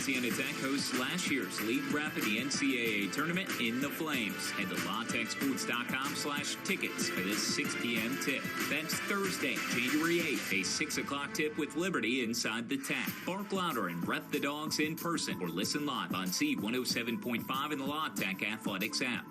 Louisiana Tech hosts last year's league rep in the NCAA tournament in the Flames. Head to LaTechSports.com/tickets for this 6 p.m. tip. That's Thursday, January 8th, a 6 o'clock tip with Liberty inside the Tech. Bark louder and rep the Dogs in person or listen live on Z107.5 in the La Tech Athletics app.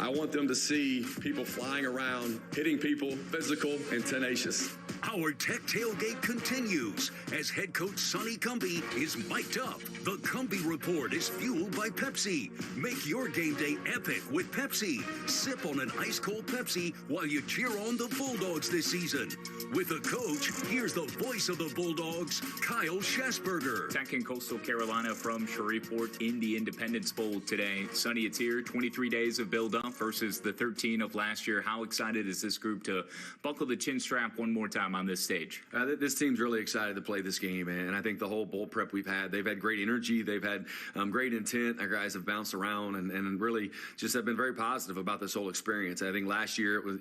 I want them to see people flying around, hitting people, physical and tenacious. Our Tech Tailgate continues as head coach Sonny Cumbie is mic'd up. The Cumbie Report is fueled by Pepsi. Make your game day epic with Pepsi. Sip on an ice-cold Pepsi while you cheer on the Bulldogs this season. With the coach, here's the voice of the Bulldogs, Kyle Schasberger. Tech in Coastal Carolina from Shreveport in the Independence Bowl today. Sonny, it's here. 23 days of build-up versus the 13 of last year. How excited is this group to buckle the chin strap one more time on this stage? This team's really excited to play this game, and I think the whole bowl prep we've had, they've had great energy, they've had great intent. Our guys have bounced around and really just have been very positive about this whole experience. I think last year it was,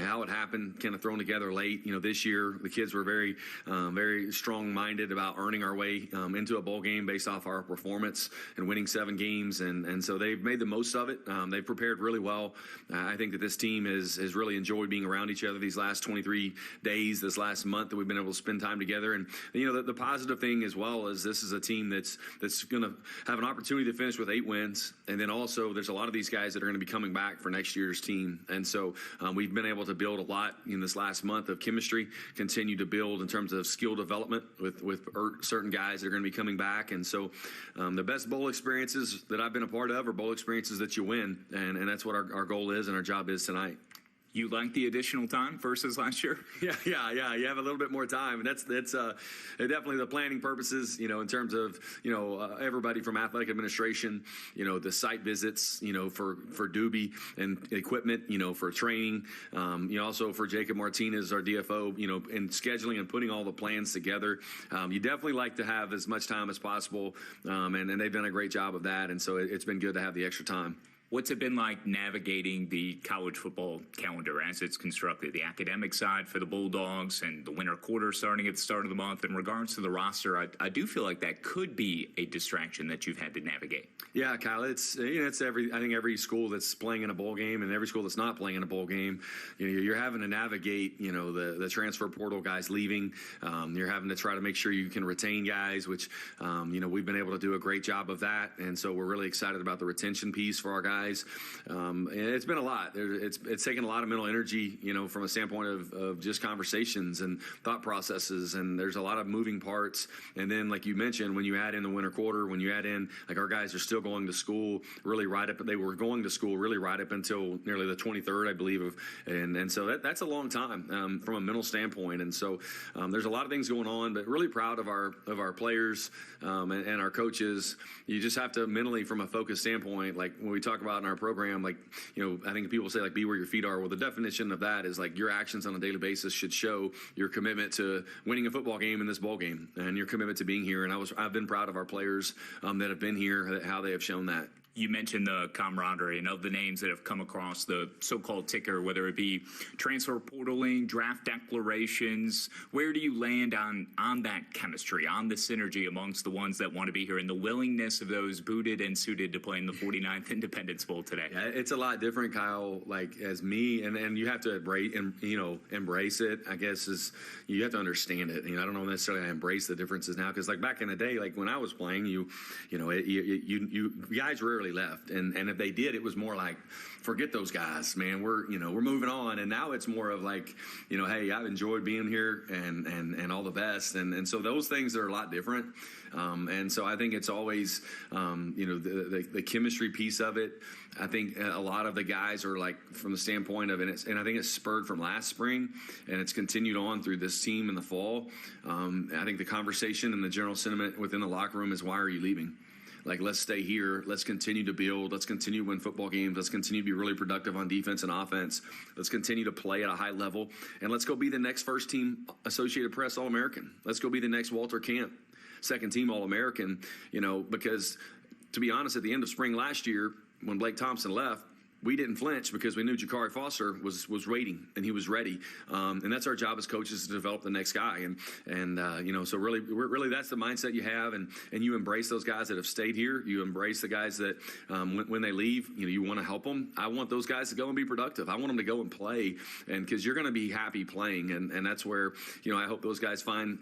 how it happened, kind of thrown together late. This year the kids were very strong-minded about earning our way into a bowl game based off our performance and winning 7 games, and so they've made the most of it. They've prepared really well. I think that this team has really enjoyed being around each other these last 23 days, this last month that we've been able to spend time together. And the positive thing as well is this is a team that's going to have an opportunity to finish with 8 wins, and then also there's a lot of these guys that are going to be coming back for next year's team. And so we've been able to build a lot in this last month of chemistry, continue to build in terms of skill development with certain guys that are going to be coming back. And so the best bowl experiences that I've been a part of are bowl experiences that you win, and that's what our goal is and our job is tonight. You like the additional time versus last year? Yeah. You have a little bit more time, and that's definitely the planning purposes. In terms of everybody from athletic administration, the site visits, for Doobie and equipment, for training, also for Jacob Martinez, our DFO, in scheduling and putting all the plans together. You definitely like to have as much time as possible, and they've done a great job of that, and so it's been good to have the extra time. What's it been like navigating the college football calendar as it's constructed, the academic side for the Bulldogs and the winter quarter starting at the start of the month? In regards to the roster, I do feel like that could be a distraction that you've had to navigate. Yeah, Kyle, I think every school that's playing in a bowl game and every school that's not playing in a bowl game, you're having to navigate, the transfer portal guys leaving. You're having to try to make sure you can retain guys, which, we've been able to do a great job of that. And so we're really excited about the retention piece for our guys. It's been a lot. It's taken a lot of mental energy, from a standpoint of just conversations and thought processes. And there's a lot of moving parts. And then, like you mentioned, when you add in the winter quarter, when you add in, like, our guys are still going to school really right up. They were going to school really right up until nearly the 23rd, I believe. And so that's a long time from a mental standpoint. And so there's a lot of things going on, but really proud of our players and our coaches. You just have to mentally, from a focus standpoint, like when we talk about in our program, I think people say, be where your feet are. Well, the definition of that is your actions on a daily basis should show your commitment to winning a football game in this bowl game and your commitment to being here. And I've been proud of our players that have been here, how they have shown that. You mentioned the camaraderie, and of the names that have come across the so-called ticker, whether it be transfer portaling, draft declarations, where do you land on that chemistry, on the synergy amongst the ones that want to be here and the willingness of those booted and suited to play in the 49th Independence Bowl today? Yeah, it's a lot different, Kyle, as me, and you have to embrace it, I guess, is you have to understand it. I don't know necessarily I embrace the differences now, because back in the day, when I was playing, you guys rarely left, and if they did, it was more like, forget those guys, man, we're moving on. And now it's more of hey, I've enjoyed being here and all the best, and so those things are a lot different. And so I think it's always the chemistry piece of it. I think a lot of the guys are from the standpoint of, and I think it's spurred from last spring and it's continued on through this team in the fall. I think the conversation and the general sentiment within the locker room is, why are you leaving? Let's stay here. Let's continue to build. Let's continue to win football games. Let's continue to be really productive on defense and offense. Let's continue to play at a high level. And let's go be the next first team Associated Press All-American. Let's go be the next Walter Camp second team All-American, because to be honest, at the end of spring last year, when Blake Thompson left, we didn't flinch because we knew Jakari Foster was waiting and he was ready. And that's our job as coaches, to develop the next guy. And so really that's the mindset you have. And you embrace those guys that have stayed here. You embrace the guys that when they leave, you want to help them. I want those guys to go and be productive. I want them to go and play, and because you're going to be happy playing. And that's where, I hope those guys find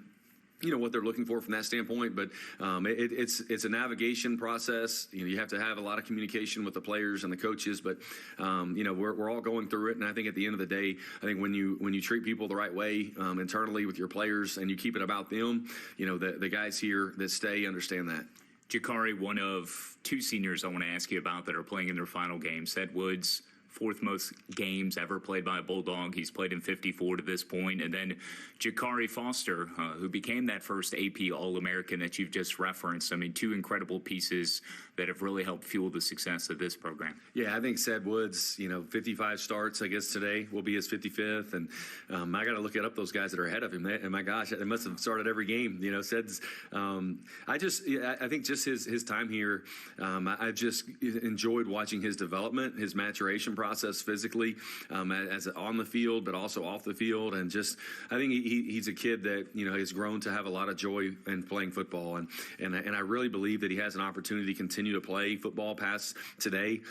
what they're looking for from that standpoint. But it's a navigation process. You have to have a lot of communication with the players and the coaches. But we're all going through it. And I think at the end of the day, I think when you treat people the right way internally with your players, and you keep it about them, the guys here that stay understand that. Jakari, one of two seniors I want to ask you about that are playing in their final game. Seth Woods, fourth most games ever played by a Bulldog. He's played in 54 to this point. And then Jakari Foster, who became that first AP All-American that you've just referenced. I mean, two incredible pieces that have really helped fuel the success of this program. Yeah, I think Seth Woods, 55 starts, I guess today will be his 55th. And I got to look up those guys that are ahead of him. And my gosh, they must have started every game. Seth's, I think just his time here, I've just enjoyed watching his development, his maturation process physically, as on the field, but also off the field. And just, I think he's a kid that, has grown to have a lot of joy in playing football. And I really believe that he has an opportunity to continue to play football past today.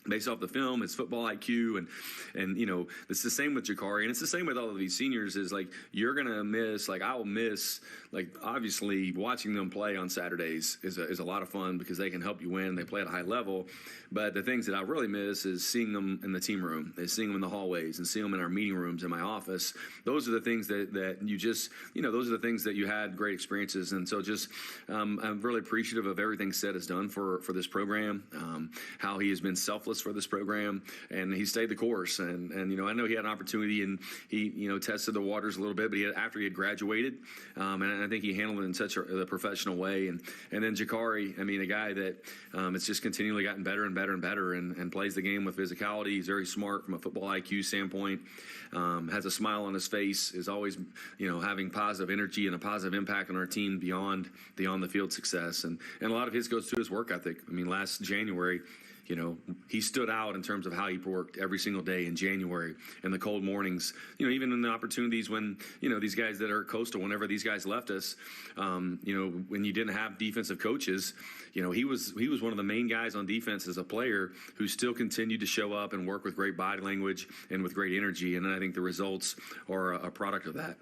Based off the film, it's football IQ, and it's the same with Jakari, and it's the same with all of these seniors. Is like you're gonna miss, like I will miss, like obviously watching them play on Saturdays is a lot of fun because they can help you win. They play at a high level, but the things that I really miss is seeing them in the team room, is seeing them in the hallways, and seeing them in our meeting rooms in my office. Those are the things that you just those are the things that you had great experiences, and so just I'm really appreciative of everything Seth has done for this program, how he has been selfless for this program, and he stayed the course. And I know he had an opportunity, and he tested the waters a little bit, but after he had graduated, and I think he handled it in such a professional way. And then Jakari, I mean, a guy that it's just continually gotten better and better and better, and plays the game with physicality. He's very smart from a football IQ standpoint. Has a smile on his face. Is always having positive energy and a positive impact on our team beyond the on the field success. And a lot of his goes to his work ethic. I mean, last January, he stood out in terms of how he worked every single day in January, and the cold mornings, even in the opportunities when, these guys that are coastal, whenever these guys left us, when you didn't have defensive coaches, he was one of the main guys on defense as a player who still continued to show up and work with great body language and with great energy. And I think the results are a product of that.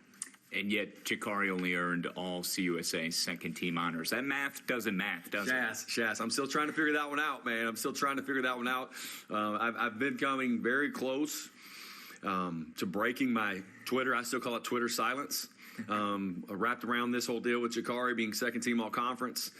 And yet, Jakari only earned all CUSA second-team honors. That math doesn't math, does it? Shaz, I'm still trying to figure that one out, man. I'm still trying to figure that one out. I've been coming very close to breaking my Twitter. I still call it Twitter silence. Wrapped around this whole deal with Jakari being second-team all-conference.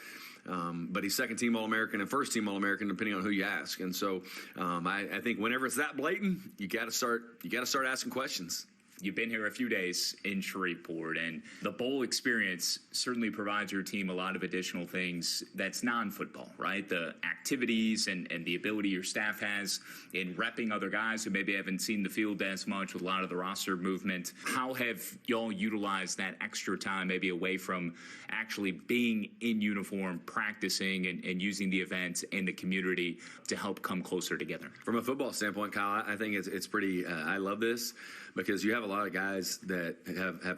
But he's second-team All-American and first-team All-American, depending on who you ask. And so I think whenever it's that blatant, you got to start asking questions. You've been here a few days in Shreveport, and the bowl experience certainly provides your team a lot of additional things that's non-football, right? The activities and the ability your staff has in repping other guys who maybe haven't seen the field as much with a lot of the roster movement. How have y'all utilized that extra time maybe away from actually being in uniform, practicing and using the events and the community to help come closer together? From a football standpoint, Kyle, I think it's pretty I love this because you have a lot of guys that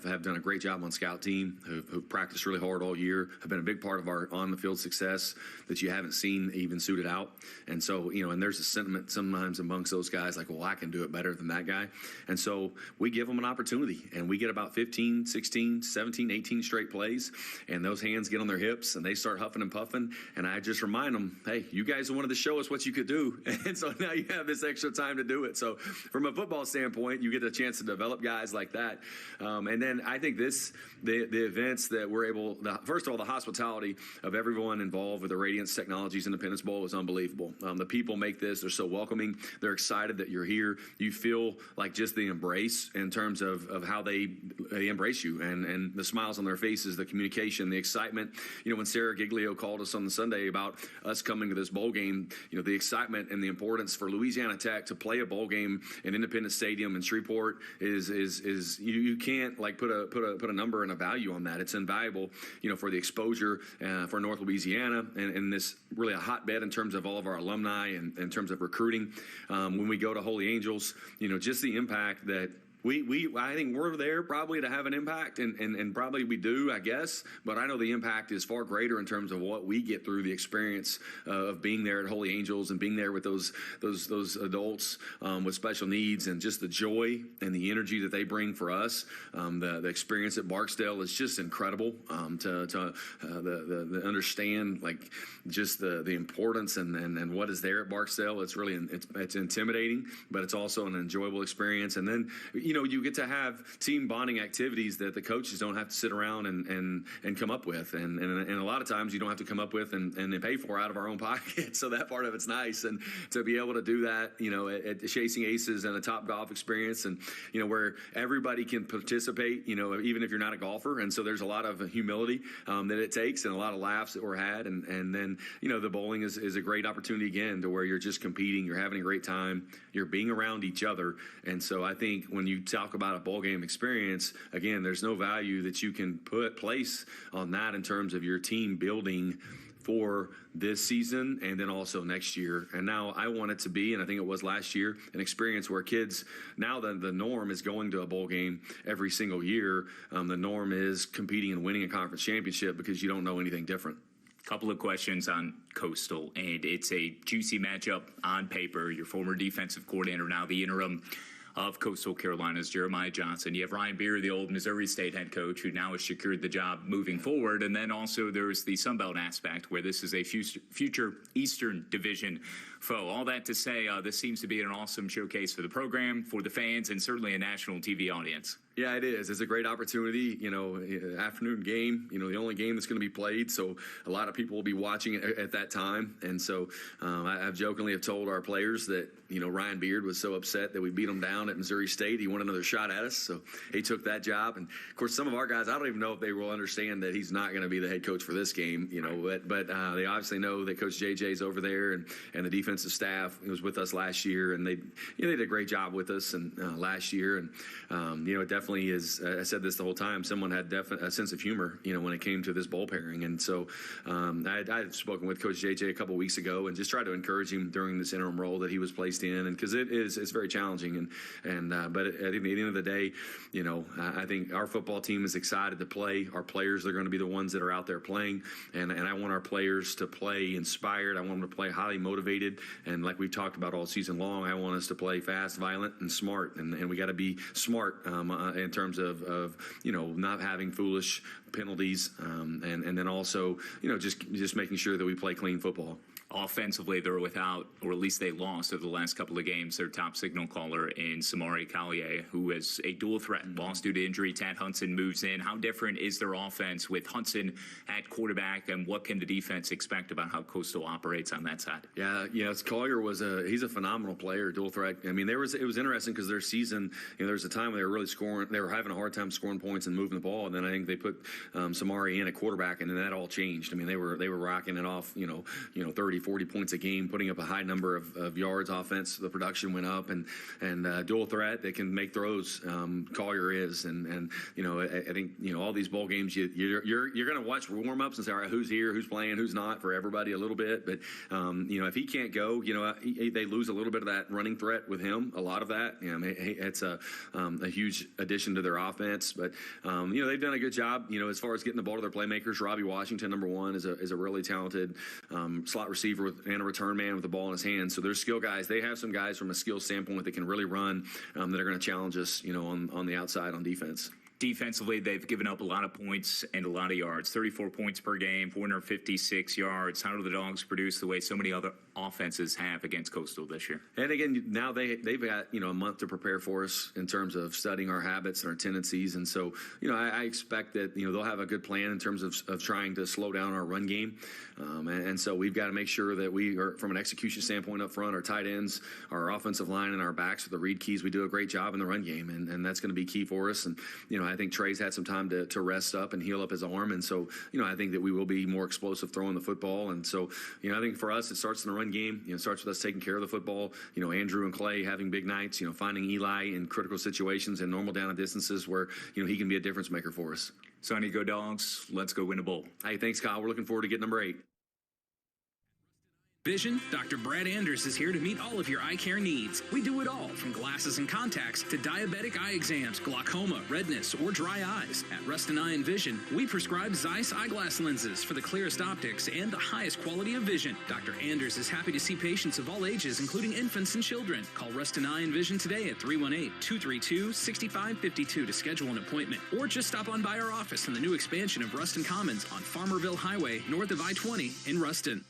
have done a great job on scout team, who've practiced really hard all year, have been a big part of our on-the-field success that you haven't seen even suited out. And so, and there's a sentiment sometimes amongst those guys like, well, I can do it better than that guy. And so we give them an opportunity, and we get about 15, 16, 17, 18 straight plays, and those hands get on their hips, and they start huffing and puffing. And I just remind them, hey, you guys wanted to show us what you could do. And so now you have this extra time to do it. So from a football standpoint, you get a chance to develop guys like that. And then I think the events that we're able, first of all, the hospitality of everyone involved with the Radiance Technologies Independence Bowl is unbelievable. The people make this, they're so welcoming. They're excited that you're here. You feel like just the embrace in terms of how they embrace you and the smiles on their faces, the communication, the excitement. When Sarah Giglio called us on the Sunday about us coming to this bowl game, the excitement and the importance for Louisiana Tech to play a bowl game in Independence Stadium in Shreveport is is you can't like put a number and a value on that. It's invaluable, for the exposure for North Louisiana and this really a hotbed in terms of all of our alumni and in terms of recruiting. When we go to Holy Angels, just the impact that I think we're there probably to have an impact, and probably we do, I guess. But I know the impact is far greater in terms of what we get through the experience of being there at Holy Angels and being there with those adults with special needs, and just the joy and the energy that they bring for us. The experience at Barksdale is just incredible. To understand like just the importance and what is there at Barksdale. It's really it's intimidating, but it's also an enjoyable experience. And then you get to have team bonding activities that the coaches don't have to sit around and come up with. And a lot of times you don't have to come up with and pay for out of our own pocket. So that part of it's nice. And to be able to do that, at Chasing Aces and a Top Golf experience, and, where everybody can participate, even if you're not a golfer. And so there's a lot of humility that it takes, and a lot of laughs that were had. And then, the bowling is a great opportunity again, to where you're just competing, you're having a great time, you're being around each other. And so I think when you talk about a bowl game experience, again, there's no value that you can place on that in terms of your team building for this season and then also next year. And now I want it to be, and I think it was last year, an experience where kids, now the norm is going to a bowl game every single year. The norm is competing and winning a conference championship, because you don't know anything different. Couple of questions on Coastal, and it's a juicy matchup on paper. Your former defensive coordinator, now the interim of Coastal Carolina's Jeremiah Johnson. You have Ryan Beer, the old Missouri State head coach, who now has secured the job moving forward. And then also there's the Sun Belt aspect, where this is a future Eastern Division foe. All that to say, this seems to be an awesome showcase for the program, for the fans, and certainly a national TV audience. Yeah, it is. It's a great opportunity, afternoon game, the only game that's going to be played. So a lot of people will be watching it at that time. And so I've jokingly have told our players that, Ryan Beard was so upset that we beat him down at Missouri State. He wanted another shot at us. So he took that job. And of course, some of our guys, I don't even know if they will understand that he's not going to be the head coach for this game, but they obviously know that Coach JJ's over there, and the defensive staff was with us last year, and they did a great job with us and last year. And, it definitely is, I said this the whole time, someone had a sense of humor, when it came to this bowl pairing. And so I had spoken with Coach JJ a couple weeks ago and just tried to encourage him during this interim role that he was placed in, and because it's very challenging. But at the end of the day, I think our football team is excited to play. Our players are going to be the ones that are out there playing, and I want our players to play inspired. I want them to play highly motivated, and like we've talked about all season long, I want us to play fast, violent, and smart. And we got to be smart in terms of not having foolish penalties, and then also just making sure that we play clean football. Offensively, they're without, or at least they lost over the last couple of games, their top signal caller in Samari Collier, who is a dual threat, lost due to injury. Tad Hudson moves in. How different is their offense with Hudson at quarterback, and what can the defense expect about how Coastal operates on that side? Yeah, Collier he's a phenomenal player, dual threat. I mean, it was interesting because their season, there was a time when they were really scoring, they were having a hard time scoring points and moving the ball, and then I think they put Samari in at quarterback, and then that all changed. I mean, they were rocking it off, 30, 40 points a game, putting up a high number of yards offense. The production went up, and dual threat that can make throws. Collier is, and I think all these bowl games you're going to watch warm ups and say, all right, who's here, who's playing, who's not, for everybody a little bit. But if he can't go, they lose a little bit of that running threat with him. A lot of that, it's a huge addition to their offense. But they've done a good job. As far as getting the ball to their playmakers. Robbie Washington, number one, is a really talented slot receiver and a return man with the ball in his hands. So they're skill guys. They have some guys from a skill standpoint that can really run, that are going to challenge us, on the outside on defense. Defensively, they've given up a lot of points and a lot of yards. 34 points per game, 456 yards. How do the Dogs produce the way so many other offenses have against Coastal this year? And again, now they've got a month to prepare for us in terms of studying our habits and our tendencies. And so I expect that they'll have a good plan in terms of trying to slow down our run game. And so we've got to make sure that we are, from an execution standpoint up front, our tight ends, our offensive line, and our backs with the read keys, we do a great job in the run game, and that's going to be key for us. And I think Trey's had some time to rest up and heal up his arm. And so, I think that we will be more explosive throwing the football. And so, I think for us, it starts in the run game. It starts with us taking care of the football. Andrew and Clay having big nights, finding Eli in critical situations and normal down and distances where, he can be a difference maker for us. Sonny, go Dogs. Let's go win a bowl. Hey, thanks, Kyle. We're looking forward to getting number 8. Vision, Dr. Brad Anders is here to meet all of your eye care needs. We do it all, from glasses and contacts to diabetic eye exams, glaucoma, redness, or dry eyes. At Rustin Eye and Vision, we prescribe Zeiss eyeglass lenses for the clearest optics and the highest quality of vision. Dr. Anders is happy to see patients of all ages, including infants and children. Call Rustin Eye and Vision today at 318-232-6552 to schedule an appointment, or just stop on by our office in the new expansion of Ruston Commons on Farmerville Highway, north of I-20 in Ruston.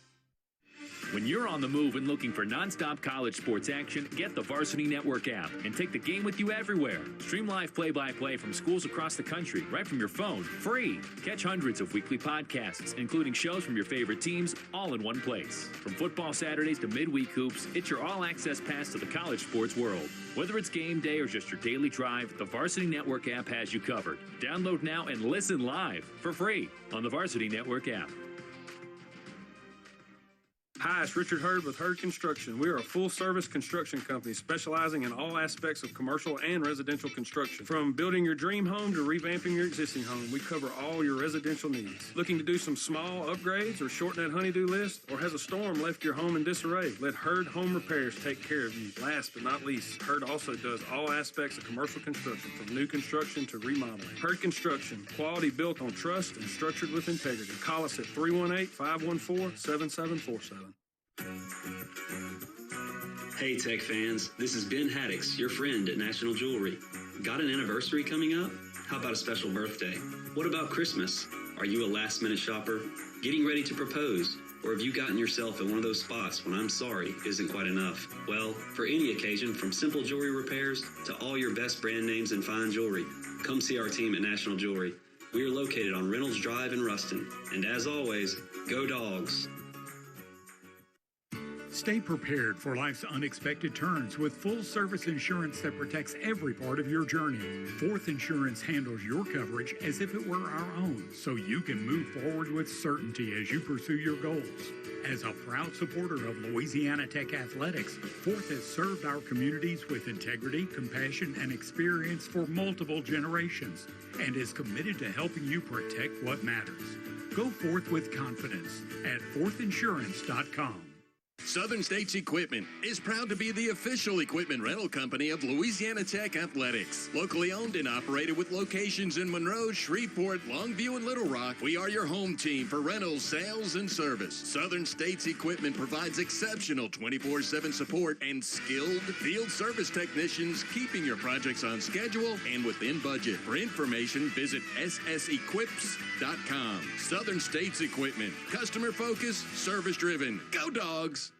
When you're on the move and looking for nonstop college sports action, get the Varsity Network app and take the game with you everywhere. Stream live play-by-play from schools across the country right from your phone, free. Catch hundreds of weekly podcasts, including shows from your favorite teams, all in one place. From football Saturdays to midweek hoops, it's your all-access pass to the college sports world. Whether it's game day or just your daily drive, the Varsity Network app has you covered. Download now and listen live for free on the Varsity Network app. Hi, it's Richard Hurd with Hurd Construction. We are a full-service construction company specializing in all aspects of commercial and residential construction. From building your dream home to revamping your existing home, we cover all your residential needs. Looking to do some small upgrades or shorten that honey-do list? Or has a storm left your home in disarray? Let Hurd Home Repairs take care of you. Last but not least, Hurd also does all aspects of commercial construction, from new construction to remodeling. Hurd Construction, quality built on trust and structured with integrity. Call us at 318-514-7747. Hey Tech fans, this is Ben Haddix, your friend at National Jewelry. Got an anniversary coming up? How about a special birthday? What about Christmas? Are you a last-minute shopper? Getting ready to propose? Or have you gotten yourself in one of those spots when I'm sorry isn't quite enough? Well, for any occasion, from simple jewelry repairs to all your best brand names and fine jewelry, come see our team at National Jewelry. We are located on Reynolds Drive in Ruston. And as always, go Dogs! Stay prepared for life's unexpected turns with full-service insurance that protects every part of your journey. Fourth Insurance handles your coverage as if it were our own, so you can move forward with certainty as you pursue your goals. As a proud supporter of Louisiana Tech athletics, Fourth has served our communities with integrity, compassion, and experience for multiple generations, and is committed to helping you protect what matters. Go forth with confidence at fourthinsurance.com. Southern States Equipment is proud to be the official equipment rental company of Louisiana Tech Athletics. Locally owned and operated with locations in Monroe, Shreveport, Longview, and Little Rock, we are your home team for rentals, sales, and service. Southern States Equipment provides exceptional 24/7 support and skilled field service technicians, keeping your projects on schedule and within budget. For information, visit ssequips.com. Southern States Equipment. Customer focused, service driven. Go Dogs!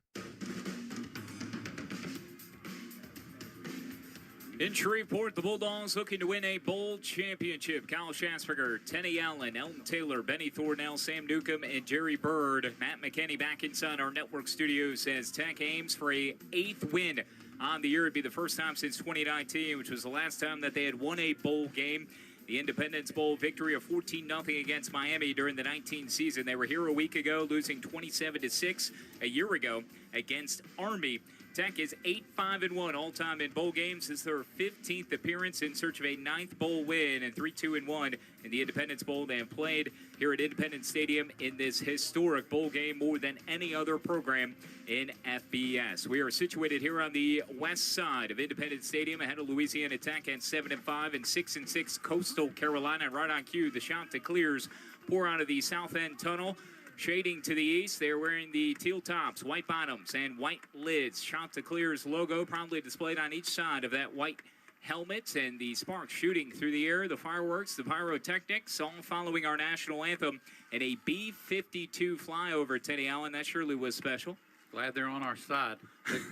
In Shreveport, the Bulldogs looking to win a bowl championship. Kyle Schasberger, Tenny Allen, Elton Taylor, Benny Thornell, Sam Newcomb, and Jerry Bird. Matt McKinney back inside our network studios as Tech aims for a 8th win on the year. It'd be the first time since 2019, which was the last time that they had won a bowl game. The Independence Bowl victory of 14-0 against Miami during the 19 season. They were here a week ago, losing 27-6 a year ago against Army. Tech is 8-5-1 all-time in bowl games. This is their 15th appearance in search of a 9th bowl win, and 3-2-1 in the Independence Bowl. They have played here at Independence Stadium in this historic bowl game more than any other program in FBS. We are situated here on the west side of Independence Stadium ahead of Louisiana Tech at 7-5 and 6-6 Coastal Carolina. Right on cue, the Chanticleers pour out of the south end tunnel. Shading to the east, they're wearing the teal tops, white bottoms, and white lids. Chanticleer's logo proudly displayed on each side of that white helmet, and the sparks shooting through the air, the fireworks, the pyrotechnics, all following our national anthem, and a B-52 flyover, Teddy Allen. That surely was special. Glad they're on our side.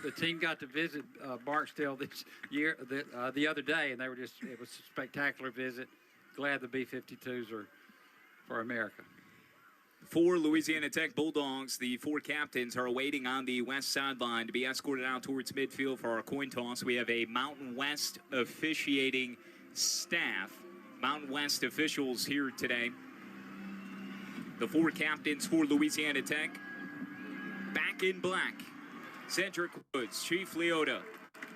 The team got to visit Barksdale this year, the other day, and it was a spectacular visit. Glad the B-52s are for America. For Louisiana Tech Bulldogs, the 4 captains are awaiting on the west sideline to be escorted out towards midfield for our coin toss. We have a Mountain West officiating staff Mountain West officials here today. The 4 captains for Louisiana Tech. Back in black. Cedric Woods, Chief Leota,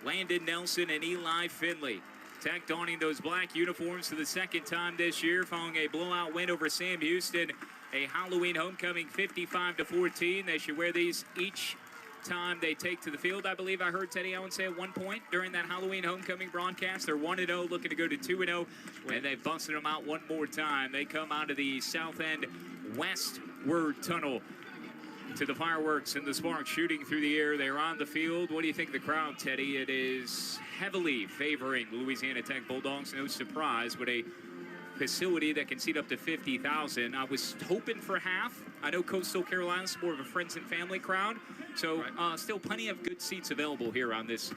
Landon Nelson, and Eli Finley. Tech donning those black uniforms for the second time this year following a blowout win over Sam Houston. A Halloween homecoming 55-14. They should wear these each time they take to the field. I believe I heard Teddy Allen say at one point during that Halloween homecoming broadcast, they're 1-0, looking to go to 2-0, and they've busted them out one more time. They come out of the south end westward tunnel to the fireworks and the sparks shooting through the air. They're on the field. What do you think of the crowd, Teddy? It is heavily favoring Louisiana Tech Bulldogs. No surprise, but a facility that can seat up to 50,000. I was hoping for half. I know Coastal Carolina's more of a friends and family crowd, so still plenty of good seats available here on this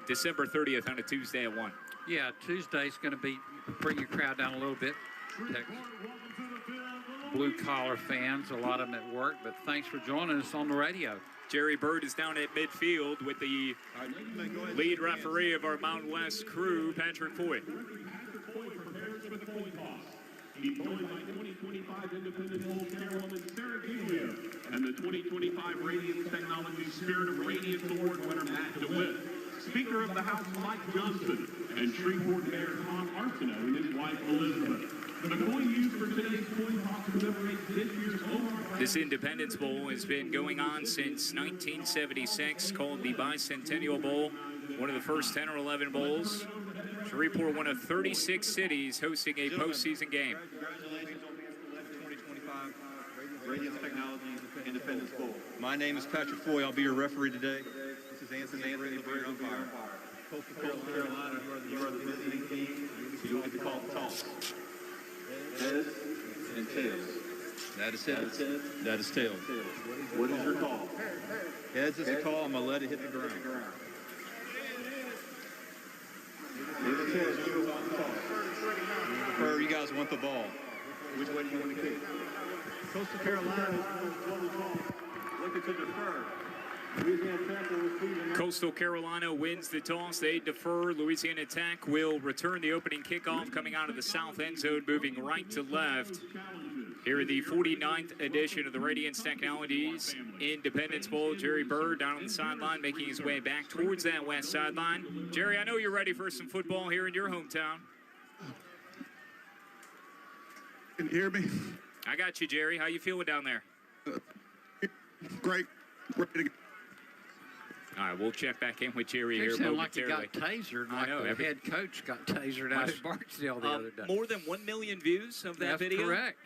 December 30th on a Tuesday at 1. Yeah, Tuesday's going to be bring your crowd down a little bit. Blue-collar fans, a lot of them at work, but thanks for joining us on the radio. Jerry Bird is down at midfield with the lead referee of our Mountain West crew, Patrick Foy. He's joined by 2025 Independent Bowl Chairwoman Sarah Giglio and the 2025 Radiance Technology Spirit of Radiance Award winner Matt DeWitt, Speaker of the House Mike Johnson, and Shreveport Mayor Tom Arsenault and his wife Elizabeth. The coin used for today's coin toss commemorates this year's Omar. This Independence Bowl has been going on since 1976, called the Bicentennial Bowl, one of the first 10 or 11 bowls. Shreveport, one of 36 cities hosting a postseason game. Congratulations on being selected 2025 Radiance Technology Independence Bowl. My name is Patrick Foy. I'll be your referee today. This is Anthony umpire. Coastal Carolina, you are the visiting team. You will get to call the toss. Heads and tails. That is heads. That is tails. What is your call? Heads is a call. I'm going to let it hit the ground. Where you guys want the ball? Which way do you want to kick? Coastal Carolina looking to defer. Coastal Carolina wins the toss. They defer. Louisiana Tech will return the opening kickoff coming out of the south end zone, moving right to left. Here in the 49th edition of the Radiance Technologies Independence Bowl, Jerry Bird down on the sideline, making his way back towards that west sideline. Jerry, I know you're ready for some football here in your hometown. Can you hear me? I got you, Jerry. How you feeling down there? Great. Ready to go. All right, we'll check back in with Jerry here Sound like you momentarily. got tasered, like the head coach got tasered out at Barksdale the other day. More than 1 million views of that video. That's correct.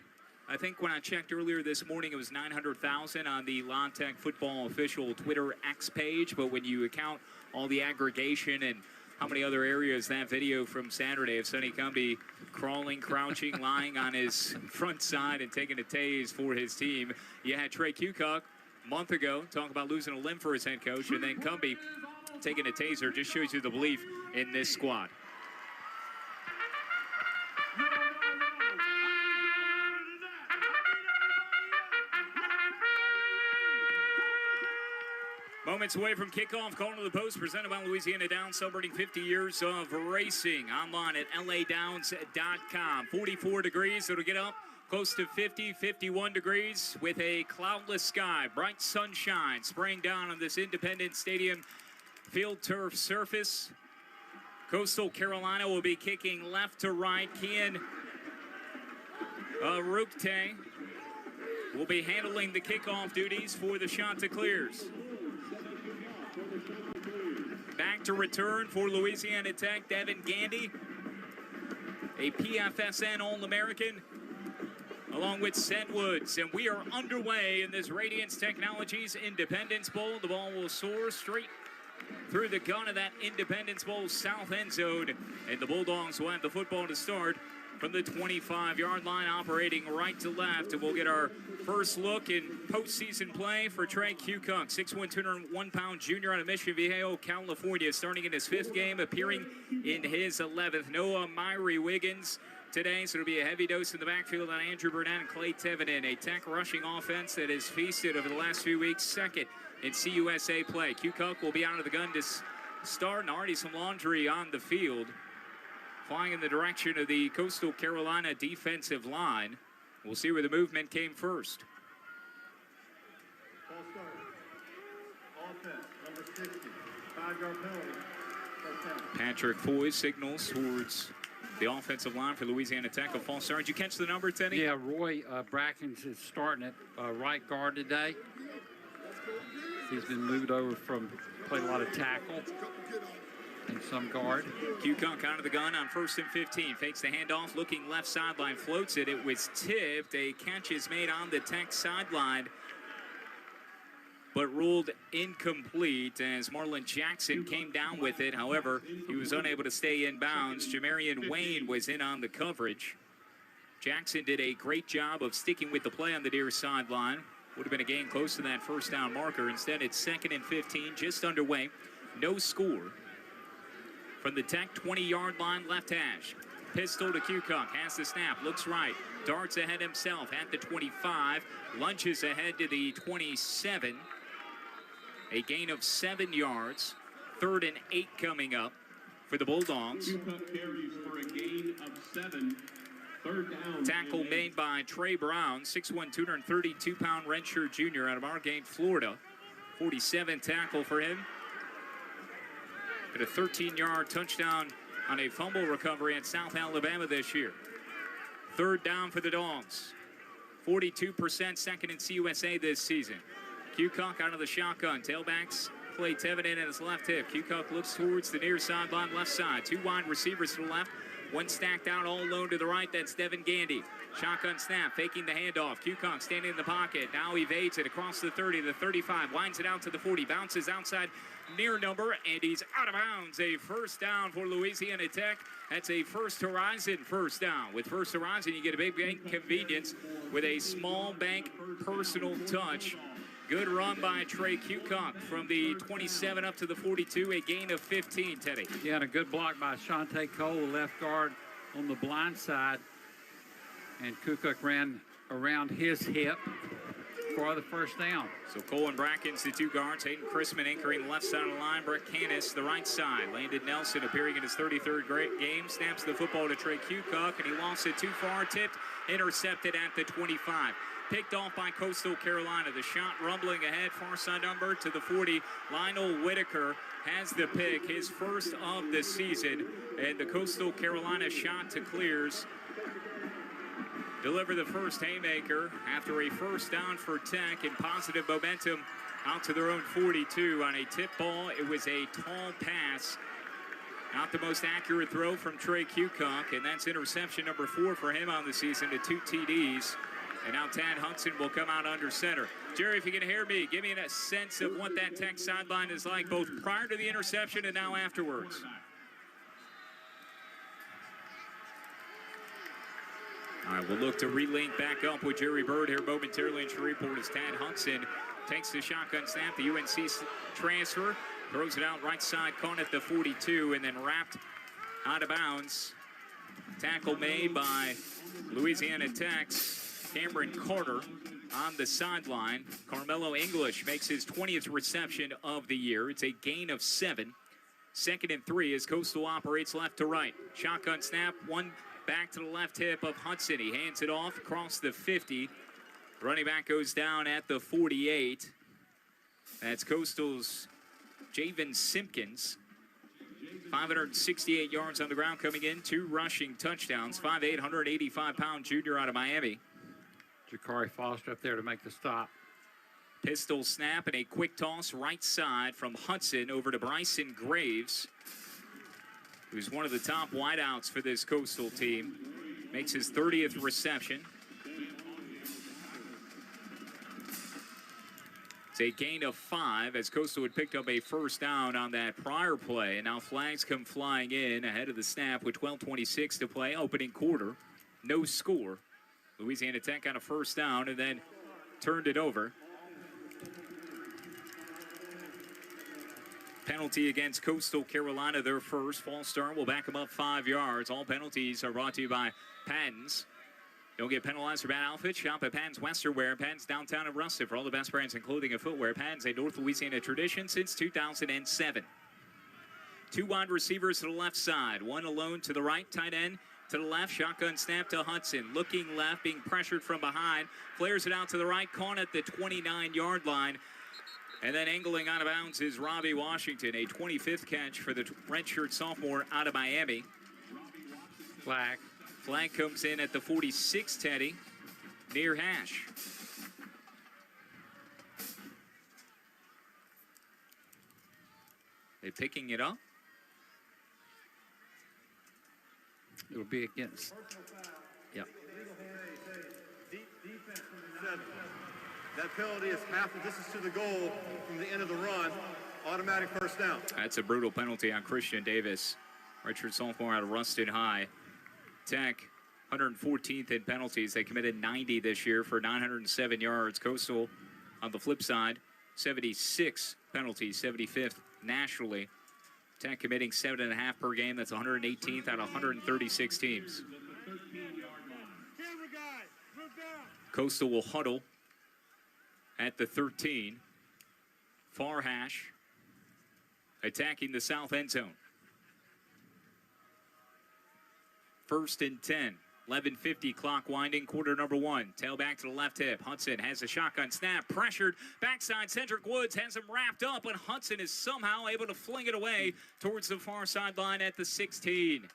I think when I checked earlier this morning, it was 900,000 on the La Tech Football official Twitter X page. But when you account all the aggregation and how many other areas that video from Saturday of Sonny Cumbie crawling, crouching, lying on his front side and taking a tase for his team. You had Trey Kukoc a month ago talk about losing a limb for his head coach, and then Cumbie taking a taser. Just shows you the belief in this squad. Moments away from kickoff, calling to the post, presented by Louisiana Downs, celebrating 50 years of racing. Online at ladowns.com. 44 degrees, it'll get up close to 50, 51 degrees with a cloudless sky. Bright sunshine spraying down on this Independence Stadium field turf surface. Coastal Carolina will be kicking left to right. Kian Rukte will be handling the kickoff duties for the Chanticleers. Back to return for Louisiana Tech, Devin Gandy, a PFSN All-American, along with Seth Woods. And we are underway in this Radiance Technologies Independence Bowl. The ball will soar straight through the gun of that Independence Bowl south end zone. And the Bulldogs will have the football to start from the 25-yard line, operating right to left. And we'll get our first look in postseason play for Trey Kukoc, 6'1", 201-pound junior out of Mission Viejo, California, starting in his 5th game, appearing in his 11th. Noah Myrie Wiggins today, so it'll be a heavy dose in the backfield on Andrew Burnett and Clay Tevenen. A Tech rushing offense that has feasted over the last few weeks, second in CUSA play. Kukoc will be out of the gun to start, and already some laundry on the field flying in the direction of the Coastal Carolina defensive line. We'll see where the movement came first. False start. Offense, number 60. 5-yard penalty. First down. Patrick Foy signals towards the offensive line for Louisiana Tech. A false start. Did you catch the number, Teddy? Yeah, Roy Brackens is starting at right guard today. He's been moved over from, played a lot of tackle and some guard. Q-Conk out of the gun on 1st and 15. Fakes the handoff, looking left sideline, floats it. It was tipped. A catch is made on the Tech sideline, but ruled incomplete as Marlon Jackson came down with it. However, he was unable to stay in bounds. Jamarian Wayne was in on the coverage. Jackson did a great job of sticking with the play on the near sideline. Would have been a gain close to that first down marker. Instead, it's 2nd and 15, just underway. No score. From the Tech 20-yard line, left hash. Pistol to Q-Conk, has the snap, looks right, darts ahead himself at the 25, lunges ahead to the 27. A gain of 7 yards. 3rd and 8 coming up for the Bulldogs. Q-Conk carries for a gain of 7. 3rd down. Tackle made by Trey Brown, 6'1", 232-pound redshirt junior out of Argate, Florida. 47 tackle for him. At a 13-yard touchdown on a fumble recovery at South Alabama this year. 3rd down for the Dogs. 42% second in CUSA this season. Q-Conk out of the shotgun. Tailbacks play Tevin in at his left hip. Q-Conk looks towards the near sideline left side. 2 wide receivers to the left. 1 stacked out all alone to the right. That's Devin Gandy. Shotgun snap, faking the handoff. Q-Conk standing in the pocket. Now evades it across the 30, the 35. Winds it out to the 40. Bounces outside near number, and he's out of bounds. A first down for Louisiana Tech. That's a First Horizon first down. With First Horizon, you get a big bank convenience with a small bank personal touch. Good run by Trey Q-Conk from the 27 up to the 42, a gain of 15, Teddy. Yeah, and a good block by Shante Cole, the left guard on the blind side. And Q-Conk ran around his hip for the first down. So Cole and Brackens, the 2 guards. Hayden Chrisman anchoring the left side of the line. Brett Canis, the right side. Landon Nelson appearing in his 33rd game. Snaps the football to Trey Q-Conk, and he lost it too far. Tipped, intercepted at the 25. Picked off by Coastal Carolina. The shot rumbling ahead, far side number to the 40. Lionel Whitaker has the pick, his first of the season. And the Coastal Carolina shot to clears. Deliver the first haymaker after a first down for Tech and positive momentum out to their own 42 on a tip ball. It was a tall pass. Not the most accurate throw from Trey Q-Conk, and that's interception number 4 for him on the season to 2 TDs. And now Tad Hudson will come out under center. Jerry, if you can hear me, give me a sense of what that Tech sideline is like both prior to the interception and now afterwards. All right, we'll look to relink back up with Jerry Bird here momentarily in Shreveport as Tad Hudson takes the shotgun snap, the UNC transfer, throws it out right side, caught at the 42, and then wrapped out of bounds. Tackle made by Louisiana Tech's Cameron Carter on the sideline. Carmelo English makes his 20th reception of the year. It's a gain of 7. 2nd and 3 as Coastal operates left to right. Shotgun snap, 1 back to the left hip of Hudson. He hands it off across the 50. Running back goes down at the 48. That's Coastal's Javen Simpkins. 568 yards on the ground coming in, 2 rushing touchdowns. 5'8", 185-pound junior out of Miami. Jakari Foster up there to make the stop. Pistol snap and a quick toss right side from Hudson over to Bryson Graves, who's one of the top wideouts for this Coastal team. Makes his 30th reception. It's a gain of 5 as Coastal had picked up a first down on that prior play. And now flags come flying in ahead of the snap with 12:26 to play. Opening quarter, no score. Louisiana Tech got a first down and then turned it over. Penalty against Coastal Carolina, their first. False start will back them up 5 yards. All penalties are brought to you by Patton's. Don't get penalized for bad outfits. Shop at Patton's Westerwear, Patton's downtown in Ruston for all the best brands in clothing and footwear. Patton's, a North Louisiana tradition since 2007. Two wide receivers to the left side. One alone to the right, tight end to the left. Shotgun snap to Hudson. Looking left, being pressured from behind. Flares it out to the right, caught at the 29-yard line. And then angling out of bounds is Robbie Washington, a 25th catch for the redshirt sophomore out of Miami. Flag. Flag comes in at the 46, Teddy, near hash. They're picking it up. It'll be against. Yep. That penalty is half the distance to the goal from the end of the run. Automatic first down. That's a brutal penalty on Christian Davis. Redshirt sophomore out of Ruston High. Tech, 114th in penalties. They committed 90 this year for 907 yards. Coastal, on the flip side, 76 penalties, 75th nationally. Tech committing 7.5 per game. That's 118th out of 136 teams. Coastal will huddle at the 13. Far hash attacking the south end zone. 1st and 10. 11:50 clock winding, quarter number 1. Tailback to the left hip. Hudson has a shotgun snap, pressured. Backside, Cedric Woods has him wrapped up, but Hudson is somehow able to fling it away towards the far sideline at the 16.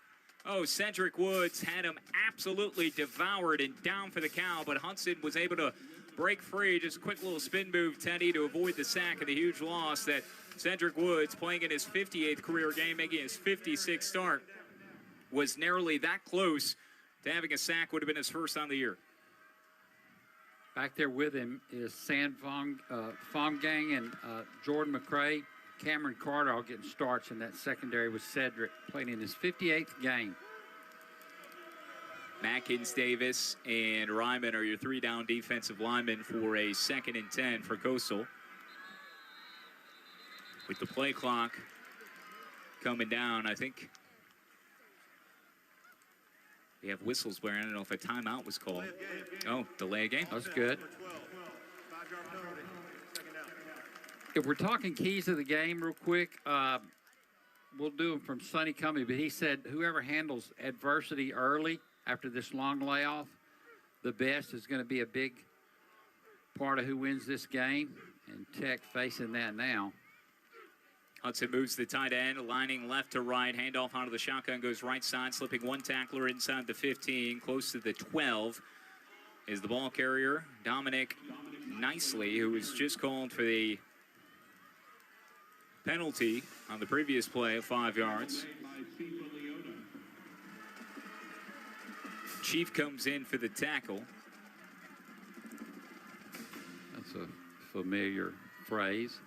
Oh, Cedric Woods had him absolutely devoured and down for the count, but Hudson was able to break free. Just a quick little spin move, Teddy, to avoid the sack and the huge loss that Cedric Woods, playing in his 58th career game, making his 56th start, was narrowly that close to having a sack. Would have been his first on the year. Back there with him is San Fong-Gang and Jordan McCray. Cameron Carter all getting starts in that secondary with Cedric, playing in his 58th game. Mackins, Davis, and Ryman are your 3-down defensive linemen for a 2nd and 10 for Coastal. With the play clock coming down, I think we have whistles blaring. I don't know if a timeout was called. Oh, delay a game. That's good. If we're talking keys of the game real quick, we'll do them from Sonny Cumbie, but he said whoever handles adversity early after this long layoff, the best is going to be a big part of who wins this game, and Tech facing that now. Hudson moves the tight end, aligning left to right. Handoff onto the shotgun, goes right side, slipping one tackler inside the 15, close to the 12. Is the ball carrier, Dominic Nicely, who was just called for the penalty on the previous play of 5 yards. Chief comes in for the tackle. That's a familiar phrase.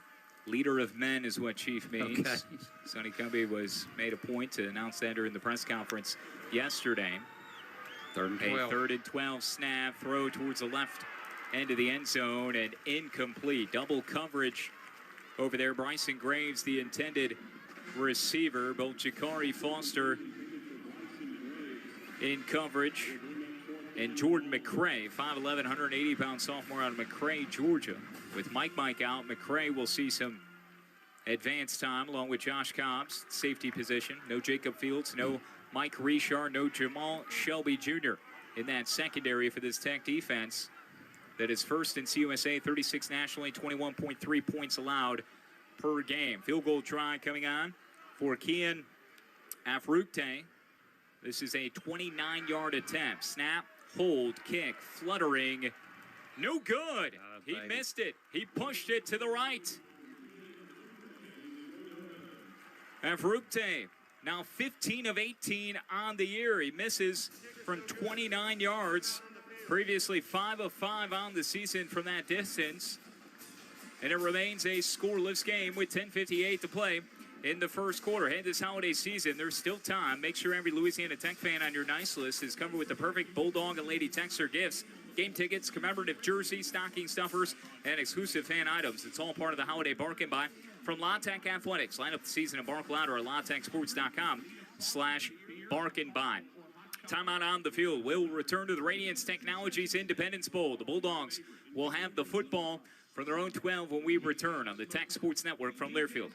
Leader of men is what Chief means. Okay. Sonny Cumbie was made a point to announce that during the press conference yesterday. 3rd and 12. A 3rd and 12 snap, throw towards the left end of the end zone, and incomplete. Double coverage over there. Bryson Graves, the intended receiver. Both Jakari Foster in coverage, and Jordan McCray, 5'11", 180-pound sophomore out of McCray, Georgia. With Mike out, McCray will see some advanced time along with Josh Cobbs, safety position. No Jacob Fields, no Mike Richard, no Jamal Shelby Jr. in that secondary for this Tech defense that is first in CUSA, 36 nationally, 21.3 points allowed per game. Field goal try coming on for Kian Afrukte. This is a 29-yard attempt. Snap, hold, kick, fluttering. No good. He missed it. He pushed it to the right. Afrukte, now 15 of 18 on the year. He misses from 29 yards. Previously 5 of 5 on the season from that distance. And it remains a scoreless game with 10:58 to play in the first quarter. Hey, this holiday season, there's still time. Make sure every Louisiana Tech fan on your nice list is covered with the perfect Bulldog and Lady Texter gifts. Game tickets, commemorative jerseys, stocking stuffers, and exclusive fan items. It's all part of the holiday bargain buy from La Tech Athletics. Line up the season and bark louder at latexsports.com/bargain buy. Timeout on the field. We'll return to the Radiance Technologies Independence Bowl. The Bulldogs will have the football from their own 12 when we return on the Tech Sports Network from Learfield.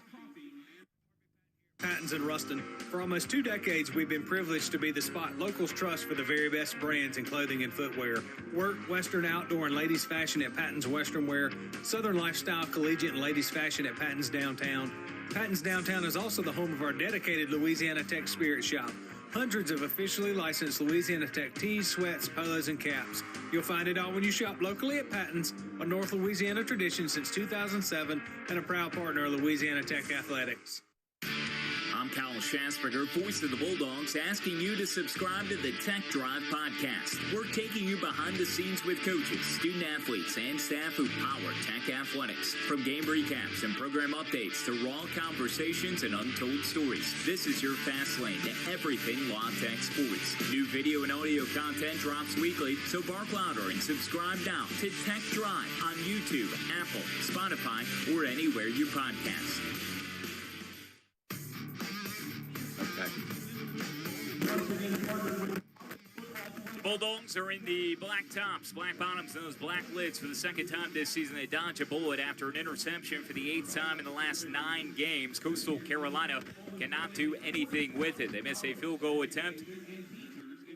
Pattons and Ruston. For almost 2 decades, we've been privileged to be the spot locals trust for the very best brands in clothing and footwear. Work, Western outdoor, and ladies fashion at Patton's Western Wear. Southern lifestyle, collegiate, and ladies fashion at Patton's Downtown. Patton's Downtown is also the home of our dedicated Louisiana Tech Spirit Shop. Hundreds of officially licensed Louisiana Tech tees, sweats, polos, and caps. You'll find it all when you shop locally at Patton's, a North Louisiana tradition since 2007 and a proud partner of Louisiana Tech Athletics. I'm Kyle Schasberger, voice of the Bulldogs, asking you to subscribe to the Tech Drive podcast. We're taking you behind the scenes with coaches, student athletes, and staff who power Tech athletics. From game recaps and program updates to raw conversations and untold stories, this is your fast lane to everything La Tech sports. New video and audio content drops weekly, so bark louder and subscribe now to Tech Drive on YouTube, Apple, Spotify, or anywhere you podcast. Bulldogs are in the black tops, black bottoms, and those black lids for the second time this season. They dodge a bullet after an interception for the 8th time in the last 9 games. Coastal Carolina cannot do anything with it. They miss a field goal attempt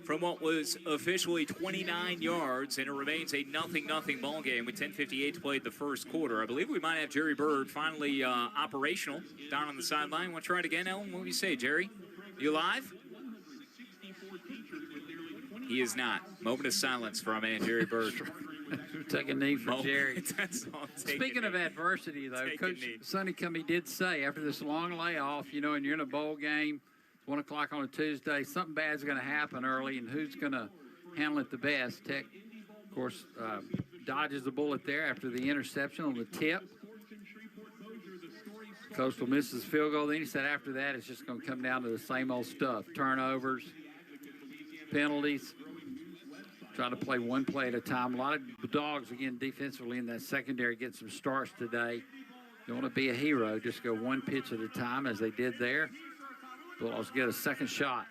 from what was officially 29 yards, and it remains a 0-0 ball game with 10:58 to play the first quarter. I believe we might have Jerry Bird finally operational down on the sideline. Want to try it again, Ellen? What do you say, Jerry? You live? He is not. Moment of silence for our man, Jerry Bird. Take a knee for Jerry. That's all. Speaking of adversity, though, Coach Sonny Cummey did say after this long layoff, and you're in a bowl game, it's 1 o'clock on a Tuesday, something bad's going to happen early, and who's going to handle it the best? Tech, of course, dodges the bullet there after the interception on the tip. Coastal misses field goal. Then he said after that it's just going to come down to the same old stuff. Turnovers, penalties, trying to play one play at a time. A lot of dogs, again, defensively in that secondary get some starts today. You want to be a hero, just go one pitch at a time as they did there. Bulldogs get a second shot.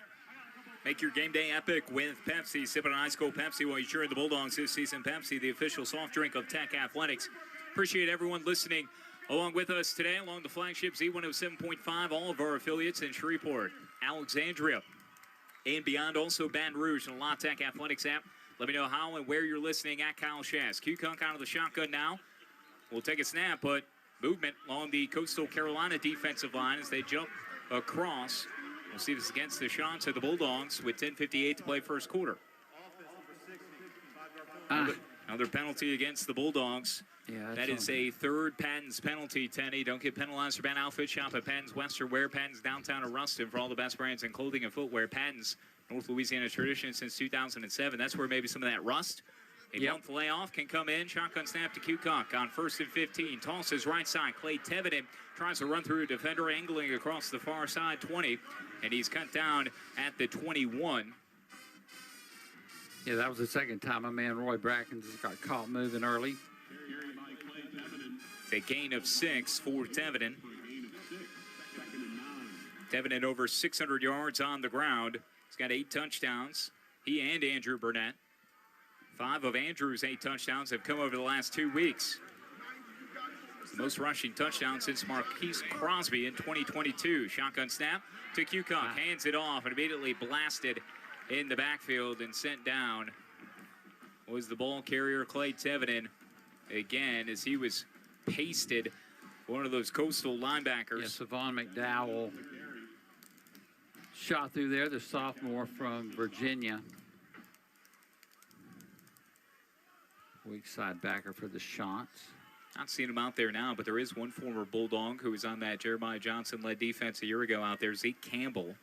Make your game day epic with Pepsi. Sip on ice cold Pepsi while you cheer the Bulldogs this season. Pepsi, the official soft drink of Tech Athletics. Appreciate everyone listening along with us today along the flagship Z107.5, all of our affiliates in Shreveport, Alexandria, and beyond. Also Baton Rouge and La Tech Athletics app. Let me know how and where you're listening at Kyle Shass. Q-Kunk out of the shotgun now. We'll take a snap, but movement along the Coastal Carolina defensive line as they jump across. We'll see this against the shots of the Bulldogs with 10:58 to play first quarter. Another penalty against the Bulldogs. Yeah, that is a third Patton's penalty, Tenny. Don't get penalized for bad outfit shop at Patton's Western Wear, Patton's Downtown of Ruston for all the best brands in clothing and footwear. Patton's North Louisiana tradition since 2007. That's where maybe some of that rust, month layoff, can come in. Shotgun snap to Q-Conk on 1st and 15. Tosses right side. Clay Teveden tries to run through a defender, angling across the far side, 20. And he's cut down at the 21. Yeah, that was the second time my man Roy Brackens got caught moving early. It's a gain of 6 for Teveden. Teveden over 600 yards on the ground. He's got 8 touchdowns. He and Andrew Burnett. 5 of Andrew's 8 touchdowns have come over the last 2 weeks. It's the most rushing touchdowns since Marquise Crosby in 2022. Shotgun snap to Q-Conk. Hands it off and immediately blasted in the backfield and sent down was the ball carrier Clay Teveden again as he was pasted. One of those Coastal linebackers. Yes, Savon McDowell shot through there, the sophomore from Virginia. Weak side backer for the shots. Not seeing him out there now, but there is one former Bulldog who was on that Jeremiah Johnson-led defense a year ago out there, Zeke Campbell.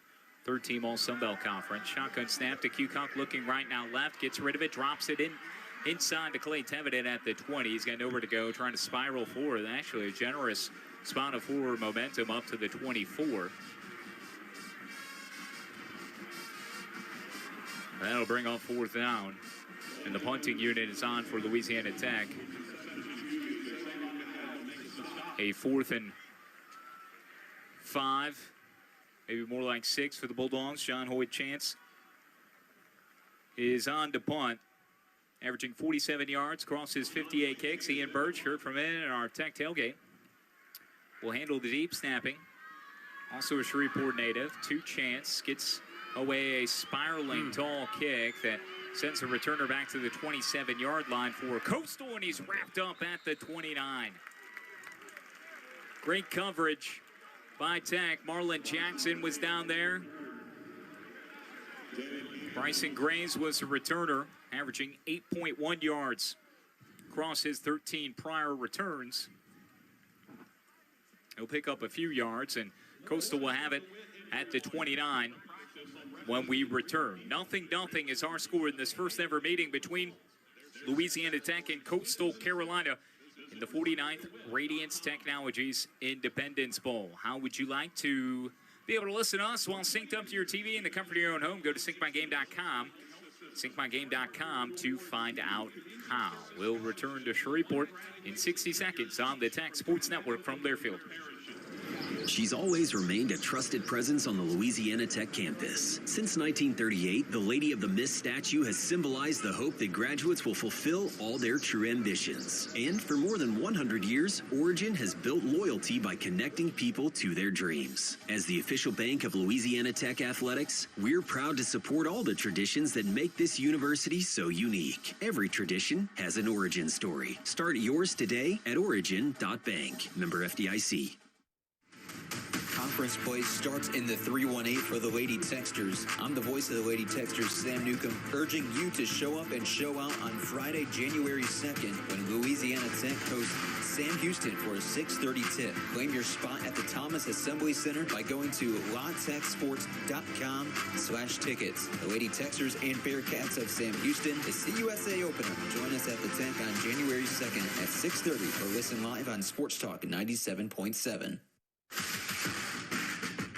Third team all Sunbelt Conference. Shotgun snap to Q-Conk, looking right now left, gets rid of it, drops it inside to Clay Teveden at the 20. He's got nowhere to go, trying to spiral forward. Actually, a generous spot of forward momentum up to the 24. That'll bring off 4th down. And the punting unit is on for Louisiana Tech. A 4th and 5. Maybe more like 6 for the Bulldogs. John Hoyt Chance is on to punt, averaging 47 yards across his 58 kicks. Ian Birch, heard from him in our Tech tailgate, will handle the deep snapping. also a Shreveport native. 2 chance, gets away a spiraling tall kick that sends a returner back to the 27-yard line for Coastal, and he's wrapped up at the 29. Great coverage by Tech. Marlon Jackson was down there. Bryson Graves was a returner, averaging 8.1 yards across his 13 prior returns. He'll pick up a few yards, and Coastal will have it at the 29 when we return. 0-0 is our score in this first ever meeting between Louisiana Tech and Coastal Carolina in the 49th Radiance Technologies Independence Bowl. How would you like to be able to listen to us while synced up to your TV in the comfort of your own home? Go to syncmygame.com. syncmygame.com to find out how. We'll return to Shreveport in 60 seconds on the Tech Sports Network from Learfield. She's always remained a trusted presence on the Louisiana Tech campus. Since 1938, the Lady of the Mist statue has symbolized the hope that graduates will fulfill all their true ambitions. And for more than 100 years, Origin has built loyalty by connecting people to their dreams. As the official bank of Louisiana Tech Athletics, we're proud to support all the traditions that make this university so unique. Every tradition has an origin story. Start yours today at origin.bank. Member FDIC. Conference play starts in the 318 for the Lady Texters. I'm the voice of the Lady Texters, Sam Newcomb, urging you to show up and show out on Friday, January 2nd, when Louisiana Tech hosts Sam Houston for a 6:30 tip. Claim your spot at the Thomas Assembly Center by going to latechsports.com/tickets. The Lady Texters and Bearcats of Sam Houston is CUSA opener. Join us at the Tech on January 2nd at 6:30 or listen live on Sports Talk 97.7.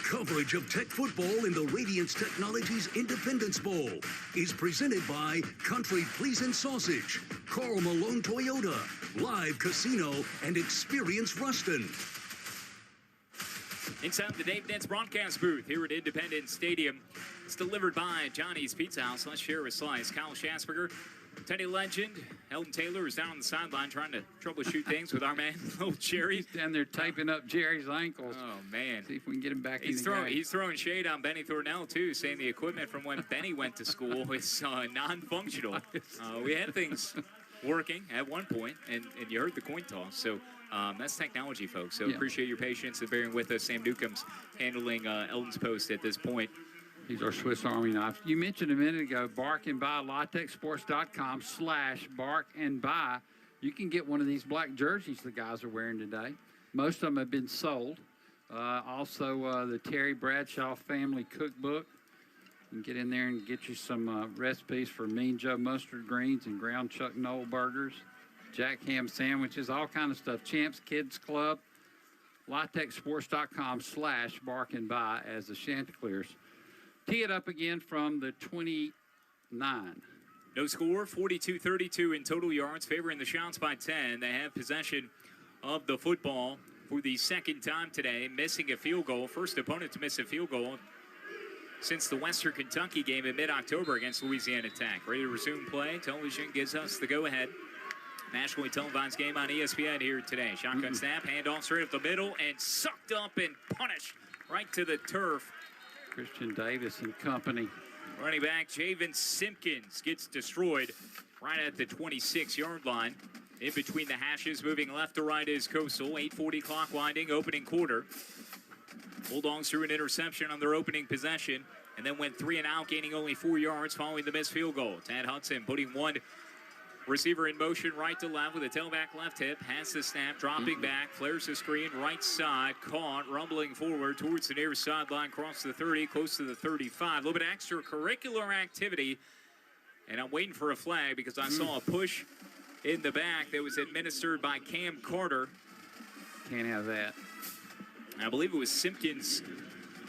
Coverage of Tech football in the Radiance Technologies Independence Bowl is presented by Country Pleasin' Sausage, Carl Malone Toyota, Live Casino, and Experience Ruston. Inside the Dave Nets broadcast booth here at Independence Stadium. It's delivered by Johnny's Pizza House. Let's share a slice. Kyle Schasberger, Teddy Legend, Elton Taylor is down on the sideline trying to troubleshoot things with our man, little Jerry. He's down there taping up Jerry's ankles. Oh, man. See if we can get him back He's throwing shade on Benny Thornell, too, saying the equipment from when Benny went to school is non-functional. We had things working at one point, and you heard the coin toss. So that's technology, folks. So appreciate your patience and bearing with us. Sam Newcomb's handling Elton's post at this point. He's our Swiss Army knife. You mentioned a minute ago, Bark and Buy, latexsports.com/bark and buy. You can get one of these black jerseys the guys are wearing today. Most of them have been sold. Also, the Terry Bradshaw Family Cookbook. You can get in there and get you some recipes for Mean Joe mustard greens and ground Chuck Knoll burgers, Jack Ham sandwiches, all kind of stuff. Champs Kids Club, latexsports.com/bark and buy as the Chanticleers tee it up again from the 29. No score, 42-32 in total yards, favoring the Shots by 10. They have possession of the football for the second time today, missing a field goal. First opponent to miss a field goal since the Western Kentucky game in mid-October against Louisiana Tech. Ready to resume play. Television gives us the go-ahead. Nationally televised game on ESPN here today. Shotgun snap, handoff straight up the middle, and sucked up and punished right to the turf. Christian Davis and company. Running back Javen Simpkins gets destroyed right at the 26-yard line. In between the hashes, moving left to right is Coastal. 8:40 clock winding, opening quarter. Bulldogs threw an interception on their opening possession and then went 3 and out, gaining only 4 yards following the missed field goal. Tad Hudson putting one receiver in motion right to left with a tailback left hip, has the snap, dropping back, flares the screen, right side, caught, rumbling forward towards the near sideline, across the 30, close to the 35. A little bit of extracurricular activity, and I'm waiting for a flag because I saw a push in the back that was administered by Cam Carter. Can't have that. I believe it was Simpkins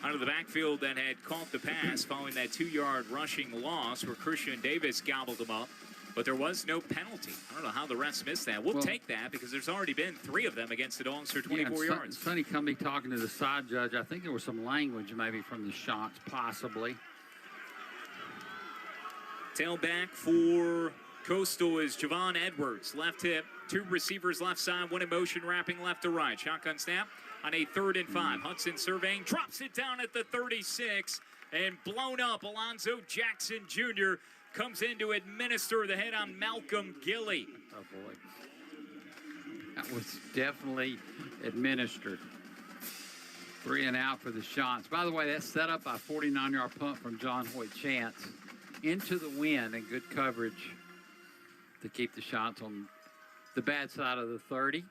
out of the backfield that had caught the pass following that 2-yard rushing loss where Christian Davis gobbled him up. But there was no penalty. I don't know how the refs missed that. We'll take that because there's already been 3 of them against the Dogs for 24 yards. Sonny Cumbie talking to the side judge. I think there was some language maybe from the Shots, possibly. Tailback for Coastal is Javon Edwards, left hip, 2 receivers left side, 1 in motion, wrapping left to right. Shotgun snap on a 3rd and 5. Hudson surveying, drops it down at the 36, and blown up. Alonzo Jackson Jr. comes in to administer the hit on Malcolm Gilly. Oh, boy. That was definitely administered. 3 and out for the Shots. By the way, that's set up by a 49-yard punt from John Hoyt Chance into the wind and good coverage to keep the Shots on the bad side of the 30.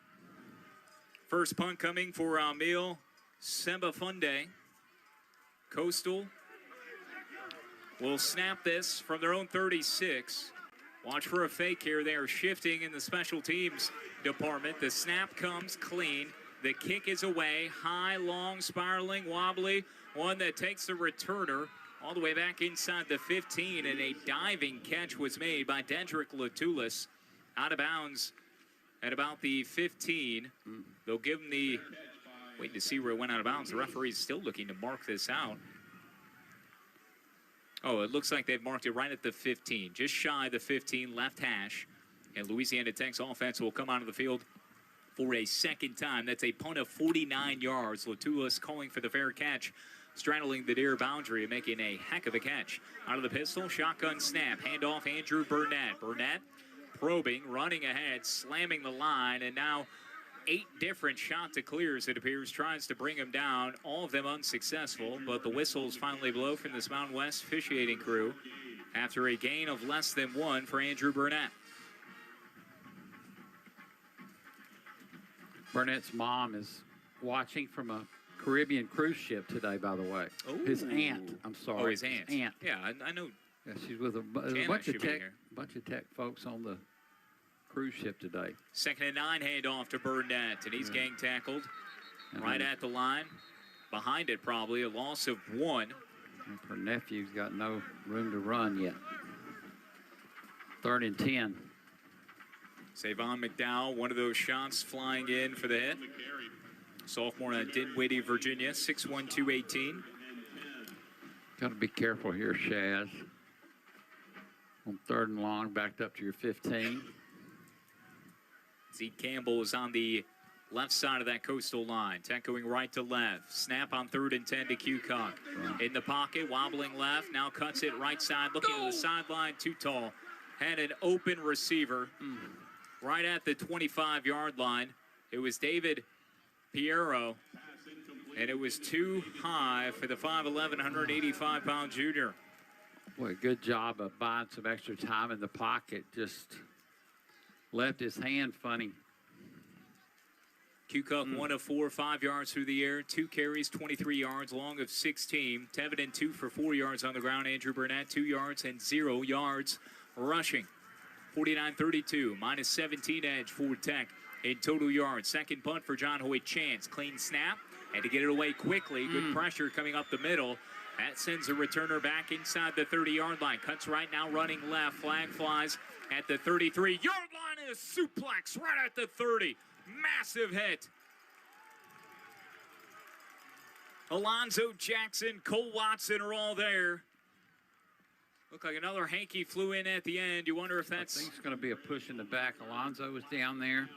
First punt coming for Amil Sembafunde. Coastal will snap this from their own 36. Watch for a fake here. They are shifting in the special teams department. The snap comes clean. The kick is away. High, long, spiraling, wobbly. One that takes the returner all the way back inside the 15. And a diving catch was made by Dedrick Latulis out of bounds at about the 15. They'll give him the, waiting to see where it went out of bounds. The referee's still looking to mark this out. Oh, it looks like they've marked it right at the 15. Just shy of the 15, left hash. And Louisiana Tech's offense will come onto the field for a second time. That's a punt of 49 yards. Latulis calling for the fair catch, straddling the near boundary and making a heck of a catch. Out of the pistol, shotgun snap, handoff Andrew Burnett. Burnett probing, running ahead, slamming the line, and now 8 different shot to clears, it appears, tries to bring him down, all of them unsuccessful, but the whistles finally blow from this Mountain West officiating crew after a gain of less than 1 for Andrew Burnett. Burnett's mom is watching from a Caribbean cruise ship today, by the way. Ooh. His aunt, I'm sorry. Oh, his aunt. Yeah, I know. Yeah, she's with a bunch of tech folks on the cruise ship today. 2nd and 9 handoff to Burnett, and he's gang tackled right at the line. Behind it, probably a loss of 1. And her nephew's got no room to run yet. 3rd and 10. Savon McDowell, one of those shots flying in for the hit. Sophomore at Dinwiddie, Virginia, 6'1", 218. Got to be careful here, Shaz. On 3rd and long, backed up to your 15. Zeke Campbell is on the left side of that Coastal line. Tech going right to left. Snap on 3rd and 10 to Cucock. In the pocket, wobbling left. Now cuts it right side, looking to the sideline, too tall. Had an open receiver right at the 25-yard line. It was David Piero, and it was too high for the 5'11", 185-pound junior. Boy, good job of buying some extra time in the pocket. Just left his hand funny. Cucock 1 of 4, 5 yards through the air, 2 carries, 23 yards, long of 16. Tevin 2 for 4 yards on the ground. Andrew Burnett 2 yards and 0 yards rushing. 49-32, minus 17 edge for Tech in total yards. Second punt for John Hoyt Chance. Clean snap, and to get it away quickly. Good pressure coming up the middle. That sends a returner back inside the 30-yard line. Cuts right now, running left. Flag flies at the 33-yard line, and a suplex right at the 30. Massive hit. Alonzo Jackson, Cole Watson are all there. Looked like another hanky flew in at the end. You wonder if that's... I think it's going to be a push in the back. Alonzo was down there.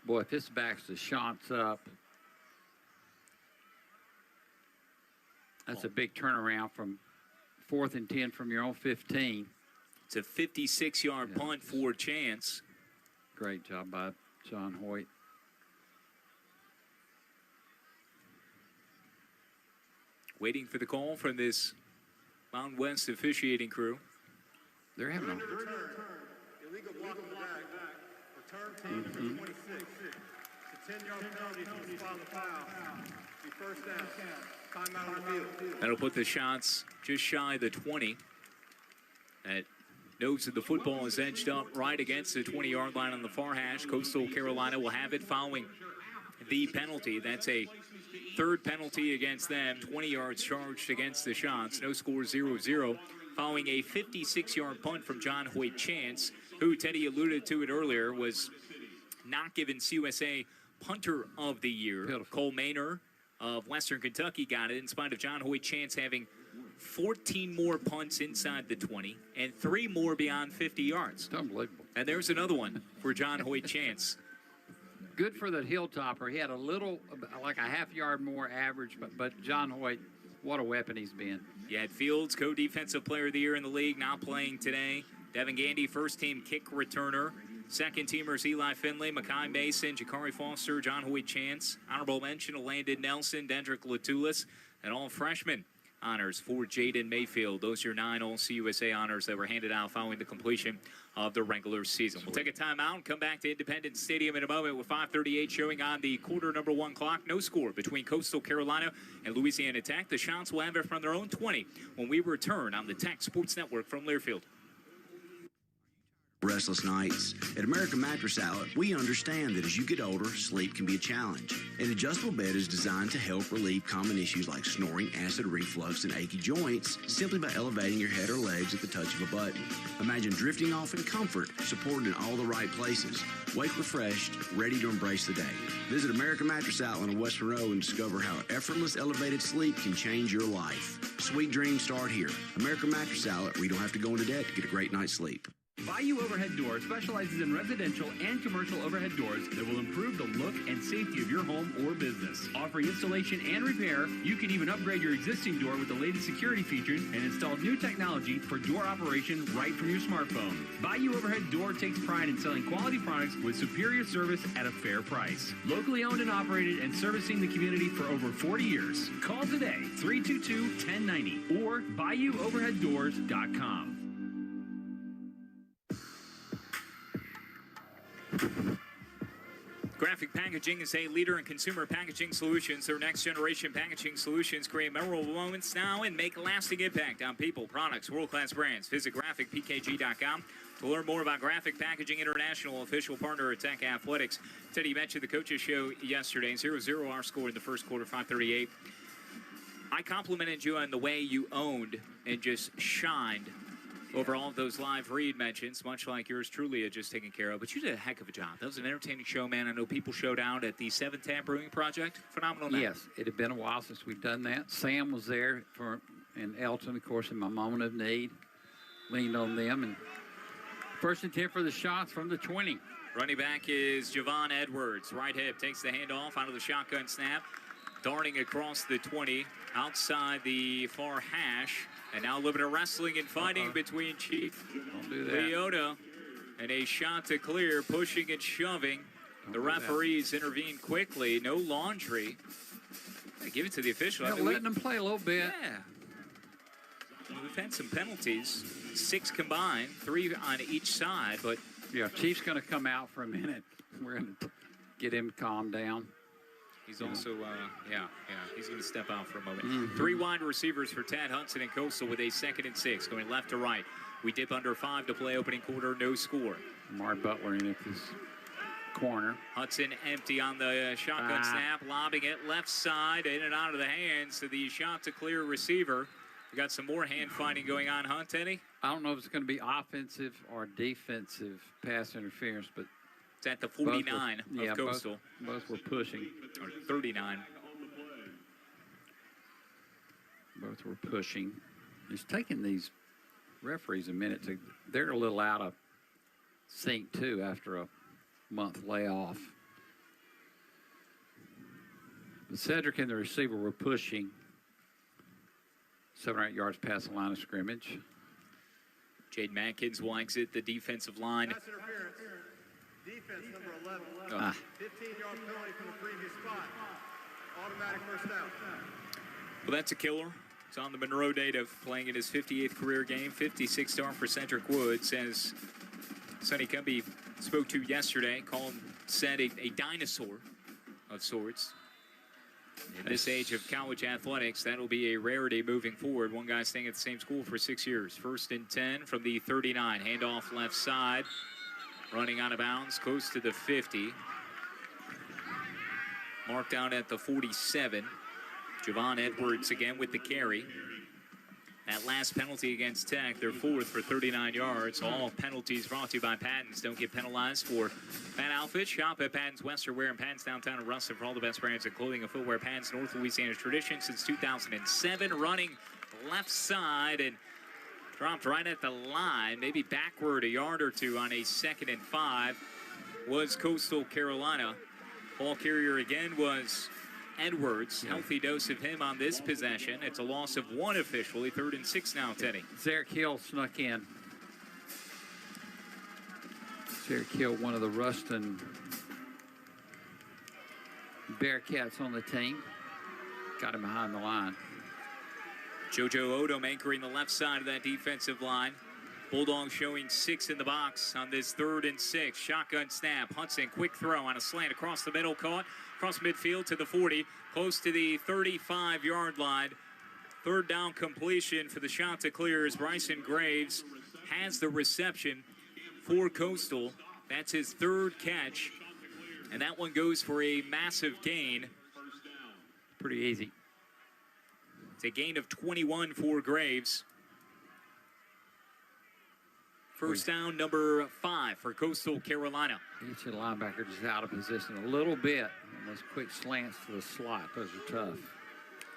Boy, if this backs the shots up, that's a big turnaround from 4th and 10 from your own 15. It's a 56-yard punt for Chance. Great job by John Hoyt. Waiting for the call from this Mountain West officiating crew. They're having a... Illegal block in the back. Return team to 26. It's a 10-yard penalty if you follow the foul. Be first down. Timeout on the field. That'll put the Shots just shy of the 20. That nose of the football is edged up right against the 20-yard line on the far hash. Coastal Carolina will have it following the penalty. That's a 3rd penalty against them. 20 yards charged against the Shots. No score, 0-0. Following a 56-yard punt from John Hoyt Chance, who Teddy alluded to it earlier, was not given CUSA Punter of the Year. Beautiful. Cole Maynor of Western Kentucky got it in spite of John Hoyt Chance having 14 more punts inside the 20, and 3 more beyond 50 yards. It's unbelievable. And there's another one for John Hoyt Chance. Good for the Hilltopper. He had a little, like a half-yard more average, but John Hoyt, what a weapon he's been. You had Fields, co-defensive player of the year in the league, not playing today. Devin Gandy, first-team kick returner. Second-teamers Eli Finley, Mekhi Mason, Jakari Foster, John Hoyt Chance. Honorable mention to Landon Nelson, Dendrick Latulis, and all freshmen honors for Jaden Mayfield. Those are your 9 All-CUSA honors that were handed out following the completion of the regular season. We'll take a timeout and come back to Independence Stadium in a moment with 5:38 showing on the quarter number 1 clock. No score between Coastal Carolina and Louisiana Tech. The Shots will have it from their own 20 when we return on the Tech Sports Network from Learfield. Restless nights. At American Mattress Outlet, we understand that as you get older, sleep can be a challenge. An adjustable bed is designed to help relieve common issues like snoring, acid reflux, and achy joints simply by elevating your head or legs at the touch of a button. Imagine drifting off in comfort, supported in all the right places. Wake refreshed, ready to embrace the day. Visit American Mattress Outlet on West Monroe and discover how effortless elevated sleep can change your life. Sweet dreams start here. American Mattress Outlet, where you don't have to go into debt to get a great night's sleep. Bayou Overhead Doors specializes in residential and commercial overhead doors that will improve the look and safety of your home or business. Offering installation and repair, you can even upgrade your existing door with the latest security features and install new technology for door operation right from your smartphone. Bayou Overhead Door takes pride in selling quality products with superior service at a fair price. Locally owned and operated and servicing the community for over 40 years. Call today, 322-1090 or BayouOverheadDoors.com. Graphic Packaging is a leader in consumer packaging solutions. Their next generation packaging solutions create memorable moments now and make a lasting impact on people, products, world-class brands. Visit graphicpkg.com to learn more about Graphic Packaging International, official partner at Tech Athletics. Teddy, you mentioned the coaches show yesterday. 0-0 our score in the first quarter, 5:38. I complimented you on the way you owned and just shined over all of those live read mentions, much like yours truly had just taken care of. But you did a heck of a job. That was an entertaining show, man. I know people showed out at the 7 Tap Brewing Project. Phenomenal night. Yes, it had been a while since we've done that. Sam was there and Elton, of course, in my moment of need. Leaned on them. And first and 10 for the Shots from the 20. Running back is Javon Edwards. Right hip takes the handoff out of the shotgun snap. Darting across the 20, outside the far hash. And now a little bit of wrestling and fighting between Chief Leota and a shot to clear, pushing and shoving. The referees intervene quickly. No laundry. They give it to the official. Yeah, letting them play a little bit. Yeah. We've had some penalties, 6 combined, 3 on each side. But yeah, Chief's going to come out for a minute. We're going to get him calmed down. He's also, he's going to step out for a moment. 3 wide receivers for Tad Hudson and Coastal with a 2nd and 6, going left to right. We dip under 5 to play opening quarter, no score. Mark Butler in at this corner. Hudson empty on the shotgun snap, lobbing it left side, in and out of the hands to the shot to clear receiver. We got some more hand fighting going on, huh, Teddy? I don't know if it's going to be offensive or defensive pass interference, but it's at the 49 of Coastal. Both were pushing. Or 39. Both were pushing. It's taking these referees a minute to. They're a little out of sync too after a month layoff. But Cedric and the receiver were pushing 7 or 8 yards past the line of scrimmage. Jade Matkins will exit the defensive line. Pass interference. Defense number 11. 15-yard penalty from the previous spot. Automatic first down. Well, that's a killer. He's on the Monroe native, playing in his 58th career game. 56 star for Cedric Woods, as Sonny Cumbie spoke to yesterday. Said a dinosaur of sorts. In this age of college athletics, that'll be a rarity moving forward. One guy staying at the same school for 6 years. 1st and 10 from the 39. Handoff left side. Running out of bounds, close to the 50. Marked down at the 47. Javon Edwards again with the carry. That last penalty against Tech, their 4th for 39 yards. All penalties brought to you by Patton's. Don't get penalized for bad outfits. Shop at Patton's Western Wear in Patton's downtown in Ruston for all the best brands of clothing and footwear. Patton's, North Louisiana's tradition since 2007, running left side and dropped right at the line, maybe backward a yard or two on a 2nd and 5 was Coastal Carolina. Ball carrier again was Edwards. Healthy dose of him on this possession. It's a loss of 1 officially. 3rd and 6 now, Teddy. Zarek Hill snuck in. Zarek Hill, one of the Ruston Bearcats on the team. Got him behind the line. JoJo Odom anchoring the left side of that defensive line. Bulldogs showing 6 in the box on this 3rd and 6. Shotgun snap. Hudson, quick throw on a slant across the middle, caught across midfield to the 40, close to the 35-yard line. 3rd down completion for the shot to clear as Bryson Graves has the reception for Coastal. That's his 3rd catch, and that one goes for a massive gain. Pretty easy. It's a gain of 21 for Graves. First down, number 5 for Coastal Carolina. Each of the linebacker just out of position a little bit. And those quick slants to the slot, those are tough.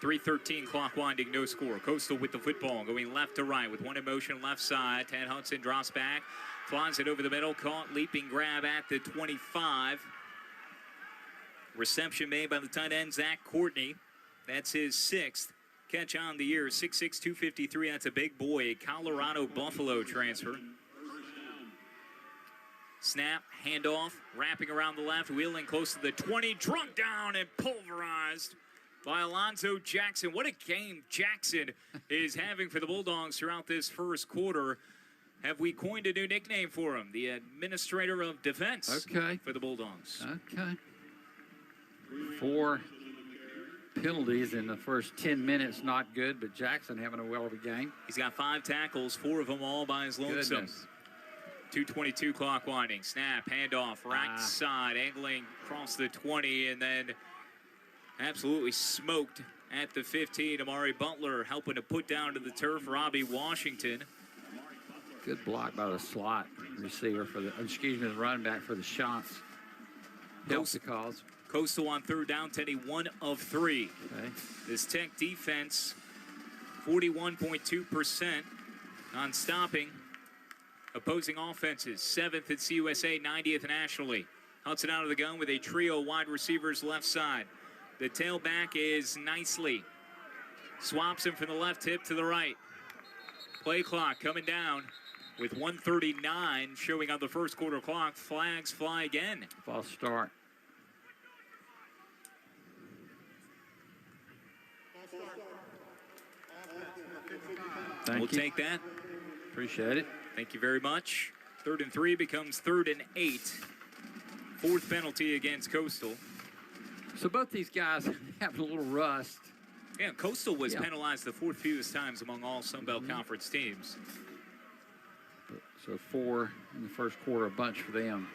3:13 clock winding, no score. Coastal with the football, going left to right with one in motion left side. Tad Hudson drops back, flies it over the middle, caught, leaping grab at the 25. Reception made by the tight end, Zach Courtney. That's his 6th catch on the year. 6'6", 253. That's a big boy, a Colorado Buffalo transfer. Snap, handoff, wrapping around the left, wheeling close to the 20, drunk down and pulverized by Alonzo Jackson. What a game Jackson is having for the Bulldogs throughout this first quarter. Have we coined a new nickname for him? The administrator of defense for the Bulldogs. Okay. 4 penalties in the first 10 minutes, not good, but Jackson having a well of a game. He's got 5 tackles, 4 of them all by his lonesome. Goodness. 2:22 clock winding. Snap, handoff, right side, angling across the 20, and then absolutely smoked at the 15. Amari Butler helping to put down to the turf Robbie Washington. Good block by the slot receiver for the, the running back for the shots. Helps the cause. Coastal on 3rd down, Teddy, 1 of 3. Okay. This Tech defense, 41.2% on stopping opposing offenses. 7th at CUSA, 90th nationally. Hudson out of the gun with a trio of wide receivers left side. The tailback is Nicely. Swaps him from the left hip to the right. Play clock coming down with 1:39 showing on the first quarter clock. Flags fly again. False start. We'll take that. Appreciate it. Thank you very much. 3rd and 3 becomes 3rd and 8. 4th penalty against Coastal. So both these guys have a little rust. Yeah, Coastal was penalized the 4th fewest times among all Sun Belt Conference teams. So 4 in the first quarter, a bunch for them.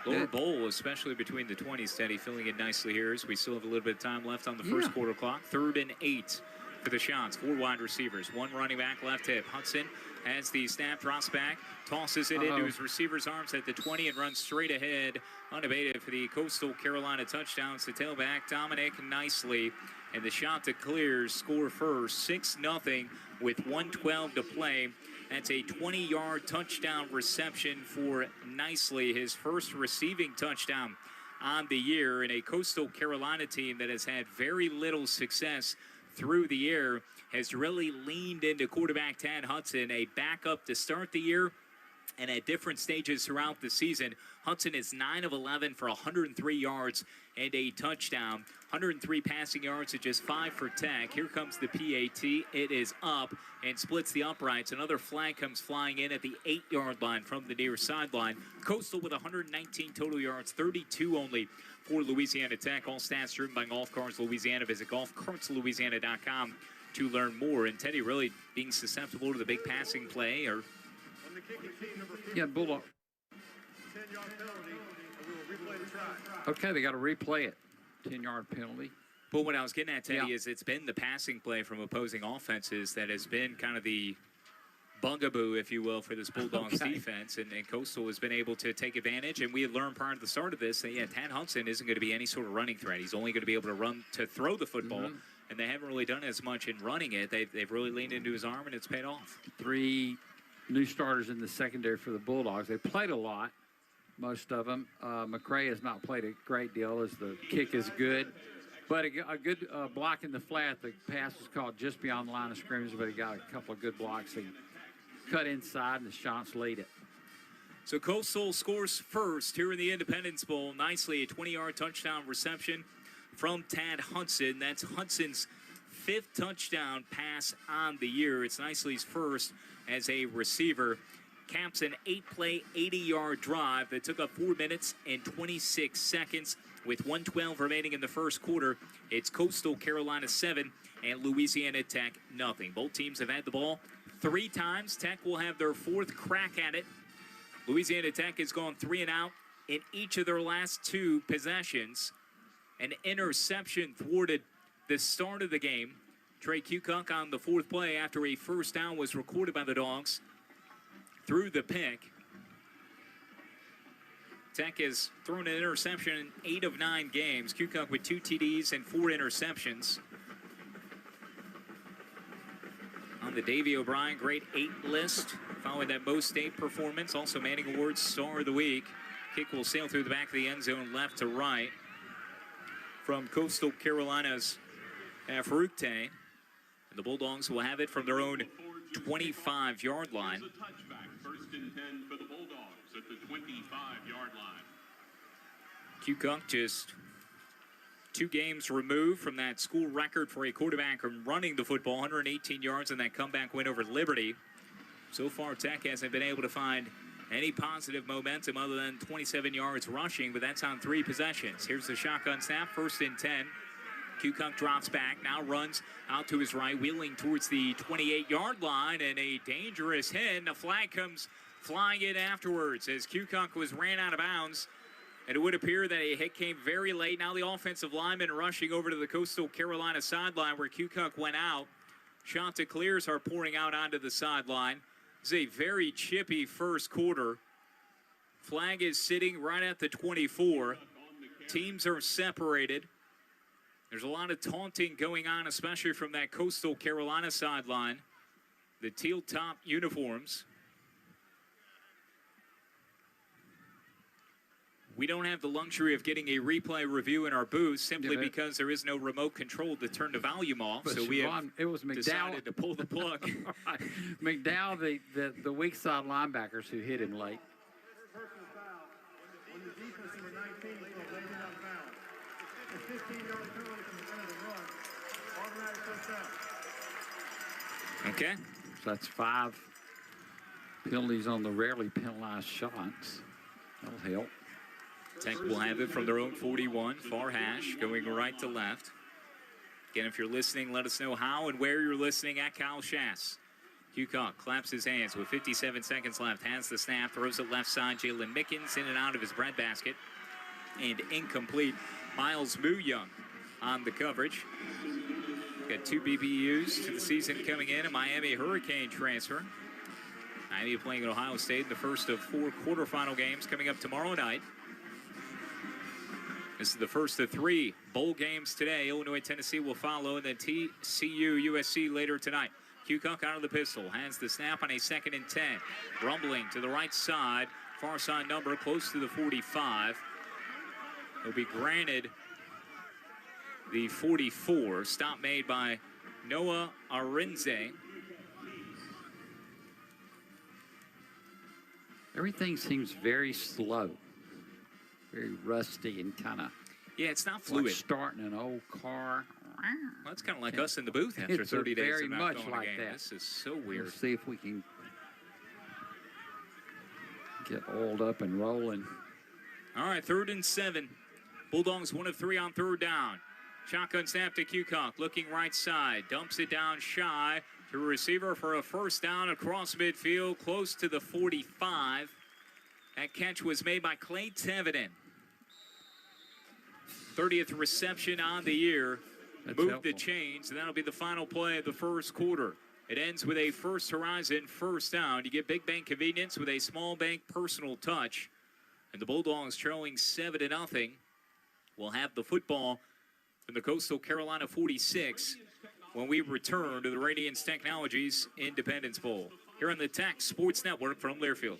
Lower bowl, especially between the 20s, Teddy, filling in nicely here as we still have a little bit of time left on the first quarter clock. 3rd and 8 for the shots. 4 wide receivers, 1 running back left hip. Hudson has the snap, drops back, tosses it into his receiver's arms at the 20 and runs straight ahead, unabated for the Coastal Carolina touchdowns. The tailback, Dominic Nicely, and the shot to clear, score first, 6-0 with 1:12 to play. That's a 20-yard touchdown reception for Nicely, his first receiving touchdown on the year in a Coastal Carolina team that has had very little success through the air, has really leaned into quarterback Tad Hudson, a backup to start the year and at different stages throughout the season. Hudson is 9 of 11 for 103 yards and a touchdown. 103 passing yards to just 5 for Tech. Here comes the PAT. It is up and splits the uprights. Another flag comes flying in at the 8-yard line from the near sideline. Coastal with 119 total yards, 32 only for Louisiana Tech. All stats driven by Golf Carts Louisiana. Visit golfcartslouisiana.com to learn more. And Teddy really being susceptible to the big passing play. Or Bulldog. Okay, they got to replay it. 10-yard penalty. But what I was getting at, Teddy, is it's been the passing play from opposing offenses that has been kind of the bugaboo, if you will, for this Bulldogs defense. And Coastal has been able to take advantage. And we had learned prior to the start of this that, Tad Hudson isn't going to be any sort of running threat. He's only going to be able to throw the football. and they haven't really done as much in running it. They've really leaned into his arm, and it's paid off. 3 new starters in the secondary for the Bulldogs. They played a lot, most of them. McCray has not played a great deal as the kick is good. But a good block in the flat. The pass was caught just beyond the line of scrimmage, but he got a couple of good blocks. He cut inside, and the Shots lead it. So Coastal scores first here in the Independence Bowl. Nicely, a 20-yard touchdown reception from Tad Hudson. That's Hudson's 5th touchdown pass on the year. It's Nicely's first as a receiver. Caps an 8-play, 80-yard drive that took up 4 minutes and 26 seconds. With 1:12 remaining in the first quarter, it's Coastal Carolina 7 and Louisiana Tech nothing. Both teams have had the ball 3 times. Tech will have their 4th crack at it. Louisiana Tech has gone 3 and out in each of their last 2 possessions. An interception thwarted the start of the game. Trey Kukoc on the 4th play after a first down was recorded by the Dogs through the pick. Tech has thrown an interception in 8 of 9 games. Kukoc with 2 TDs and 4 interceptions. On the Davey O'Brien Grade 8 list, following that most state performance. Also Manning Awards Star of the Week. Kick will sail through the back of the end zone left to right from Coastal Carolina's Faroukte. And the Bulldogs will have it from their own 25-yard line. First and 10 for the Bulldogs at the 25-yard line. Kukoc just 2 games removed from that school record for a quarterback running the football, 118 yards in that comeback win over Liberty. So far, Tech hasn't been able to find any positive momentum other than 27 yards rushing, but that's on 3 possessions. Here's the shotgun snap, first and 10. Kukoc drops back, now runs out to his right, wheeling towards the 28-yard line, and a dangerous hit. The flag comes flying in afterwards as Kukoc ran out of bounds. And it would appear that a hit came very late. Now the offensive lineman rushing over to the Coastal Carolina sideline where Kukoc went out. Chanticleers are pouring out onto the sideline. It's a very chippy first quarter. Flag is sitting right at the 24. Teams are separated. There's a lot of taunting going on, especially from that Coastal Carolina sideline. The teal top uniforms. We don't have the luxury of getting a replay review in our booth simply because there is no remote control to turn the volume off. But so we have McDowell decided to pull the plug. Right. McDowell, the weak side linebackers who hit him late. Okay. So that's 5 penalties on the rarely penalized shots. That'll help. Tech will have it from their own 41. Far hash going right to left. Again, if you're listening, let us know how and where you're listening at Kyle Schass. Kukoc claps his hands with 57 seconds left. Has the snap, throws it left side. Jalen Mickens in and out of his breadbasket. And incomplete. Miles Muyung on the coverage. Got 2 BBUs to the season coming in. A Miami Hurricane transfer. Miami playing at Ohio State in the first of 4 quarterfinal games coming up tomorrow night. This is the first of 3 bowl games today. Illinois, Tennessee will follow, and then TCU, USC later tonight. Kukoc out of the pistol, has the snap on a 2nd and 10. Rumbling to the right side, far side number close to the 45. He'll be granted the 44. Stop made by Noah Arinze. Everything seems very slow. Very rusty and kind of. Yeah, it's not fluid. Like starting an old car. Well, it's kind of like us in the booth after 30 days very of not much going like a game. that. This is so weird. We'll see if we can get oiled up and rolling. All right, 3rd and 7. Bulldogs 1 of 3 on 3rd down. Shotgun snap to Kukoc, looking right side. Dumps it down shy to a receiver for a first down across midfield, close to the 45. That catch was made by Clay Teveden. 30th reception on the year. Move the chains, and that'll be the final play of the first quarter. It ends with a First Horizon first down. You get big bank convenience with a small bank personal touch. And the Bulldogs trailing 7-0 will have the football from the Coastal Carolina 46 when we return to the Radiance Technologies Independence Bowl here on the Tech Sports Network from Learfield.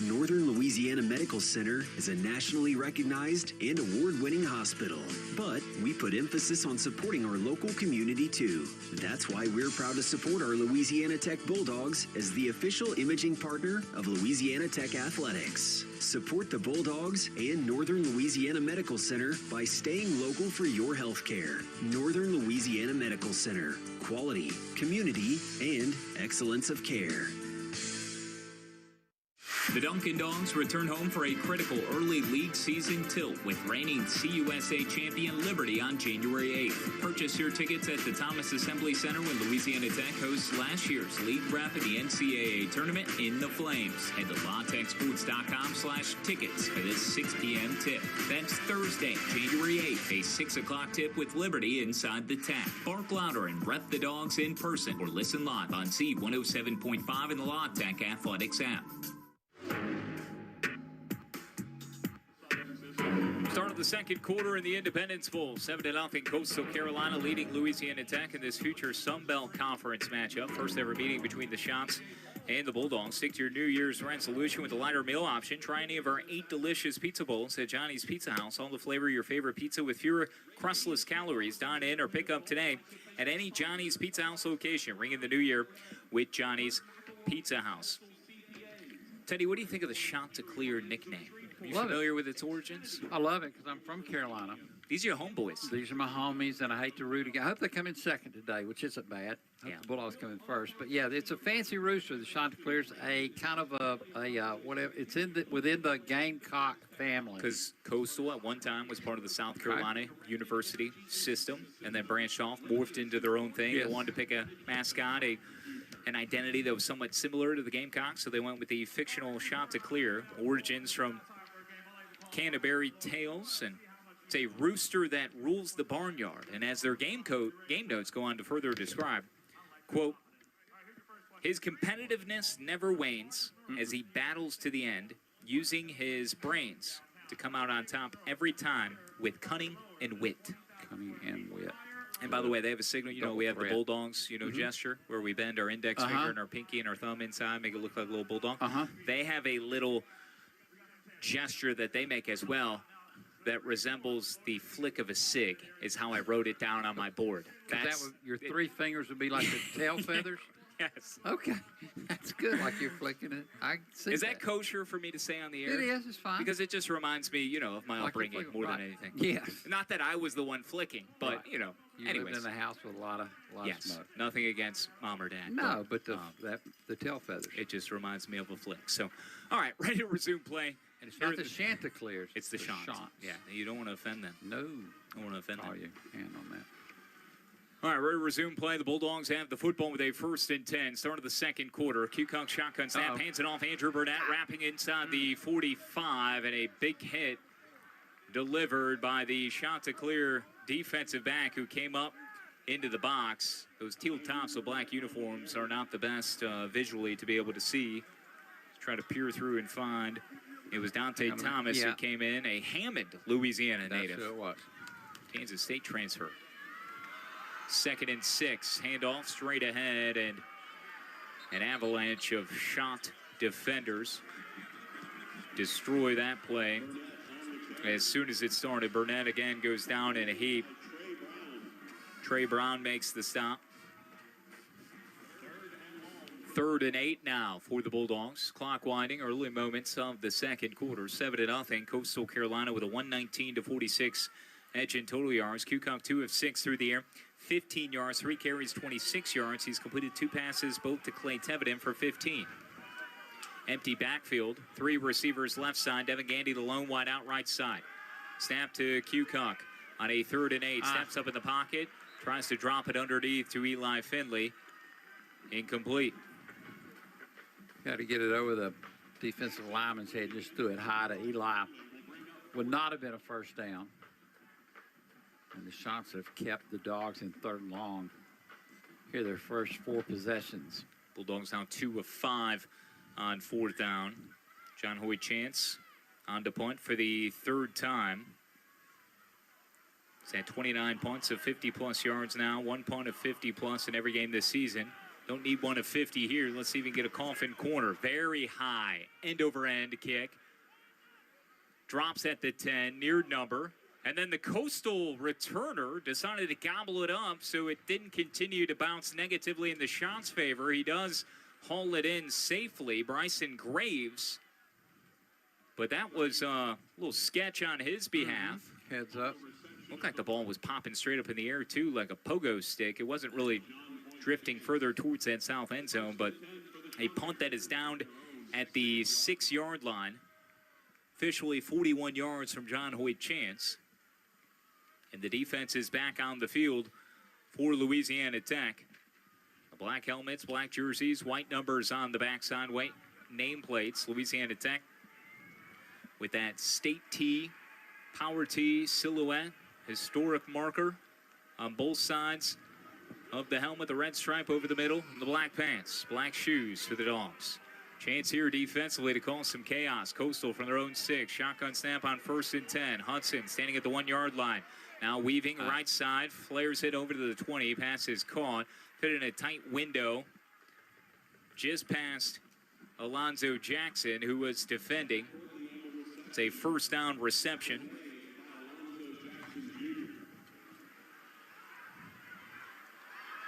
Northern Louisiana Medical Center is a nationally recognized and award-winning hospital, but we put emphasis on supporting our local community too. That's why we're proud to support our Louisiana Tech Bulldogs as the official imaging partner of Louisiana Tech Athletics. Support the Bulldogs and Northern Louisiana Medical Center by staying local for your health care. Northern Louisiana Medical Center. Quality, community, and excellence of care. The Dunkin' Dogs return home for a critical early league season tilt with reigning CUSA champion Liberty on January 8th. Purchase your tickets at the Thomas Assembly Center when Louisiana Tech hosts last year's league rep in the NCAA tournament in the Flames. Head to latexsports.com/tickets for this 6 p.m. tip. That's Thursday, January 8th, a 6 o'clock tip with Liberty inside the Tech. Bark louder and rep the Dogs in person or listen live on C107.5 in the La Tech Athletics app. Start of the second quarter in the Independence Bowl. 7-0 Coastal Carolina leading Louisiana Tech in this future Sun Belt Conference matchup. First ever meeting between the Shots and the Bulldogs. Stick to your New Year's resolution with a lighter meal option. Try any of our 8 delicious pizza bowls at Johnny's Pizza House. All the flavor of your favorite pizza with fewer crustless calories. Dine in or pick up today at any Johnny's Pizza House location. Ring in the new year with Johnny's Pizza House. Teddy, what do you think of the Shot to Clear nickname? Are you familiar with its origins? I love it because I'm from Carolina. These are your homeboys. These are my homies, and I hate to root again. I hope they come in second today, which isn't bad. I hope the Bulldogs come in first. But, yeah, it's a fancy rooster. The Chanticleer's a kind of a whatever. It's within the Gamecock family. Because Coastal at one time was part of the South Carolina University system and then branched off, morphed into their own thing. Yes. They wanted to pick a mascot, an identity that was somewhat similar to the Gamecocks, so they went with the fictional Chanticleer. Origins from Canterbury Tales, and it's a rooster that rules the barnyard. And as their game notes go on to further describe, quote, his competitiveness never wanes as he battles to the end, using his brains to come out on top every time with cunning and wit. Cunning and wit. And by the way, they have a signal, we have the Bulldogs, gesture, where we bend our index finger and our pinky and our thumb inside, make it look like a little bulldog. They have a little gesture that they make as well that resembles the flick of a cig, is how I wrote it down on my board. Your 3 fingers would be like the tail feathers? Yes. Okay. That's good, like you're flicking it. I see. Is that kosher for me to say on the air? It is. It's fine. Because it just reminds me, of my upbringing more than anything. Yes. Not that I was the one flicking, but, You anyways. lived in the house with a lot of smoke. Nothing against mom or dad. No, but the tail feathers. It just reminds me of a flick. So, all right, ready to resume play. And it's not the Chanticleers. It's the Shants. Yeah, you don't want to offend them. No. Don't want to offend them. You hand on that. All right, ready to resume play. The Bulldogs have the football with a 1st and 10. Start of the second quarter. Q-Cock shotgun snap, hands it off. Andrew Burnett wrapping inside the 45, and a big hit delivered by the Chanticleer defensive back who came up into the box. Those teal tops of black uniforms are not the best visually to be able to see. Try to peer through and find. It was Dante Thomas who came in, a Hammond, Louisiana native. That's who it was. Kansas State transfer. 2nd and 6, handoff straight ahead, and an avalanche of shot defenders destroy that play. As soon as it started, Burnett again goes down in a heap. Trey Brown makes the stop. 3rd and 8 now for the Bulldogs. Clock winding, early moments of the second quarter. 7-0. Coastal Carolina with a 119-46 edge in total yards. Q-Cock 2 of 6 through the air. 15 yards, 3 carries, 26 yards. He's completed 2 passes, both to Clay Tevedin for 15. Empty backfield. 3 receivers left side. Devin Gandy, the lone wide out right side. Snap to Q-Cock on a 3rd and 8. Steps up in the pocket. Tries to drop it underneath to Eli Finley. Incomplete. Got to get it over the defensive lineman's head. Just threw it high to Eli. Would not have been a first down. And the Shots have kept the Dogs in 3rd and long. Here, their first 4 possessions. Bulldogs now 2 of 5 on 4th down. John Hoy Chance on to punt for the 3rd time. He's had 29 punts of 50-plus yards now, 1 punt of 50-plus in every game this season. Don't need one of 50 here. Let's see if we can get a coffin corner. Very high, end-over-end kick. Drops at the 10, near number. And then the Coastal returner decided to gobble it up, so it didn't continue to bounce negatively in the shots' favor. He does haul it in safely, Bryson Graves. But that was a little sketch on his behalf. Heads up. Looked like the ball was popping straight up in the air, too, like a pogo stick. It wasn't really drifting further towards that south end zone, but a punt that is down at the 6-yard line. Officially 41 yards from John Hoyt Chance. And the defense is back on the field for Louisiana Tech. The black helmets, black jerseys, white numbers on the backside, white nameplates. Louisiana Tech with that state tee, power tee silhouette, historic marker on both sides of the helmet, the red stripe over the middle, and the black pants, black shoes for the Dogs. Chance here defensively to cause some chaos. Coastal from their own 6. Shotgun snap on 1st and 10. Hudson standing at the 1-yard line. Now weaving right side, flares it over to the 20. Pass is caught. Fit in a tight window just past Alonzo Jackson, who was defending. It's a first down reception.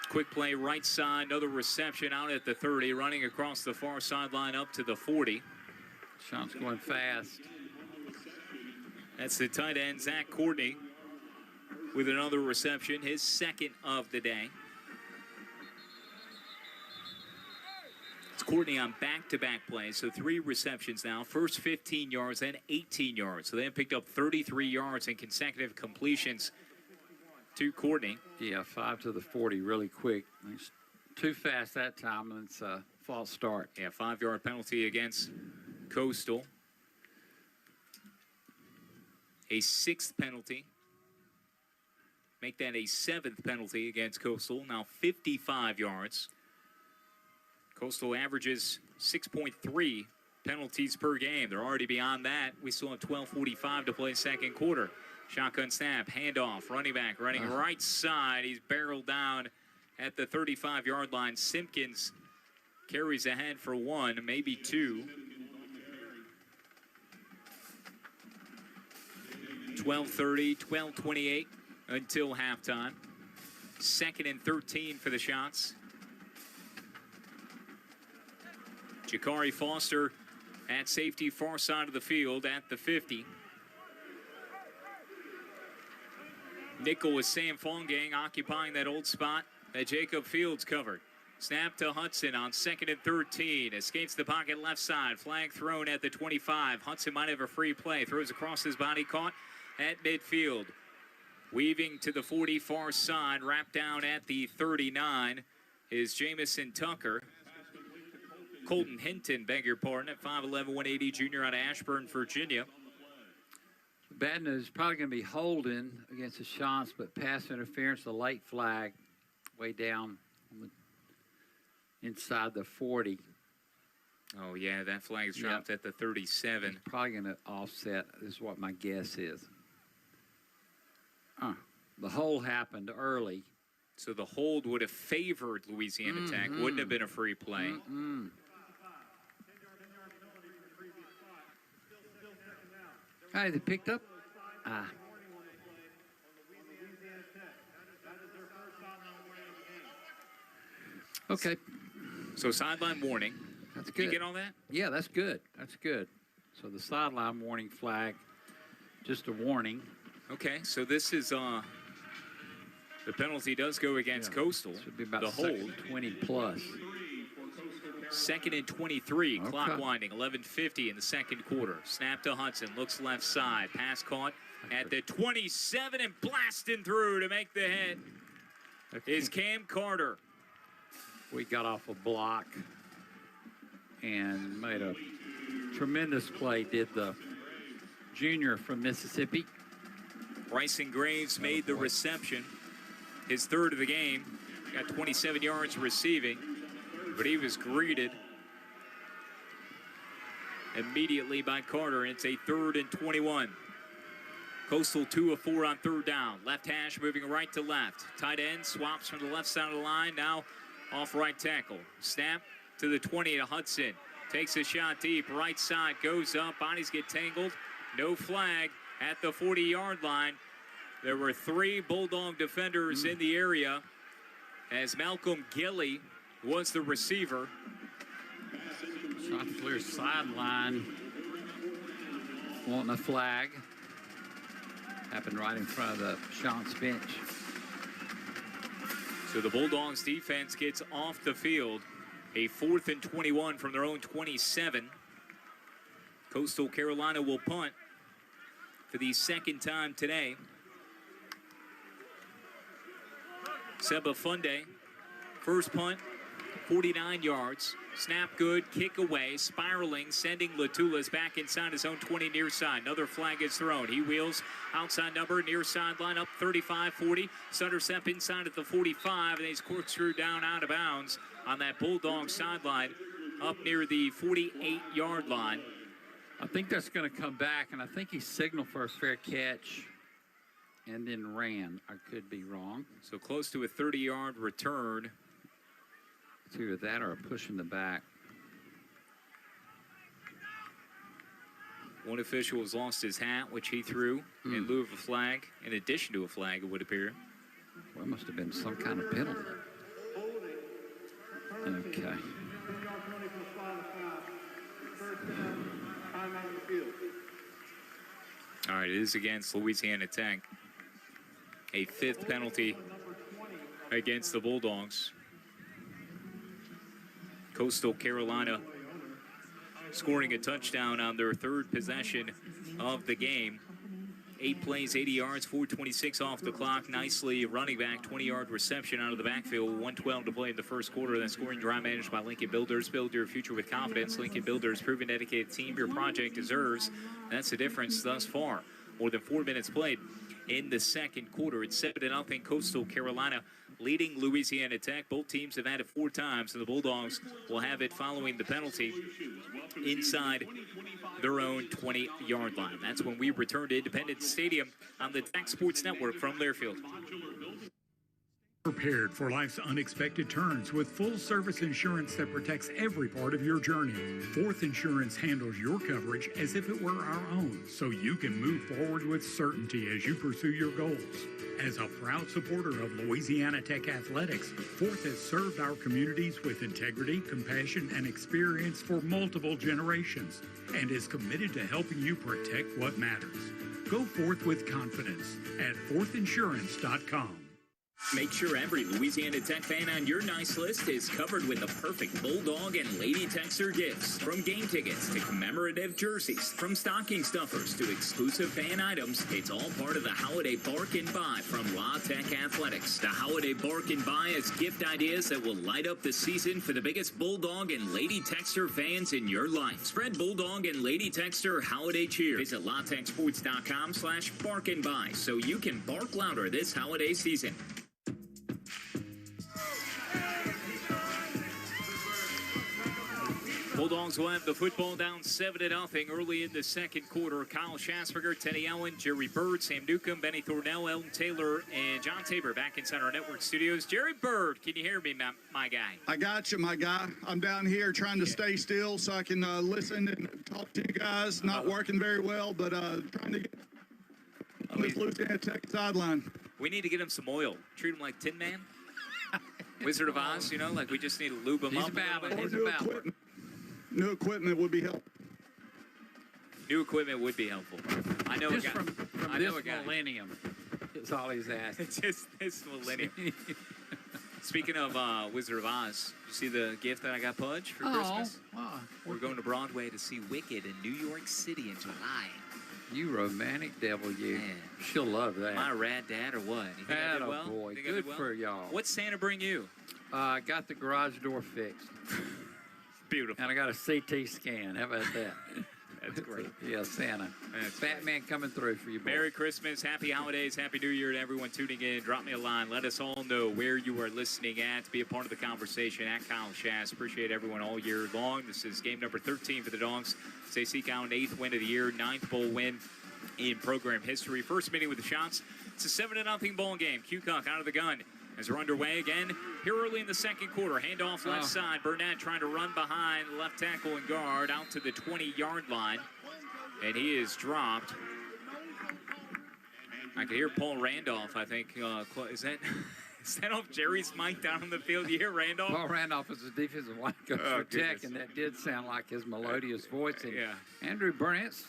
Quick play right side, another reception out at the 30, running across the far sideline up to the 40. Sean's going fast. That's the tight end, Zach Courtney, with another reception, his second of the day. It's Courtney on back-to-back plays, so 3 receptions now. First 15 yards, then 18 yards. So they have picked up 33 yards in consecutive completions to Courtney. Yeah, 5 to the 40 really quick. He's too fast that time, and it's a false start. Yeah, 5-yard penalty against Coastal. A 6th penalty. Make that a 7th penalty against Coastal. Now 55 yards. Coastal averages 6.3 penalties per game. They're already beyond that. We still have 12:45 to play second quarter. Shotgun snap, handoff, running back, running right side. He's barreled down at the 35-yard line. Simpkins carries ahead for 1, maybe 2. 12:30, 12:28 until halftime. 2nd and 13 for the Shots. Jakari Foster at safety, far side of the field at the 50. Nickel with Sam Fongang occupying that old spot that Jacob Fields covered. Snap to Hudson on 2nd and 13. Escapes the pocket left side. Flag thrown at the 25. Hudson might have a free play. Throws across his body, caught at midfield. Weaving to the 40 far side. Wrapped down at the 39 is Jamison Tucker. Colton Hinton, beg your pardon, at 5'11", 180, junior out of Ashburn, Virginia. Bad news, probably going to be holding against the Shots, but pass interference, a late flag way down on the inside the 40. Oh, yeah, that flag's dropped at the 37. It's probably going to offset, is what my guess is. The hold happened early. So the hold would have favored Louisiana Tech. Wouldn't have been a free play. Hey, they picked up. Okay. So sideline warning. That's good. Did you get all that? Yeah, that's good. That's good. So the sideline warning flag, just a warning. Okay, so this is the penalty does go against Coastal. Should be about the hold 20 plus. 2nd and 23, clock winding, 11:50 in the second quarter. Snap to Hudson, looks left side, pass caught at the 27 and blasting through to make the hit is Cam Carter. We got off a block and made a tremendous play, did the junior from Mississippi. Bryson Graves made the reception, his 3rd of the game, got 27 yards receiving. But he was greeted immediately by Carter, and it's a 3rd and 21. Coastal 2 of 4 on third down. Left hash moving right to left. Tight end swaps from the left side of the line. Now off right tackle. Snap to the 20 to Hudson. Takes a shot deep. Right side goes up. Bodies get tangled. No flag at the 40-yard line. There were 3 Bulldog defenders in the area as Malcolm Gilly was the receiver. Chanticleer sideline wanting a flag. Happened right in front of the Chants bench. So the Bulldogs defense gets off the field. A 4th and 21 from their own 27. Coastal Carolina will punt for the second time today. Seba Funde, first punt, 49 yards. Snap good, kick away, spiraling, sending Latulas back inside his own 20 near side. Another flag is thrown. He wheels outside number, near sideline, up 35-40. Sunderstep inside at the 45, and he's corkscrewed down out of bounds on that Bulldog sideline up near the 48-yard line. I think that's going to come back, and I think he signaled for a fair catch and then ran. I could be wrong. So close to a 30-yard return. It's either that or a push in the back. One official has lost his hat, which he threw in lieu of a flag, in addition to a flag, it would appear. Well, it must have been some kind of penalty. Okay. All right, it is against Louisiana Tech. A 5th penalty against the Bulldogs. Coastal Carolina scoring a touchdown on their 3rd possession of the game. 8 plays, 80 yards, 4:26 off the clock. Nicely running back, 20-yard reception out of the backfield. 1:12 to play in the first quarter. That scoring drive managed by Lincoln Builders. Build your future with confidence. Lincoln Builders, proven dedicated team your project deserves. That's the difference thus far. More than 4 minutes played in the second quarter. It's 7-0 Coastal Carolina leading Louisiana Tech. Both teams have had it 4 times, and the Bulldogs will have it following the penalty inside their own 20-yard line. That's when we return to Independence Stadium on the Tech Sports Network from Learfield. Prepared for life's unexpected turns with full-service insurance that protects every part of your journey. Fourth Insurance handles your coverage as if it were our own, so you can move forward with certainty as you pursue your goals. As a proud supporter of Louisiana Tech athletics, Fourth has served our communities with integrity, compassion, and experience for multiple generations, and is committed to helping you protect what matters. Go forth with confidence at fourthinsurance.com. Make sure every Louisiana Tech fan on your nice list is covered with the perfect Bulldog and Lady Texter gifts. From game tickets to commemorative jerseys, from stocking stuffers to exclusive fan items, it's all part of the Holiday Bark and Buy from La Tech Athletics. The Holiday Bark and Buy is gift ideas that will light up the season for the biggest Bulldog and Lady Texter fans in your life. Spread Bulldog and Lady Texter holiday cheer. Visit latexsports.com/bark and buy so you can bark louder this holiday season. Bulldogs will have the football down 7-0 early in the second quarter. Kyle Schasberger, Teddy Allen, Jerry Bird, Sam Newcomb, Benny Thornell, Elton Taylor, and John Tabor back inside our network studios. Jerry Bird, can you hear me, my guy? I got you, my guy. I'm down here trying to stay still so I can listen and talk to you guys. Not working very well, but trying to get on this Louisiana Tech sideline. We need to get him some oil. Treat him like Tin Man. Wizard of Oz, you know, like we just need to lube him up. He's a battler. New equipment would be helpful. New equipment would be helpful. I know Just a guy. from I this know a guy. millennium is all he's asking. It's just this millennium. Speaking of Wizard of Oz, you see the gift that I got Pudge for Christmas? Wow. We're going to Broadway to see Wicked in New York City in July. You romantic devil, you. Man. She'll love that. Am I a rad dad or what? You think I did well? Boy, Think I good did well? for y'all. What's Santa bring you? I got the garage door fixed. Beautiful. And I got a CT scan. How about that? That's great. Yeah, Santa. That's Batman coming through for you, boy. Merry Christmas, Happy Holidays, Happy New Year to everyone tuning in. Drop me a line. Let us all know where you are listening at to be a part of the conversation at Kyle Shass. Appreciate everyone all year long. This is game number 13 for the Dogs. They seek out an 8th win of the year, 9th bowl win in program history. First meeting with the shots. It's a 7-0 ball game. Cucock out of the gun as we're underway again here early in the second quarter. Handoff left side. Burnett trying to run behind left tackle and guard out to the 20-yard line. And he is dropped. I can hear Paul Randolph, I think. Is that off Jerry's mic down on the field? You hear Randolph? Paul Randolph is the defensive line coach for Tech, and that did sound like his melodious voice. And Andrew Burnett's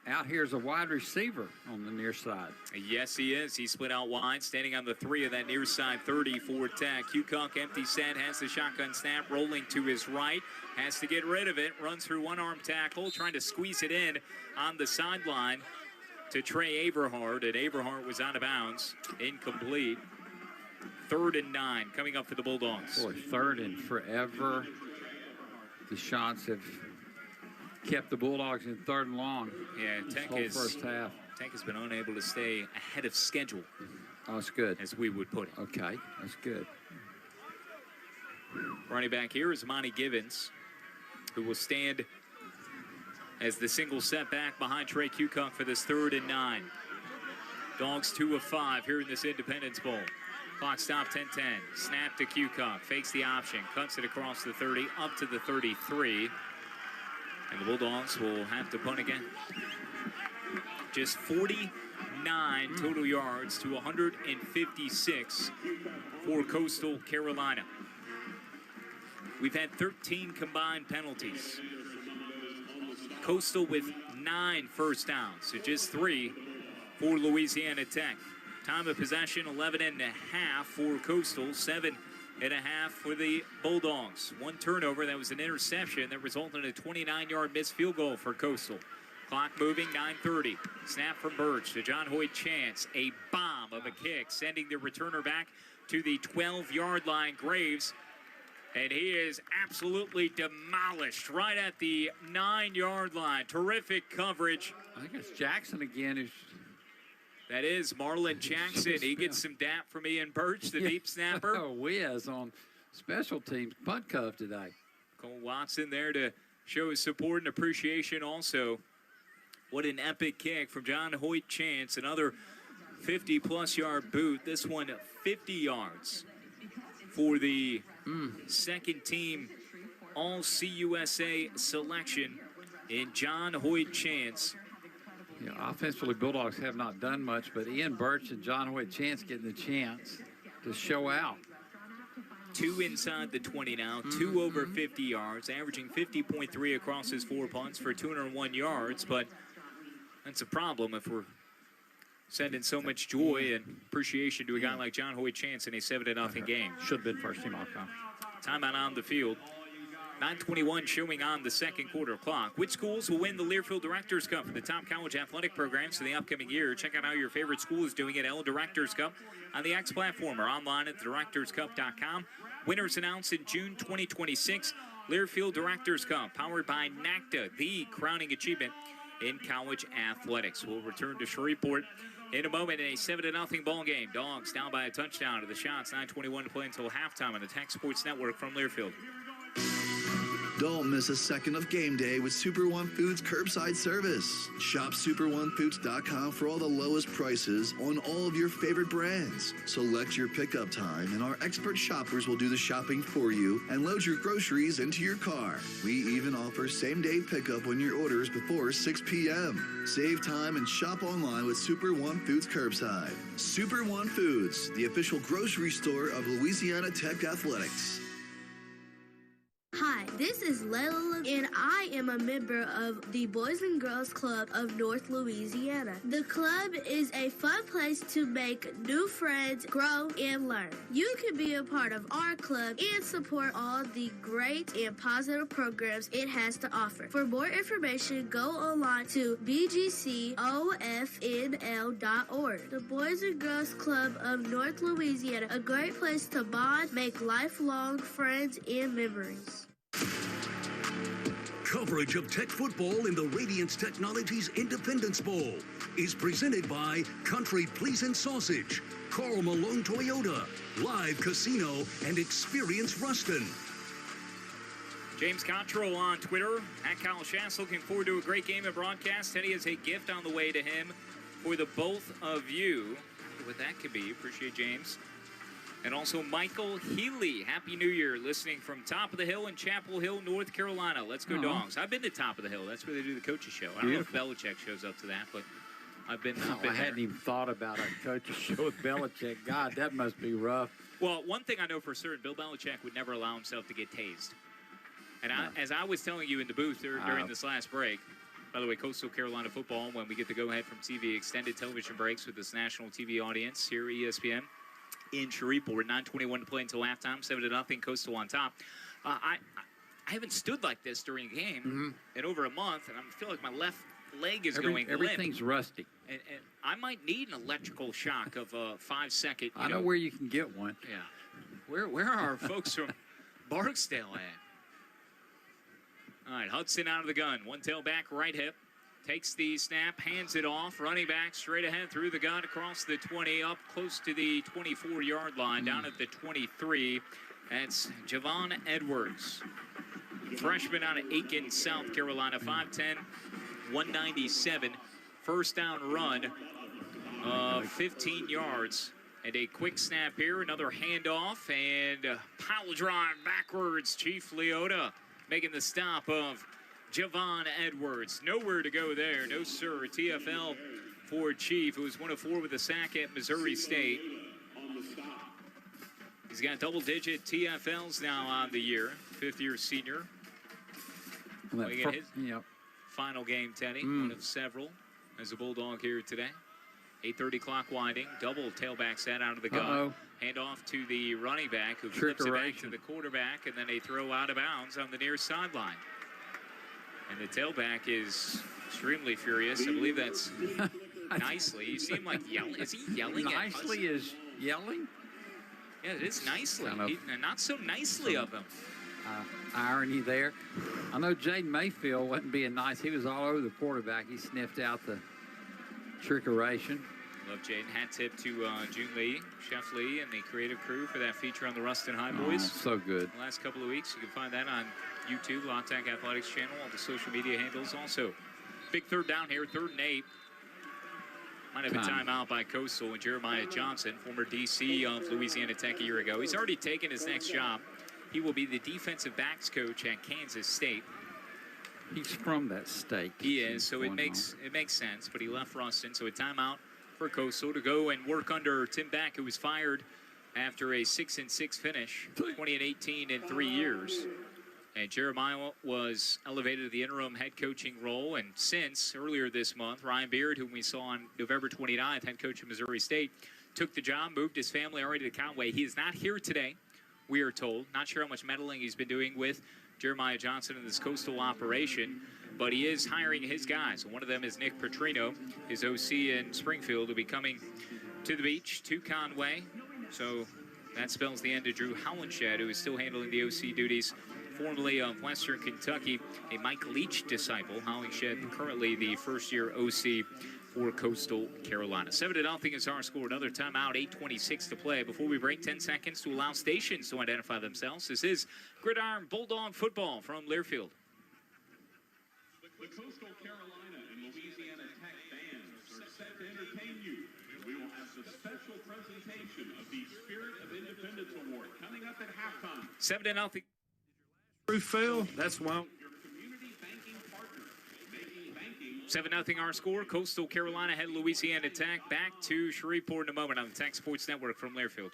out here as a wide receiver on the near side. Yes, he is. He split out wide, standing on the 3 of that near side 30 for Tech. Cucock empty set, has the shotgun snap, rolling to his right, has to get rid of it, runs through one-arm tackle, trying to squeeze it in on the sideline to Trey Averhart, and Averhart was out of bounds, incomplete. 3rd and 9 coming up for the Bulldogs. Boy, 3rd and forever. The shots have kept the Bulldogs in 3rd and long. Yeah, Tech first half. Tech has been unable to stay ahead of schedule. Oh, that's good. As we would put it. Okay, that's good. Running back here is Monty Givens, who will stand as the single setback behind Trey Cucock for this 3rd and 9. Dogs 2 of 5 here in this Independence Bowl. Clock stop 10-10. Snap to Cucock. Fakes the option. Cuts it across the 30 up to the 33. And the Bulldogs will have to punt again. Just 49 total yards to 156 for Coastal Carolina. We've had 13 combined penalties. Coastal with 9 first downs, so just 3 for Louisiana Tech. Time of possession, 11.5 for Coastal, 7.5 for the Bulldogs. 1 turnover, that was an interception that resulted in a 29-yard missed field goal for Coastal. Clock moving, 9:30. Snap from Birch to John Hoyt Chance. A bomb of a kick, sending the returner back to the 12-yard line. Graves, and he is absolutely demolished right at the 9-yard line. Terrific coverage. I think it's Jackson again. That is Marlon Jackson. He gets some dap from Ian Birch, the deep snapper. Oh, Wiz on special teams punt cove today. Cole Watson there to show his support and appreciation also. What an epic kick from John Hoyt Chance. Another 50-plus yard boot. This one 50 yards for the second team All-CUSA selection in John Hoyt Chance. Yeah, offensively, Bulldogs have not done much, but Ian Birch and John Hoyt Chance getting the chance to show out. 2 inside the 20 now, 2 over 50 yards, averaging 50.3 across his 4 punts for 201 yards, but that's a problem if we're sending so much joy and appreciation to a guy like John Hoyt Chance in a 7-0 game. Should have been first team all-time. Timeout on the field. 9:21 showing on the second quarter clock. Which schools will win the Learfield Directors Cup for the top college athletic programs for the upcoming year? Check out how your favorite school is doing at L Directors Cup on the X platform or online at directorscup.com. Winners announced in June 2026. Learfield Directors Cup, powered by NACDA, the crowning achievement in college athletics. We'll return to Shreveport in a moment in a 7-0 ball game. Dogs down by a touchdown to the Shots. 9:21 to play until halftime on the Tech Sports Network from Learfield. Don't miss a second of game day with Super One Foods curbside service. Shop superonefoods.com for all the lowest prices on all of your favorite brands. Select your pickup time, and our expert shoppers will do the shopping for you and load your groceries into your car. We even offer same-day pickup when your order is before 6 p.m. Save time and shop online with Super One Foods curbside. Super One Foods, the official grocery store of Louisiana Tech Athletics. Hi, this is Layla, and I am a member of the Boys and Girls Club of North Louisiana. The club is a fun place to make new friends, grow, and learn. You can be a part of our club and support all the great and positive programs it has to offer. For more information, go online to bgcofnl.org. The Boys and Girls Club of North Louisiana, a great place to bond, make lifelong friends, and memories. Coverage of Tech football in the Radiance Technologies Independence Bowl is presented by Country Pleasin' Sausage, Carl Malone Toyota, Live Casino, and Experience Ruston. James Cottrell on Twitter, at Kyle Schass, looking forward to a great game of broadcast. Teddy has a gift on the way to him for the both of you. What that could be, appreciate James. And also Michael Healy, Happy New Year, listening from Top of the Hill in Chapel Hill, North Carolina. Let's go Dogs. I've been to Top of the Hill. That's where they do the coaches show. I don't know if Belichick shows up to that, but I've been I hadn't even thought about a coach's show with Belichick. God, that must be rough. Well, one thing I know for certain, Bill Belichick would never allow himself to get tased. And as I was telling you in the booth during this last break, by the way, Coastal Carolina football, when we get the go-ahead from TV, extended television breaks with this national TV audience here at ESPN. In Shreveport, 9:21 to play until halftime, 7-0, Coastal on top. I haven't stood like this during a game in over a month, and I feel like my left leg is going limp. Everything's rusty. And I might need an electrical shock of a 5-second. I know where you can get one. Yeah. Where are our folks from Barksdale at? All right, Hudson out of the gun. One tailback, right hip. Takes the snap, hands it off, running back straight ahead through the gun, across the 20, up close to the 24-yard line, down at the 23. That's Javon Edwards, freshman out of Aiken, South Carolina, 5'10", 197. First down run of 15 yards. And a quick snap here, another handoff, and pile drive backwards. Chief Leota making the stop of Javon Edwards. Nowhere to go there. No, sir. TFL for Chief, who was 1 of 4 with a sack at Missouri State. He's got double-digit TFLs now on the year. Fifth-year senior. His final game, Teddy. One of several as a Bulldog here today. 8:30 clock winding. Double tailback set out of the gun. Hand off to the running back, who flips it back to the quarterback, and then a throw out of bounds on the near sideline. And the tailback is extremely furious. I believe that's Nicely. You see him like yelling. Is he yelling? Nicely is yelling? Yeah, it is nicely. Not so nicely of him. Irony there. I know Jaden Mayfield wasn't being nice. He was all over the quarterback. He sniffed out the trickeration. Love Jaden. Hat tip to June Lee, Chef Lee, and the creative crew for that feature on the Ruston High Boys. So good. The last couple of weeks. You can find that on YouTube, La Tech Athletics channel, all the social media handles also. Big third down here, 3rd and 8. Might have a timeout by Coastal and Jeremiah Johnson, former DC of Louisiana Tech a year ago. He's already taken his next job. He will be the defensive backs coach at Kansas State. He's from that state. He is, so it makes sense. But he left Ruston, so a timeout for Coastal to go and work under Tim Beck, who was fired after a 6-6 finish, 20-18 in 3 years. And Jeremiah was elevated to the interim head coaching role. And since earlier this month, Ryan Beard, whom we saw on November 29th, head coach of Missouri State, took the job, moved his family already to Conway. He is not here today, we are told. Not sure how much meddling he's been doing with Jeremiah Johnson in this Coastal operation, but he is hiring his guys. One of them is Nick Petrino, his OC in Springfield, will be coming to the beach, to Conway. So that spells the end of Drew Howlandshed, who is still handling the OC duties, formerly of Western Kentucky, a Mike Leach disciple. Howlandshed currently the first-year OC for Coastal Carolina. 7-0 is our score. Another timeout, 8:26 to play. Before we break, 10 seconds to allow stations to identify themselves. This is Gridiron Bulldog football from Learfield. The Coastal Carolina and Louisiana Tech bands are set to entertain you. We will have the special presentation of the Spirit of Independence Award coming up at halftime. 7-0. Roof fail. That's why. 7-0 our score. Coastal Carolina head Louisiana Tech. Back to Shreveport in a moment on the Tech Sports Network from Learfield.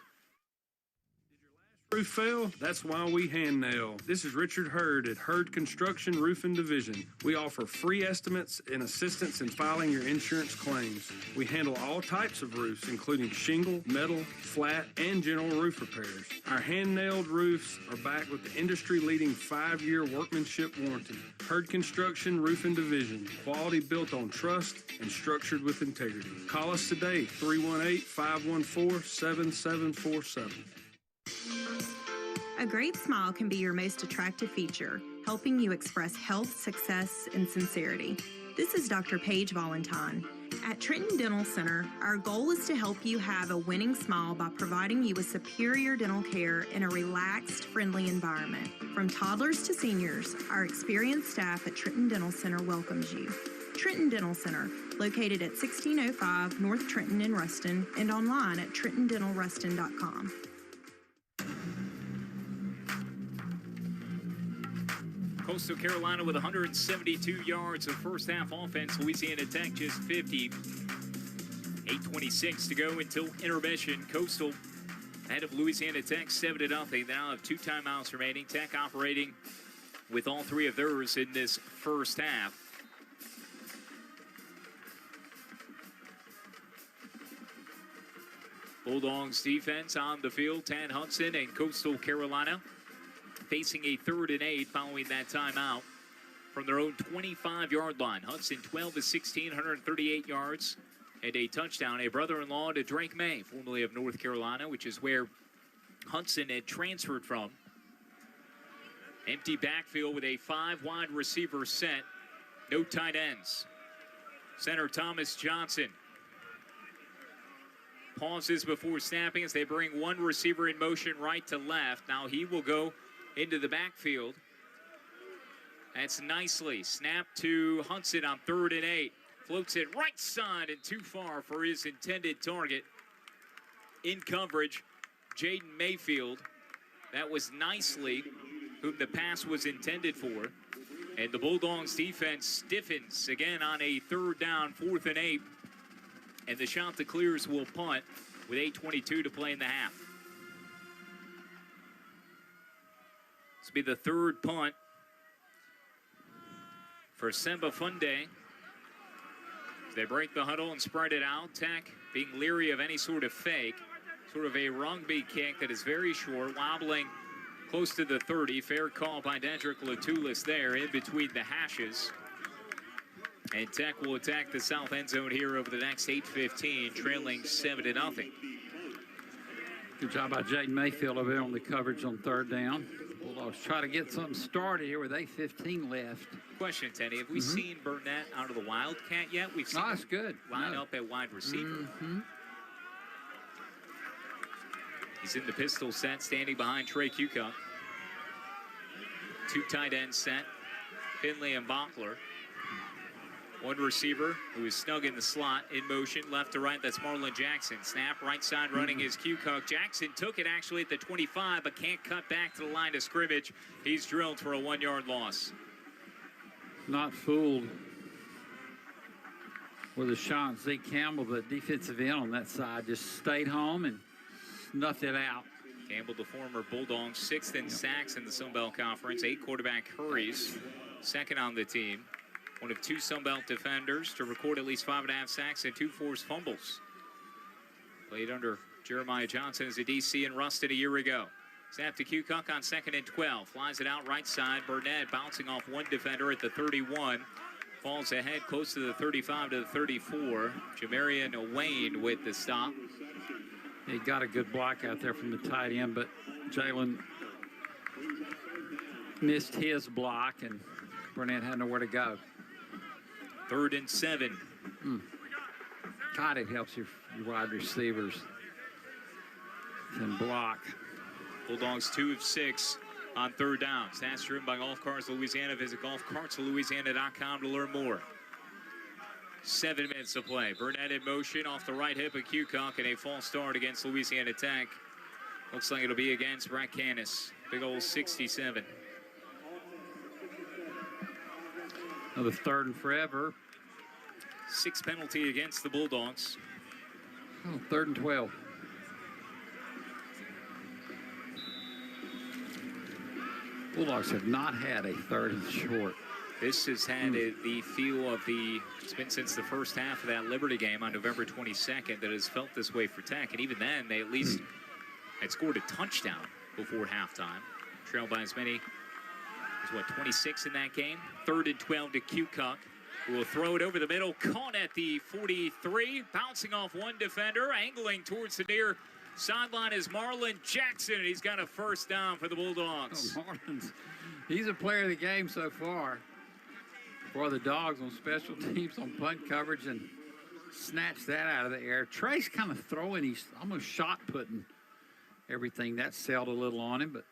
Roof fail, that's why we hand nail. This is Richard Hurd at Hurd Construction Roofing Division. We offer free estimates and assistance in filing your insurance claims. We handle all types of roofs, including shingle, metal, flat, and general roof repairs. Our hand-nailed roofs are backed with the industry-leading 5-year workmanship warranty. Hurd Construction Roofing Division, quality built on trust and structured with integrity. Call us today, 318-514-7747. A great smile can be your most attractive feature, helping you express health, success, and sincerity. This is Dr. Paige Valentine. At Trenton Dental Center, our goal is to help you have a winning smile by providing you with superior dental care in a relaxed, friendly environment. From toddlers to seniors, our experienced staff at Trenton Dental Center welcomes you. Trenton Dental Center, located at 1605 North Trenton in Ruston and online at trentondentalruston.com. Coastal Carolina with 172 yards of first half offense. Louisiana Tech just 50. 8:26 to go until intermission. Coastal ahead of Louisiana Tech 7-0. They now have 2 timeouts remaining. Tech operating with all 3 of theirs in this first half. Bulldogs defense on the field. Tad Hudson and Coastal Carolina facing a 3rd and 8 following that timeout from their own 25-yard line. Hudson 12 of 16, 138 yards and a touchdown. A brother-in-law to Drake May, formerly of North Carolina, which is where Hudson had transferred from. Empty backfield with a 5-wide receiver set. No tight ends. Center Thomas Johnson pauses before snapping as they bring one receiver in motion right to left. Now he will go into the backfield. That's nicely snapped to Hudson on 3rd and 8. Floats it right side and too far for his intended target. In coverage, Jaden Mayfield. That was nicely whom the pass was intended for. And the Bulldogs defense stiffens again on a 3rd down, 4th and 8. And the Chanticleers will punt with 8:22 to play in the half. This will be the 3rd punt for Semba Funde. They break the huddle and spread it out. Tech being leery of any sort of fake. Sort of a rugby kick that is very short, wobbling close to the 30. Fair call by Dedrick Latulis there in between the hashes. And Tech will attack the south end zone here over the next 8:15, trailing 7-0. Good job by Jaden Mayfield over there on the coverage on 3rd down. Bulldogs try to get something started here with 8:15 left. Question, Teddy. Have we seen Burnett out of the Wildcat yet? We've seen that's good. Line up at wide receiver. He's in the pistol set, standing behind Trey Kukoc. 2 tight ends set, Finley and Bockler. One receiver who is snug in the slot, in motion, left to right. That's Marlon Jackson. Snap, right side running is Kukoc. Jackson took it actually at the 25, but can't cut back to the line of scrimmage. He's drilled for a 1-yard loss. Not fooled with a shot. Zeke Campbell, the defensive end on that side, just stayed home and snuffed it out. Campbell, the former Bulldog, 6th in sacks in the Sun Belt Conference. 8 quarterback hurries, 2nd on the team. One of 2 Sun Belt defenders to record at least 5.5 sacks and 2 forced fumbles. Played under Jeremiah Johnson as a DC in Ruston a year ago. Snap to Kukoc on 2nd and 12. Flies it out right side. Burnett bouncing off one defender at the 31. Falls ahead close to the 35 to the 34. Jamarian Wayne with the stop. He got a good block out there from the tight end, but Jalen missed his block, and Burnett had nowhere to go. 3rd and 7. God, it helps your wide receivers can block. Bulldogs 2 of 6 on 3rd down. Stats driven by Golf Carts Louisiana. Visit golfcartslouisiana.com to learn more. 7 minutes to play. Burnett in motion off the right hip of Kukoc, and a false start against Louisiana Tech. Looks like it'll be against Brett Canis. Big old 67. Another 3rd and forever. 6 penalty against the Bulldogs. 3rd and 12. Bulldogs have not had a 3rd and short. This has had the feel of it's been since the first half of that Liberty game on November 22nd that has felt this way for Tech. And even then, they at least had scored a touchdown before halftime. Trailed by as many as, 26 in that game. 3rd and 12 to Kukoc, who will throw it over the middle. Caught at the 43, bouncing off one defender, angling towards the near sideline is Marlon Jackson, and he's got a 1st down for the Bulldogs. Marlon's, he's a player of the game so far for the Dogs on special teams, on punt coverage, and snatched that out of the air. Trey's kind of throwing, he's almost shot putting everything. That sailed a little on him, but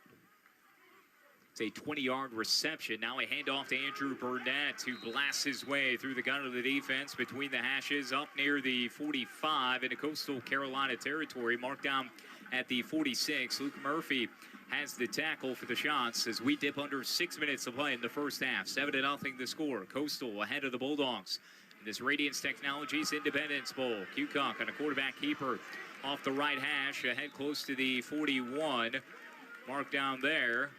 it's a 20-yard reception. Now a handoff to Andrew Burnett, who blasts his way through the gun of the defense between the hashes up near the 45 into Coastal Carolina territory, marked down at the 46. Luke Murphy has the tackle for the shots as we dip under 6 minutes to play in the first half. 7-0 the score. Coastal ahead of the Bulldogs in this Radiance Technologies Independence Bowl. Cucock on a quarterback keeper off the right hash, ahead close to the 41. Marked down there,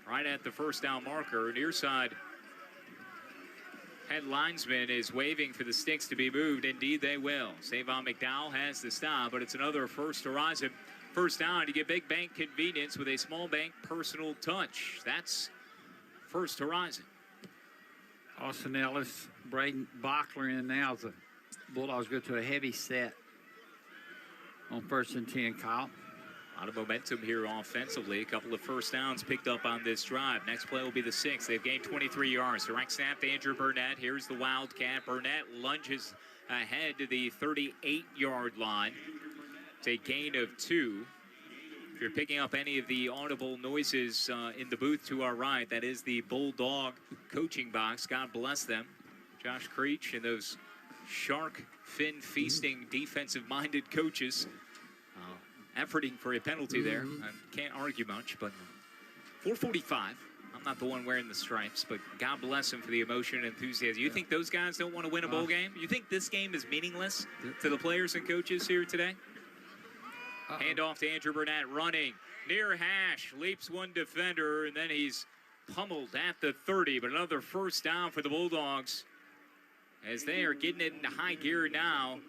right at the first down marker. Near side head linesman is waving for the sticks to be moved. Indeed, they will. Savon McDowell has the stop, but it's another First Horizon first down to get big bank convenience with a small bank personal touch. That's First Horizon. Austin Ellis, Braden Bockler in now as the Bulldogs go to a heavy set on 1st and 10, Kyle. A lot of momentum here offensively. A couple of first downs picked up on this drive. Next play will be the 6th. They've gained 23 yards. Direct snap to Andrew Burnett. Here's the Wildcat. Burnett lunges ahead to the 38-yard line. It's a gain of 2. If you're picking up any of the audible noises in the booth to our right, that is the Bulldog coaching box. God bless them. Josh Creech and those shark fin feasting defensive-minded coaches efforting for a penalty there. I can't argue much, but 4:45. I'm not the one wearing the stripes, but God bless them for the emotion and enthusiasm. You think those guys don't want to win a bowl game? You think this game is meaningless to the players and coaches here today? Handoff to Andrew Burnett, running near hash, leaps one defender, and then he's pummeled at the 30, but another first down for the Bulldogs as they are getting it into high gear now.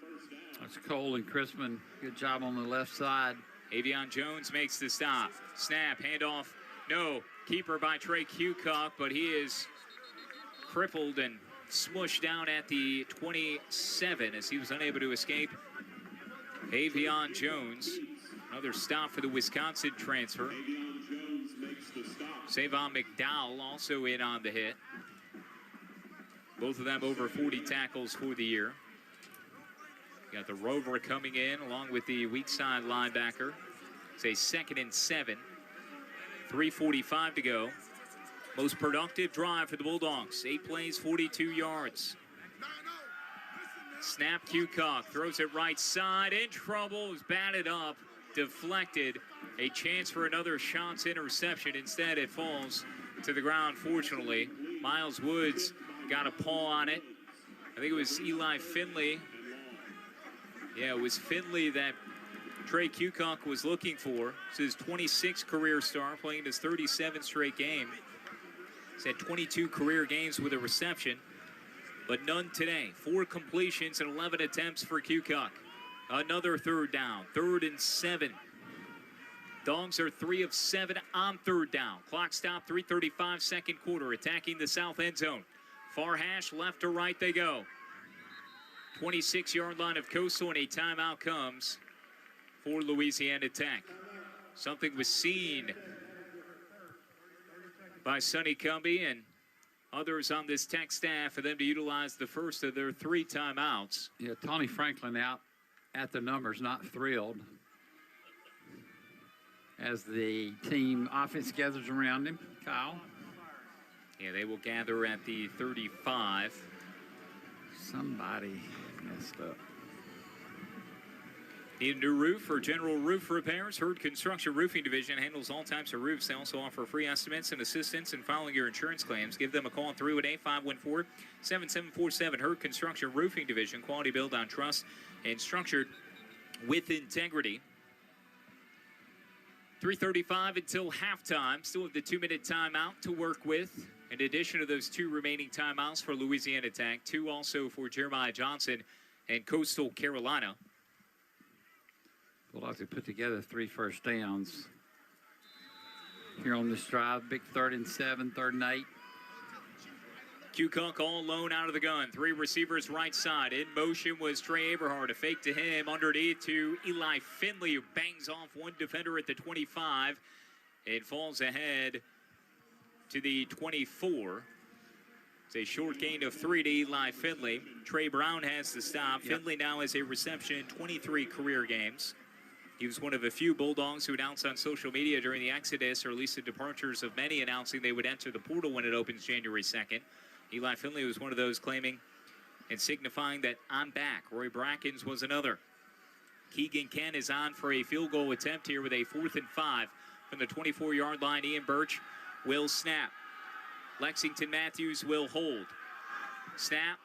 That's Cole and Chrisman. Good job on the left side. Avion Jones makes the stop. Snap, handoff, no. Keeper by Trey Cucock, but he is crippled and smushed down at the 27 as he was unable to escape. Avion Jones, another stop for the Wisconsin transfer. Savon McDowell also in on the hit. Both of them over 40 tackles for the year. Got the Rover coming in along with the weak side linebacker. It's a 2nd and 7. 3:45 to go. Most productive drive for the Bulldogs. 8 plays, 42 yards. Snap, Cucock throws it right side. In trouble, is batted up, deflected. A chance for another shots interception. Instead, it falls to the ground, fortunately. Miles Woods got a paw on it. I think it was Eli Finley. Yeah, it was Finley that Trey Cucock was looking for. It's his 26th career start, playing his 37th straight game. He's had 22 career games with a reception, but none today. 4 completions and 11 attempts for Cucock. Another third down, 3rd and 7. Dogs are 3 of 7 on third down. Clock stop, 3:35, second quarter, attacking the south end zone. Far hash, left to right they go. 26-yard line of Coastal, and a timeout comes for Louisiana Tech. Something was seen by Sonny Cumbie and others on this Tech staff for them to utilize the first of their 3 timeouts. Yeah, Tony Franklin out at the numbers, not thrilled as the team offense gathers around him. Kyle? Yeah, they will gather at the 35. Somebody messed up. Need a new roof or general roof repairs? Hurd Construction Roofing Division handles all types of roofs. They also offer free estimates and assistance in filing your insurance claims. Give them a call at 318-514-7747. Hurd Construction Roofing Division. Quality built on trust and structured with integrity. 3:35 until halftime. Still have the 2-minute timeout to work with. In addition to those 2 remaining timeouts for Louisiana Tech, 2 also for Jeremiah Johnson and Coastal Carolina. Bulldogs have put together 3 first downs here on this drive. Big 3rd and 7, 3rd and 8. Cucock all alone out of the gun. 3 receivers right side. In motion was Trey Aberhart. A fake to him. Underneath to Eli Finley, who bangs off one defender at the 25. It falls ahead to the 24. It's a short gain of 3 to Eli Finley. Trey Brown has the stop. Yep. Finley now has a reception in 23 career games. He was one of a few Bulldogs who announced on social media during the exodus, or at least the departures of many, announcing they would enter the portal when it opens January 2nd. Eli Finley was one of those claiming and signifying that I'm back. Roy Brackens was another. Keegan Kent is on for a field goal attempt here with a 4th and 5 from the 24-yard line. Ian Birch will snap. Lexington Matthews will hold. Snap,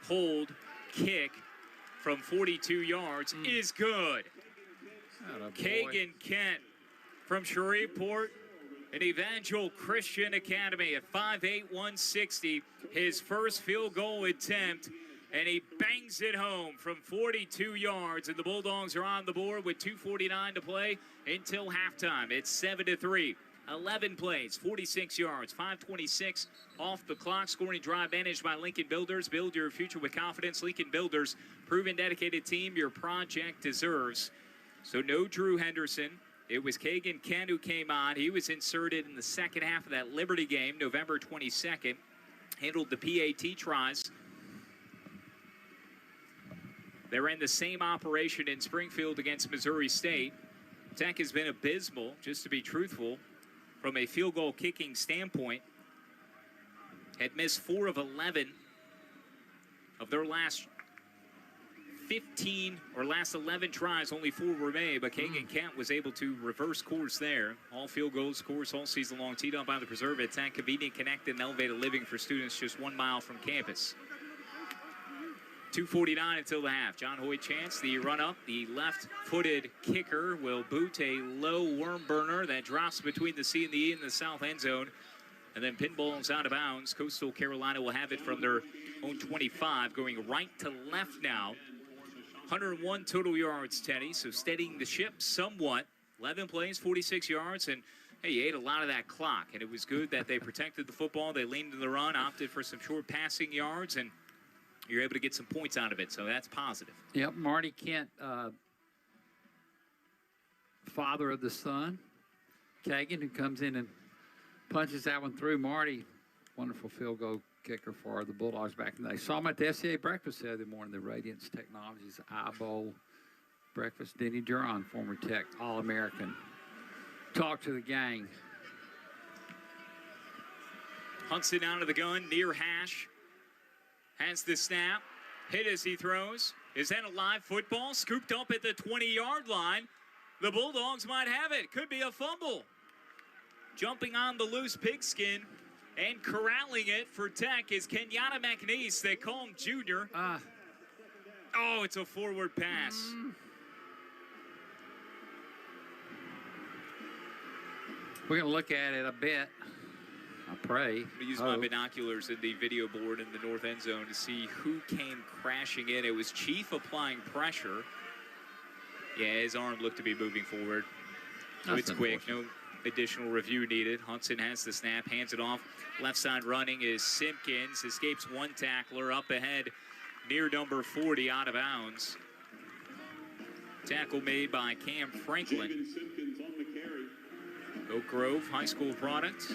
hold, kick from 42 yards is good. Keegan Kent from Shreveport and Evangel Christian Academy at 5'8", 160. His first field goal attempt, and he bangs it home from 42 yards. And the Bulldogs are on the board with 2:49 to play until halftime. It's 7-3. 11 plays, 46 yards, 5:26 off the clock. Scoring drive managed by Lincoln Builders. Build your future with confidence. Lincoln Builders, proven dedicated team your project deserves. So no Drew Henderson. It was Keegan Kent who came on. He was inserted in the second half of that Liberty game, November 22nd. Handled the PAT tries. They ran the same operation in Springfield against Missouri State. Tech has been abysmal, just to be truthful, from a field goal kicking standpoint. Had missed 4 of 11 of their last 15 or last 11 tries. Only 4 were made, but Keegan Kent was able to reverse course there. All field goals, course, all season long, teed up by the Preserve at Tech. Convenient, connected, and elevated living for students just 1 mile from campus. 2:49 until the half. John Hoy Chance, the run up, the left-footed kicker will boot a low worm burner that drops between the C and the E in the south end zone. And then pinballs out of bounds. Coastal Carolina will have it from their own 25, going right to left now. 101 total yards, Teddy, so steadying the ship somewhat. 11 plays, 46 yards, and hey, you ate a lot of that clock. And it was good that they protected the football. They leaned in the run, opted for some short passing yards, and you're able to get some points out of it, so that's positive. Yep, Marty Kent, father of the son, Kagan, who comes in and punches that one through. Marty, wonderful field goal kicker for the Bulldogs back in the day. Saw him at the SCA breakfast the other morning, the Radiance Technologies Eye Bowl breakfast. Denny Duron, former Tech All-American. Talk to the gang. Hudson out of the gun, near hash. Has the snap, hit as he throws. Is that a live football? Scooped up at the 20-yard line. The Bulldogs might have it. Could be a fumble. Jumping on the loose pigskin and corralling it for Tech is Kenyatta McNeese. They call him Junior. Oh, it's a forward pass. We're going to look at it a bit. I pray. I'm going to use my binoculars in the video board in the north end zone to see who came crashing in. It was Chief applying pressure. Yeah, his arm looked to be moving forward. So it's quick. No additional review needed. Hudson has the snap, hands it off. Left side running is Simpkins. Escapes one tackler up ahead near number 40, out of bounds. Tackle made by Cam Franklin. Oak Grove High School product.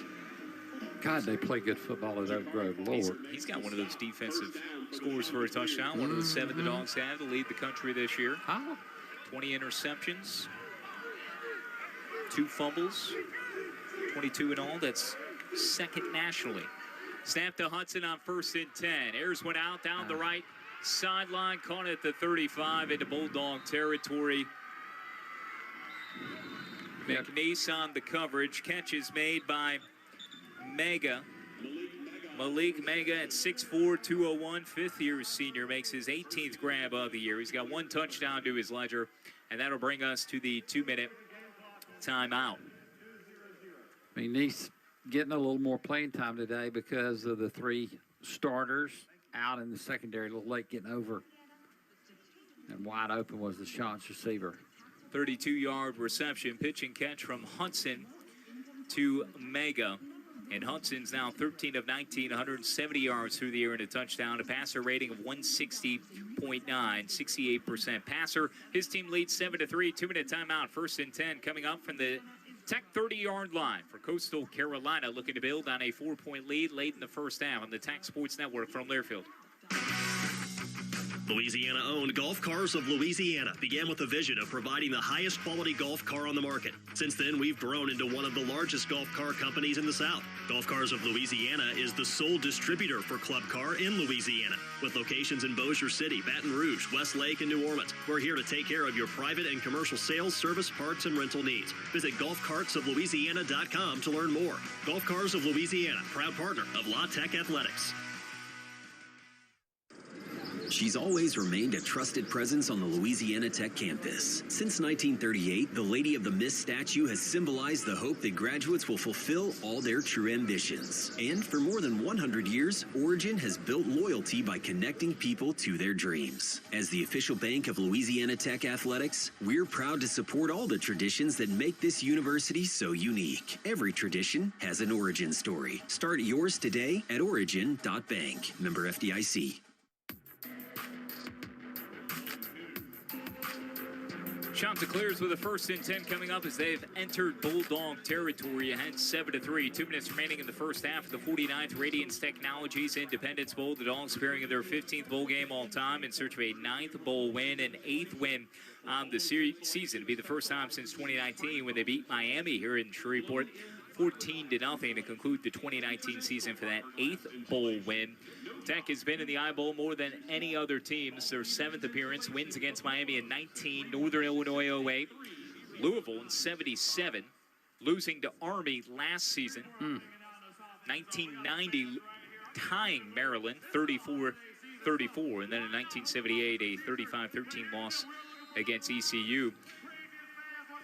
God, they play good football at Oak Grove, Lord. He's got one of those defensive scores for a touchdown. One of the 7 the Dogs have to lead the country this year. 20 interceptions, 2 fumbles, 22 in all. That's second nationally. Snap to Hudson on 1st and 10. Ayers went out down the right sideline, caught at the 35 into Bulldog territory. McNeese on the coverage. Catch is made by Mega. Malik Mega at 6'4", 201, fifth-year senior, makes his 18th grab of the year. He's got 1 touchdown to his ledger, and that'll bring us to the 2-minute timeout. McNeese getting a little more playing time today because of the 3 starters out in the secondary, a little late getting over. And wide open was the Shots receiver. 32-yard reception, pitch and catch from Hudson to Mega. And Hudson's now 13 of 19, 170 yards through the air and a touchdown, a passer rating of 160.9, 68% passer. His team leads 7-3, 2-minute timeout, 1st and 10 coming up from the Tech 30-yard line for Coastal Carolina, looking to build on a 4-point lead late in the first half on the Tech Sports Network from Learfield. Louisiana-owned Golf Cars of Louisiana began with a vision of providing the highest quality golf car on the market. Since then, we've grown into one of the largest golf car companies in the South. Golf Cars of Louisiana is the sole distributor for Club Car in Louisiana, with locations in Bossier City, Baton Rouge, Westlake, and New Orleans. We're here to take care of your private and commercial sales, service, parts, and rental needs. Visit golfcartsoflouisiana.com to learn more. Golf Cars of Louisiana, proud partner of La Tech Athletics. She's always remained a trusted presence on the Louisiana Tech campus. Since 1938, the Lady of the Mist statue has symbolized the hope that graduates will fulfill all their true ambitions. And for more than 100 years, Origin has built loyalty by connecting people to their dreams. As the official bank of Louisiana Tech Athletics, we're proud to support all the traditions that make this university so unique. Every tradition has an origin story. Start yours today at origin.bank. Member FDIC. Chanticleers with a 1st and 10 coming up as they've entered Bulldog territory ahead 7-3. 2 minutes remaining in the first half of the 49th Radiance Technologies Independence Bowl. The Dogs preparing in their 15th bowl game all time in search of a 9th bowl win and 8th win on the season. It'll be the first time since 2019 when they beat Miami here in Shreveport 14-0 to conclude the 2019 season for that 8th bowl win. Tech has been in the I Bowl more than any other team. It's their 7th appearance. Wins against Miami in 19, Northern Illinois 08, Louisville in 77, losing to Army last season. 1990, tying Maryland 34-34, and then in 1978, a 35-13 loss against ECU.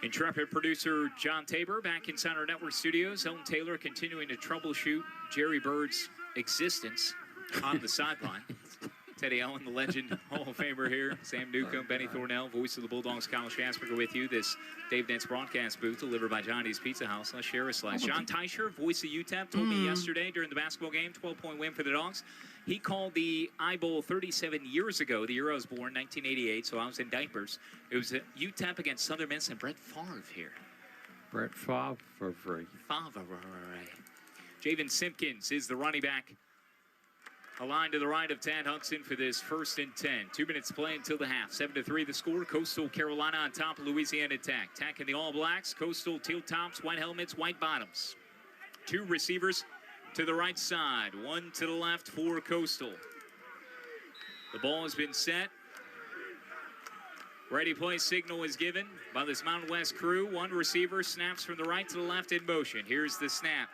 Intrepid producer John Tabor back inside our network studios. Ellen Taylor continuing to troubleshoot Jerry Bird's existence on the sideline. Teddy Allen, the legend Hall of Famer here. Sam Newcomb, Benny Thornell, voice of the Bulldogs, Kyle Schansberger with you. This Dave Dent's broadcast booth delivered by Johnny's Pizza House. Let's share a slice. John Teicher, voice of UTEP, told me yesterday during the basketball game, 12-point win for the Dogs. He called the I Bowl 37 years ago. The year I was born, 1988, so I was in diapers. It was UTEP against Southern Miss and Brett Favre here. Brett Favre. Javen Simpkins is the running back. A line to the right of Tad Hudson for this 1st and 10. 2 minutes play until the half. 7-3 the score. Coastal Carolina on top of Louisiana Tech. Tech in the All Blacks. Coastal teal tops, white helmets, white bottoms. 2 receivers to the right side. 1 to the left for Coastal. The ball has been set. Ready play signal is given by this Mountain West crew. 1 receiver snaps from the right to the left in motion. Here's the snap.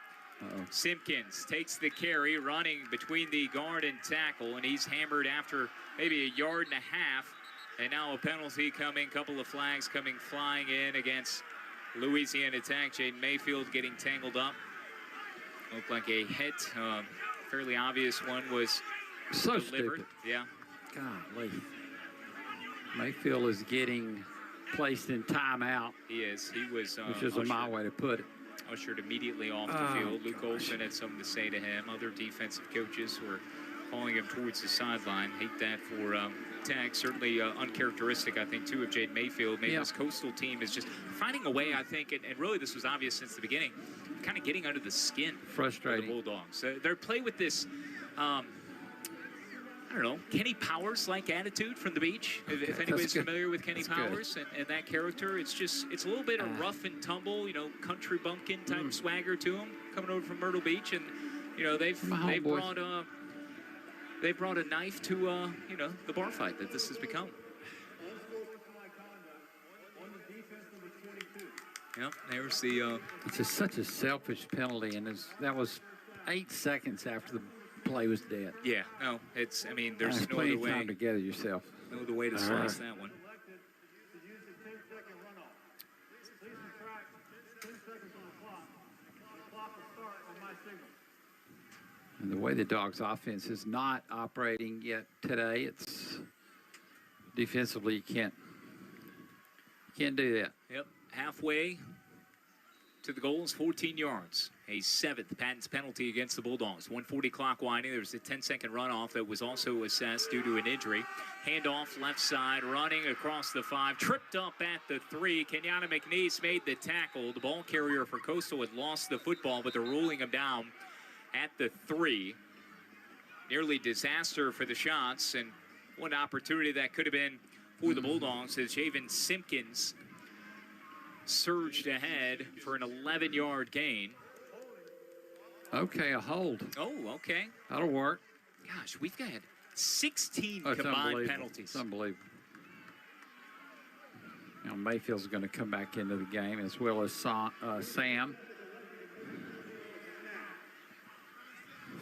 Simpkins takes the carry, running between the guard and tackle, and he's hammered after maybe a yard and a half. And now a penalty coming, couple of flags coming flying in against Louisiana Tech. Jaden Mayfield getting tangled up. Looked like a hit. Fairly obvious one was so delivered. Stupid. Yeah. Golly. Mayfield is getting placed in timeout. He is. He was. Which is my way to put it. Ushered immediately off the field. Luke Olson had something to say to him. Other defensive coaches were calling him towards the sideline. Hate that for Tech. Certainly uncharacteristic, I think, too, of Jaden Mayfield. Maybe this Coastal team is just finding a way, I think, and really this was obvious since the beginning, kind of getting under the skin frustrating of the Bulldogs. Their play with this, I don't know, Kenny Powers-like attitude from the beach. If anybody's familiar with Kenny Powers and that character, it's a little bit of rough and tumble, you know, country bumpkin type swagger to him, coming over from Myrtle Beach, and you know they've brought a knife to you know, the bar fight that this has become. Yep, there's the. It's just such a selfish penalty, and that was 8 seconds after the play was dead. Yeah, no, it's. I mean, there's no plenty other way. Time to gather yourself. No other way to slice that one. And the way the Dogs' offense is not operating yet today, it's defensively you can't do that. Yep, halfway to the goal is 14 yards. a 7th Patton's penalty against the Bulldogs. 1:40 clock winding. There was a 10-second runoff that was also assessed due to an injury. Handoff left side, running across the 5, tripped up at the 3. Kenyatta McNeese made the tackle. The ball carrier for Coastal had lost the football, but they're ruling him down at the 3. Nearly disaster for the Shots, and one opportunity that could have been for the Bulldogs as Javen Simpkins surged ahead for an 11-yard gain. Okay, a hold. Oh, okay. That'll work. Gosh, we've got 16 It's combined penalties. It's unbelievable. Now Mayfield's going to come back into the game, as well as Sam.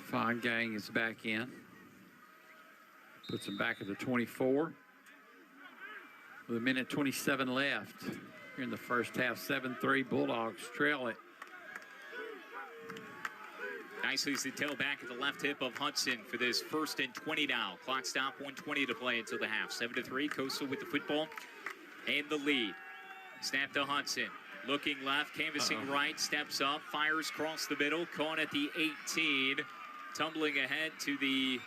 Fine Gang is back in. Puts him back at the 24. With a minute 27 left here in the first half. 7-3 Bulldogs trail it. Nicely as the tailback at the left hip of Hudson for this 1st and 20 now. Clock stop, 1:20 to play until the half. 7-3, Coastal with the football and the lead. Snap to Hudson. Looking left, canvassing right, steps up, fires across the middle, caught at the 18. Tumbling ahead to the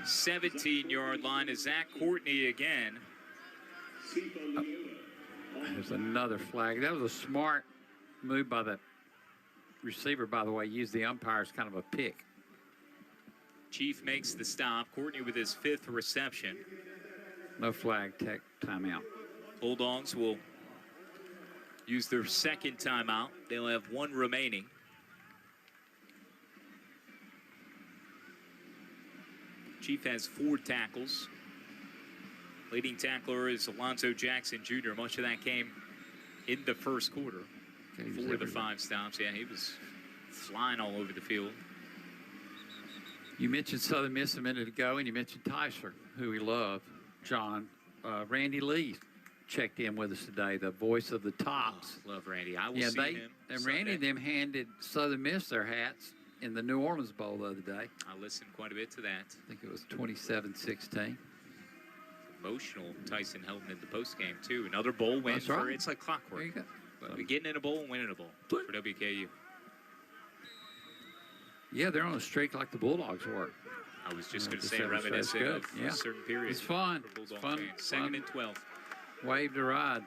17-yard line is Zach Courtney again. There's another flag. That was a smart move by the receiver, by the way. Used the umpire as kind of a pick. Chief makes the stop. Courtney with his 5th reception. No flag, timeout. Bulldogs will use their 2nd timeout. They'll have 1 remaining. Chief has 4 tackles. Leading tackler is Alonzo Jackson Jr. Much of that came in the first quarter. 4 of the 5 stops. Yeah, he was flying all over the field. You mentioned Southern Miss a minute ago, and you mentioned Tyser, who we love. John, Randy Lee checked in with us today, the voice of the Tops. Oh, love Randy. I will see him And Sunday. Randy and them handed Southern Miss their hats in the New Orleans Bowl the other day. I listened quite a bit to that. I think it was 27-16. Emotional. Tyson Helton in the postgame, too. Another bowl win. That's right. It's like clockwork. There you go. Getting in a bowl and winning a bowl for WKU. Yeah, they're on a streak like the Bulldogs were. I was just going to the say reminiscent good. of Yeah. a certain period. It's fun. for Bulldog It's fun. fans. 2nd and 12. Wave to ride.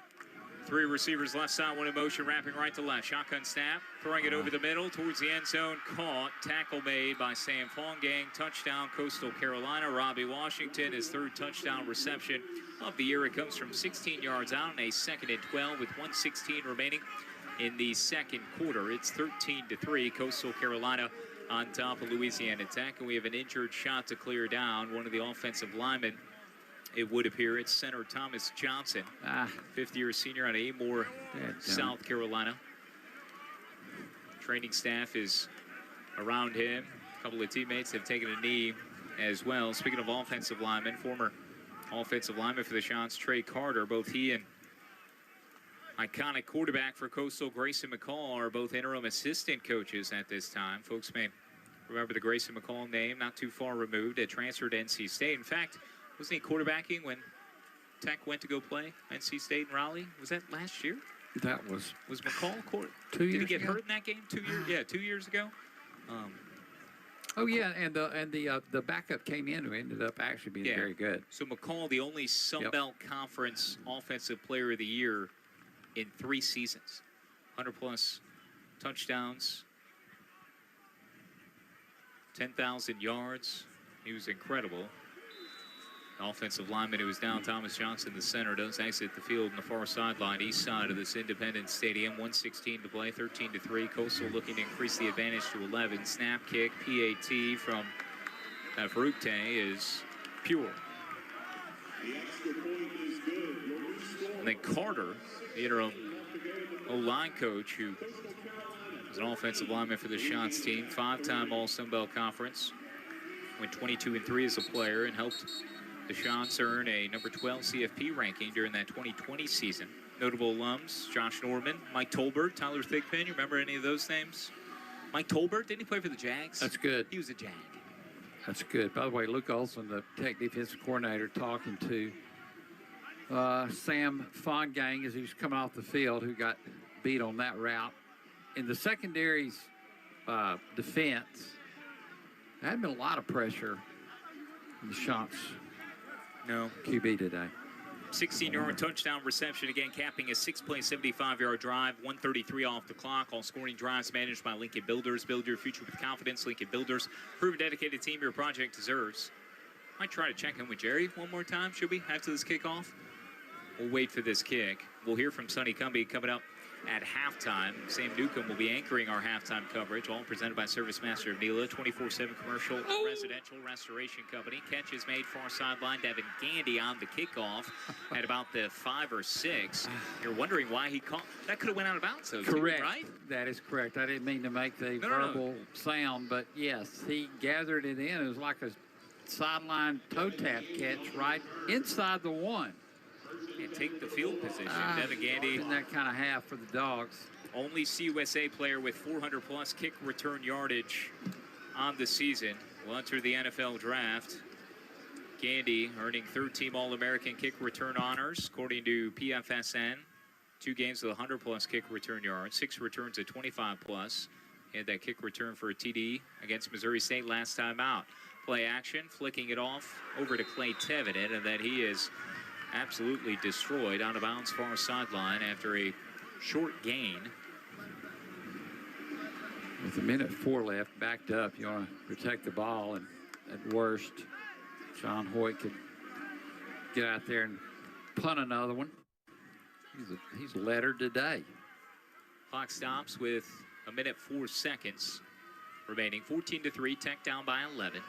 3 receivers left side, 1 in motion, wrapping right to left. Shotgun snap, throwing it over the middle towards the end zone. Caught. Tackle made by Sam Fongang. Touchdown, Coastal Carolina. Robbie Washington, his 3rd touchdown reception of the year. It comes from 16 yards out on a 2nd and 12 with 1:16 remaining in the 2nd quarter. It's 13-3. Coastal Carolina on top of Louisiana Tech. And we have an injured shot to clear down. One of the offensive linemen, it would appear, it's center Thomas Johnson, 5th-year senior out of Amore, South Carolina. Training staff is around him. A couple of teammates have taken a knee as well. Speaking of offensive linemen, former offensive lineman for the Shots, Trey Carter, both he and iconic quarterback for Coastal, Grayson McCall, are both interim assistant coaches at this time. Folks may remember the Grayson McCall name, not too far removed, at transferred to NC State. In fact, wasn't he quarterbacking when Tech went to go play NC State in Raleigh? Was that last year? That was McCall court? 2 years Did he get ago? hurt in that game? 2 years? Yeah, 2 years ago. Oh yeah, and the backup came in who ended up actually being very good. So McCall, the only Sun Belt Conference Offensive Player of the Year in 3 seasons, 100+ touchdowns, 10,000 yards. He was incredible. The offensive lineman who was down, Thomas Johnson, the center, does exit the field on the far sideline, east side of this Independence Stadium. 1:16 to play, 13-3. Coastal looking to increase the advantage to 11. Snap kick, PAT from Farukte is pure. And then Carter, the interim O-line coach, who was an offensive lineman for the Shots team, 5-time All-Sun Belt Conference, went 22-3 as a player and helped the Shots earn a number 12 CFP ranking during that 2020 season. Notable alums, Josh Norman, Mike Tolbert, Tyler Thigpen. You remember any of those names? Mike Tolbert, didn't he play for the Jags? That's good. He was a Jag. That's good. By the way, Luke Olson, the Tech defensive coordinator, talking to Sam Fongang as he was coming off the field, who got beat on that route. in the secondary's defense, there had been a lot of pressure in the shots. No. QB today. 16-yard touchdown reception, again, capping a 6-play, 75-yard drive, 1:33 off the clock. All scoring drives managed by Lincoln Builders. Build your future with confidence. Lincoln Builders, proven dedicated team your project deserves. Might try to check in with Jerry one more time, should we, after this kickoff? We'll wait for this kick. We'll hear from Sonny Cumbie coming up at halftime. Sam Newcomb will be anchoring our halftime coverage, all presented by Service Master of Nela, 24/7 commercial residential restoration company. Catch is made far sideline. Devin Gandy on the kickoff at about the 5 or 6. You're wondering why he called. That could have went out of bounds, though, Correct. Too, right? That is correct. I didn't mean to make the verbal sound, but yes, he gathered it in. It was like a sideline toe tap catch right inside the 1. And take the field position. Devin Gandy. In that kind of half for the Dogs. Only CUSA player with 400-plus kick return yardage on the season. Will enter the NFL draft. Gandy earning third-team All-American kick return honors, according to PFSN. 2 games with 100-plus kick return yards, 6 returns at 25-plus. He had that kick return for a TD against Missouri State last time out. Play action, flicking it off over to Clay Tevenet, and then he is absolutely destroyed out of bounds far sideline after a short gain. With 1:04 left, backed up, you want to protect the ball, and at worst, John Hoyt could get out there and punt another one. He's lettered today. Clock stops with 1:04 remaining. 14-3, Tech down by 11.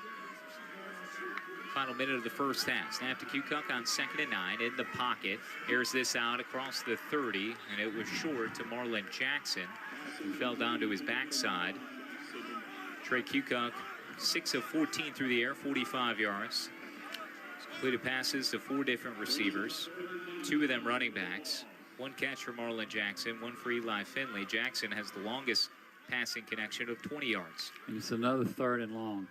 Final minute of the first half. Snap to Kukoc on 2nd and 9 in the pocket. Airs this out across the 30, and it was short to Marlon Jackson, who fell down to his backside. Trey Kukoc, 6 of 14 through the air, 45 yards. Completed passes to 4 different receivers, 2 of them running backs. 1 catch for Marlon Jackson, 1 for Eli Finley. Jackson has the longest passing connection of 20 yards. And it's another 3rd and long.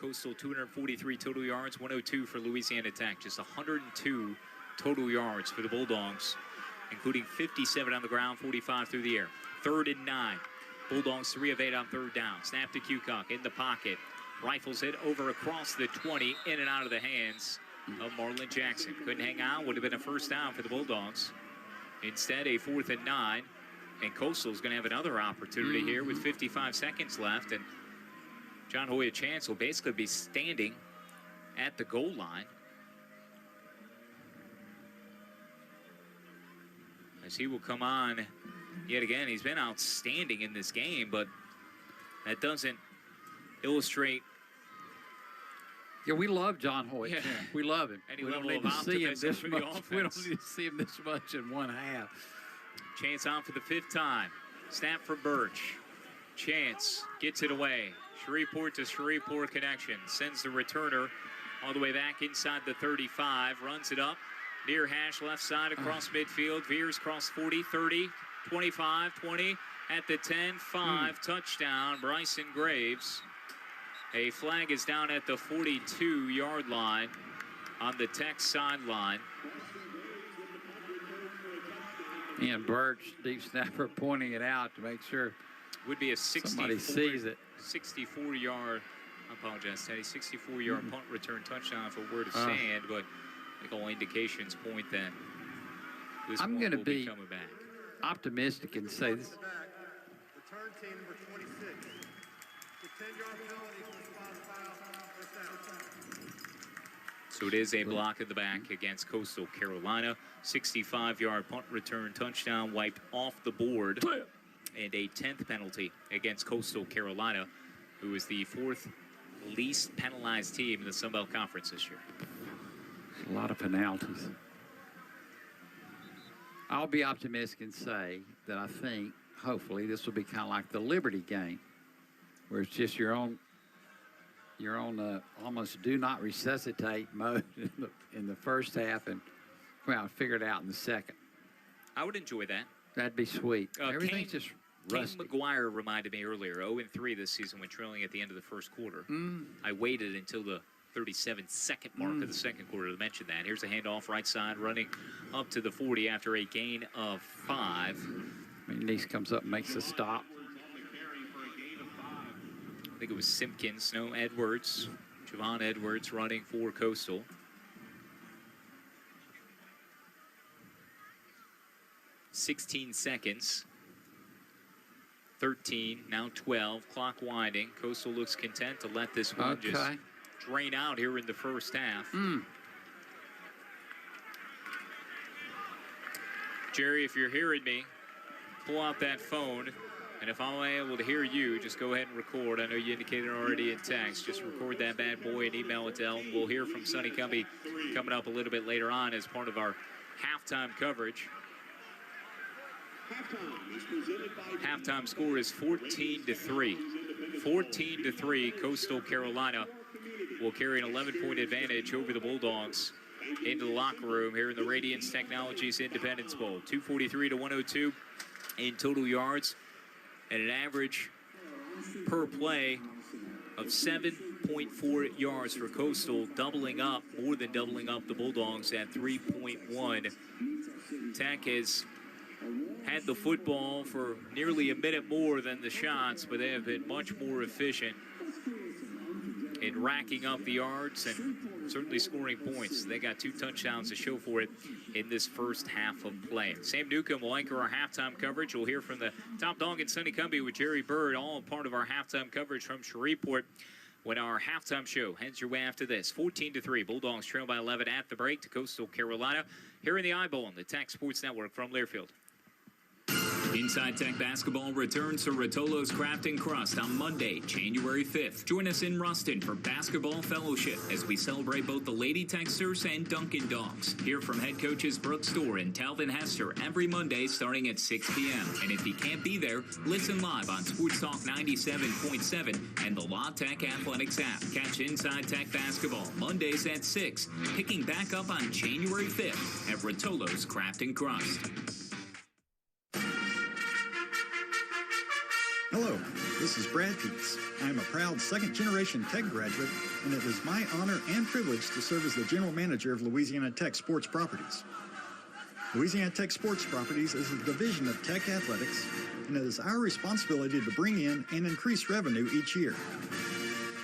Coastal 243 total yards, 102 for Louisiana Tech. Just 102 total yards for the Bulldogs, including 57 on the ground, 45 through the air. 3rd and 9. Bulldogs 3 of 8 on 3rd down. Snap to Kukoc in the pocket. Rifles it over across the 20, in and out of the hands of Marlon Jackson. Couldn't hang on, would have been a 1st down for the Bulldogs. Instead, a 4th and 9. And Coastal's going to have another opportunity here with 55 seconds left. And John Hoya Chance will basically be standing at the goal line. As he will come on yet again. He's been outstanding in this game, but that doesn't illustrate. Yeah, we love John Hoyt. Yeah. We love him. Any We don't level need of to see him optimism this for the much. We don't offense. need to see him this much in one half. Chance on for the 5th time. Snap from Birch. Chance gets it away. Shreveport to Shreveport connection. Sends the returner all the way back inside the 35. Runs it up. Near hash left side across midfield. Veers across 40, 30, 25, 20. At the 10, 5. Touchdown, Bryson Graves. A flag is down at the 42-yard line on the Tech sideline. And Birch, deep snapper, pointing it out to make sure would be a somebody sees it. 64-yard, I apologize, Teddy, 64-yard punt return touchdown for word of Uh. sand, but I think all indications point that this I'm one going to will be coming back. optimistic and say this. Return team number 26. The 10-yard penalty for the spot foul. First down. So it is a block in the back against Coastal Carolina. 65-yard punt return touchdown wiped off the board. And a 10th penalty against Coastal Carolina, who is the 4th least penalized team in the Sun Belt Conference this year. A lot of penalties. I'll be optimistic and say that I think, hopefully, this will be kind of like the Liberty game, where it's just your own almost do not resuscitate mode in the first half, and well, figure it out in the second. I would enjoy that. That'd be sweet. Everything's just rusty. McGuire reminded me earlier, 0-3 this season when trailing at the end of the first quarter. I waited until the 37-second mark of the second quarter to mention that. Here's a handoff right side, running up to the 40 after a gain of 5. Nice comes up and makes a stop. I think it was Simpkins, no, Edwards. Javon Edwards running for Coastal. "16 seconds. 13, now 12. Clock winding. Coastal looks content to let this one just drain out here in the first half. Jerry, if you're hearing me, pull out that phone. And if I'm able to hear you, just go ahead and record. I know you indicated already in text. Just record that bad boy and email it to Elton. We'll hear from Sonny Cumbie coming up a little bit later on as part of our halftime coverage. Halftime score is 14-3. 14-3. Coastal Carolina will carry an 11-point advantage over the Bulldogs into the locker room here in the Radiance Technologies Independence Bowl. 243 to 102 in total yards and an average per play of 7.4 yards for Coastal, doubling up, more than doubling up the Bulldogs at 3.1. Tech has had the football for nearly a minute more than the shots, but they have been much more efficient in racking up the yards and certainly scoring points. They got 2 touchdowns to show for it in this first half of play. Sam Newcomb will anchor our halftime coverage. We'll hear from the top dog and Sonny Cumbie with Jerry Bird, all part of our halftime coverage from Shreveport when our halftime show heads your way after this. 14-3. Bulldogs trail by 11 at the break to Coastal Carolina here in the Eyeball on the Tech Sports Network from Learfield. Inside Tech basketball returns to Rotolo's Craft and Crust on Monday, January 5th. Join us in Ruston for Basketball Fellowship as we celebrate both the Lady Techsters and Dunkin' Dogs. Hear from head coaches Brooke Storr and Talvin Hester every Monday starting at 6 p.m. And if you can't be there, listen live on Sports Talk 97.7 and the La Tech Athletics app. Catch Inside Tech basketball Mondays at 6, picking back up on January 5th at Rotolo's Craft and Crust. Hello, this is Brad Peets. I am a proud second-generation Tech graduate, and it is my honor and privilege to serve as the general manager of Louisiana Tech Sports Properties. Louisiana Tech Sports Properties is a division of Tech Athletics, and it is our responsibility to bring in and increase revenue each year.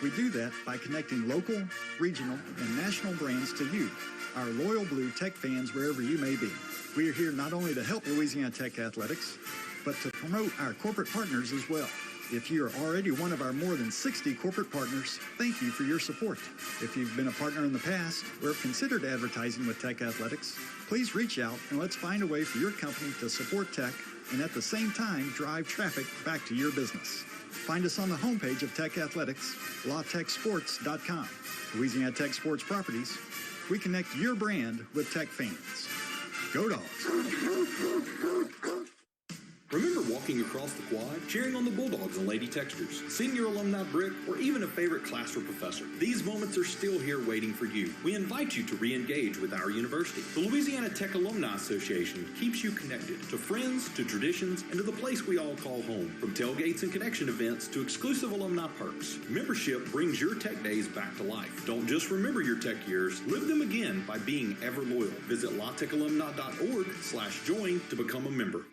We do that by connecting local, regional, and national brands to you, our loyal blue Tech fans wherever you may be. We are here not only to help Louisiana Tech Athletics, but to promote our corporate partners as well. If you are already one of our more than 60 corporate partners, thank you for your support. If you've been a partner in the past or have considered advertising with Tech Athletics, please reach out and let's find a way for your company to support Tech and at the same time drive traffic back to your business. Find us on the homepage of Tech Athletics, lawtechsports.com. Louisiana Tech Sports Properties, we connect your brand with Tech fans. Go Dogs! Remember walking across the quad, cheering on the Bulldogs and Lady Techsters, seeing your alumni brick, or even a favorite class or professor? These moments are still here waiting for you. We invite you to re-engage with our university. The Louisiana Tech Alumni Association keeps you connected to friends, to traditions, and to the place we all call home. From tailgates and connection events to exclusive alumni perks, membership brings your Tech days back to life. Don't just remember your Tech years, live them again by being ever loyal. Visit latechalumni.org/join to become a member.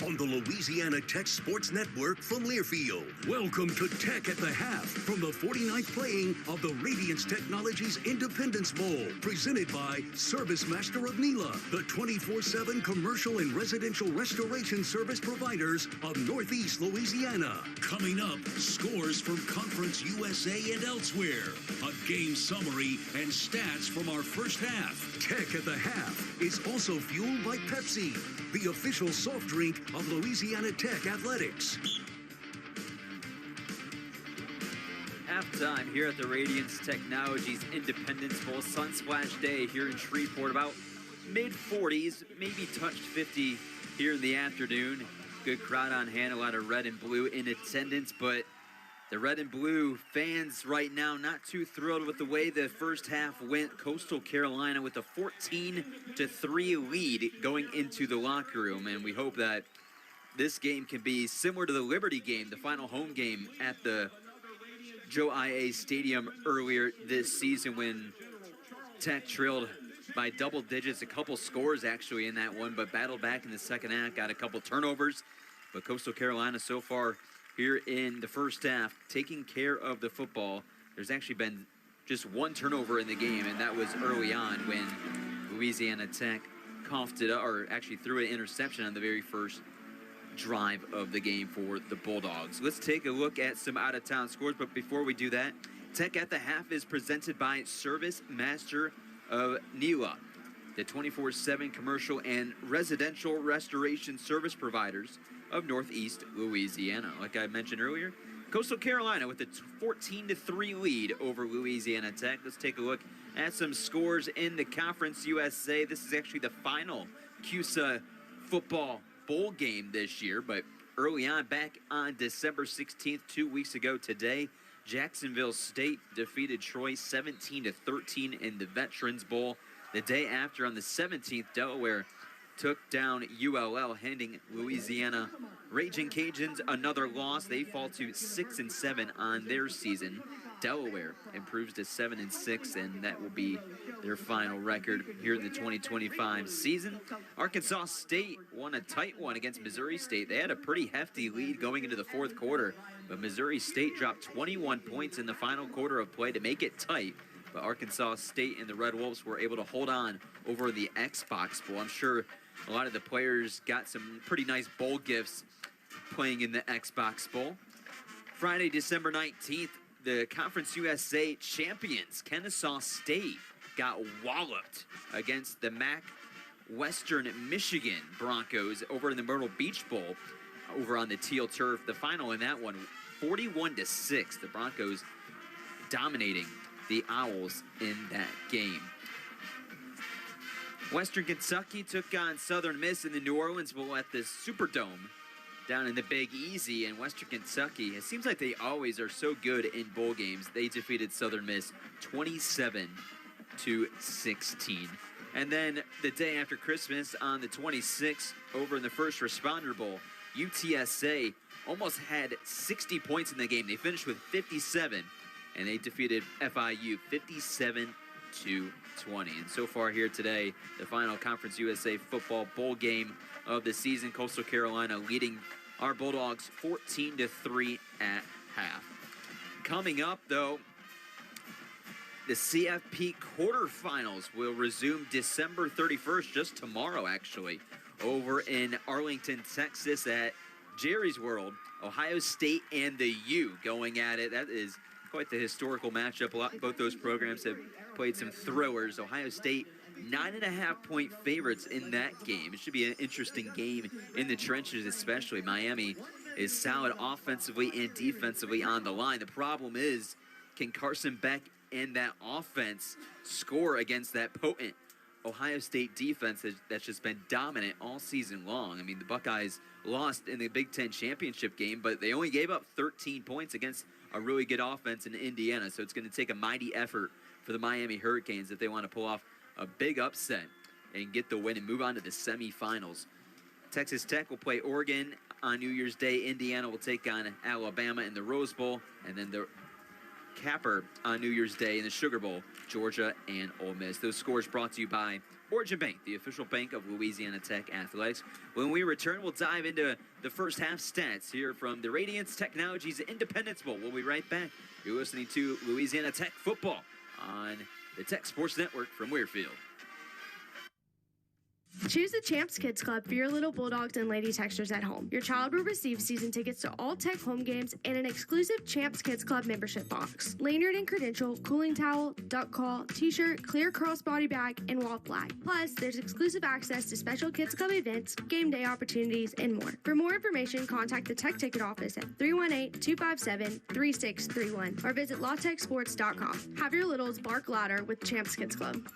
On the Louisiana Tech Sports Network from Learfield. Welcome to Tech at the Half from the 49th playing of the Radiance Technologies Independence Bowl, presented by Service Master of NELA, the 24/7 commercial and residential restoration service providers of Northeast Louisiana. Coming up, scores from Conference USA and elsewhere, a game summary and stats from our first half. Tech at the Half is also fueled by Pepsi, the official soft drink of Louisiana Tech Athletics. Halftime here at the Radiance Technologies Independence Bowl. Sunsplash day here in Shreveport. About mid-40s, maybe touched 50 here in the afternoon. Good crowd on hand, a lot of red and blue in attendance, but the red and blue fans right now not too thrilled with the way the first half went. Coastal Carolina with a 14-3 lead going into the locker room, and we hope that this game can be similar to the Liberty game, the final home game at the Joe I.A. Stadium earlier this season when Tech trailed by double digits, a couple scores actually in that one, but battled back in the second half, got a couple turnovers. But Coastal Carolina so far here in the first half, taking care of the football. There's actually been just one turnover in the game, and that was early on when Louisiana Tech coughed it up, or actually threw an interception on the very first drive of the game for the Bulldogs. Let's take a look at some out-of-town scores, but before we do that, Tech at the Half is presented by Service Master of NCAA, the 24/7 commercial and residential restoration service providers of Northeast Louisiana. Like I mentioned earlier, Coastal Carolina with a 14-3 lead over Louisiana Tech. Let's take a look at some scores in the Conference USA. This is actually the final CUSA football bowl game this year, but early on, back on December 16th, 2 weeks ago today, Jacksonville State defeated Troy 17-13 in the Veterans Bowl. The day after, on the 17th, Delaware took down ULL, handing Louisiana Raging Cajuns another loss. They fall to 6-7 on their season. Delaware improves to 7-6, and that will be their final record here in the 2025 season. Arkansas State won a tight one against Missouri State. They had a pretty hefty lead going into the fourth quarter, but Missouri State dropped 21 points in the final quarter of play to make it tight. But Arkansas State and the Red Wolves were able to hold on over the Xbox Bowl. I'm sure a lot of the players got some pretty nice bowl gifts playing in the Xbox Bowl. Friday, December 19th, the Conference USA champions, Kennesaw State, got walloped against the MAC Western Michigan Broncos over in the Myrtle Beach Bowl over on the teal turf. The final in that one, 41-6. The Broncos dominating the Owls in that game. Western Kentucky took on Southern Miss in the New Orleans Bowl at the Superdome down in the Big Easy, and Western Kentucky, it seems like they always are so good in bowl games. They defeated Southern Miss 27-16. And then the day after Christmas on the 26th, over in the First Responder Bowl, UTSA almost had 60 points in the game. They finished with 57, and they defeated FIU 57-20. And so far here today, the final Conference USA football bowl game of the season, Coastal Carolina leading our Bulldogs 14-3 at half. Coming up, though, the CFP quarterfinals will resume December 31st, just tomorrow, actually, over in Arlington, Texas at Jerry's World. Ohio State and the U going at it. That is quite the historical matchup. Both those programs have played some thrillers. Ohio State 9.5-point favorites in that game. It should be an interesting game in the trenches, especially. Miami is solid offensively and defensively on the line. The problem is, can Carson Beck and that offense score against that potent Ohio State defense that's just been dominant all season long? I mean, the Buckeyes lost in the Big Ten championship game, but they only gave up 13 points against a really good offense in Indiana. So it's going to take a mighty effort for the Miami Hurricanes if they want to pull off a big upset and get the win and move on to the semifinals. Texas Tech will play Oregon on New Year's Day. Indiana will take on Alabama in the Rose Bowl, and then the capper on New Year's Day in the Sugar Bowl, Georgia and Ole Miss. Those scores brought to you by Origin Bank, the official bank of Louisiana Tech Athletics. When we return, we'll dive into the first half stats here from the Radiance Technologies Independence Bowl. We'll be right back. You're listening to Louisiana Tech football on the Tech Sports Network from Weirfield. Choose the Champs Kids Club for your little Bulldogs and Lady Techsters at home. Your child will receive season tickets to all Tech home games and an exclusive Champs Kids Club membership box, lanyard and credential, cooling towel, duck call, t-shirt, clear crossbody bag, and wall flag. Plus, there's exclusive access to special Kids Club events, game day opportunities, and more. For more information, contact the Tech Ticket Office at 318-257-3631 or visit lawtechsports.com. Have your littles bark louder with Champs Kids Club.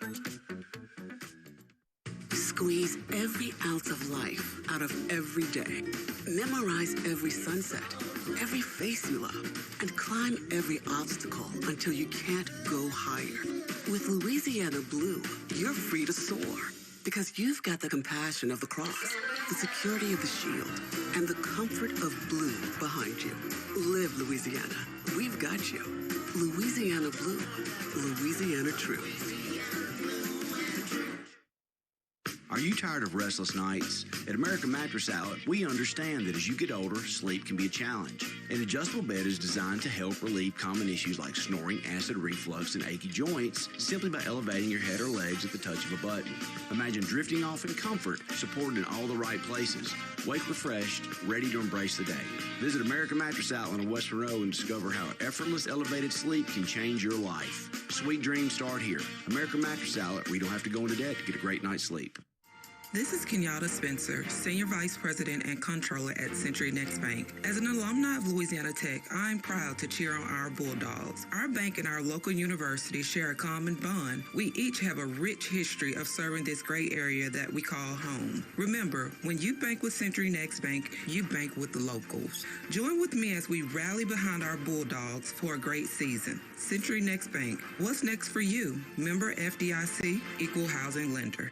Squeeze every ounce of life out of every day. Memorize every sunset, every face you love, and climb every obstacle until you can't go higher. With Louisiana Blue, you're free to soar because you've got the compassion of the cross, the security of the shield, and the comfort of blue behind you. Live Louisiana. We've got you. Louisiana Blue. Louisiana True. Are you tired of restless nights? At American Mattress Outlet, we understand that as you get older, sleep can be a challenge. An adjustable bed is designed to help relieve common issues like snoring, acid reflux, and achy joints simply by elevating your head or legs at the touch of a button. Imagine drifting off in comfort, supported in all the right places. Wake refreshed, ready to embrace the day. Visit American Mattress Outlet on West Monroe and discover how effortless elevated sleep can change your life. Sweet dreams start here. American Mattress Outlet, where you don't have to go into debt to get a great night's sleep. This is Kenyatta Spencer, Senior Vice President and Controller at Century Next Bank. As an alumni of Louisiana Tech, I'm proud to cheer on our Bulldogs. Our bank and our local university share a common bond. We each have a rich history of serving this great area that we call home. Remember, when you bank with Century Next Bank, you bank with the locals. Join with me as we rally behind our Bulldogs for a great season. Century Next Bank, what's next for you? Member FDIC, Equal Housing Lender.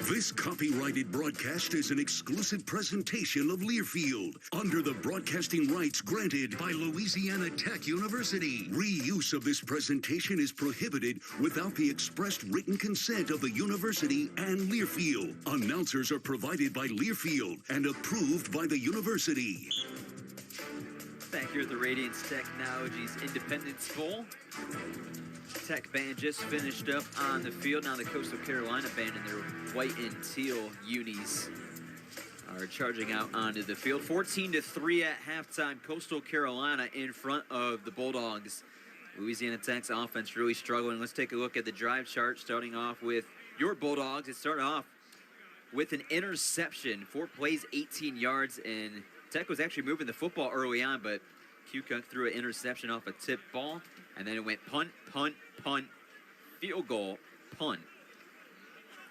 This copyrighted broadcast is an exclusive presentation of Learfield under the broadcasting rights granted by Louisiana Tech University. Reuse of this presentation is prohibited without the expressed written consent of the university and Learfield. Announcers are provided by Learfield and approved by the university. Back here at the Radiance Technologies Independence Bowl. Tech band just finished up on the field. Now the Coastal Carolina band in their white and teal unis are charging out onto the field. 14-3 at halftime. Coastal Carolina in front of the Bulldogs. Louisiana Tech's offense really struggling. Let's take a look at the drive chart, starting off with your Bulldogs. It started off with an interception. 4 plays, 18 yards, and Tech was actually moving the football early on, but Q-Cook threw an interception off a tip ball, and then it went punt, punt, punt, field goal, punt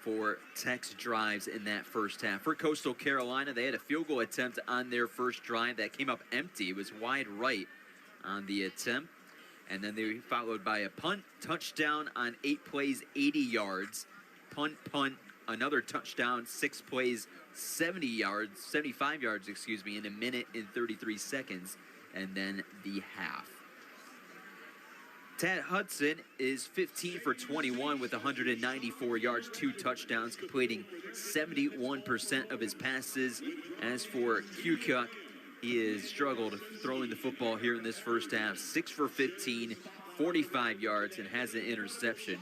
for Tech's drives in that first half. For Coastal Carolina, they had a field goal attempt on their first drive that came up empty. It was wide right on the attempt, and then they followed by a punt, touchdown on 8 plays, 80 yards, punt, punt, another touchdown, 6 plays, 75 yards, in a minute and 33 seconds, and then the half. Tad Hudson is 15 for 21 with 194 yards, 2 touchdowns, completing 71% of his passes. As for Q-Cook, he has struggled throwing the football here in this first half. 6 for 15, 45 yards, and has an interception.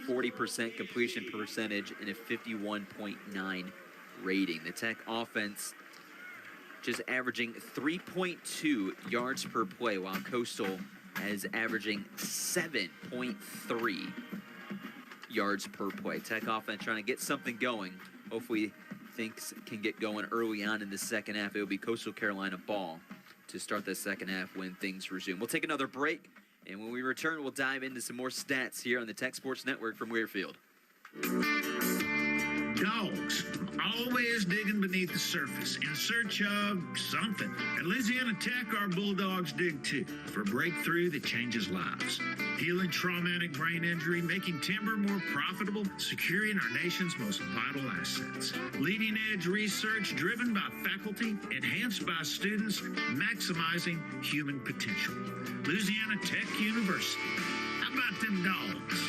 40% completion percentage and a 51.9 rating. The Tech offense just averaging 3.2 yards per play, while Coastal is averaging 7.3 yards per play. Tech offense trying to get something going. Hopefully things can get going early on in the second half. It will be Coastal Carolina ball to start the second half when things resume. We'll take another break, and when we return, we'll dive into some more stats here on the Tech Sports Network from Weirfield. Dogs, always digging beneath the surface in search of something. At Louisiana Tech, our Bulldogs dig too, for a breakthrough that changes lives. Healing traumatic brain injury, making timber more profitable, securing our nation's most vital assets. Leading edge research driven by faculty, enhanced by students, maximizing human potential. Louisiana Tech University. How about them dogs?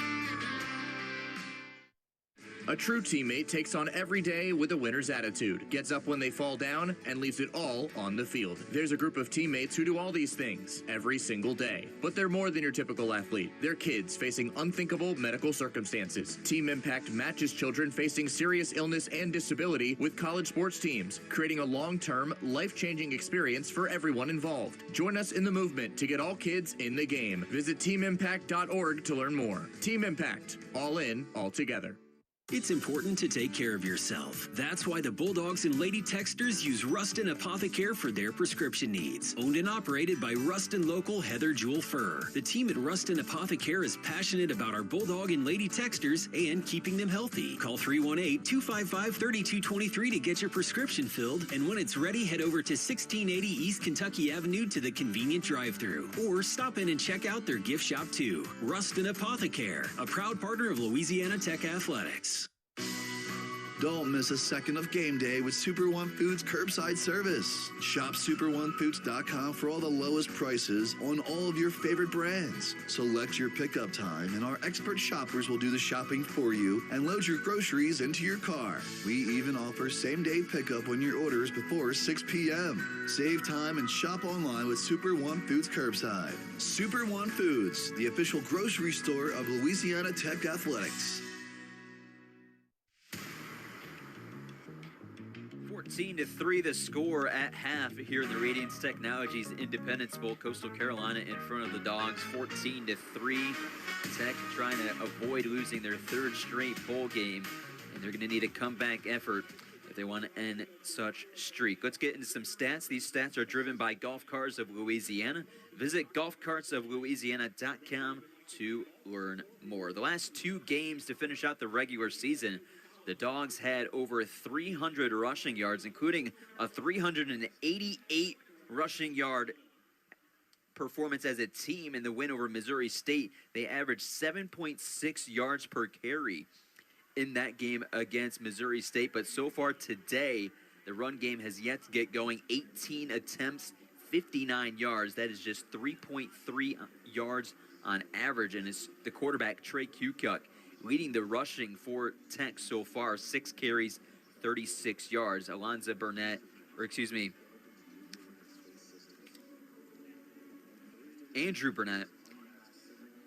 A true teammate takes on every day with a winner's attitude, gets up when they fall down, and leaves it all on the field. There's a group of teammates who do all these things every single day. But they're more than your typical athlete. They're kids facing unthinkable medical circumstances. Team Impact matches children facing serious illness and disability with college sports teams, creating a long-term, life-changing experience for everyone involved. Join us in the movement to get all kids in the game. Visit teamimpact.org to learn more. Team Impact. All in, all together. It's important to take care of yourself. That's why the Bulldogs and Lady Texters use Rustin Apothecare for their prescription needs. Owned and operated by Rustin local Heather Jewel Fur. The team at Rustin Apothecare is passionate about our Bulldog and Lady Texters and keeping them healthy. Call 318-255-3223 to get your prescription filled, and when it's ready, head over to 1680 East Kentucky Avenue to the convenient drive-thru, or stop in and check out their gift shop too. Rustin Apothecare, a proud partner of Louisiana Tech Athletics. Don't miss a second of game day with Super One Foods curbside service. Shop superonefoods.com for all the lowest prices on all of your favorite brands. Select your pickup time and our expert shoppers will do the shopping for you and load your groceries into your car. We even offer same-day pickup on your orders before 6 p.m. Save time and shop online with Super One Foods curbside. Super One Foods, the official grocery store of Louisiana Tech Athletics. 14-3 the score at half here in the Radiance Technologies Independence Bowl. Coastal Carolina in front of the Dogs, 14-3. Tech trying to avoid losing their third straight bowl game, and they're going to need a comeback effort if they want to end such streak. Let's get into some stats. These stats are driven by Golf Cars of Louisiana. Visit golfcartsoflouisiana.com to learn more. The last two games to finish out the regular season, the Dogs had over 300 rushing yards, including a 388 rushing yard performance as a team in the win over Missouri State. They averaged 7.6 yards per carry in that game against Missouri State. But so far today, the run game has yet to get going. 18 attempts, 59 yards. That is just 3.3 yards on average. And it's the quarterback, Trey Kukuk, leading the rushing for Tech so far. 6 carries, 36 yards. Andrew Burnett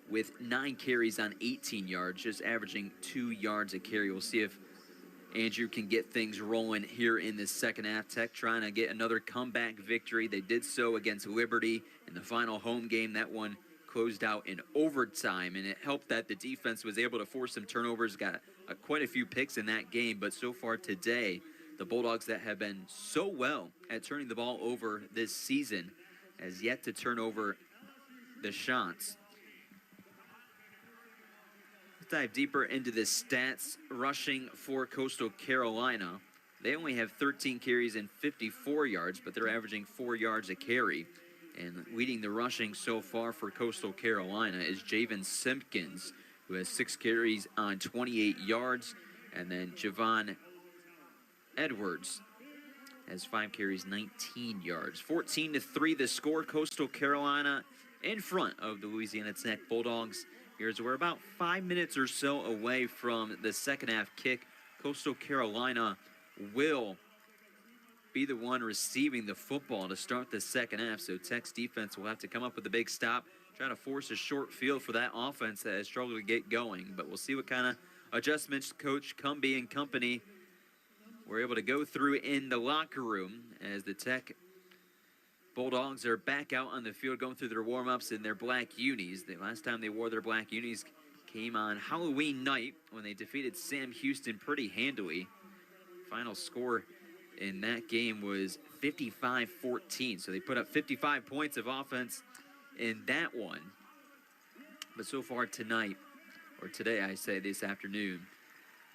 with 9 carries on 18 yards, just averaging 2 yards a carry. We'll see if Andrew can get things rolling here in the second half. Tech trying to get another comeback victory. They did so against Liberty in the final home game. That one closed out in overtime, and it helped that the defense was able to force some turnovers, got quite a few picks in that game. But so far today, the Bulldogs that have been so well at turning the ball over this season has yet to turn over the shots. Let's dive deeper into the stats. Rushing for Coastal Carolina, they only have 13 carries and 54 yards, but they're averaging 4 yards a carry. And leading the rushing so far for Coastal Carolina is Javen Simpkins, who has 6 carries on 28 yards. And then Javon Edwards has 5 carries, 19 yards. 14-3 the score. Coastal Carolina in front of the Louisiana Tech Bulldogs. Here's we're about 5 minutes or so away from the second half kick. Coastal Carolina will be the one receiving the football to start the second half. So Tech's defense will have to come up with a big stop, trying to force a short field for that offense that has struggled to get going. But we'll see what kind of adjustments Coach Cumbie and company were able to go through in the locker room as the Tech Bulldogs are back out on the field going through their warm-ups in their black unis. The last time they wore their black unis came on Halloween night when they defeated Sam Houston pretty handily. Final score in that game was 55-14. So they put up 55 points of offense in that one. But so far tonight, or today I say this afternoon,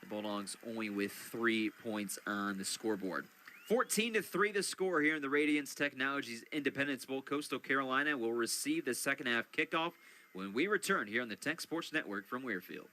the Bulldogs only with 3 points on the scoreboard. 14-3 the score here in the Radiance Technologies Independence Bowl. Coastal Carolina will receive the second half kickoff when we return here on the Tech Sports Network from Weirfield.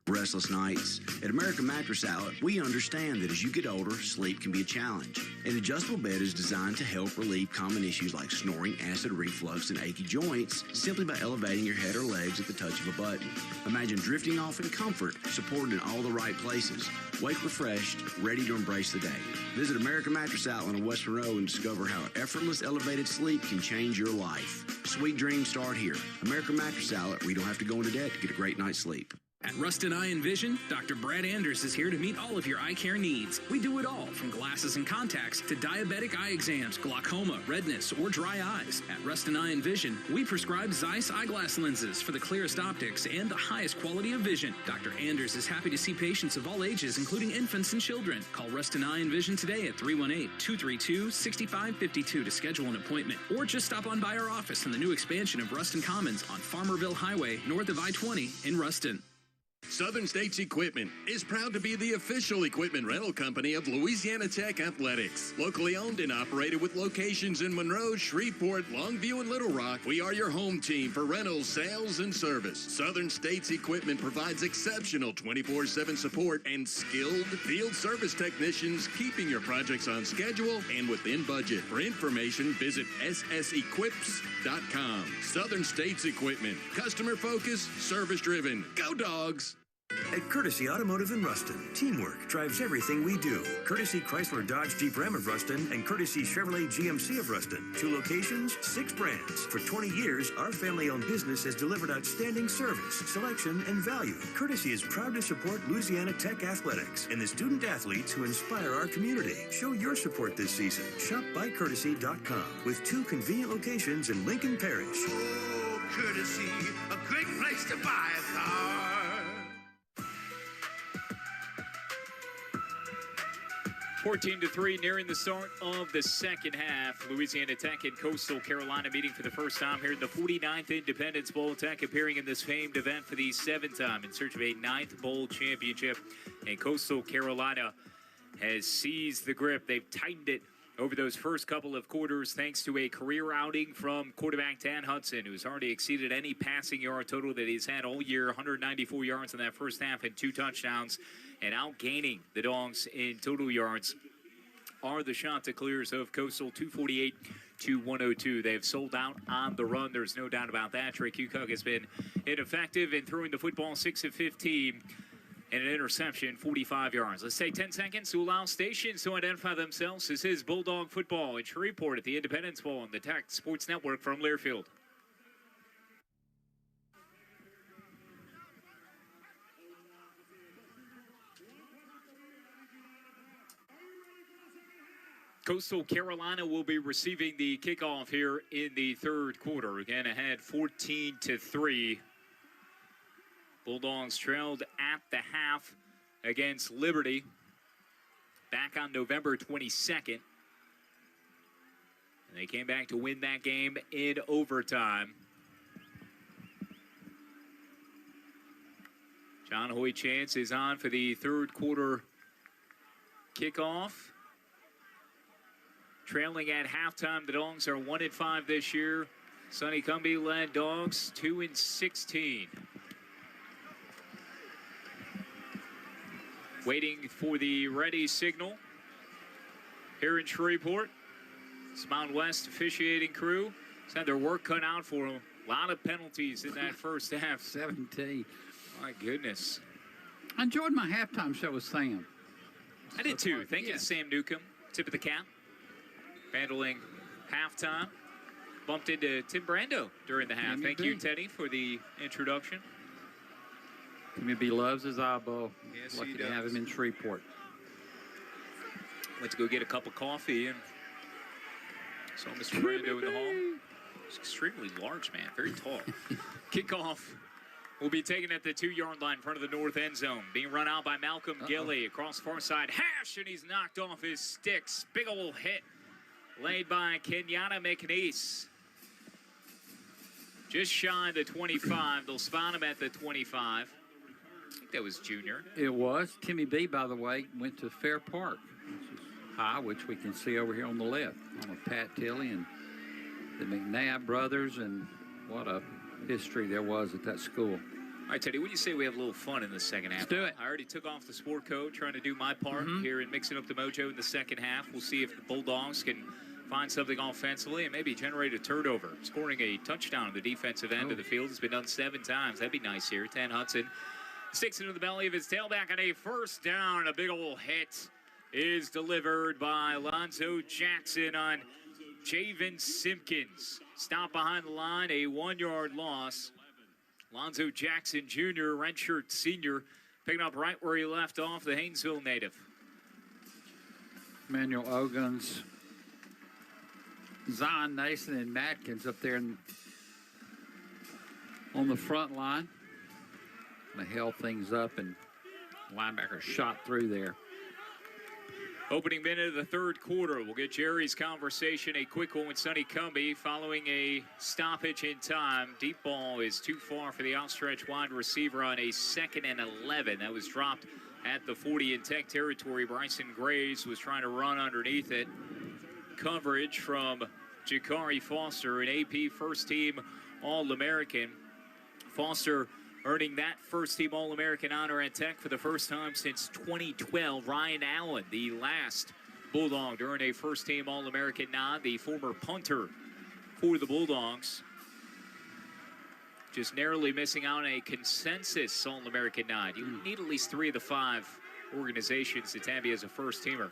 Restless nights. At American Mattress Outlet, we understand that as you get older, sleep can be a challenge. An adjustable bed is designed to help relieve common issues like snoring, acid reflux, and achy joints simply by elevating your head or legs at the touch of a button. Imagine drifting off in comfort, supported in all the right places. Wake refreshed, ready to embrace the day. Visit American Mattress Outlet on West Monroe and discover how effortless elevated sleep can change your life. Sweet dreams start here. American Mattress Outlet, where you don't have to go into debt to get a great night's sleep. At Rustin Eye and Vision, Dr. Brad Anders is here to meet all of your eye care needs. We do it all, from glasses and contacts to diabetic eye exams, glaucoma, redness, or dry eyes. At Rustin Eye and Vision, we prescribe Zeiss eyeglass lenses for the clearest optics and the highest quality of vision. Dr. Anders is happy to see patients of all ages, including infants and children. Call Rustin Eye and Vision today at 318-232-6552 to schedule an appointment, or just stop on by our office in the new expansion of Rustin Commons on Farmerville Highway, north of I-20 in Rustin. Southern States Equipment is proud to be the official equipment rental company of Louisiana Tech Athletics. Locally owned and operated with locations in Monroe, Shreveport, Longview, and Little Rock, we are your home team for rentals, sales, and service. Southern States Equipment provides exceptional 24/7 support and skilled field service technicians, keeping your projects on schedule and within budget. For information, visit ssequips.com. Southern States Equipment. Customer focused, service driven. Go Dogs! At Courtesy Automotive in Ruston, teamwork drives everything we do. Courtesy Chrysler Dodge Jeep Ram of Ruston and Courtesy Chevrolet GMC of Ruston. 2 locations, 6 brands. For 20 years, our family-owned business has delivered outstanding service, selection, and value. Courtesy is proud to support Louisiana Tech Athletics and the student athletes who inspire our community. Show your support this season. Shop bycourtesy.com with 2 convenient locations in Lincoln Parish. Oh, Courtesy, a great place to buy a car. 14-3, nearing the start of the second half. Louisiana Tech and Coastal Carolina meeting for the first time here in the 49th Independence Bowl. Tech appearing in this famed event for the 7th time in search of a 9th bowl championship. And Coastal Carolina has seized the grip. They've tightened it over those first couple of quarters thanks to a career outing from quarterback Dan Hudson, who's already exceeded any passing yard total that he's had all year, 194 yards in that first half and 2 touchdowns. And outgaining the Dogs in total yards are the Chanticleers of Coastal, 248 to 102. They have sold out on the run. There's no doubt about that. Trey Kukuk has been ineffective in throwing the football, 6 of 15, and an interception, 45 yards. Let's take 10 seconds to allow stations to identify themselves. This is Bulldog Football in Shreveport at the Independence Bowl on the Tech Sports Network from Learfield. Coastal Carolina will be receiving the kickoff here in the third quarter. Again, ahead 14-3. Bulldogs trailed at the half against Liberty back on November 22nd. And they came back to win that game in overtime. John Hoy Chance is on for the third quarter kickoff. Trailing at halftime, the Dogs are 1-5 this year. Sonny Cumbie led Dogs 2-16. Waiting for the ready signal here in Shreveport. It's Mountain West officiating crew. It's had their work cut out for them. A lot of penalties in that first half. 17. My goodness. I enjoyed my halftime show with Sam. I did too. Thank you to Sam Newcomb. Tip of the cap. Handling halftime. Bumped into Tim Brando during the half. Thank you, Teddy, for the introduction. Timmy B loves his eyeball. Yes, Lucky he to does. have him in Shreveport. Went to go get a cup of coffee and saw Mr. Brando in the hall. He's extremely large, man. Very tall. Kickoff will be taken at the 2-yard line in front of the north end zone. Being run out by Malcolm Gilly across the far side. Hash, and he's knocked off his sticks. Big old hit laid by Kenyatta McNeese. Just shy of the 25. They'll spot him at the 25. I think that was Junior. It was. Timmy B, by the way, went to Fair Park, which is high, which we can see over here on the left. On with Pat Tilley and the McNabb brothers, and what a history there was at that school. All right, Teddy, what do you say we have a little fun in the second half? Let's do it. I already took off the sport coat, trying to do my part here in mixing up the mojo in the second half. We'll see if the Bulldogs can find something offensively and maybe generate a turnover. Scoring a touchdown on the defensive end of the field has been done 7 times. That'd be nice here. Dan Hudson sticks into the belly of his tailback on a first down. A big old hit is delivered by Lonzo Jackson on Javen Simpkins. Stop behind the line, a 1-yard loss. Lonzo Jackson Jr., redshirt senior, picking up right where he left off, the Haynesville native. Emmanuel Ogans, Zion Nason, and Matkins up there on the front line. They held things up, and linebacker shot through there. Opening minute of the third quarter. We'll get Jerry's conversation, a quick one with Sonny Cumbie following a stoppage in time. Deep ball is too far for the outstretched wide receiver on a 2nd and 11. That was dropped at the 40 in Tech territory. Bryson Graves was trying to run underneath it. Coverage from Jakari Foster, an AP first-team All-American. Foster earning that first-team All-American honor at Tech for the first time since 2012. Ryan Allen, the last Bulldog to earn a first-team All-American nod, the former punter for the Bulldogs. Just narrowly missing out on a consensus All-American nod. You need at least 3 of the 5 organizations to tab you as a first-teamer.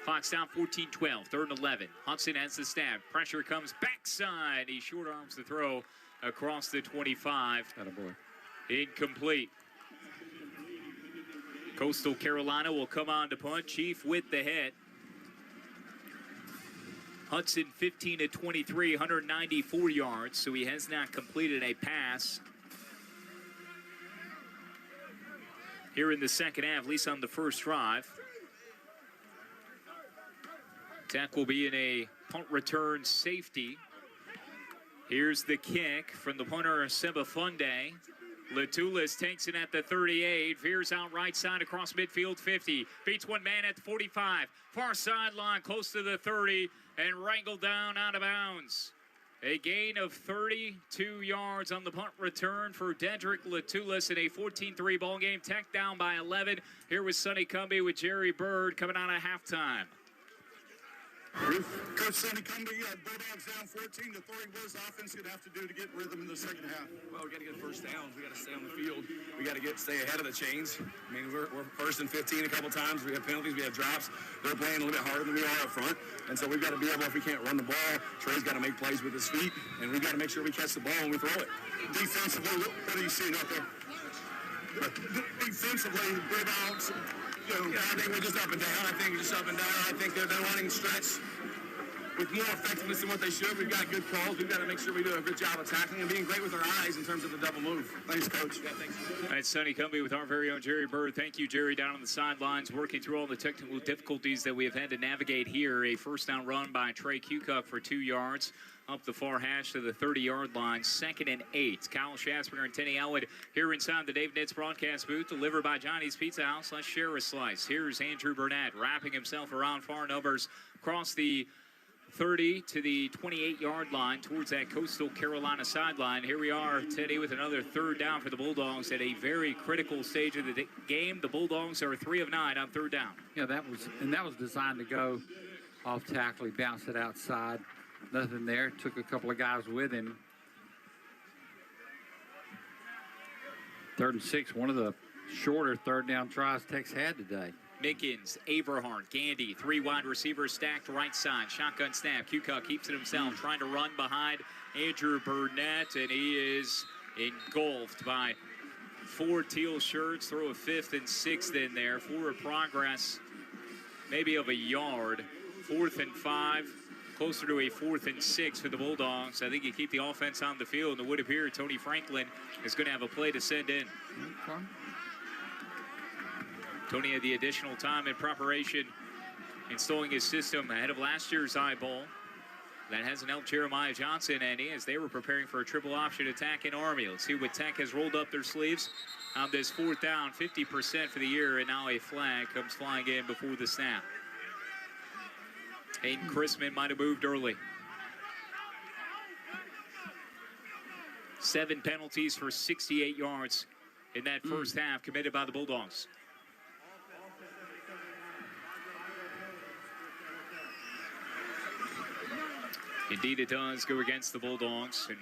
Clock's down 14-12, 3rd and 11. Hudson has the snap. Pressure comes backside. He short arms the throw across the 25. Attaboy. Incomplete. Coastal Carolina will come on to punt. Chief with the hit. Hudson 15 of 23, 194 yards, so he has not completed a pass here in the second half, at least on the first drive. Tech will be in a punt return safety. Here's the kick from the punter, Seba Funde. Latulis takes it at the 38, veers out right side across midfield 50, beats one man at the 45, far sideline close to the 30, and wrangled down out of bounds. A gain of 32 yards on the punt return for Dedrick Latulis in a 14-3 ball game. Tech down by 11. Here was Sonny Cumbie with Jerry Bird coming out of halftime. Coach Sonny Cumbie, Bulldogs down 14-3. What is the offense going to have to do to get rhythm in the second half? Well, we got to get first downs. We got to stay on the field. We got to stay ahead of the chains. I mean, we're first and 15 a couple times. We have penalties. We have drops. They're playing a little bit harder than we are up front. And so we've got to be able, if we can't run the ball, Trey's got to make plays with his feet, and we've got to make sure we catch the ball when we throw it. Defensively, what are you seeing out there? Defensively, rebounds. Yeah, I think we're just up and down. I think they're running stretch with more effectiveness than what they should. We've got good calls. We've got to make sure we do a good job of tackling and being great with our eyes in terms of the double move. Thanks, Coach. Yeah, thanks. All right, Sonny Cumbie with our very own Jerry Bird. Thank you, Jerry, down on the sidelines, working through all the technical difficulties that we have had to navigate here. A first down run by Trey Kukoc for 2 yards. Up the far hash to the 30-yard line, 2nd and 8. Kyle Schatzberger and Tenny Elwood here inside the Dave Nitz broadcast booth, delivered by Johnny's Pizza House. Let's share a slice. Here's Andrew Burnett wrapping himself around far numbers across the 30 to the 28-yard line towards that Coastal Carolina sideline. Here we are, Teddy, with another 3rd down for the Bulldogs at a very critical stage of the game. The Bulldogs are 3 of 9 on 3rd down. Yeah, that was designed to go off tackle. He bounced it outside. Nothing there. Took a couple of guys with him. 3rd and 6, one of the shorter 3rd down tries Tech's had today. Mickens, Averhart, Gandy, 3 wide receivers stacked right side. Shotgun snap. Kukoc keeps it himself, trying to run behind Andrew Burnett, and he is engulfed by 4 teal shirts. Throw a 5th and 6th in there. Forward progress maybe of a yard. 4th and 5. Closer to a 4th and 6 for the Bulldogs. I think you keep the offense on the field, and it would appear Tony Franklin is going to have a play to send in. Okay. Tony had the additional time in preparation, installing his system ahead of last year's eyeball. That hasn't helped Jeremiah Johnson and as they were preparing for a triple option attack in Army. Let's see what Tech has rolled up their sleeves on this 4th down, 50% for the year, and now a flag comes flying in before the snap. Hayden Chrisman might have moved early. 7 penalties for 68 yards in that first half committed by the Bulldogs. Indeed, it does go against the Bulldogs. And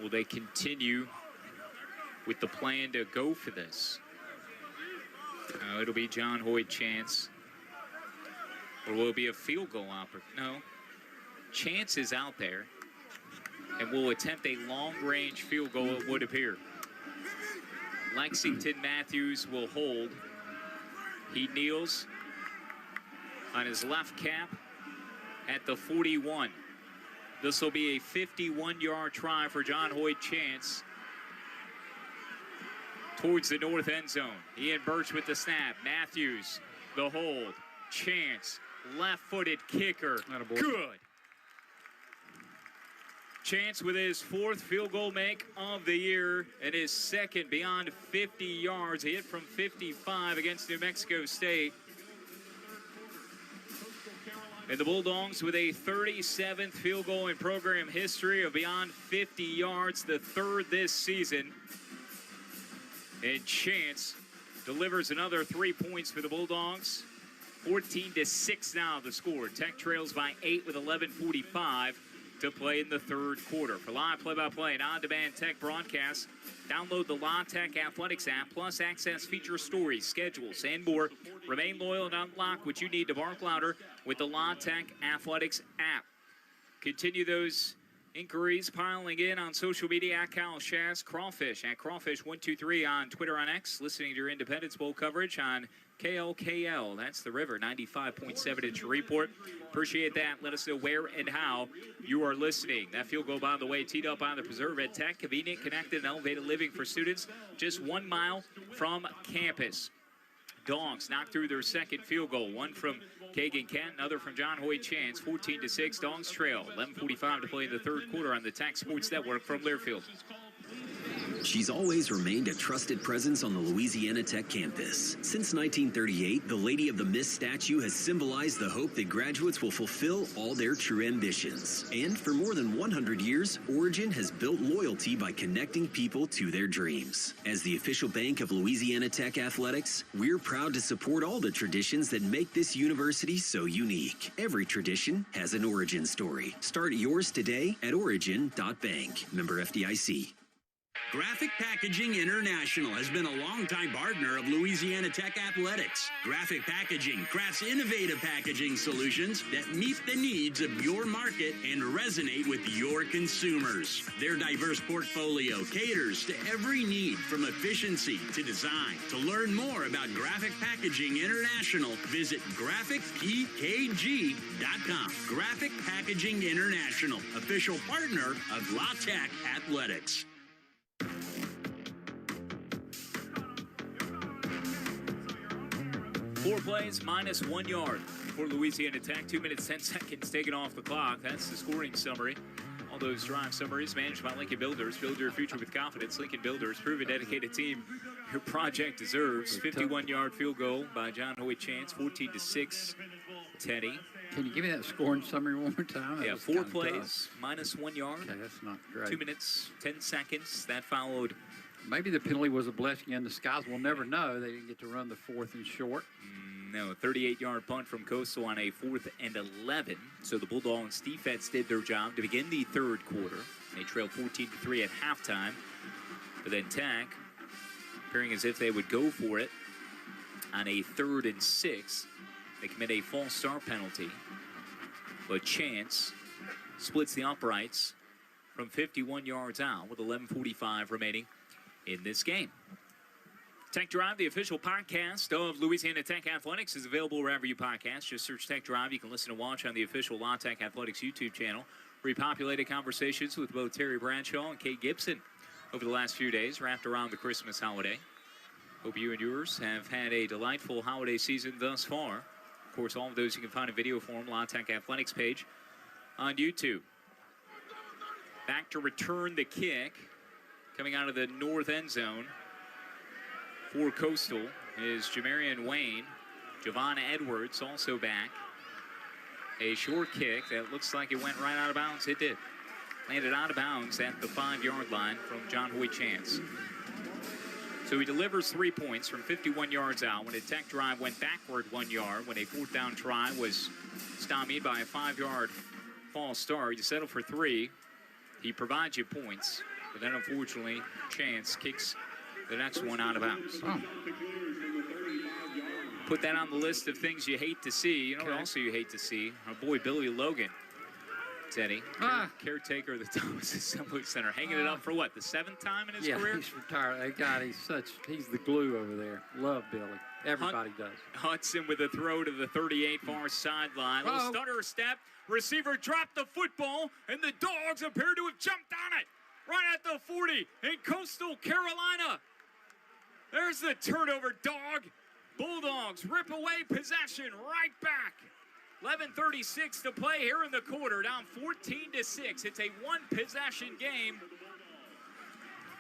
will they continue with the plan to go for this? It'll be John Hoyt Chance. Or will it be a field goal opportunity? No. Chance is out there and will attempt a long-range field goal, it would appear. Lexington Matthews will hold. He kneels on his left cap at the 41. This will be a 51-yard try for John Hoyt Chance towards the north end zone. Ian Birch with the snap. Matthews The hold. Chance. Left-footed kicker. Good. Chance with his 4th field goal make of the year and his 2nd beyond 50 yards. He hit from 55 against New Mexico State. And the Bulldogs with a 37th field goal in program history of beyond 50 yards, the 3rd this season. And Chance delivers another 3 points for the Bulldogs. 14-6 now the score. Tech trails by 8 with 11:45 to play in the 3rd quarter. For live play-by-play and on-demand Tech broadcasts, download the La Tech Athletics app, plus access feature stories, schedules, and more. Remain loyal and unlock what you need to bark louder with the La Tech Athletics app. Continue those inquiries piling in on social media at Kyle Shaz, Crawfish at Crawfish123 on Twitter, on X, listening to your Independence Bowl coverage on KLKL. That's the River, 95.7 in Shreveport. Appreciate that. Let us know where and how you are listening. That field goal, by the way, teed up on the Preserve at Tech. Convenient, connected, and elevated living for students just 1 mile from campus. Dogs knocked through their 2nd field goal. One from Kagan Kent, another from John Hoyt Chance. 14-6, Dogs trail. 11:45 to play in the 3rd quarter on the Tech Sports Network from Learfield. She's always remained a trusted presence on the Louisiana Tech campus. Since 1938, the Lady of the Mist statue has symbolized the hope that graduates will fulfill all their true ambitions. And for more than 100 years, Origin has built loyalty by connecting people to their dreams. As the official bank of Louisiana Tech Athletics, we're proud to support all the traditions that make this university so unique. Every tradition has an origin story. Start yours today at origin.bank. Member FDIC. Graphic Packaging International has been a longtime partner of Louisiana Tech Athletics. Graphic Packaging crafts innovative packaging solutions that meet the needs of your market and resonate with your consumers. Their diverse portfolio caters to every need, from efficiency to design. To learn more about Graphic Packaging International, visit graphicpkg.com. Graphic Packaging International, official partner of La Tech Athletics. 4 plays, -1 yard for Louisiana Tech. 2 minutes, 10 seconds taken off the clock. That's the scoring summary. All those drive summaries managed by Lincoln Builders. Build your future with confidence. Lincoln Builders, proven dedicated team your project deserves. 51-yard field goal by John Hoyt Chance. 14-6, Teddy. Can you give me that scoring summary one more time? Yeah, 4 plays, -1 yard. Okay, that's not great. 2 minutes, 10 seconds. That followed. Maybe the penalty was a blessing in disguise. We'll never know. They didn't get to run the 4th and short. No, 38-yard punt from Coastal on a 4th and 11. So the Bulldogs defense did their job to begin the 3rd quarter. They trailed 14-3 at halftime. But then Tech, appearing as if they would go for it on a 3rd and 6. They commit a false start penalty. But Chance splits the uprights from 51 yards out with 11:45 remaining in this game. Tech Drive, the official podcast of Louisiana Tech Athletics, is available wherever you podcast. Just search Tech Drive. You can listen and watch on the official La Tech Athletics YouTube channel. Repopulated conversations with both Terry Bradshaw and Kate Gibson over the last few days, wrapped around the Christmas holiday. Hope you and yours have had a delightful holiday season thus far. Of course, all of those you can find in video form, La Tech Athletics page on YouTube. Back to return the kick, coming out of the north end zone for Coastal is Jamarian Wayne. Javon Edwards also back. A short kick that looks like it went right out of bounds. It did. Landed out of bounds at the 5-yard line from John Hoyt Chance. So he delivers 3 points from 51 yards out when a Tech drive went backward 1 yard, when a 4th down try was stymied by a 5-yard false start. You settle for 3. He provides you points, but then unfortunately Chance kicks the next one out of bounds. Oh. Put that on the list of things you hate to see. You know what also you hate to see? Our boy Billy Logan, Teddy, caretaker of the Thomas Assembly Center, hanging it up for what, the 7th time in his career? Yeah, he's retired. That guy, he's the glue over there. Love Billy. Everybody does. Hudson with a throw to the 38 far sideline. Little stutter step. Receiver dropped the football, and the Dogs appear to have jumped on it. Right at the 40 in Coastal Carolina. There's the turnover, Dog. Bulldogs rip away possession right back. 11:36 to play here in the quarter, down 14-6. It's a one-possession game.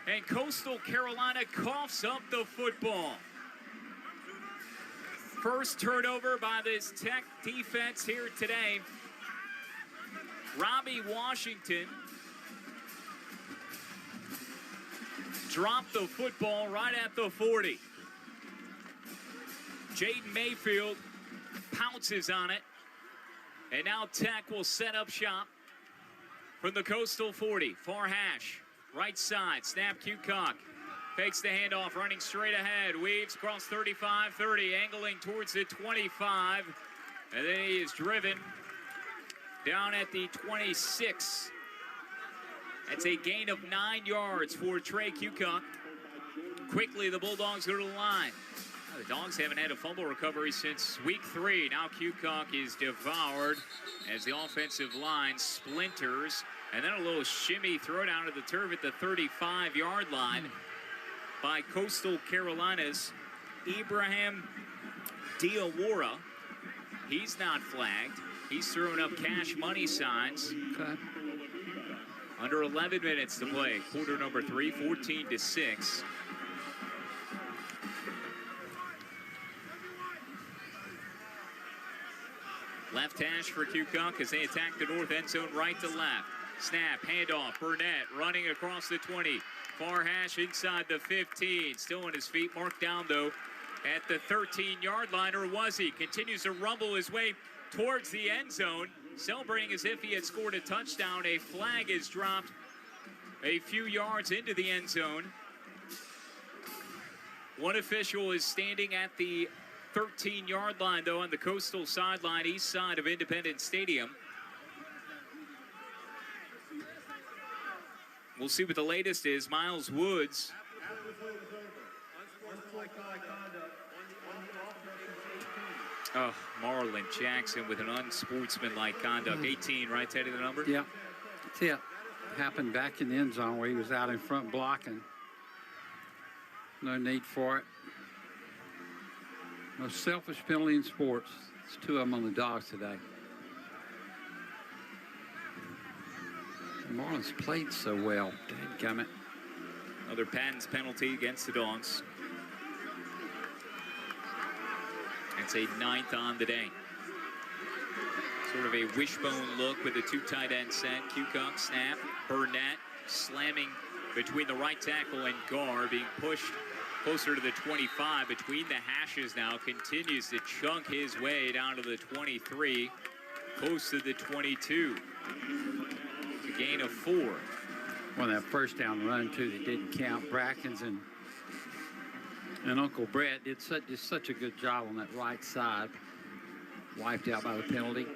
And Coastal Carolina coughs up the football. First turnover by this Tech defense here today. Robbie Washington dropped the football right at the 40. Jaden Mayfield pounces on it. And now Tech will set up shop from the Coastal 40. Far hash, right side, snap Cucock. Fakes the handoff, running straight ahead. Weaves across 35, 30, angling towards the 25. And then he is driven down at the 26. That's a gain of 9 yards for Trey Cucock. Quickly, the Bulldogs go to the line. The Dogs haven't had a fumble recovery since week 3. Now Cucock is devoured as the offensive line splinters. And then a little shimmy throw down to the turf at the 35-yard line by Coastal Carolina's Ibrahim Diawara. He's not flagged. He's throwing up cash money signs. Okay. Under 11 minutes to play. Quarter number 3, 14-6. Left hash for Cucock as they attack the north end zone right to left. Snap, handoff, Burnett running across the 20. Far hash inside the 15. Still on his feet, marked down though at the 13-yard line, or was he? Continues to rumble his way towards the end zone, celebrating as if he had scored a touchdown. A flag is dropped a few yards into the end zone. One official is standing at the 13-yard line, though, on the Coastal sideline, east side of Independence Stadium. We'll see what the latest is. Miles Woods. Oh, Marlon Jackson with an unsportsmanlike conduct. 18, right, Teddy, the number? Yeah, that's it. Happened back in the end zone where he was out in front blocking. No need for it. Most selfish penalty in sports. It's 2 of them on the Dogs today. Marlon's played so well. Dadgummit. Another Patton's penalty against the Dogs. It's a 9th on the day. Sort of a wishbone look with the 2 tight end set. Cucock snap. Burnett slamming between the right tackle and guard, being pushed closer to the 25. Between the hashes now, continues to chunk his way down to the 23, close to the 22. It's a gain of 4. Well, that first down run, too, that didn't count. Brackens and Uncle Brett did such a good job on that right side. Wiped out by the penalty.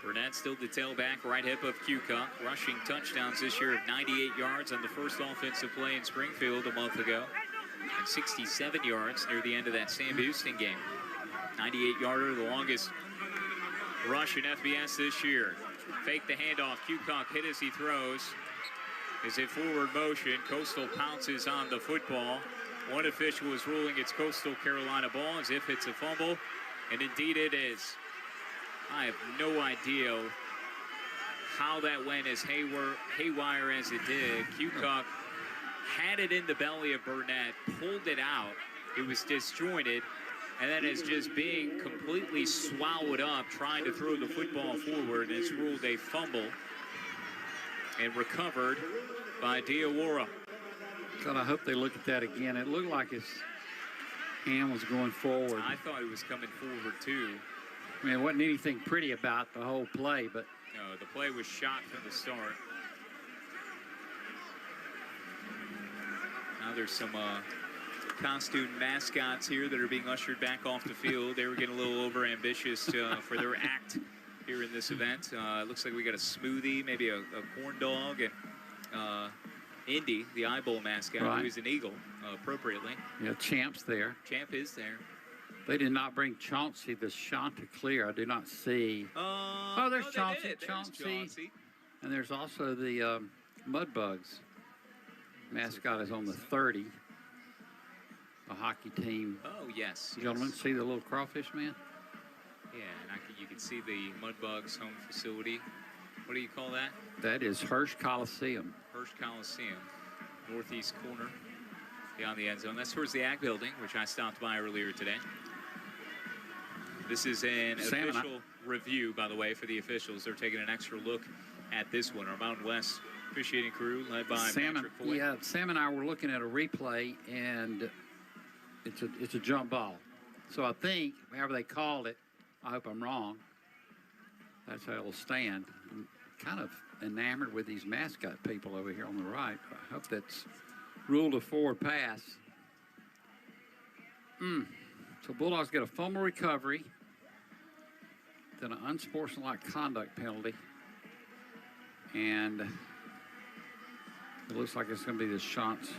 Burnett still the tailback, right hip of Cucock. Rushing touchdowns this year of 98 yards on the first offensive play in Springfield a month ago. And 67 yards near the end of that Sam Houston game. 98-yarder, the longest rush in FBS this year. Fake the handoff. Cucock hit as he throws. Is it forward motion? Coastal pounces on the football. One official is ruling it's Coastal Carolina ball as if it's a fumble. And indeed it is. I have no idea how that went as haywire as it did. Cucock had it in the belly of Burnett, pulled it out. It was disjointed, and then is just being completely swallowed up, trying to throw the football forward. And it's ruled a fumble and recovered by Diawara. God, I hope they look at that again. It looked like his hand was going forward. I thought he was coming forward too. I mean, it wasn't anything pretty about the whole play, but... No, the play was shot from the start. Now there's some costume mascots here that are being ushered back off the field. They were getting a little overambitious for their act here in this event. It looks like we got a smoothie, maybe a corn dog, and Indy, the eyeball mascot, right, who's an eagle, appropriately. Yeah, Champ's there. Champ is there. They did not bring Chauncey, the Chanticleer. I do not see. Oh, there's Chauncey. Chauncey. And there's also the Mudbugs. Mascot is on the 30. a hockey team. Oh, yes. Gentlemen, see the little crawfish man? Yeah, and you can see the Mudbugs home facility. What do you call that? That is Hirsch Coliseum. Hirsch Coliseum, northeast corner, beyond the end zone. That's towards the Ag Building, which I stopped by earlier today. This is an official review, by the way, for the officials. They're taking an extra look at this one. Our Mountain West officiating crew, led by Patrick Foy. Yeah, Sam and I were looking at a replay, and it's a jump ball. So I think, however they called it, I hope I'm wrong, that's how it'll stand. I'm kind of enamored with these mascot people over here on the right. I hope that's ruled a forward pass. So Bulldogs get a fumble recovery, then an unsportsmanlike conduct penalty, and it looks like it's going to be the shots.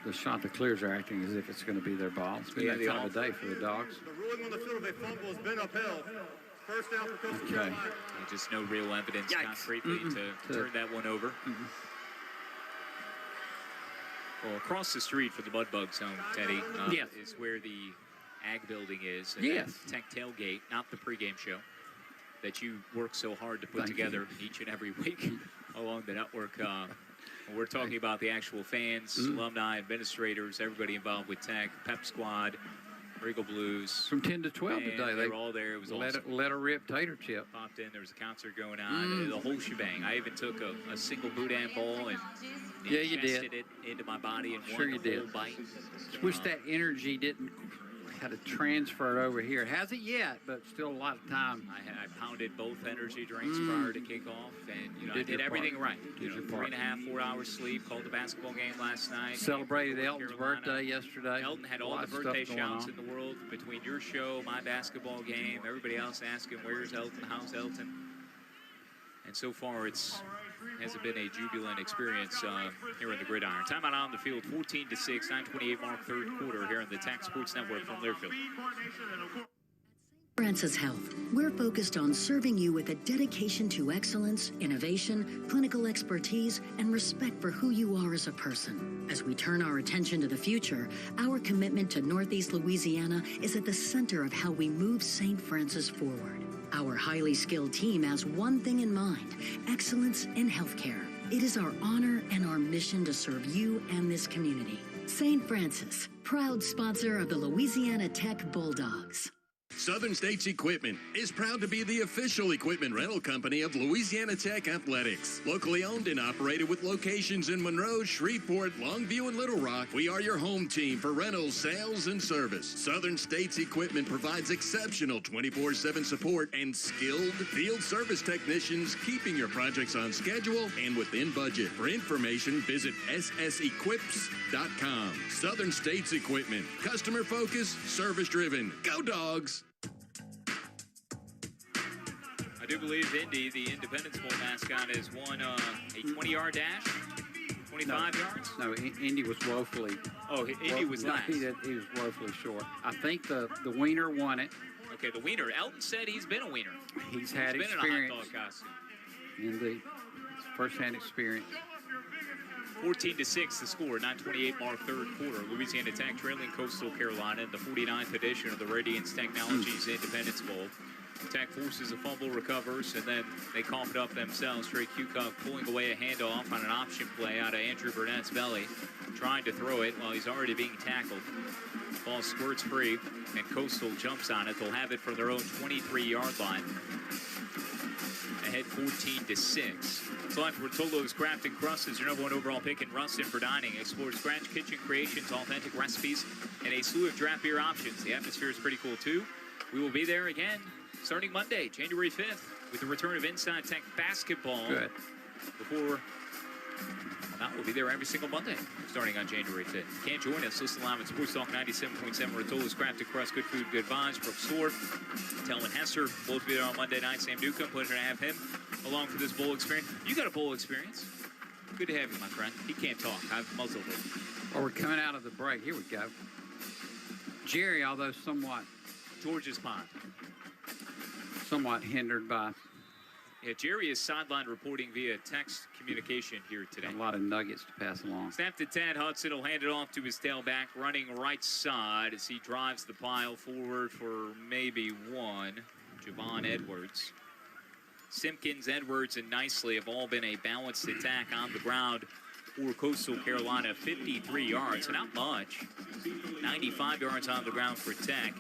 The shot the Clears are acting as if it's going to be their ball. It's been that time of day for the Dogs. The ruling on the field of a fumble has been upheld. First down for Coastal Carolina. And just no real evidence concretely to turn that one over. Well, across the street for the Mudbugs home, Teddy, is where the Ag Building is. And that Tech tailgate, not the pregame show, that you work so hard to put together each and every week along the network. We're talking about the actual fans, alumni, administrators, everybody involved with Tech, Pep Squad, Regal Blues. From 10 to 12 today. They were all there. It was awesome. Let her rip tater chip. Popped in. There was a concert going on. The whole shebang. I even took a single boudin ball and ingested it into my body in one whole bite. Wish that energy didn't had to transfer it over here. It hasn't yet, but still a lot of time. I pounded both energy drinks prior to kickoff, and I did everything right. 3.5, 4 hours sleep. Called the basketball game last night. Celebrated Elton's birthday yesterday. Elton had all the birthday shouts in the world between your show, my basketball game, everybody else asking, "Where's Elton? How's Elton?" And so far, hasn't been a jubilant experience here in the gridiron. Timeout on the field, 14-6, 9:28 mark, third quarter here in the Tech Sports Network from Learfield. Francis Health. We're focused on serving you with a dedication to excellence, innovation, clinical expertise, and respect for who you are as a person. As we turn our attention to the future, our commitment to Northeast Louisiana is at the center of how we move St. Francis forward. Our highly skilled team has one thing in mind: excellence in healthcare. It is our honor and our mission to serve you and this community. St. Francis, proud sponsor of the Louisiana Tech Bulldogs. Southern States Equipment is proud to be the official equipment rental company of Louisiana Tech Athletics. Locally owned and operated with locations in Monroe, Shreveport, Longview, and Little Rock, we are your home team for rentals, sales, and service. Southern States Equipment provides exceptional 24/7 support and skilled field service technicians, keeping your projects on schedule and within budget. For information, visit ssequips.com. Southern States Equipment. Customer focused, service driven. Go Dogs! I do believe Indy, the Independence Bowl mascot, has won a 20-yard dash, 25 yards? No, Indy was woefully. Oh, Indy was last. He was woefully short. I think the Wiener won it. Okay, the Wiener. Elton said he's been a Wiener. He's had been experience. In a hot dog costume. Indeed. First-hand experience. 14-6 the score, 9:28 mark, third quarter. Louisiana Tech trailing Coastal Carolina in the 49th edition of the Radiance Technologies Independence Bowl. Tech forces a fumble, recovers, and then they cough it up themselves. Trey Kukoc pulling away a handoff on an option play out of Andrew Burnett's belly, trying to throw it while he's already being tackled. Ball squirts free, and Coastal jumps on it. They'll have it from their own 23-yard line. Ahead 14-6. Select Rotolo's Craft and Crust is your #1 overall pick in Ruston for dining. Explore scratch kitchen creations, authentic recipes, and a slew of draft beer options. The atmosphere is pretty cool, too. We will be there again starting Monday, January 5th, with the return of Inside Tech basketball. Good. We'll be there every single Monday, starting on January 5th. Can't join us? Listen live at Sports Talk 97.7. Rotolo's Craft and Crust, good food, good vibes. Brooke Sword, Telvin Hester, both be there on Monday night. Sam Newcomb, pleasure to have him along for this bowl experience. You got a bowl experience. Good to have you, my friend. He can't talk. I've muzzled him. Well, we're coming out of the break. Here we go. Jerry, although somewhat George's Pond. Somewhat hindered by Yeah, Jerry is sideline reporting via text communication here today. A lot of nuggets to pass along. Snap to Tad Hudson. Will hand it off to his tailback, running right side as he drives the pile forward for maybe one. Javon Edwards. Simpkins, Edwards, and Nicely have all been a balanced attack on the ground for Coastal Carolina. 53 yards, so not much. 95 yards on the ground for Tech.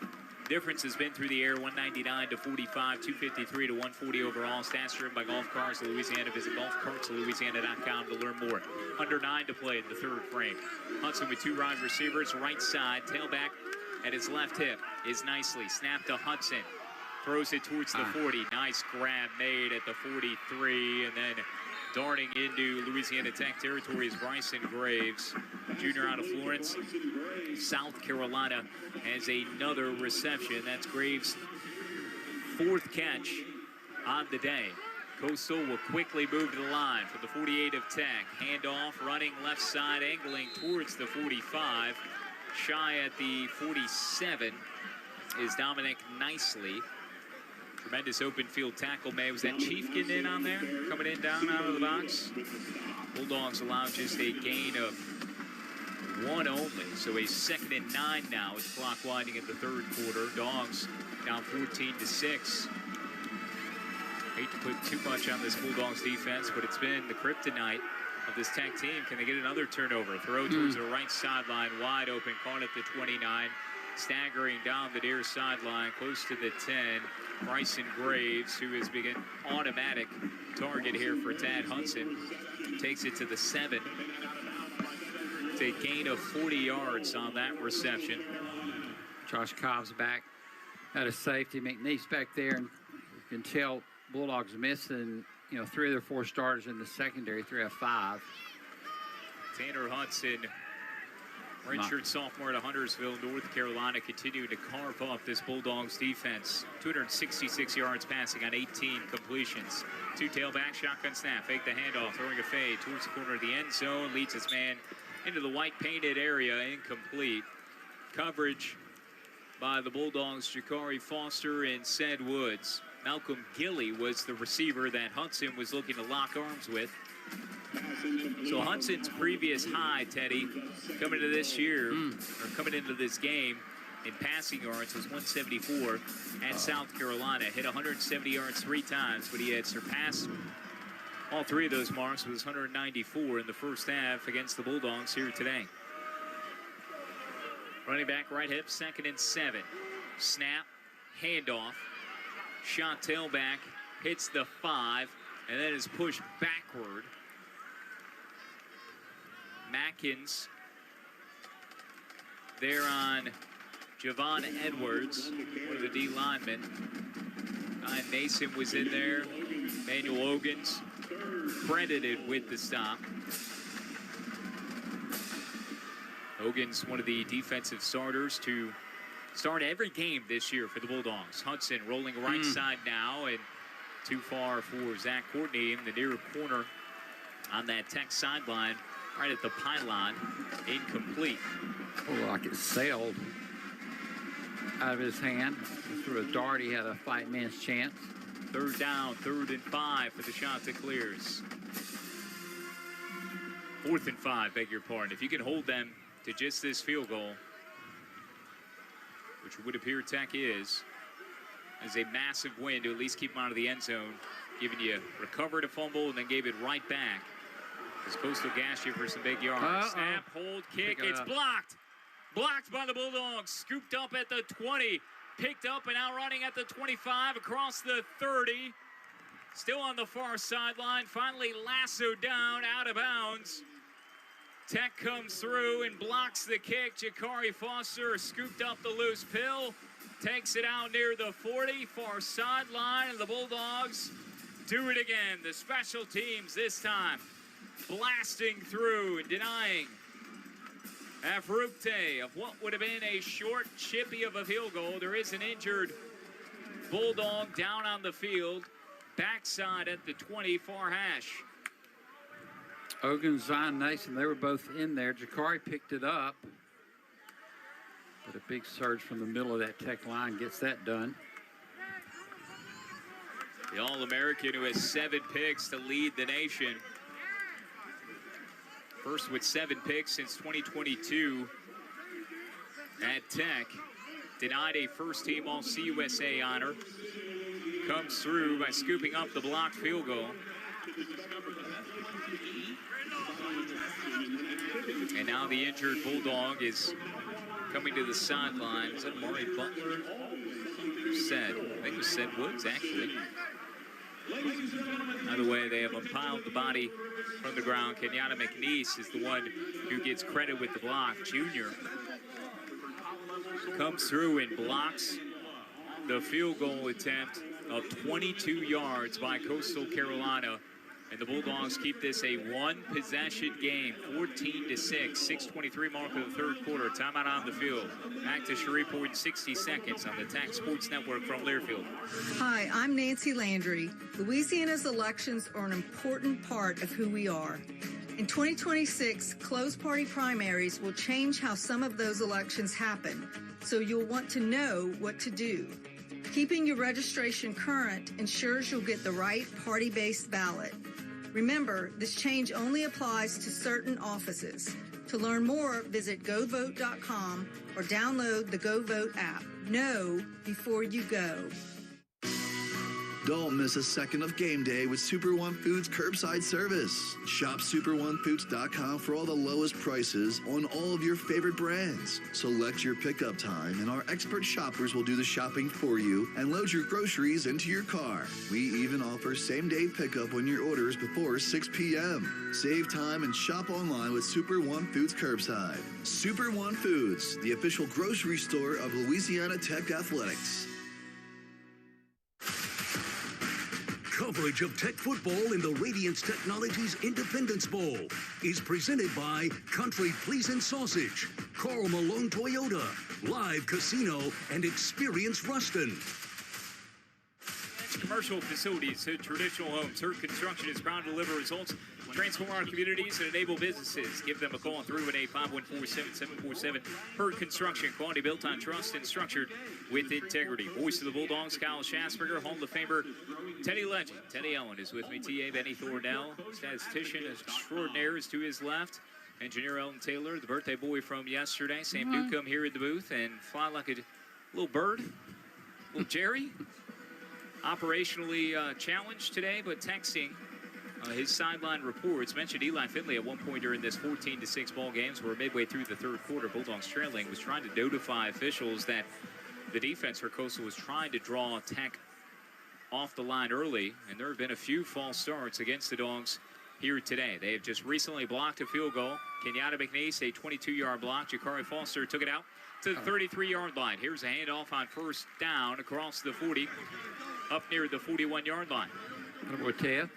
Difference has been through the air, 199 to 45, 253 to 140 overall. Stats driven by Golf Cars of Louisiana. Visit golfcartsoflouisiana.com to learn more. Under 9 to play in the third frame. Hudson with 2 wide receivers, right side. Tailback at his left hip is Nicely. Snap to Hudson. Throws it towards the 40. Nice grab made at the 43, and then darting into Louisiana Tech territory is Bryson Graves, junior out of Florence. South Carolina has another reception. That's Graves' 4th catch on the day. Coastal will quickly move to the line for the 48 of Tech. Handoff, running left side, angling towards the 45. Shy at the 47 is Dominic Nicely. Tremendous open field tackle made. Was that Chief getting in on there? Coming in down out of the box. Bulldogs allow just a gain of 1 only. So a 2nd and 9 now with the clock winding in the third quarter. Dogs down 14-6. Hate to put too much on this Bulldogs defense, but it's been the kryptonite of this Tech team. Can they get another turnover? Throw towards the right sideline, wide open, caught at the 29. Staggering down the near sideline, close to the 10. Bryson Graves, who has been an automatic target here for Tad Hudson, takes it to the 7. It's a gain of 40 yards on that reception. Josh Cobb's back at a safety. McNeef's back there, and you can tell Bulldogs missing, 3 of their 4 starters in the secondary, 3 of 5. Tanner Hudson, redshirt sophomore at Huntersville, North Carolina, continuing to carve up this Bulldogs defense. 266 yards passing on 18 completions. 2 tailback, shotgun snap, fake the handoff, throwing a fade towards the corner of the end zone, leads his man into the white painted area, incomplete. Coverage by the Bulldogs, Jakari Foster and Ced Woods. Malcolm Gilly was the receiver that Hudson was looking to lock arms with. So Hudson's previous high, Teddy, coming into this year, or coming into this game in passing yards was 174 at South Carolina. Hit 170 yards 3 times, but he had surpassed all 3 of those marks with 194 in the first half against the Bulldogs here today. Running back right hip, 2nd and 7. Snap, handoff, shot tailback, hits the 5, and then is pushed backward. Mackins there on Javon Edwards, one of the D linemen. Ryan Mason was in there. Manuel Ogans credited with the stop. Ogans, one of the defensive starters to start every game this year for the Bulldogs. Hudson rolling right side now, and too far for Zach Courtney in the near corner on that Tech sideline. Right at the pylon, incomplete. Oh, like it sailed out of his hand. He threw a dart. He had a fight man's chance. 3rd down, 3rd and 5 for the shot that clears. 4th and 5, beg your pardon. If you can hold them to just this field goal, which would appear Tech is a massive win to at least keep them out of the end zone, giving you recovered a fumble and then gave it right back. As Coastal gashed you for some big yards. Snap, hold, kick. It's blocked. Blocked by the Bulldogs. Scooped up at the 20. Picked up and out running at the 25, across the 30. Still on the far sideline. Finally lassoed down, out of bounds. Tech comes through and blocks the kick. Jakari Foster scooped up the loose pill. Takes it out near the 40, far sideline. And the Bulldogs do it again. The special teams this time blasting through and denying Afrukte of what would have been a short, chippy of a field goal. There is an injured Bulldog down on the field, backside at the 20, far hash. Ogun, Zion Nason, they were both in there. Jakari picked it up, but a big surge from the middle of that Tech line gets that done. The All-American who has 7 picks to lead the nation. First with 7 picks since 2022 at Tech. Denied a first-team All-CUSA honor. Comes through by scooping up the blocked field goal. And now the injured Bulldog is coming to the sideline. Is that Amari Butler? Said. I think it was Said Woods, actually. Either way, they have unpiled the body from the ground. Kenyatta McNeese is the one who gets credit with the block. Junior comes through and blocks the field goal attempt of 22 yards by Coastal Carolina. And the Bulldogs keep this a one-possession game, 14-6, 6:23 mark of the third quarter. Timeout on the field. Back to Shreveport in 60 seconds on the Tech Sports Network from Learfield. Hi, I'm Nancy Landry. Louisiana's elections are an important part of who we are. In 2026, closed party primaries will change how some of those elections happen, so you'll want to know what to do. Keeping your registration current ensures you'll get the right party-based ballot. Remember, this change only applies to certain offices. To learn more, visit govote.com or download the GoVote app. Know before you go. Don't miss a second of game day with Super One Foods curbside service. Shop superonefoods.com for all the lowest prices on all of your favorite brands. Select your pickup time and our expert shoppers will do the shopping for you and load your groceries into your car. We even offer same-day pickup on your orders before 6 p.m. Save time and shop online with Super One Foods curbside. Super One Foods, the official grocery store of Louisiana Tech Athletics. Coverage of Tech football in the Radiance Technologies Independence Bowl is presented by Country Pleasant Sausage, Carl Malone Toyota, Live Casino, and Experience Ruston. Commercial facilities to traditional homes. Hurt Construction is proud to deliver results, transform our communities, and enable businesses. Give them a call on 318-514-7747. Hurt Construction, quality built on trust and structured with integrity. Voice of the Bulldogs, Kyle Schasberger, Hall of Famer Teddy Legend. Teddy Ellen is with me. T.A. Benny Thornell, statistician extraordinaire is to his left. Engineer Elton Taylor, the birthday boy from yesterday. Sam Newcomb here in the booth, and fly like a little bird. Little Jerry. Operationally challenged today, but texting his sideline reports. Mentioned Eli Finley at one point during this 14-6 ball games. We're midway through the third quarter. Bulldogs trailing, was trying to notify officials that the defense for Coastal was trying to draw Tech off the line early, and there have been a few false starts against the Dogs here today. They have just recently blocked a field goal. Kenyatta McNeese, a 22-yard block. Jakari Foster took it out to the 33-yard line. Here's a handoff on first down across the 40, up near the 41-yard line. With Ted.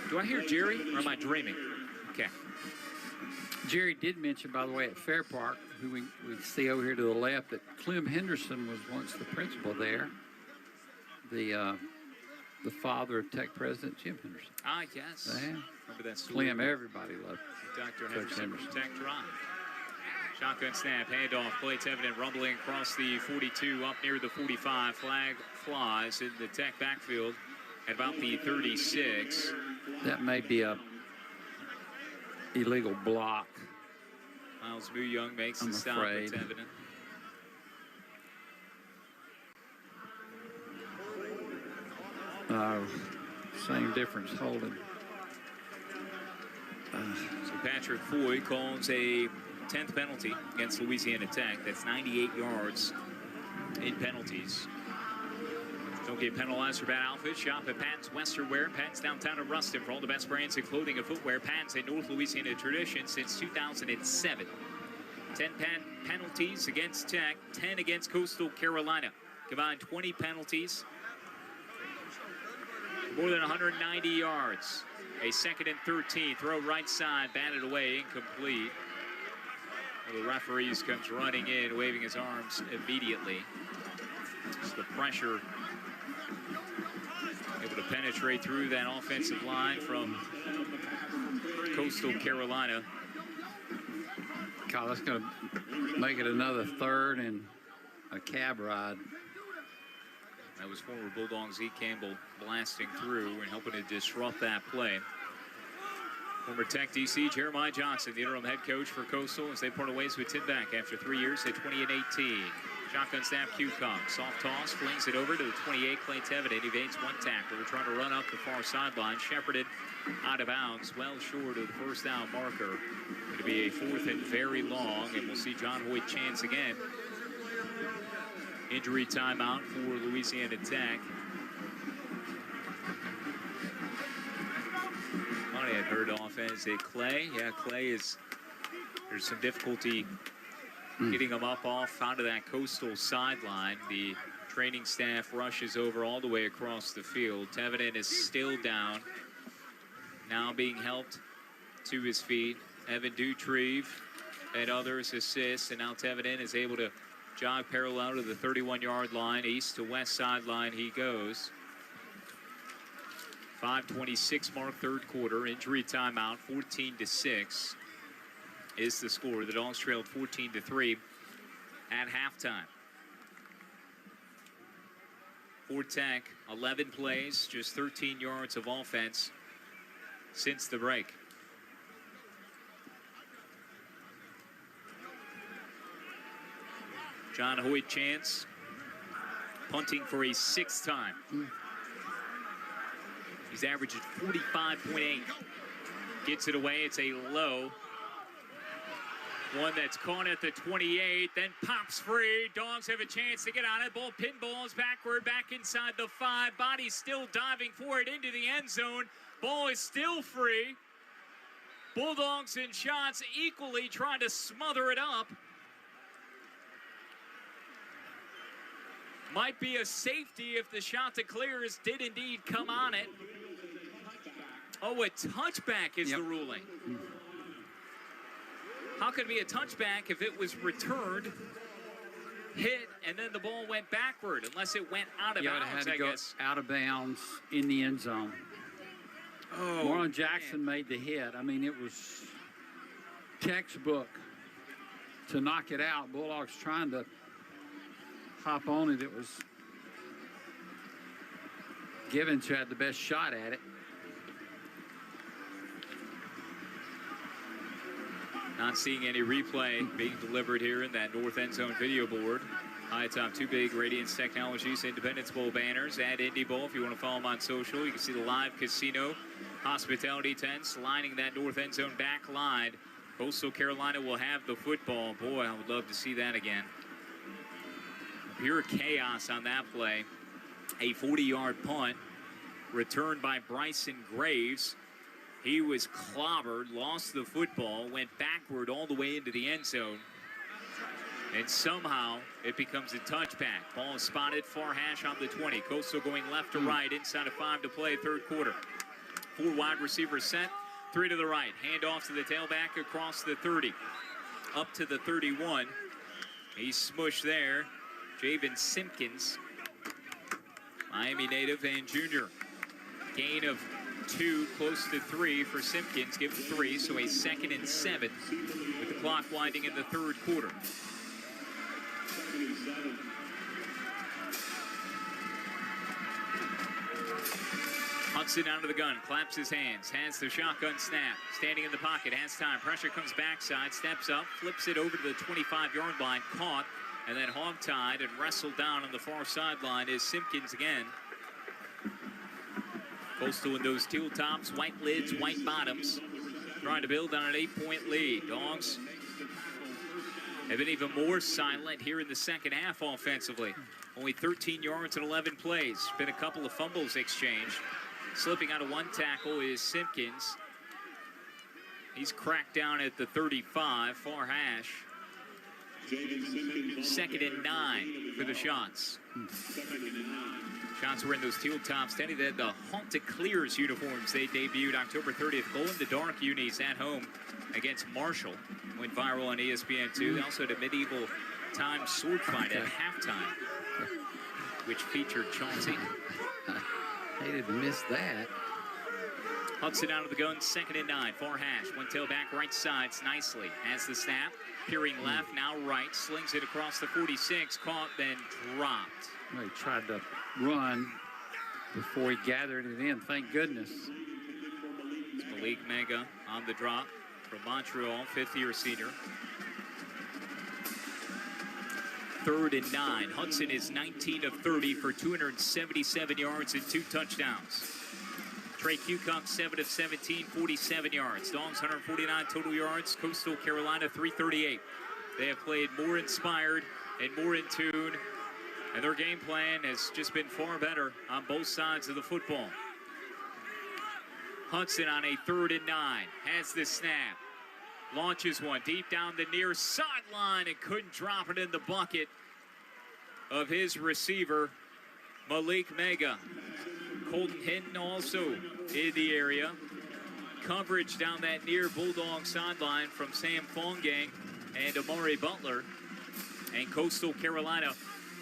Do I hear Jerry, or am I dreaming? Okay. Jerry did mention, by the way, at Fair Park, who we see over here to the left, that Clem Henderson was once the principal there. The father of Tech President Jim Henderson. Ah, yes. Yeah. Remember that story? Clem, everybody loved Dr. Henderson from Tech Drive. Shotgun snap, handoff, plates evident, rumbling across the 42, up near the 45. Flag flies in the Tech backfield at about the 36. That may be a illegal block. Miles Young makes the stop. It's evident. Same difference holding. So Patrick Foy calls a 10th penalty against Louisiana Tech. That's 98 yards in penalties. Don't get penalized for bad outfits. Shop at Patton's Western Wear. Patton's downtown in Ruston for all the best brands in clothing and footwear. Patton's a North Louisiana tradition since 2007. 10 penalties against Tech, 10 against Coastal Carolina. Combined 20 penalties. More than 190 yards. A 2nd and 13. Throw right side, batted away, incomplete. Well, the referees comes running in, waving his arms immediately. Just the pressure able to penetrate through that offensive line from Coastal Carolina. Kyle, that's going to make it another 3rd and a cab ride. That was former Bulldog Zeke Campbell blasting through and helping to disrupt that play. Former Tech DC Jeremiah Johnson, the interim head coach for Coastal, as they part ways with Tim Beck after 3 years at 20-18. Shotgun snap, Q-Kong. Soft toss, flings it over to the 28, Clay Tevin. Evades one tackler. They're trying to run up the far sideline. Shepherded out of bounds, well short of the first down marker. It'll be a 4th and very long, and we'll see John Hoyt Chance again. Injury timeout for Louisiana Tech. I had heard offense at Clay. Yeah, Clay is, there's some difficulty getting him up off onto that Coastal sideline. The training staff rushes over all the way across the field. Tevin is still down. Now being helped to his feet. Evan Dutrieve and others assist, and now Tevin is able to jog parallel to the 31-yard line. East to west sideline he goes. 5:26 mark, third quarter. Injury timeout, 14-6 is the score. The Dogs trailed 14-3 at halftime. For Tech, 11 plays, just 13 yards of offense since the break. John Hoyt Chance punting for a 6th time. He's averaging 45.8. Gets it away. It's a low. One that's caught at the 28, then pops free. Dogs have a chance to get on it. Ball pinballs backward, back inside the 5. Body still diving for it into the end zone. Ball is still free. Bulldogs and shots equally trying to smother it up. Might be a safety if the shot to clears did indeed come on it. Oh, a touchback is the ruling. How could it be a touchback if it was returned, hit, and then the ball went backward, unless it went out of bounds, it had to I go guess. out of bounds in the end zone. Oh, Marlon Jackson made the hit. I mean, it was textbook to knock it out. Bulldogs trying to hop on it. It was Givens who had the best shot at it. Not seeing any replay being delivered here in that north end zone video board. High top, 2 big Radiance Technologies Independence Bowl banners at Indy Bowl. If you want to follow them on social, you can see the live casino hospitality tents lining that north end zone back line. Coastal Carolina will have the football. Boy, I would love to see that again. Pure chaos on that play. A 40-yard punt returned by Bryson Graves. He was clobbered, lost the football, went backward all the way into the end zone. And somehow it becomes a touchback. Ball is spotted, far hash on the 20. Coastal going left to right, inside of 5 to play, third quarter. 4 wide receivers set, 3 to the right. Hand off to the tailback across the 30. Up to the 31. He's smushed there. Javen Simpkins, Miami native and junior. Gain of 2, close to 3 for Simpkins. Give 3, so a 2nd and 7 with the clock winding in the third quarter. Hudson out of the gun, claps his hands, has the shotgun snap, standing in the pocket, has time, pressure comes backside, steps up, flips it over to the 25-yard line, caught, and then hog-tied and wrestled down on the far sideline is Simpkins again. Coastal in those teal tops, white lids, white bottoms, trying to build on an 8-point lead. Dogs have been even more silent here in the second half offensively. Only 13 yards and 11 plays. Been a couple of fumbles exchanged. Slipping out of one tackle is Simpkins. He's cracked down at the 35, far hash. 2nd and 9 for the Shots. Shots were in those teal tops. They had the Haunted Clears uniforms. They debuted October 30th. Glow in the dark unis at home against Marshall. Went viral on ESPN2. They also had a medieval time sword fight at halftime, which featured Chauncey. Hated to miss that. Hudson out of the gun, 2nd and 9, far hash. One tailback, right sides nicely. Has the snap, peering left, now right, slings it across the 46, caught, then dropped. He tried to run before he gathered it in. Thank goodness. It's Malik Mega on the drop from Montreal, fifth-year senior. 3rd and 9. Hudson is 19 of 30 for 277 yards and 2 touchdowns. Trey Cucock, 7 of 17, 47 yards. Dogs, 149 total yards. Coastal Carolina, 338. They have played more inspired and more in tune, and their game plan has just been far better on both sides of the football. Hudson on a 3rd and 9, has the snap. Launches one deep down the near sideline and couldn't drop it in the bucket of his receiver, Malik Mega. Colton Hinton also in the area. Coverage down that near Bulldog sideline from Sam Fongang and Amari Butler. And Coastal Carolina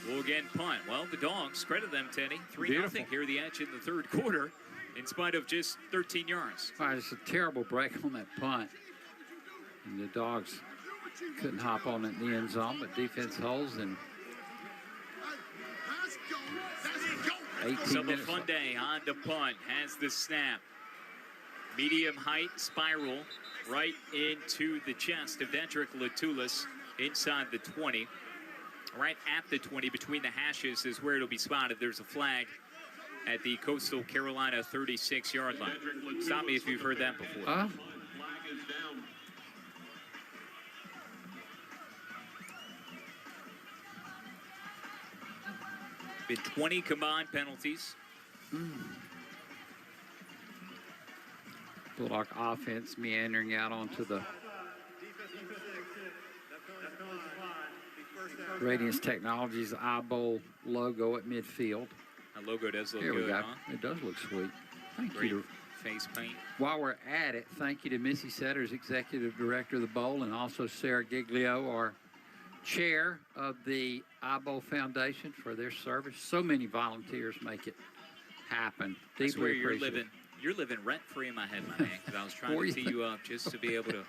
will again punt. Well, the Dogs, credit them, Tenny. 3-0 here at the edge in the 3rd quarter in spite of just 13 yards. All right, it's a terrible break on that punt. And the Dogs couldn't hop on it in the end zone, but defense holds, and 18 minutes. Funday on the punt, has the snap. Medium height spiral right into the chest of Dedrick Latulis inside the 20. Right at the 20, between the hashes is where it'll be spotted. There's a flag at the Coastal Carolina 36-yard line. Stop me if you've heard that before. Been 20 combined penalties. Bulldog offense meandering out onto the Radiance Technologies eyeball logo at midfield. That logo does look Here good, we go. huh? It does look sweet. Thank Great you. Face paint. While we're at it, thank you to Missy Setters, Executive Director of the Bowl, and also Sarah Giglio, our Chair of the Eyeball Foundation, for their service. So many volunteers make it happen. That's where Deeply you're appreciated. living. You're living rent-free in my head, my man, because I was trying to tee you up just to be able to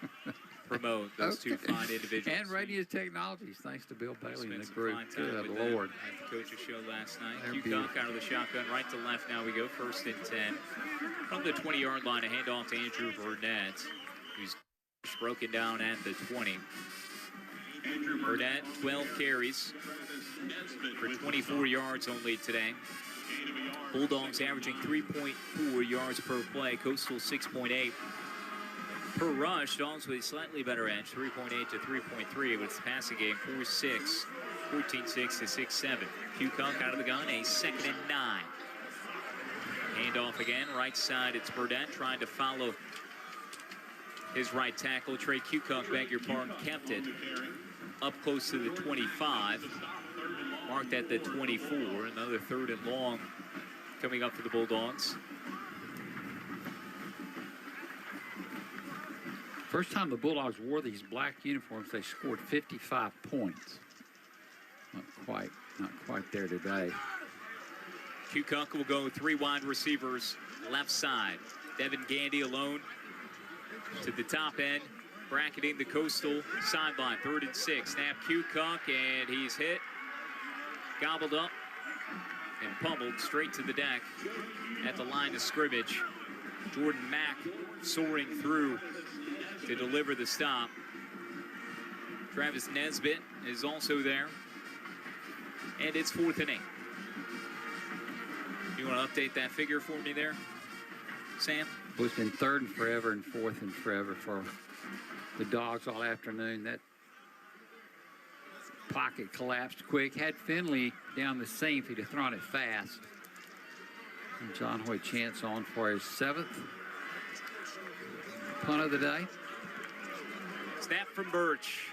promote those two fine individuals. And Radiance Technologies, thanks to Bill Bailey and the Spent group. some fine time Good with them Lord. at the coach's show last night. They're Hugh beautiful. Cock out of the shotgun, right to left. Now we go 1st and 10. From the 20-yard line, a handoff to Andrew Burnett, who's broken down at the 20. Burnett, 12 carries for 24 yards only today. Bulldogs averaging 3.4 yards per play. Coastal 6.8 per rush. Dogs with a slightly better edge, 3.8 to 3.3. But it's the passing game, 4-6, 14-6 to 6-7. Hugh Cock out of the gun, a 2nd and 9. Handoff again, right side. It's Burnett trying to follow his right tackle. Trey Cucock, beg your pardon, kept it up close to the 25. Marked at the 24. Another 3rd and long coming up for the Bulldogs. First time the Bulldogs wore these black uniforms, they scored 55 points. Not quite there today. Cucock will go 3 wide receivers left side. Devin Gandy alone to the top end, bracketing the Coastal sideline. 3rd and 6. Snap Cucock, and he's hit, gobbled up, and pummeled straight to the deck at the line of scrimmage. Jordan Mack soaring through to deliver the stop. Travis Nesbitt is also there. And it's 4th and 8. You want to update that figure for me there, Sam? Well, it's been 3rd and forever and 4th and forever for the Dogs all afternoon. That pocket collapsed quick. Had Finley down the seam if he'd have thrown it fast. And John Hoy Chance on for his 7th punt of the day. Snap from Birch.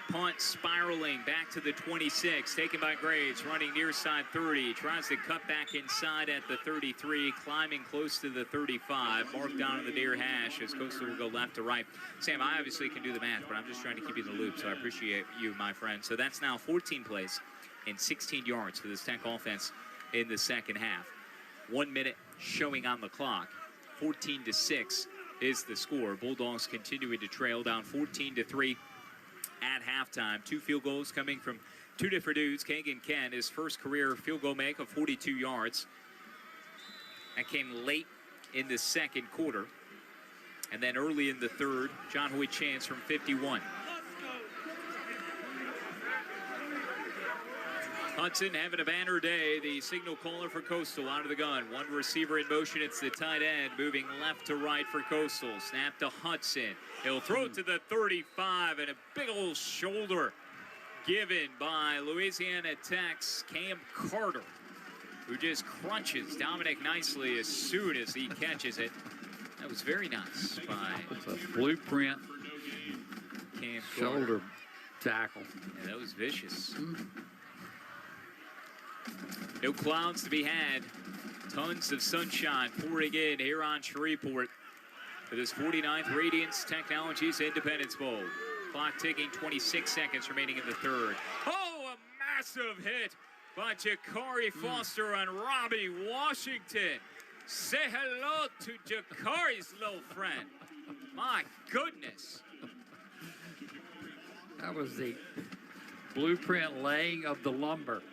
Punt spiraling back to the 26, taken by Graves, running near side 30, tries to cut back inside at the 33, climbing close to the 35, marked down on the near hash as Coastal will go left to right. Sam, I obviously can do the math, but I'm just trying to keep you in the loop, so I appreciate you, my friend. So that's now 14 plays and 16 yards for this Tech offense in the 2nd half. 1 minute showing on the clock. 14-6 is the score. Bulldogs continuing to trail down 14-3 at halftime. 2 field goals coming from two different dudes. Kagan Kent, his first career field goal make of 42 yards. That came late in the second quarter. And then early in the third, John Hoy Chance from 51. Hudson having a banner day. The signal caller for Coastal out of the gun. One receiver in motion. It's the tight end moving left to right for Coastal. Snap to Hudson. He'll throw it to the 35 and a big old shoulder given by Louisiana Tech's Cam Carter, who just crunches Dominic nicely as soon as he catches it. That was very nice by It's a blueprint Cam shoulder tackle. Yeah, that was vicious. No clouds to be had. Tons of sunshine pouring in here on Shreveport for this 49th Radiance Technologies Independence Bowl. Clock ticking, 26 seconds remaining in the third. Oh, a massive hit by Jakari Foster on Robbie Washington. Say hello to Jakari's little friend. My goodness. That was the blueprint laying of the lumber.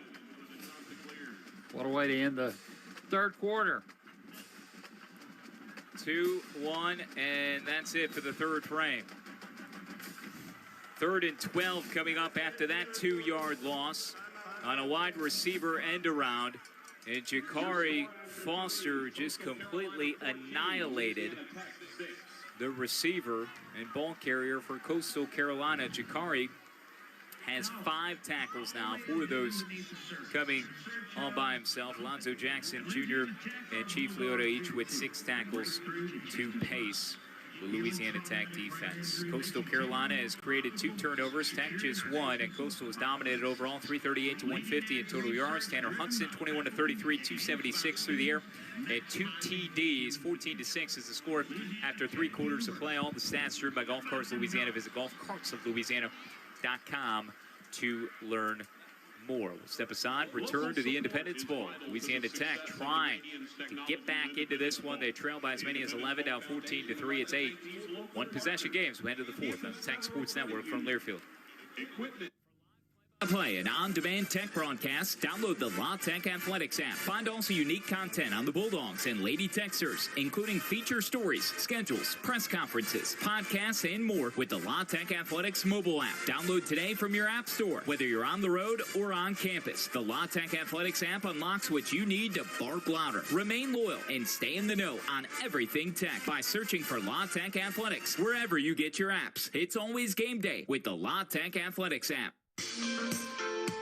What a way to end the third quarter. 2-1, and that's it for the third frame. 3rd and 12 coming up after that 2-yard loss on a wide receiver end around. And Jakari Foster just completely annihilated the receiver and ball carrier for Coastal Carolina. Jakari has 5 tackles now, 4 of those coming all by himself. Alonzo Jackson Jr. and Chief Leota each with 6 tackles to pace the Louisiana Tech defense. Coastal Carolina has created 2 turnovers, Tech just 1, and Coastal has dominated overall, 338 to 150 in total yards. Tanner Hudson, 21 to 33, 276 through the air, and 2 TDs. 14 to 6 is the score after 3 quarters of play. All the stats driven by Golf Carts Louisiana. Visit golfcartsoflouisiana.com to learn more. We'll step aside, return to the Independence Bowl. Louisiana Tech trying to get back into this one. They trail by as many as 11, now 14 to 3. It's 8 one-possession games. We head to the 4th on the Tech Sports Network from Learfield. Play an on-demand Tech broadcast. Download the La Tech Athletics app. Find also unique content on the Bulldogs and Lady Techsters, including feature stories, schedules, press conferences, podcasts, and more with the La Tech Athletics mobile app. Download today from your app store. Whether you're on the road or on campus, the La Tech Athletics app unlocks what you need to bark louder, remain loyal, and stay in the know on everything Tech by searching for La Tech Athletics wherever you get your apps. It's always game day with the La Tech Athletics app.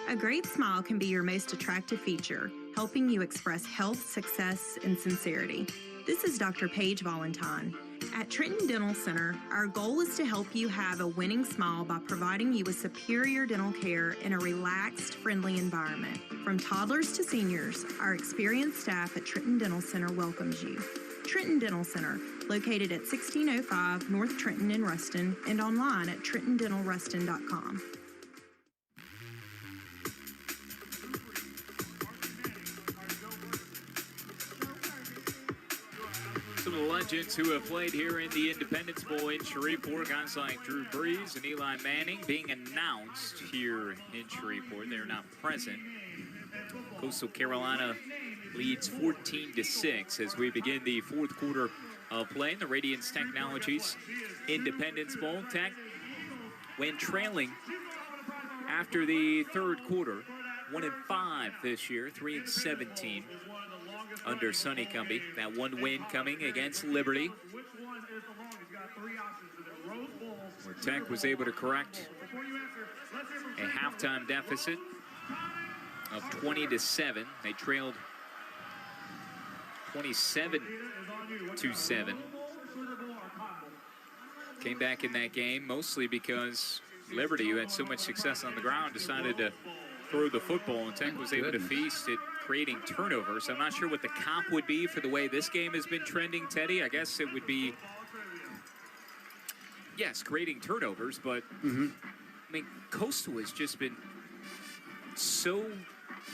A great smile can be your most attractive feature, helping you express health, success, and sincerity. This is Dr. Paige Valentine. At Trenton Dental Center, our goal is to help you have a winning smile by providing you with superior dental care in a relaxed, friendly environment. From toddlers to seniors, our experienced staff at Trenton Dental Center welcomes you. Trenton Dental Center, located at 1605 North Trenton in Ruston, and online at trentondentalruston.com. Some of the legends who have played here in the Independence Bowl in Shreveport, guys like Drew Brees and Eli Manning being announced here in Shreveport. They're not present. Coastal Carolina leads 14-6 as we begin the 4th quarter of play in the Radiance Technologies Independence Bowl. Tech, when trailing after the 3rd quarter, 1-5 this year, 3-17. Under Sonny Cumbie. That 1 win coming against Liberty, where Tech was able to correct a halftime deficit of 20-7. They trailed 27-7. Came back in that game mostly because Liberty, who had so much success on the ground, decided to throw the football, and Tech was able to feast at creating turnovers. I'm not sure what the comp would be for the way this game has been trending, Teddy. I guess it would be, yes, creating turnovers, but I mean, Coastal has just been so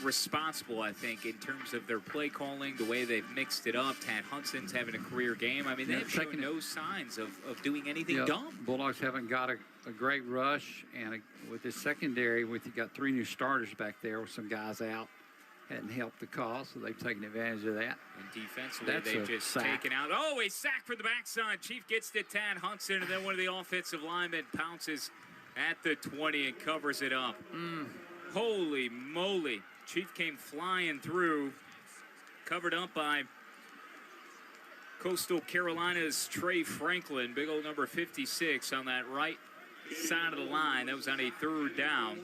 responsible, I think, in terms of their play calling, the way they've mixed it up. Tad Hudson's having a career game. I mean, they've shown no signs of doing anything dumb. Bulldogs haven't got a great rush, and with this secondary, you got 3 new starters back there with some guys out, hadn't helped the cause, so they've taken advantage of that. And defensively, they've just taken out. Oh, a sack for the backside. Chief gets to Tad Hudson, and then one of the offensive linemen pounces at the 20 and covers it up. Holy moly. Chief came flying through, covered up by Coastal Carolina's Trey Franklin, big old number 56 on that right side of the line. That was on a 3rd down.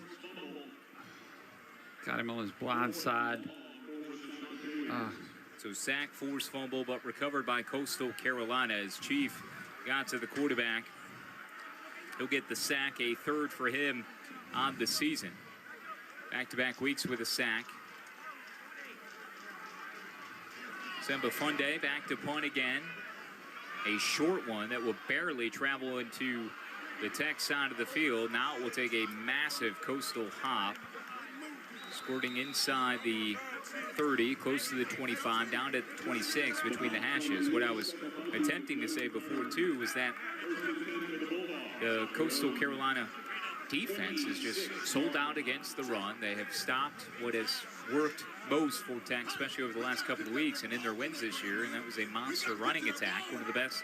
Got him on his blind side. So sack, forced fumble, but recovered by Coastal Carolina as Chief got to the quarterback. He'll get the sack, a 3rd for him on the season. Back-to-back weeks with a sack. Semba Funde back to punt again. A short one that will barely travel into the Tech side of the field. Now it will take a massive Coastal hop. Squirting inside the 30, close to the 25, down to the 26 between the hashes. What I was attempting to say before, too, was that the Coastal Carolina defense is just sold out against the run. They have stopped what has worked most for Tech, especially over the last couple of weeks and in their wins this year, and that was a monster running attack, one of the best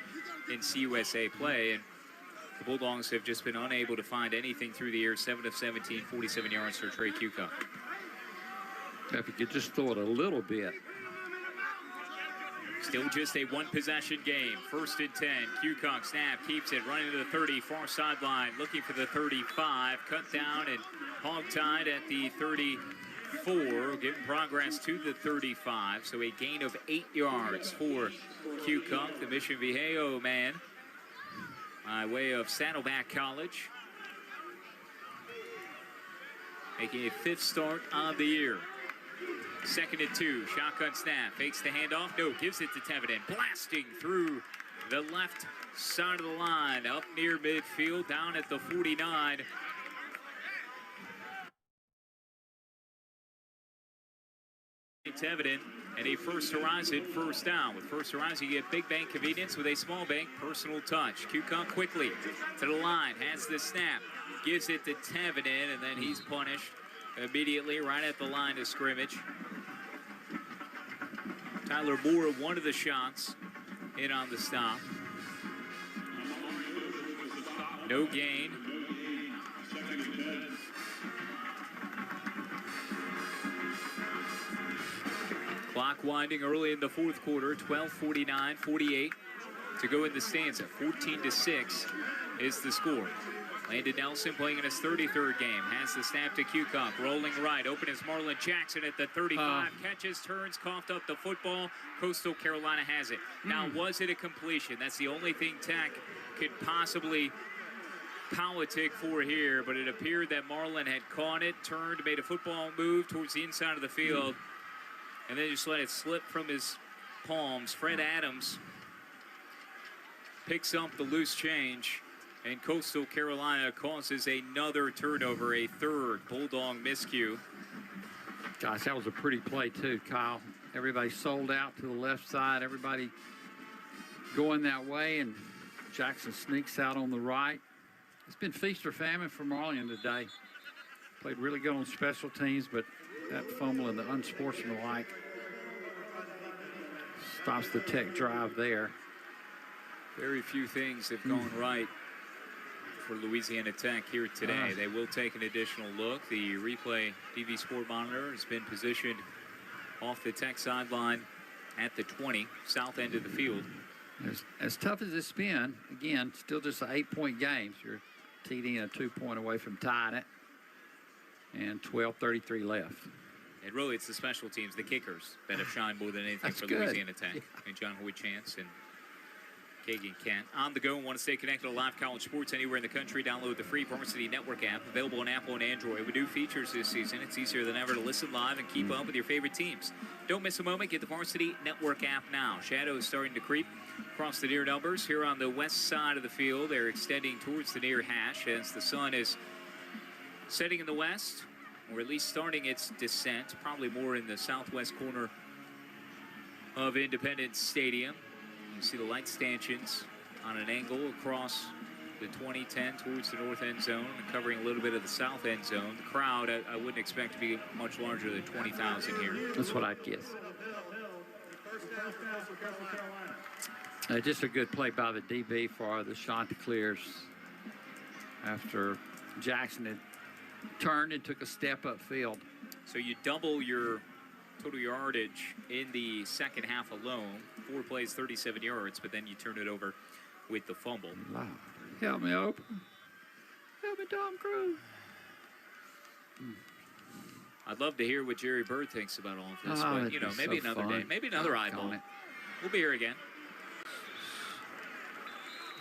in CUSA play. And the Bulldogs have just been unable to find anything through the air. 7 of 17, 47 yards for Trey Cucuck. If you could just throw it a little bit. Still just a 1-possession game. 1st and 10. Cucuck snap, keeps it, running to the 30, far sideline, looking for the 35. Cut down and hog-tied at the 34. Getting progress to the 35. So a gain of 8 yards for Cucuck, the Mission Viejo man, by way of Saddleback College. Making a 5th start on the year. 2nd and 2, shotgun snap, fakes the handoff, no, gives it to Teveden, blasting through the left side of the line, up near midfield, down at the 49. Teveden and a First Horizon 1st down. With First Horizon, you get big bank convenience with a small bank personal touch. Cucuck quickly to the line, has the snap, gives it to Teveden, and then he's punished immediately right at the line of scrimmage. Tyler Moore, one of the shots in on the stop. No gain. Clock winding early in the 4th quarter. 12:49, 48 to go in the stanza. 14-6 is the score. Landon Nelson playing in his 33rd game. Has the snap to Cucuck. Rolling right. Open is Marlon Jackson at the 35. Catches, turns, coughed up the football. Coastal Carolina has it. Now, was it a completion? That's the only thing Tech could possibly politic for here, but it appeared that Marlon had caught it, turned, made a football move towards the inside of the field, and then just let it slip from his palms. Fred Adams picks up the loose change. And Coastal Carolina causes another turnover, a 3rd Bulldog miscue. Gosh, that was a pretty play too, Kyle. Everybody sold out to the left side. Everybody going that way, and Jackson sneaks out on the right. It's been feast or famine for Marlon today. Played really good on special teams, but that fumble and the unsportsmanlike stops the Tech drive there. Very few things have gone right for Louisiana Tech here today. They will take an additional look. The replay TV Sport Monitor has been positioned off the Tech sideline at the 20, south end of the field. As tough as it's been, again, still just an 8-point game. So you're TD a 2-point away from tying it, and 12:33 left. And really, it's the special teams, the kickers, that have shined more than anything for good. Louisiana Tech. And John Hoy Chance and Kagan Kent. On the go, want to stay connected to live college sports anywhere in the country. Download the free Varsity Network app, available on Apple and Android. With new features this season, it's easier than ever to listen live and keep up with your favorite teams. Don't miss a moment. Get the Varsity Network app now. Shadows starting to creep across the near numbers here on the west side of the field. They're extending towards the near hash as the sun is setting in the west. or at least starting its descent, probably more in the southwest corner of Independence Stadium. You see the light stanchions on an angle across the 2010 towards the north end zone, covering a little bit of the south end zone. The crowd, I wouldn't expect to be much larger than 20,000 here. That's what I'd guess. Just a good play by the DB for the Chanticleers after Jackson had turned and took a step upfield. So you double your total yardage in the second half alone. 4 plays, 37 yards, but then you turn it over with the fumble. Wow. Help me open. Help me, Tom Cruise. I'd love to hear what Jerry Bird thinks about all of this, Oh, but, you know, maybe so another fun. day, maybe another eyeball. We'll be here again.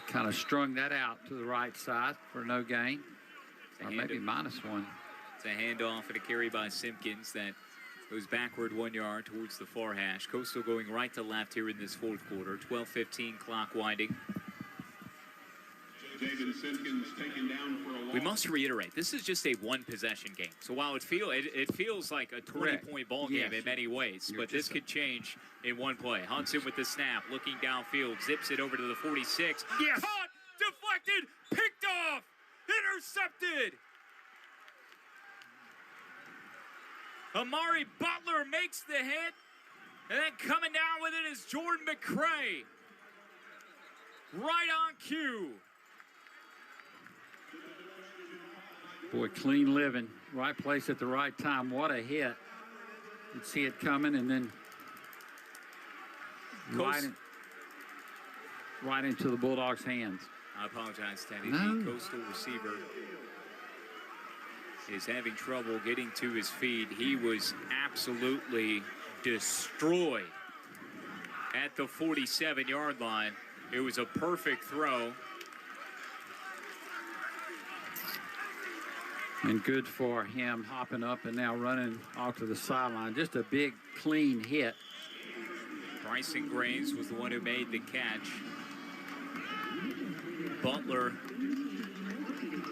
Kind of strung that out to the right side for no gain, or maybe -1. It's a handoff and a carry by Simpkins that goes backward 1 yard towards the far hash. Coastal going right to left here in this fourth quarter. 12:15 clock winding. We must reiterate, this is just a one-possession game. So while it feels like a 20-point ball game in many ways, but this could change in one play. Hudson with the snap, looking downfield, zips it over to the 46. Yes. Caught, deflected, picked off, intercepted. Amari Butler makes the hit, and then coming down with it is Jordan McCray. Right on cue. Boy, clean living, right place at the right time. What a hit. You'd see it coming and then right into the Bulldogs' hands. I apologize, Teddy. No. The Coastal receiver is having trouble getting to his feet. He was absolutely destroyed at the 47-yard line. It was a perfect throw. And good for him hopping up and now running off to the sideline. Just a big, clean hit. Bryson Graves was the one who made the catch. Butler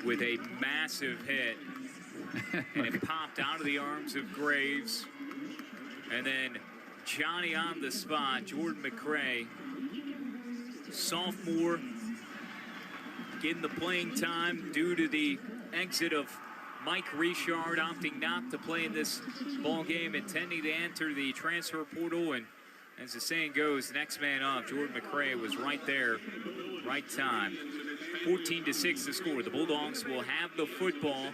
with a massive hit. And it popped out of the arms of Graves. And then Johnny on the spot, Jordan McCray, sophomore, getting the playing time due to the exit of Mike Richard, opting not to play in this ball game, intending to enter the transfer portal. And as the saying goes, next man up, Jordan McCray was right there, right time. 14-6 the score. The Bulldogs will have the football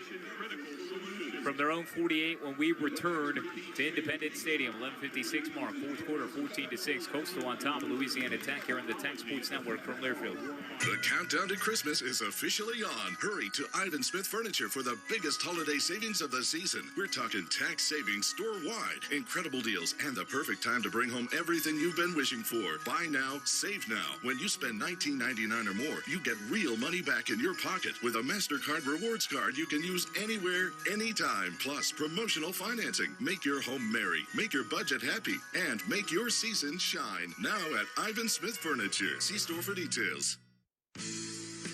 from their own 48 when we return to Independence Stadium. 11:56 mark, fourth quarter, 14-6. Coastal on top of Louisiana Tech here in the Tech Sports Network from Learfield. The countdown to Christmas is officially on. Hurry to Ivan Smith Furniture for the biggest holiday savings of the season. We're talking tax savings store-wide, incredible deals, and the perfect time to bring home everything you've been wishing for. Buy now, save now. When you spend $19.99 or more, you get real money back in your pocket with a MasterCard rewards card you can use anywhere, anytime. Plus, promotional financing. Make your home merry, make your budget happy, and make your season shine. Now at Ivan Smith Furniture. See store for details.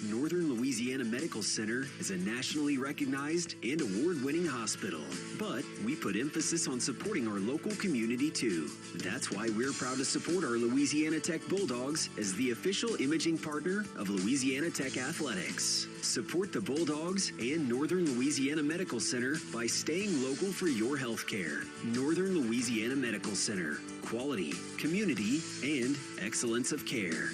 Northern Louisiana Medical Center is a nationally recognized and award-winning hospital, but we put emphasis on supporting our local community too. That's why we're proud to support our Louisiana Tech Bulldogs as the official imaging partner of Louisiana Tech Athletics. Support the Bulldogs and Northern Louisiana Medical Center by staying local for your health care. Northern Louisiana Medical Center. Quality, community, and excellence of care.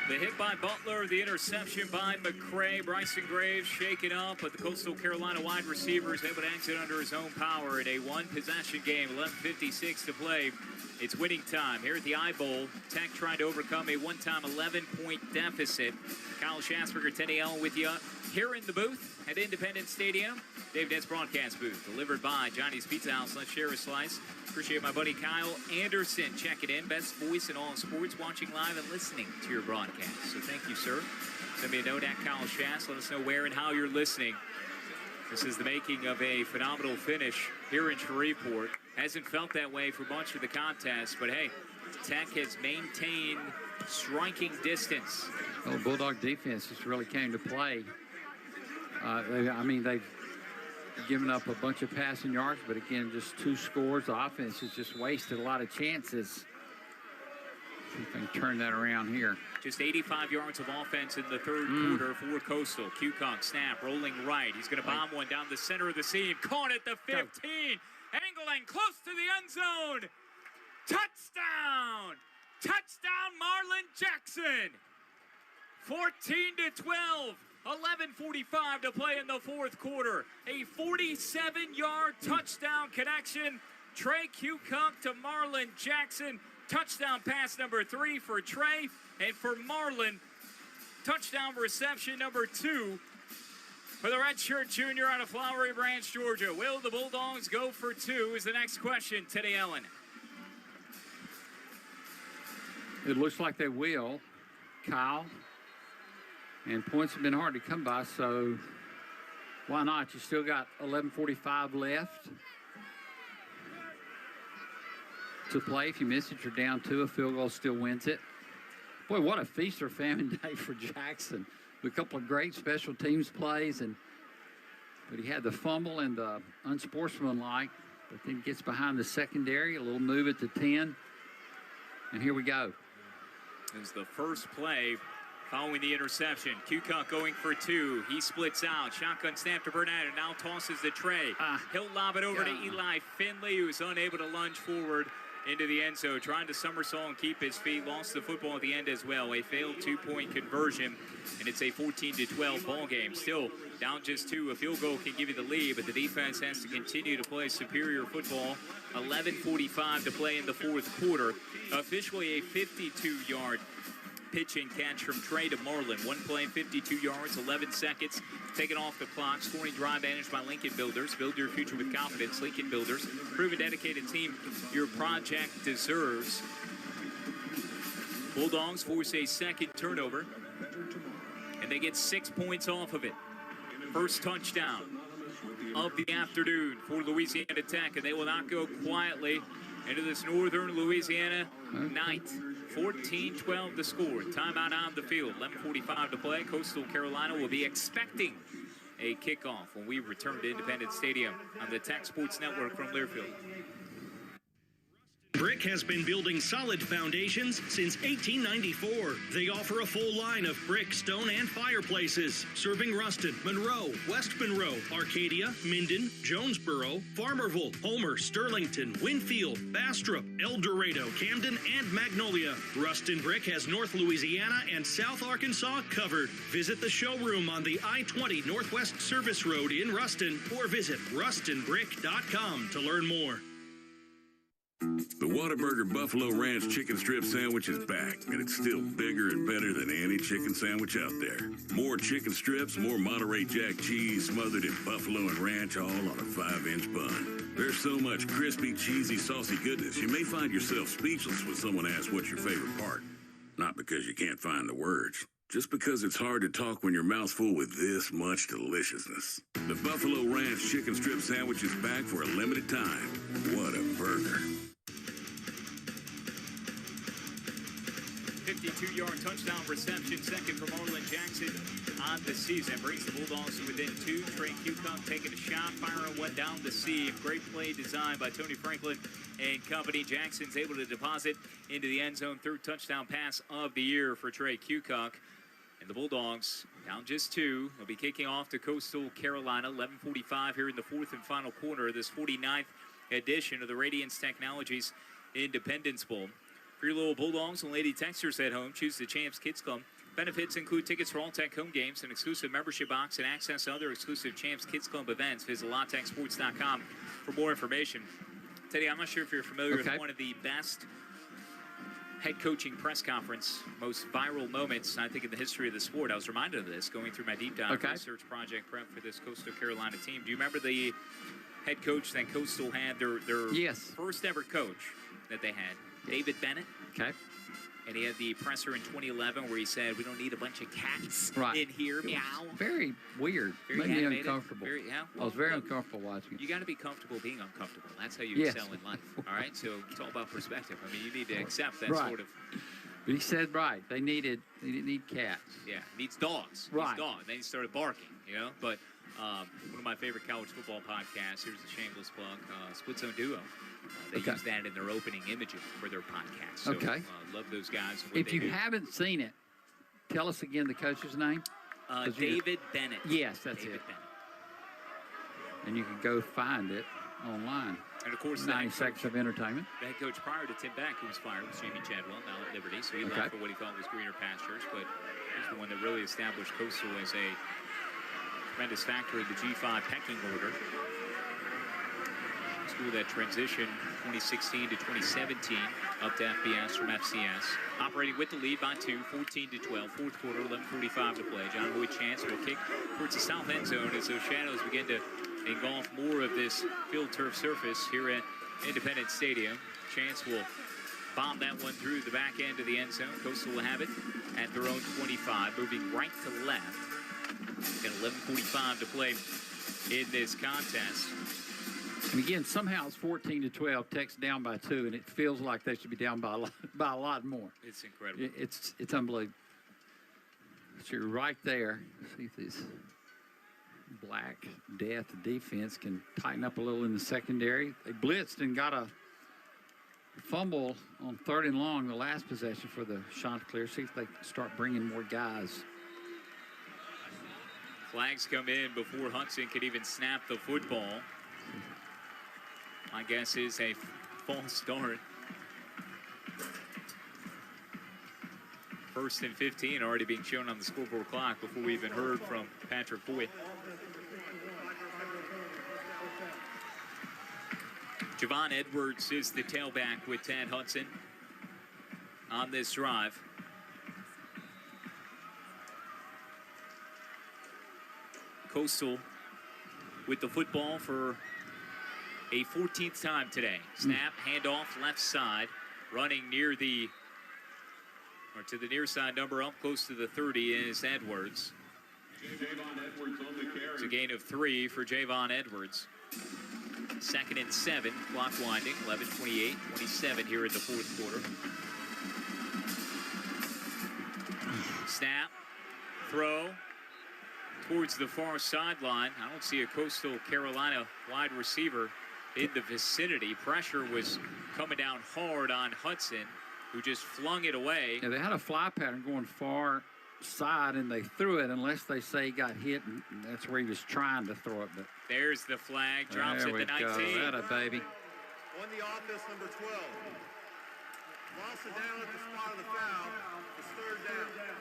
The hit by Butler, the interception by McCray. Bryson Graves shaken up, but the Coastal Carolina wide receiver is able to exit under his own power in a one-possession game. 11:56 to play. It's winning time here at the I Bowl. Tech trying to overcome a one-time 11-point deficit. Kyle Schasberger, Teddy L with you here in the booth at Independence Stadium. Dave Nets broadcast booth delivered by Johnny's Pizza House. Let's share a slice. Appreciate my buddy Kyle Anderson checking in. Best voice in all sports, watching live and listening to your broadcast. So thank you, sir. Send me a note at Kyle Schass. Let us know where and how you're listening. This is the making of a phenomenal finish here in Shreveport. Hasn't felt that way for much of the contest, but hey, Tech has maintained striking distance. Well, the Bulldog defense just really came to play. They've given up a bunch of passing yards, but again, just 2 scores. The offense has just wasted a lot of chances. See if they can turn that around here. Just 85 yards of offense in the third quarter for Coastal. Kukoc snap, rolling right. He's going to bomb one down the center of the seam. Caught at the 15. Angling close to the end zone. Touchdown! Touchdown, Marlon Jackson. 14-12. 11:45 to play in the fourth quarter. A 47-yard touchdown connection. Trey Kukoc to Marlon Jackson. Touchdown pass number 3 for Trey. And for Marlon, touchdown reception number 2 for the redshirt junior out of Flowery Branch, Georgia. Will the Bulldogs go for 2 is the next question. Teddy Allen. It looks like they will, Kyle. And points have been hard to come by, so why not? You still got 11:45 left to play. If you miss it, you're down 2. A field goal still wins it. Boy, what a feast or famine day for Jackson. A couple of great special teams plays, but he had the fumble and the unsportsmanlike, but then gets behind the secondary, a little move it to 10, and here we go. It's the first play following the interception. Kukoc going for 2. He splits out. Shotgun snap to Burnett and now tosses to Trey. He'll lob it over to Eli Finley, who's unable to lunge forward into the end zone. Trying to somersault and keep his feet. Lost the football at the end as well. A failed 2-point conversion, and it's a 14-12 ball game. Still down just 2. A field goal can give you the lead, but the defense has to continue to play superior football. 11:45 to play in the fourth quarter. Officially a 52-yard pitch and catch from Trey to Marlon. 1 play, 52 yards, 11 seconds. Taken off the clock. Scoring drive managed by Lincoln Builders. Build your future with confidence. Lincoln Builders. Proven dedicated team your project deserves. Bulldogs force a second turnover, and they get 6 points off of it. First touchdown of the afternoon for Louisiana Tech, and they will not go quietly into this northern Louisiana night. 14-12 to score. Timeout on the field. 11:45 to play. Coastal Carolina will be expecting a kickoff when we return to Independence Stadium on the Tech Sports Network from Learfield. Brick has been building solid foundations since 1894. They offer a full line of brick, stone, and fireplaces, serving Ruston, Monroe, West Monroe, Arcadia, Minden, Jonesboro, Farmerville, Homer, Sterlington, Winfield, Bastrop, El Dorado, Camden, and Magnolia. Ruston Brick has North Louisiana and South Arkansas covered. Visit the showroom on the I-20 Northwest Service Road in Ruston or visit rustonbrick.com to learn more. The Whataburger Buffalo Ranch Chicken Strip Sandwich is back, and it's still bigger and better than any chicken sandwich out there. More chicken strips, more Monterey Jack cheese smothered in buffalo and ranch, all on a 5-inch bun. There's so much crispy, cheesy, saucy goodness, you may find yourself speechless when someone asks what's your favorite part. Not because you can't find the words, just because it's hard to talk when your mouth's full with this much deliciousness. The Buffalo Ranch Chicken Strip Sandwich is back for a limited time. What a burger. 52-yard touchdown reception, second for Marlon Jackson on the season. Brings the Bulldogs to within 2. Trey Kukoc taking a shot, firing one down the seam. Great play designed by Tony Franklin and company. Jackson's able to deposit into the end zone. 3rd touchdown pass of the year for Trey Kukoc. And the Bulldogs down just 2. They'll be kicking off to Coastal Carolina. 11:45 here in the 4th and final quarter of this 49th edition of the Radiance Technologies Independence Bowl. For your little Bulldogs and Lady Texters at home, choose the Champs Kids Club. Benefits include tickets for all Tech home games, an exclusive membership box, and access to other exclusive Champs Kids Club events. Visit LaTechSports.com for more information. Teddy, I'm not sure if you're familiar with one of the best head coaching press conference, most viral moments, I think, in the history of the sport. I was reminded of this going through my deep dive research project prep for this Coastal Carolina team. Do you remember the head coach that Coastal had, their first ever coach that they had? David Bennett. Okay. And he had the presser in 2011 where he said, "We don't need a bunch of cats in here." Meow. Very weird. Very Made me animated. uncomfortable. I was very uncomfortable watching it. You got to be comfortable being uncomfortable. That's how you excel in life. All right? So it's all about perspective. I mean, you need to accept that sort of But he said right. They need cats. Yeah, needs dogs. Right. Needs dogs. Then he started barking, But one of my favorite college football podcasts, here's a shameless plug, Split Zone Duo. They use that in their opening images for their podcast. So, love those guys. If you haven't seen it, tell us again the coach's name. David Bennett. Yes, that's David it. Bennett. And you can go find it online. And of course, 90 seconds of entertainment. The head coach prior to Tim Beck, who was fired, was Jamie Chadwell, now at Liberty. So he left for what he thought was greener pastures. But he's the one that really established Coastal as a tremendous factor in the G5 pecking order. School that transitioned 2016 to 2017 up to FBS from FCS. Operating with the lead by 2, 14-12. Fourth quarter, 11:45 to play. John Boyd Chance will kick towards the south end zone as those shadows begin to engulf more of this field turf surface here at Independence Stadium. Chance will bomb that one through the back end of the end zone. Coastal will have it at their own 25, moving right to left. Got 11:45 to play in this contest. And again, somehow it's 14-12. Tech's down by 2, and it feels like they should be down by a lot more. It's incredible. It's unbelievable. So you're right there. See if this Black Death defense can tighten up a little in the secondary. They blitzed and got a fumble on 3rd and long, the last possession for the Chanticleer. See if they start bringing more guys. Flags come in before Hudson could even snap the football. My guess is a false start. 1st and 15 already being shown on the scoreboard clock before we even heard from Patrick Boyd. Javon Edwards is the tailback with Tad Hudson on this drive. Coastal with the football for a 14th time today. Snap, handoff, left side, running near the, or to the near side number up close to the 30 is Edwards. It's a gain of 3 for Javon Edwards. 2nd and 7, clock winding, 11:28, 27 here in the fourth quarter. Snap, throw towards the far sideline. I don't see a Coastal Carolina wide receiver in the vicinity. Pressure was coming down hard on Hudson, who just flung it away. Yeah, they had a fly pattern going far side, and they threw it unless they say he got hit, and that's where he was trying to throw it. But there's the flag, drops there at the 19. Go. That a baby. On the offense, number 12. Lost it down at the spot of the foul. It's 3rd down.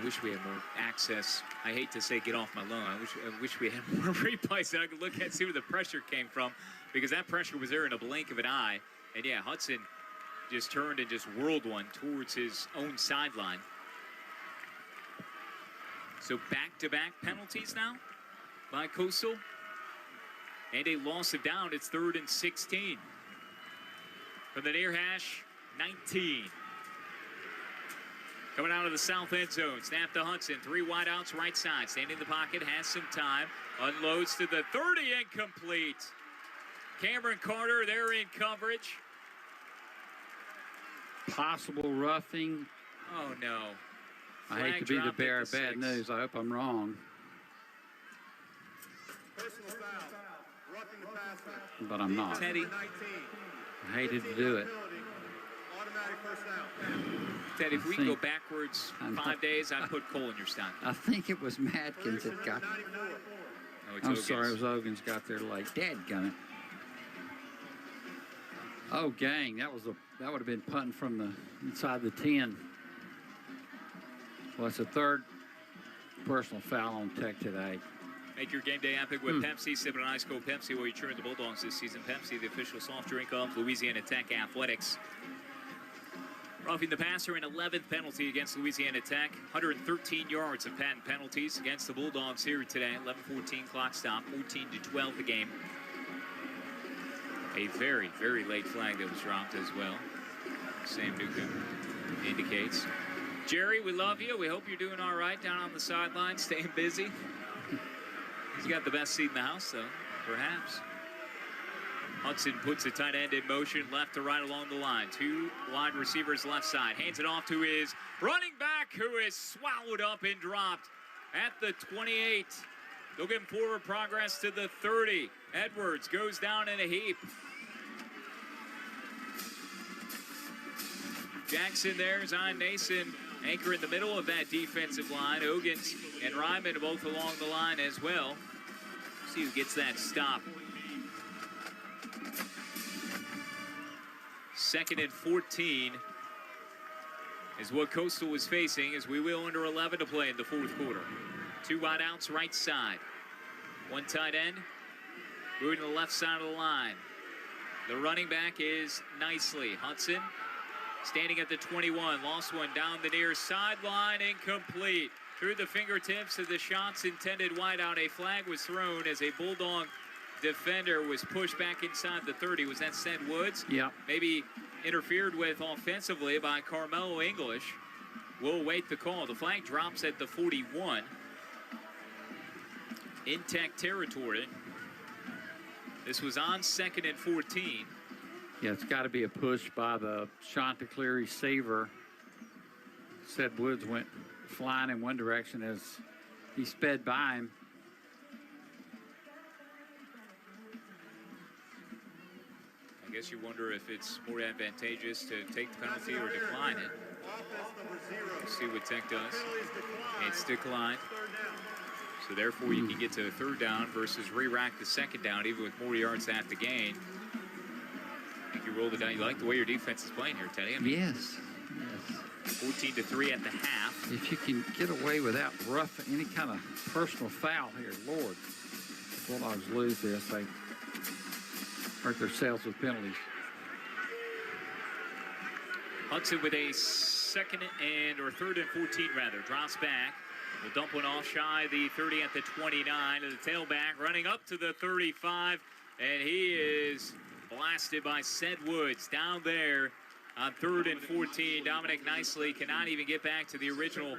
I wish we had more access. I hate to say get off my lawn. I wish we had more replays that I could look at, see where the pressure came from, because that pressure was there in a blink of an eye. And yeah, Hudson just turned and just whirled one towards his own sideline. So back-to-back penalties now by Coastal. And a loss of down. It's 3rd and 16. From the near hash, 19. Coming out of the south end zone. Snap to Hudson. 3 wideouts right side. Standing in the pocket. Has some time. Unloads to the 30. Incomplete. Cameron Carter there in coverage. Possible roughing. Oh, no. I hate to be the bearer of bad news. I hope I'm wrong. Personal foul. Roughing the passer. But I'm not. Teddy. I hated to do it. Automatic first down. Teddy, if we can go backwards 5 days, I'd put Cole in your stocking. I think it was Madkins that got. I'm sorry, it was Ogans got there late. Dadgummit. Oh, gang, that would have been punting from the inside the 10. Well, it's a 3rd personal foul on Tech today. Make your game day epic with Pepsi. Sipping an ice cold Pepsi while you cheer the Bulldogs this season. Pepsi, the official soft drink of Louisiana Tech Athletics. Roughing the passer, an 11th penalty against Louisiana Tech. 113 yards of patent penalties against the Bulldogs here today. 11:14 clock stop, 14-12 the game. A very, very late flag that was dropped as well. Sam Newcomb indicates. Jerry, we love you. We hope you're doing all right down on the sideline, staying busy. He's got the best seat in the house, though, perhaps. Hudson puts the tight end in motion, left to right along the line. 2 wide receivers left side. Hands it off to his running back, who is swallowed up and dropped at the 28. They'll get forward progress to the 30. Edwards goes down in a heap. Jackson there, Zion Nason, anchor in the middle of that defensive line. Ogans and Ryman both along the line as well. See who gets that stop. 2nd and 14 is what Coastal was facing as we will under 11 to play in the 4th quarter. 2 wide outs right side. 1 tight end moving to the left side of the line. The running back is Nicely. Hudson standing at the 21. Lost one down the near sideline. Incomplete. Through the fingertips of the shots intended wide out. A flag was thrown as a Bulldog defender was pushed back inside the 30. Was that Seth Woods? Yeah. Maybe interfered with offensively by Carmelo English. We'll await the call. The flag drops at the 41. In Tech territory. This was on 2nd and 14. Yeah, it's got to be a push by the Chanticleer receiver. Seth Woods went flying in one direction as he sped by him. I guess you wonder if it's more advantageous to take the penalty or decline it. We'll see what Tech does. It's declined. So therefore you can get to a 3rd down versus re-rack the 2nd down even with more yards at the gain. I think you roll it down. You like the way your defense is playing here, Teddy? Yes. 14-3 at the half. If you can get away without any kind of personal foul here, Lord. The Bulldogs lose this, they hurt themselves with penalties. Hudson with a 3rd and 14 rather. Drops back. Will dump one off shy the 30 at the 29. And the tailback running up to the 35. And he is blasted by Seth Woods down there on 3rd and 14. Dominic Nicely cannot even get back to the original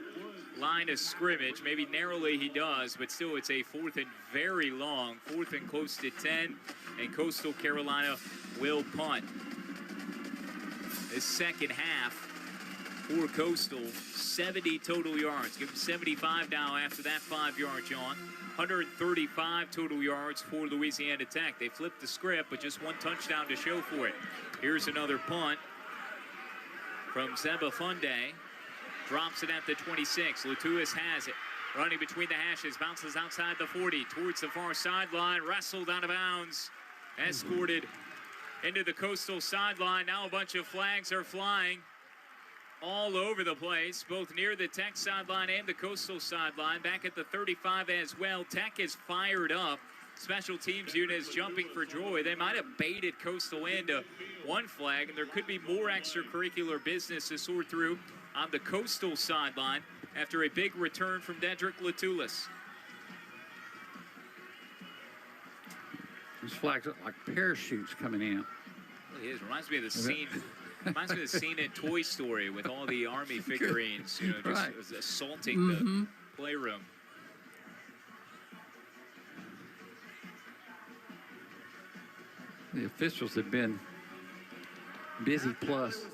line of scrimmage. Maybe narrowly he does, but still it's a 4th and very long. 4th and close to 10. And Coastal Carolina will punt. This 2nd half for Coastal, 70 total yards. Give them 75 now after that 5-yard jaunt. 135 total yards for Louisiana Tech. They flipped the script, but just 1 touchdown to show for it. Here's another punt from Zeba Funde. Drops it at the 26. Latuis has it. Running between the hashes. Bounces outside the 40. Towards the far sideline. Wrestled out of bounds. Escorted into the Coastal sideline. Now a bunch of flags are flying all over the place, both near the Tech sideline and the Coastal sideline. Back at the 35 as well. Tech is fired up. Special teams unit is jumping for joy. They might have baited Coastal into 1 flag, and there could be more extracurricular business to sort through on the Coastal sideline after a big return from Dedrick Latulis. These flags look like parachutes coming in. It really is. Reminds me of the scene. Reminds me of the scene in Toy Story with all the Army figurines, you know, just assaulting the playroom. The officials have been busy plus.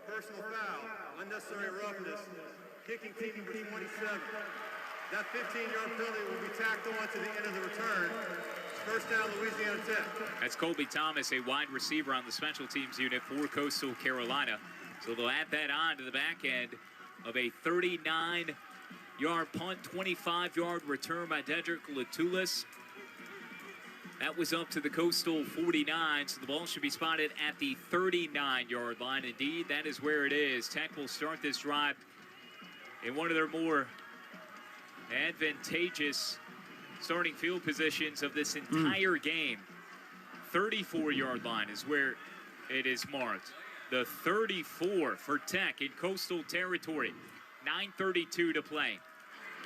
Personal foul, unnecessary roughness, kicking team number 27. That 15-yard penalty will be tacked on to the end of the return. First down, Louisiana Tech. That's Colby Thomas, a wide receiver on the special teams unit for Coastal Carolina. So they'll add that on to the back end of a 39-yard punt, 25-yard return by Dedrick Latulis. That was up to the Coastal 49, so the ball should be spotted at the 39-yard line. Indeed, that is where it is. Tech will start this drive in one of their more advantageous starting field positions of this entire game. 34-yard line is where it is marked. The 34 for Tech in Coastal territory. 9:32 to play.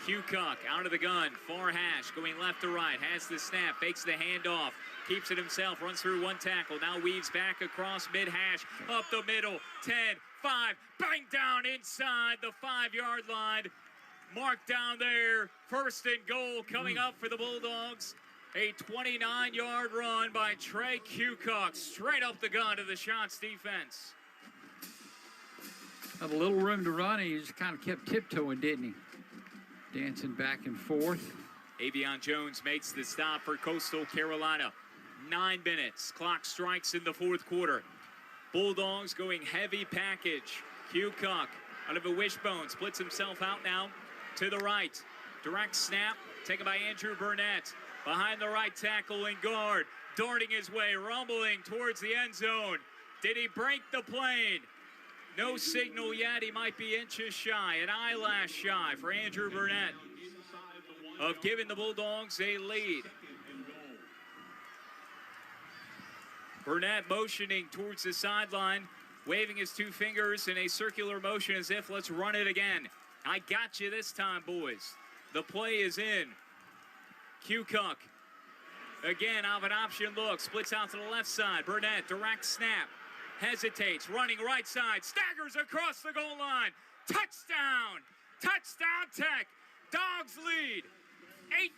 Q Cook out of the gun, far hash, going left to right, has the snap, fakes the handoff, keeps it himself, runs through 1 tackle, now weaves back across mid-hash, up the middle, 10, 5, bang down inside the 5-yard line. Mark down there, 1st and goal coming up for the Bulldogs A 29-yard run by Trey Cucock, straight up the gun to the Shots defense. Had a little room to run, and he just kind of kept tiptoeing, didn't he? Dancing back and forth. Avion Jones makes the stop for Coastal Carolina. 9 minutes. Clock strikes in the fourth quarter. Bulldogs going heavy package. Cucock out of a wishbone. Splits himself out now to the right. Direct snap taken by Andrew Burnett. Behind the right tackle and guard. Darting his way, rumbling towards the end zone. Did he break the plane? No signal yet. He might be inches shy, an eyelash shy for Andrew Burnett of giving the Bulldogs a lead. Burnett motioning towards the sideline, waving his two fingers in a circular motion as if, let's run it again. I got you this time, boys. The play is in. Cucock, again, out of an option look, splits out to the left side. Burnett, direct snap, hesitates, running right side, staggers across the goal line. Touchdown! Touchdown Tech! Dogs lead.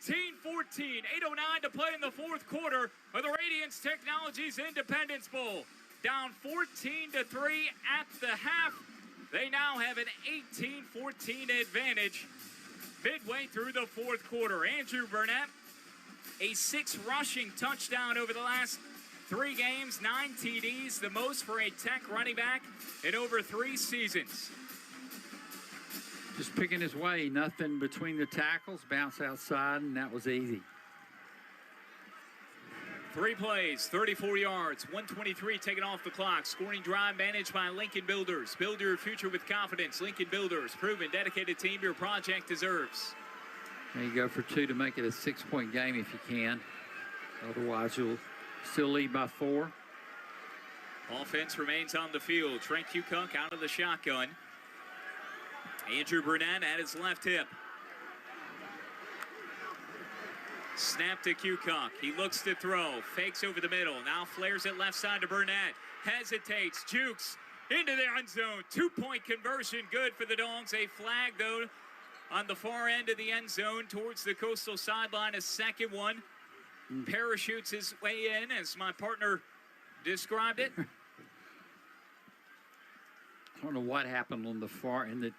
18-14, 8:09 to play in the fourth quarter of the Radiance Technologies Independence Bowl. Down 14-3 at the half. They now have an 18-14 advantage midway through the fourth quarter. Andrew Burnett, a 6 rushing touchdown over the last 3 games, 9 TDs, the most for a Tech running back in over 3 seasons. Just picking his way, nothing between the tackles, bounce outside, and that was easy. 3 plays, 34 yards, 123 taken off the clock. Scoring drive managed by Lincoln Builders. Build your future with confidence. Lincoln Builders, proven, dedicated team your project deserves. There you go for 2 to make it a 6-point game if you can. Otherwise, you'll still lead by 4. Offense remains on the field. Trent Cucock out of the shotgun. Andrew Burnett at his left hip. Snap to Cucock. He looks to throw. Fakes over the middle. Now flares it left side to Burnett. Hesitates. Jukes into the end zone. 2-point conversion. Good for the Dogs. A flag, though, on the far end of the end zone towards the Coastal sideline. A second one. Parachutes his way in, as my partner described it. I don't know what happened on the far in the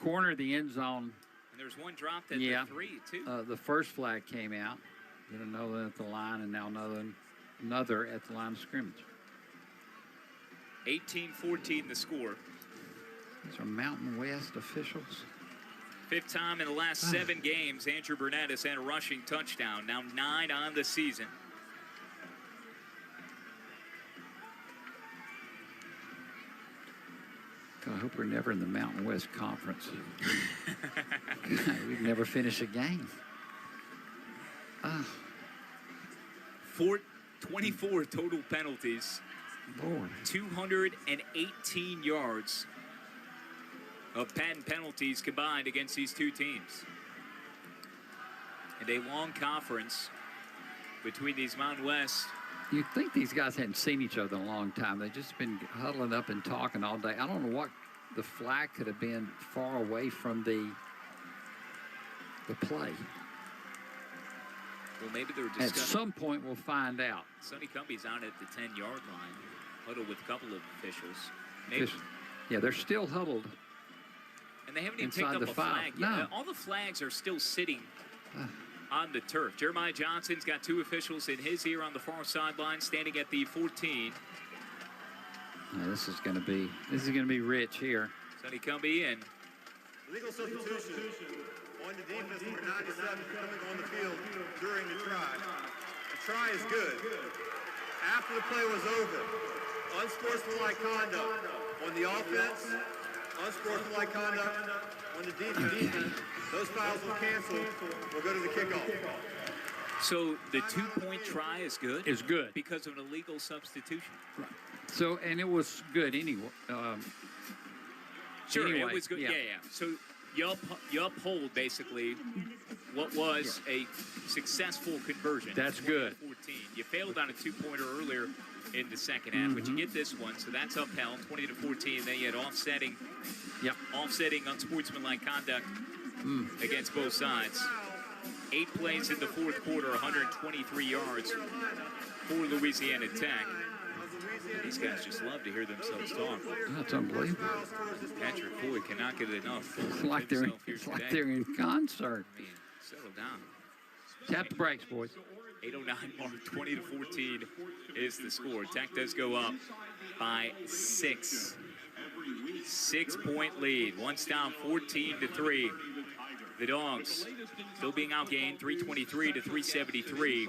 corner of the end zone. And there's one dropped at the 3, too. The first flag came out. Then another at the line, and now another at the line of scrimmage. 18-14 the score. These are Mountain West officials. 5th time in the last 7 games, Andrew Burnett has had a rushing touchdown. Now 9 on the season. I hope we're never in the Mountain West Conference. We'd never finish a game. 24 total penalties. Lord. 218 yards of patent penalties combined against these 2 teams. And a long conference between these Mountain West. You'd think these guys hadn't seen each other in a long time. They've just been huddling up and talking all day. I don't know what the flag could have been far away from the play. Well, maybe they were discussing. At some point, we'll find out. Sonny Cumbie's out at the 10-yard line, huddled with a couple of officials. Maybe. Yeah, they're still huddled. And they haven't even inside picked up the a 5. flag No. yet. All the flags are still sitting on the turf. Jeremiah Johnson's got 2 officials in his ear on the far sideline, standing at the 14. This is going to be rich here. Sonny Cumbie and Legal substitution on the defense, number 97, coming on the field during the try. The try is good. After the play was over, unsportsmanlike conduct on the offense, unsportsmanlike conduct on the defense. Those fouls will cancel. We'll go to the kickoff. so the 2-point try is good? Is good. Because of an illegal substitution. Right. So, and it was good anyway. Sure, anyway, it was good. Yeah. So you uphold basically what was a successful conversion. That's good. 14. You failed on a 2-pointer earlier in the second half, but you get this one, so that's upheld 20-14. Then you had offsetting unsportsmanlike conduct against both sides. 8 plays in the fourth quarter, 123 yards for Louisiana Tech. These guys just love to hear themselves talk. That's unbelievable. Patrick Floyd cannot get enough. It's like they're in concert. I mean, settle down. Tap the brakes, boys. 8:09 mark, 20-14 is the score. Tech does go up by 6. 6-point lead. Once down, 14-3. The Dogs still being outgained, 323 to 373.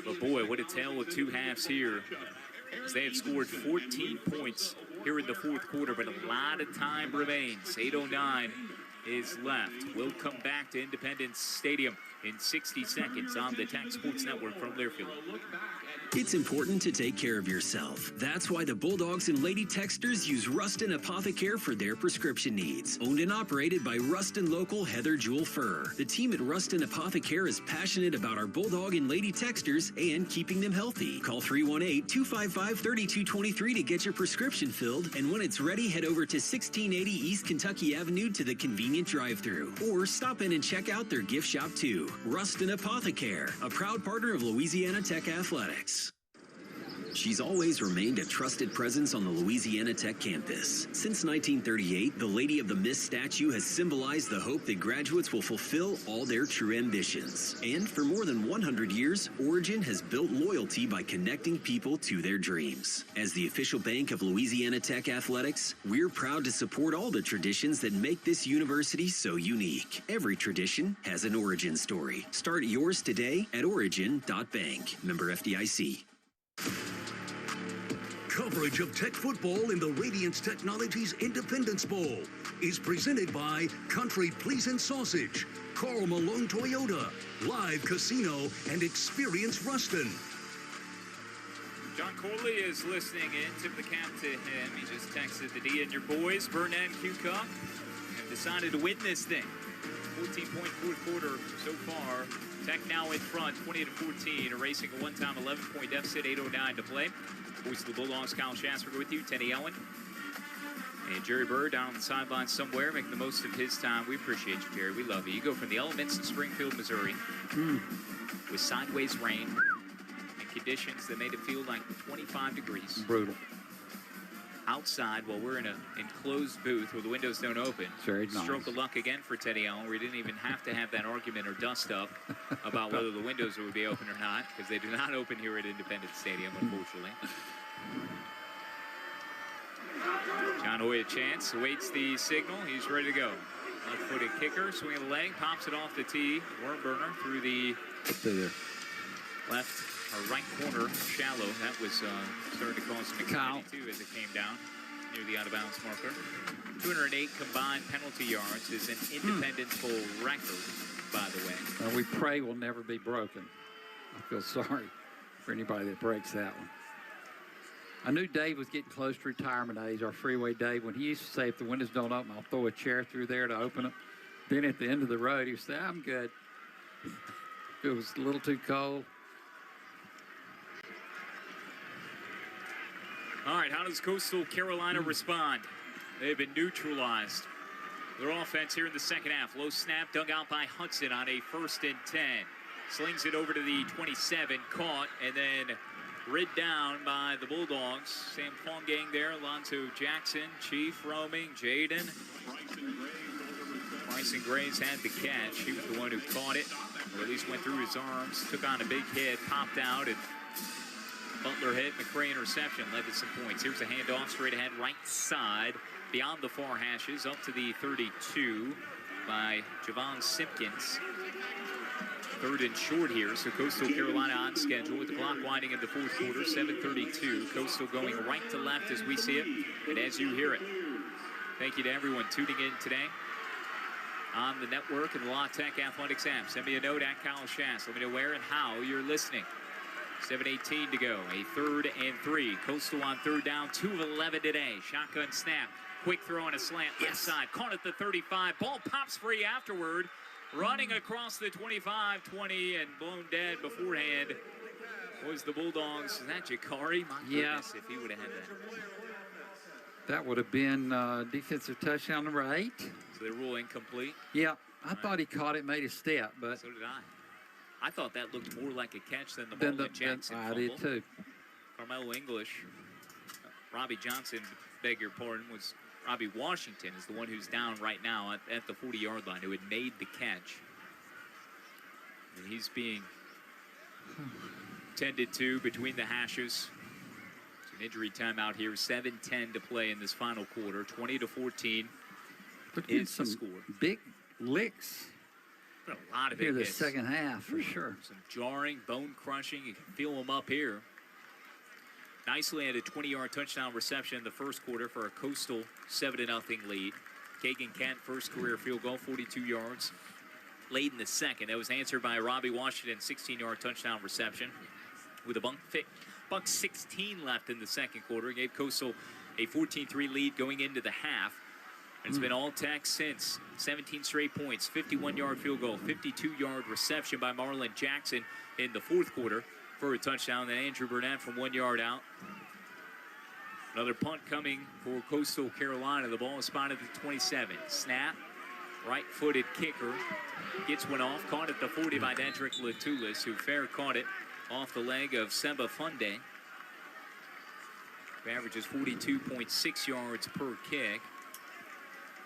But boy, what a tale of 2 halves here, as they have scored 14 points here in the fourth quarter, but a lot of time remains. 8:09 is left. We'll come back to Independence Stadium in 60 seconds on the Tech Sports Network from Learfield. It's important to take care of yourself. That's why the Bulldogs and Lady Texters use Rustin Apothecare for their prescription needs. Owned and operated by Rustin local Heather Jewel Fur. The team at Rustin Apothecare is passionate about our Bulldog and Lady Texters and keeping them healthy. Call 318-255-3223 to get your prescription filled. And when it's ready, head over to 1680 East Kentucky Avenue to the convenient drive-thru. Or stop in and check out their gift shop too. Rustin Apothecare, a proud partner of Louisiana Tech Athletics. She's always remained a trusted presence on the Louisiana Tech campus. Since 1938, the Lady of the Mist statue has symbolized the hope that graduates will fulfill all their true ambitions. And for more than 100 years, Origin has built loyalty by connecting people to their dreams. As the official bank of Louisiana Tech Athletics, we're proud to support all the traditions that make this university so unique. Every tradition has an origin story. Start yours today at origin.bank. Member FDIC. Coverage of Tech football in the Radiance Technologies Independence Bowl is presented by Country Pleasin' Sausage, Carl Malone Toyota, Live Casino, and Experience Ruston. John Corley is listening in. Tip the cap to him. He just texted the D and your boys, Burnett and Q-Cup, have decided to win this thing. 14-point fourth quarter so far. Tech now in front, 20-14, erasing a one-time 11-point deficit, 8:09 to play. Voice of the Bulldogs, Kyle Shasper with you, Teddy Owen. And Jerry Bird down on the sideline somewhere, making the most of his time. We appreciate you, Jerry. We love you. You go from the elements in Springfield, Missouri, with sideways rain and conditions that made it feel like 25 degrees. Brutal. Outside, while we're in an enclosed booth where the windows don't open. Very nice. Stroke of luck again for Teddy Allen. We didn't even have to have that argument or dust up about whether the windows would be open or not, because they do not open here at Independence Stadium, unfortunately. John Hoy a chance, awaits the signal. He's ready to go. Left-footed kicker, swinging the leg, pops it off the tee. Worm burner through the left or right corner, shallow. That was starting to cause some anxiety too as it came down near the out-of-bounds marker. 208 combined penalty yards is an Independence Bowl record, by the way. We pray will never be broken. I feel sorry for anybody that breaks that one. I knew Dave was getting close to retirement age, our freeway Dave, when he used to say, if the windows don't open, I'll throw a chair through there to open them. Then at the end of the road, he would say, I'm good. If it was a little too cold. All right, how does Coastal Carolina respond? They've been neutralized. Their offense here in the second half. Low snap dug out by Hudson on a 1st and 10. Slings it over to the 27, caught, and then rid down by the Bulldogs. Sam Fongang there, Alonzo Jackson, Chief roaming, Jaden. Bryson Graves had the catch. He was the one who caught it, or at least went through his arms, took on a big hit, popped out, and Butler hit, McCray interception, led to some points. Here's a handoff straight ahead, right side, beyond the far hashes, up to the 32 by Javon Simpkins. 3rd and short here, so Coastal Carolina on schedule with the clock winding in the fourth quarter, 7:32. Coastal going right to left as we see it, and as you hear it. Thank you to everyone tuning in today on the network and the La Tech Athletics app. Send me a note at Kyle Shass. Let me know where and how you're listening. 7:18 to go, a 3rd and 3. Coastal on 3rd down, 2 of 11 today. Shotgun snap, quick throw on a slant, left side, caught at the 35. Ball pops free afterward, running across the 25-20 and blown dead beforehand was the Bulldogs. Is that Jakari? My goodness, if he would have had that. That would have been defensive touchdown number 8. So they rule incomplete. Yeah, I thought he caught it, made a step, but So did I. I thought that looked more like a catch than the Marlon Jackson I fumble. did too. Carmelo English, Robbie Johnson, beg your pardon, was Robbie Washington is the one who's down right now at the 40-yard line, who had made the catch. And he's being tended to between the hashes. It's an injury timeout here. 7:10 to play in this final quarter. 20-14 is the score. Big licks. But a lot of Here big the hits. second half for sure. Some jarring, bone-crushing. You can feel them up here. Nicely had a 20-yard touchdown reception in the first quarter for a Coastal 7-0 lead. Kagan Kent, first career field goal, 42 yards. Late in the second, that was answered by Robbie Washington, 16-yard touchdown reception. With a buck 16 left in the second quarter, gave Coastal a 14-3 lead going into the half. And it's been all Tech since. 17 straight points, 51-yard field goal, 52-yard reception by Marlon Jackson in the fourth quarter for a touchdown. Then Andrew Burnett from 1 yard out. Another punt coming for Coastal Carolina. The ball is spotted at the 27. Snap, right-footed kicker. Gets one off, caught at the 40 by Dedrick Latulis, who fair caught it off the leg of Semba Funde. Who averages 42.6 yards per kick.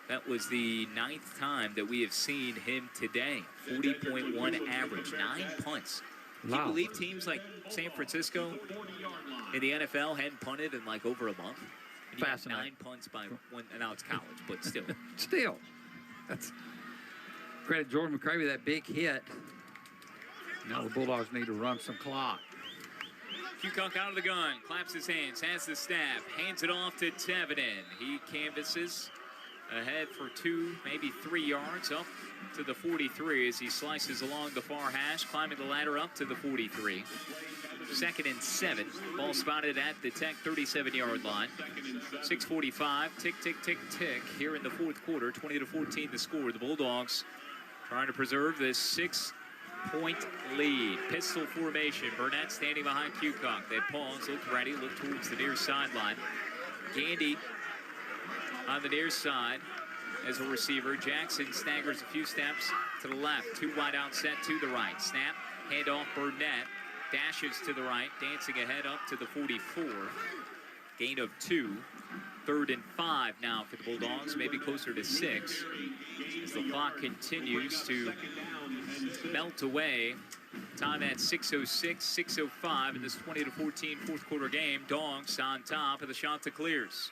That was the 9th time that we have seen him today. 40.1 average, 9 punts. Can you believe teams like San Francisco in the NFL hadn't punted in like over a month? And you got 9 punts by one, and now it's college, but still. Still. That's credit Jordan McCravey, that big hit. Now the Bulldogs need to run some clock. Cucock out of the gun, claps his hands, has the snap, hands it off to Teveden. He canvasses ahead for 2, maybe 3 yards, up to the 43 as he slices along the far hash, climbing the ladder up to the 43. 2nd and 7. Ball spotted at the Tech 37-yard line. 6:45. Tick, tick, tick, tick. Here in the fourth quarter, 20-14 the score. The Bulldogs trying to preserve this 6-point lead. Pistol formation. Burnett standing behind Cucock. They pause, look ready, look towards the near sideline. Gandy on the near side as a receiver. Jackson staggers a few steps to the left. 2 wide out set to the right. Snap, handoff Burnett. Dashes to the right, dancing ahead up to the 44. Gain of 2. 3rd and 5 now for the Bulldogs, maybe closer to 6. As the clock continues to melt away. Time at 6:06, 6:05 in this 20-14 fourth quarter game. Dogs on top of the shot to clears.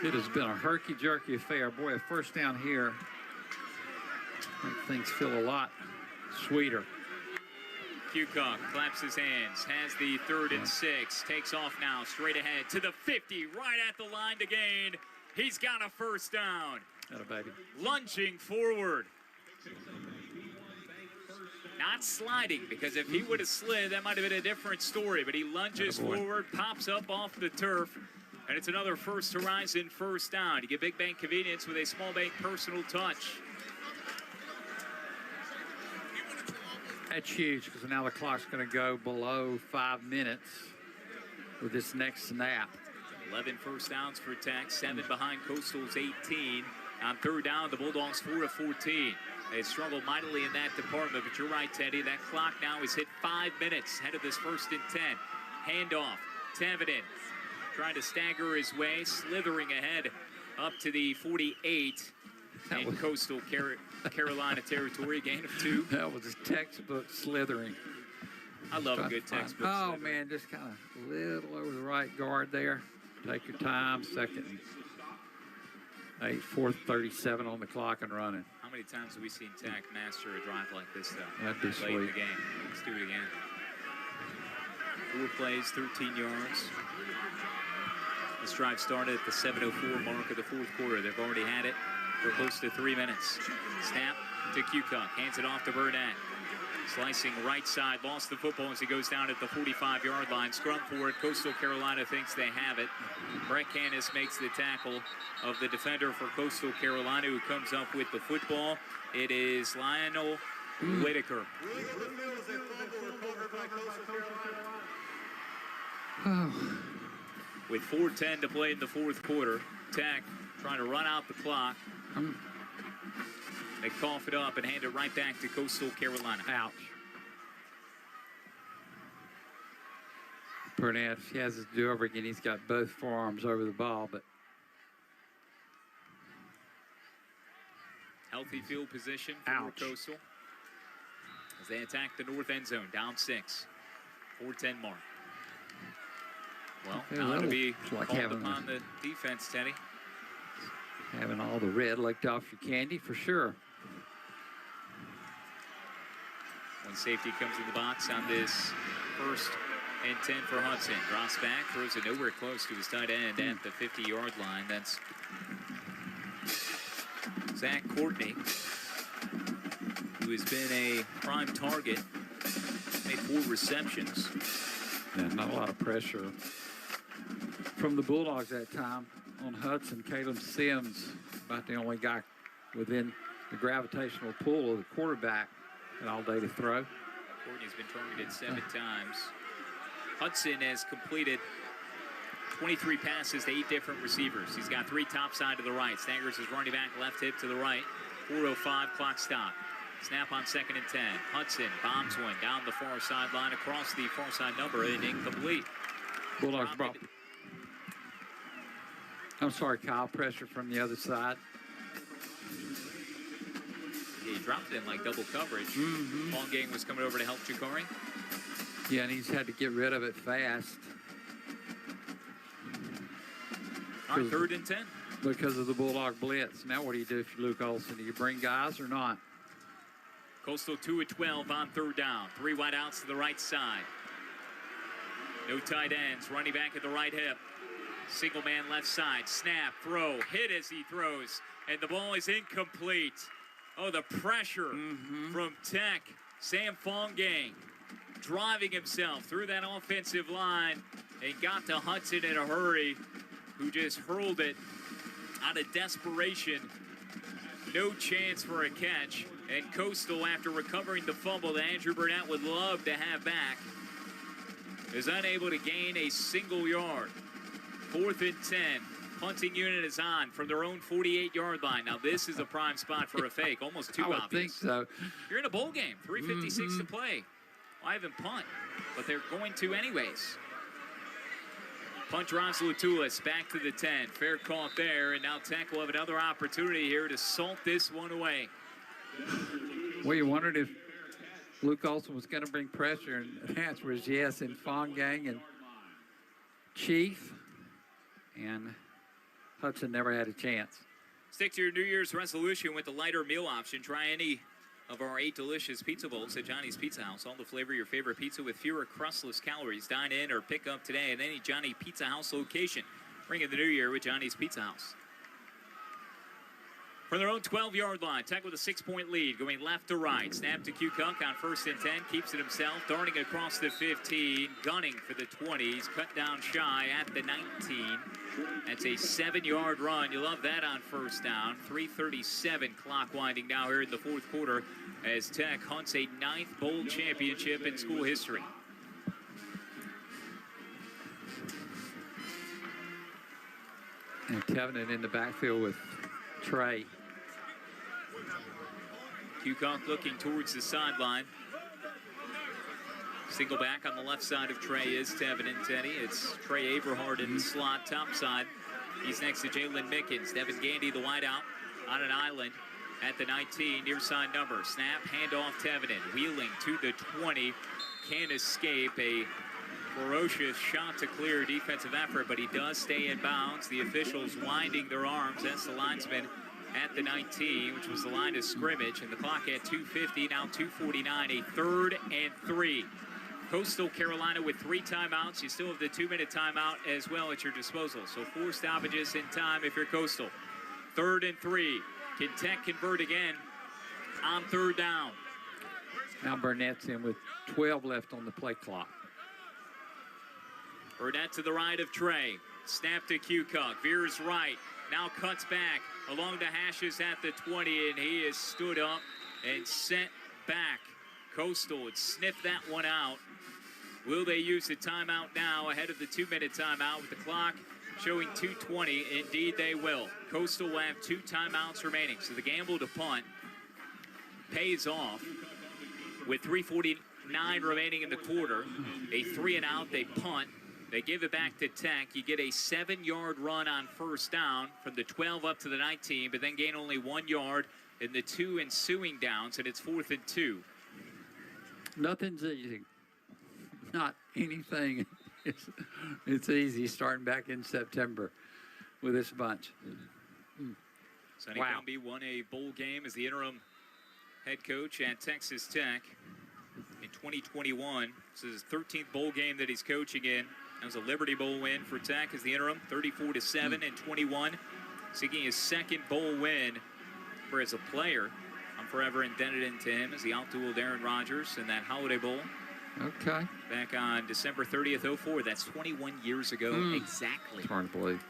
It has been a herky-jerky affair. Boy, a first down here make things feel a lot sweeter. Cucock claps his hands, has the 3rd and 6, takes off now, straight ahead to the 50, right at the line to gain. He's got a first down. Atta baby. Lunging forward. Not sliding, because if he would have slid, that might have been a different story, but he lunges forward, pops up off the turf, and it's another First Horizon first down. You get big bank convenience with a small bank personal touch. That's huge, because now the clock's going to go below 5 minutes with this next snap. 11 first downs for Tech, 7 behind Coastal's 18. On 3rd down, the Bulldogs 4 of 14. They struggled mightily in that department, but you're right, Teddy. That clock now has hit 5 minutes ahead of this 1st and 10. Handoff, Teveden trying to stagger his way, slithering ahead up to the 48 in Coastal Carolina territory. Gain of 2. That was a textbook slithering. I love a good textbook Oh, slithering. man, just kind of a little over the right guard there. Take your time, 2nd and 8, 4th, 37 on the clock and running. How many times have we seen Tech master a drive like this, though? That'd be late in the sweet. game. Let's do it again. 4 plays, 13 yards. This drive started at the 7:04 mark of the fourth quarter. They've already had it for close to 3 minutes. Snap to Cucock, hands it off to Burnett. Slicing right side, lost the football as he goes down at the 45-yard line. Scrum for it. Coastal Carolina thinks they have it. Brett Cannis makes the tackle of the defender for Coastal Carolina, who comes up with the football. It is Lionel Whitaker. Bluefield is a fumble recovered recovered by Coastal Carolina. With 4:10 to play in the fourth quarter, Tech trying to run out the clock. They cough it up and hand it right back to Coastal Carolina. Ouch. Burnett, if he has his do over again, he's got both forearms over the ball, but healthy field position for Coastal as they attack the north end zone, down 6. 4:10 mark. Well, now it'll be called upon the defense, Teddy. Having all the red licked off your candy for sure. When safety comes in the box on this 1st and 10 for Hudson. Drops back, throws it nowhere close to his tight end at the 50-yard line. That's Zach Courtney, who has been a prime target. Made 4 receptions. Yeah, not a lot of pressure from the Bulldogs that time on Hudson. Caleb Sims, about the only guy within the gravitational pull of the quarterback and all day to throw. Courtney's been targeted 7 times. Hudson has completed 23 passes to 8 different receivers. He's got 3 top side to the right. Staggers his running back left hip to the right. 4:05 clock stop. Snap on 2nd and 10. Hudson bombs one down the far sideline across the far side number and incomplete. Bulldogs brought. I'm sorry, Kyle. Pressure from the other side. Yeah, he dropped it in like double coverage. Long game was coming over to help Jakari. Yeah, and he's had to get rid of it fast. All right, 3rd and 10. Because of the Bulldog blitz. Now what do you do if you're Luke Olson? Do you bring guys or not? Coastal 2 of 12 on 3rd down. 3 wide outs to the right side. No tight ends. Running back at the right hip. Single man left side. Snap, throw, hit as he throws. And the ball is incomplete. Oh, the pressure from Tech. Sam Fongang driving himself through that offensive line and got to Hudson in a hurry, who just hurled it out of desperation. No chance for a catch. And Coastal, after recovering the fumble that Andrew Burnett would love to have back, is unable to gain a single yard. 4th and 10. Punting unit is on from their own 48-yard line. Now, this is a prime spot for a fake. Almost too obvious. I would think so. You're in a bowl game. 3:56 to play. Why even punt? But they're going to anyways. Punt drives Latulis back to the 10. Fair caught there, and now Tech will have another opportunity here to salt this one away. Well, you wondered if Luke Olson was going to bring pressure, and the answer was yes. And Fongang and Chief and Hudson never had a chance. Stick to your New Year's resolution with the lighter meal option. Try any of our 8 delicious pizza bowls at Johnny's Pizza House. All the flavor of your favorite pizza with fewer crustless calories. Dine in or pick up today at any Johnny Pizza House location. Bring in the new year with Johnny's Pizza House. From their own 12-yard line, Tech with a 6-point lead, going left to right. Snap to Q-Kunk on 1st and 10, keeps it himself, darting across the 15, gunning for the 20. He's cut down shy at the 19. That's a 7-yard run. You love that on 1st down. 3:37 clock winding now here in the 4th quarter as Tech hunts a 9th bowl championship in school history. And Tevin in the backfield with Trey. Q-Kunk looking towards the sideline. Single back on the left side of Trey is Tevin and Teddy. It's Trey Aberhart in the slot top side. He's next to Jalen Mickens. Devin Gandy, the wideout, on an island at the 19, near side number. Snap, handoff Tevin, wheeling to the 20. Can't escape a ferocious shot to clear defensive effort, but he does stay in bounds. The officials winding their arms. That's the linesman at the 19, which was the line of scrimmage, and the clock at 2:50, now 2:49, a 3rd and 3. Coastal Carolina with 3 timeouts. You still have the 2-minute timeout as well at your disposal. So 4 stoppages in time if you're Coastal. 3rd and 3. Can Tech convert again on 3rd down? Now Burnett's in with 12 left on the play clock. Burnett to the right of Trey. Snap to Q-Kunk. Veers right. Now cuts back along the hashes at the 20, and he is stood up and sent back. Coastal had sniffed that one out Will they use the timeout now ahead of the 2-minute timeout with the clock showing 2:20? Indeed, they will. Coastal will have 2 timeouts remaining. So the gamble to punt pays off with 3:49 remaining in the quarter. A 3-and-out, they punt. They give it back to Tech. You get a 7-yard run on first down from the 12 up to the 19, but then gain only 1 yard in the 2 ensuing downs, and it's 4th and 2. Nothing's easy. Not anything. It's easy starting back in September with this bunch. Sonny Gumby won a bowl game as the interim head coach at Texas Tech in 2021. This is his 13th bowl game that he's coaching in. That was a Liberty Bowl win for Tech as the interim, 34-7 and 21. Seeking his 2nd bowl win for as a player. I'm forever indebted to him as he outdueled Aaron Rodgers in that Holiday Bowl. Okay. Back on December 30th, 04. That's 21 years ago exactly. It's hard to believe.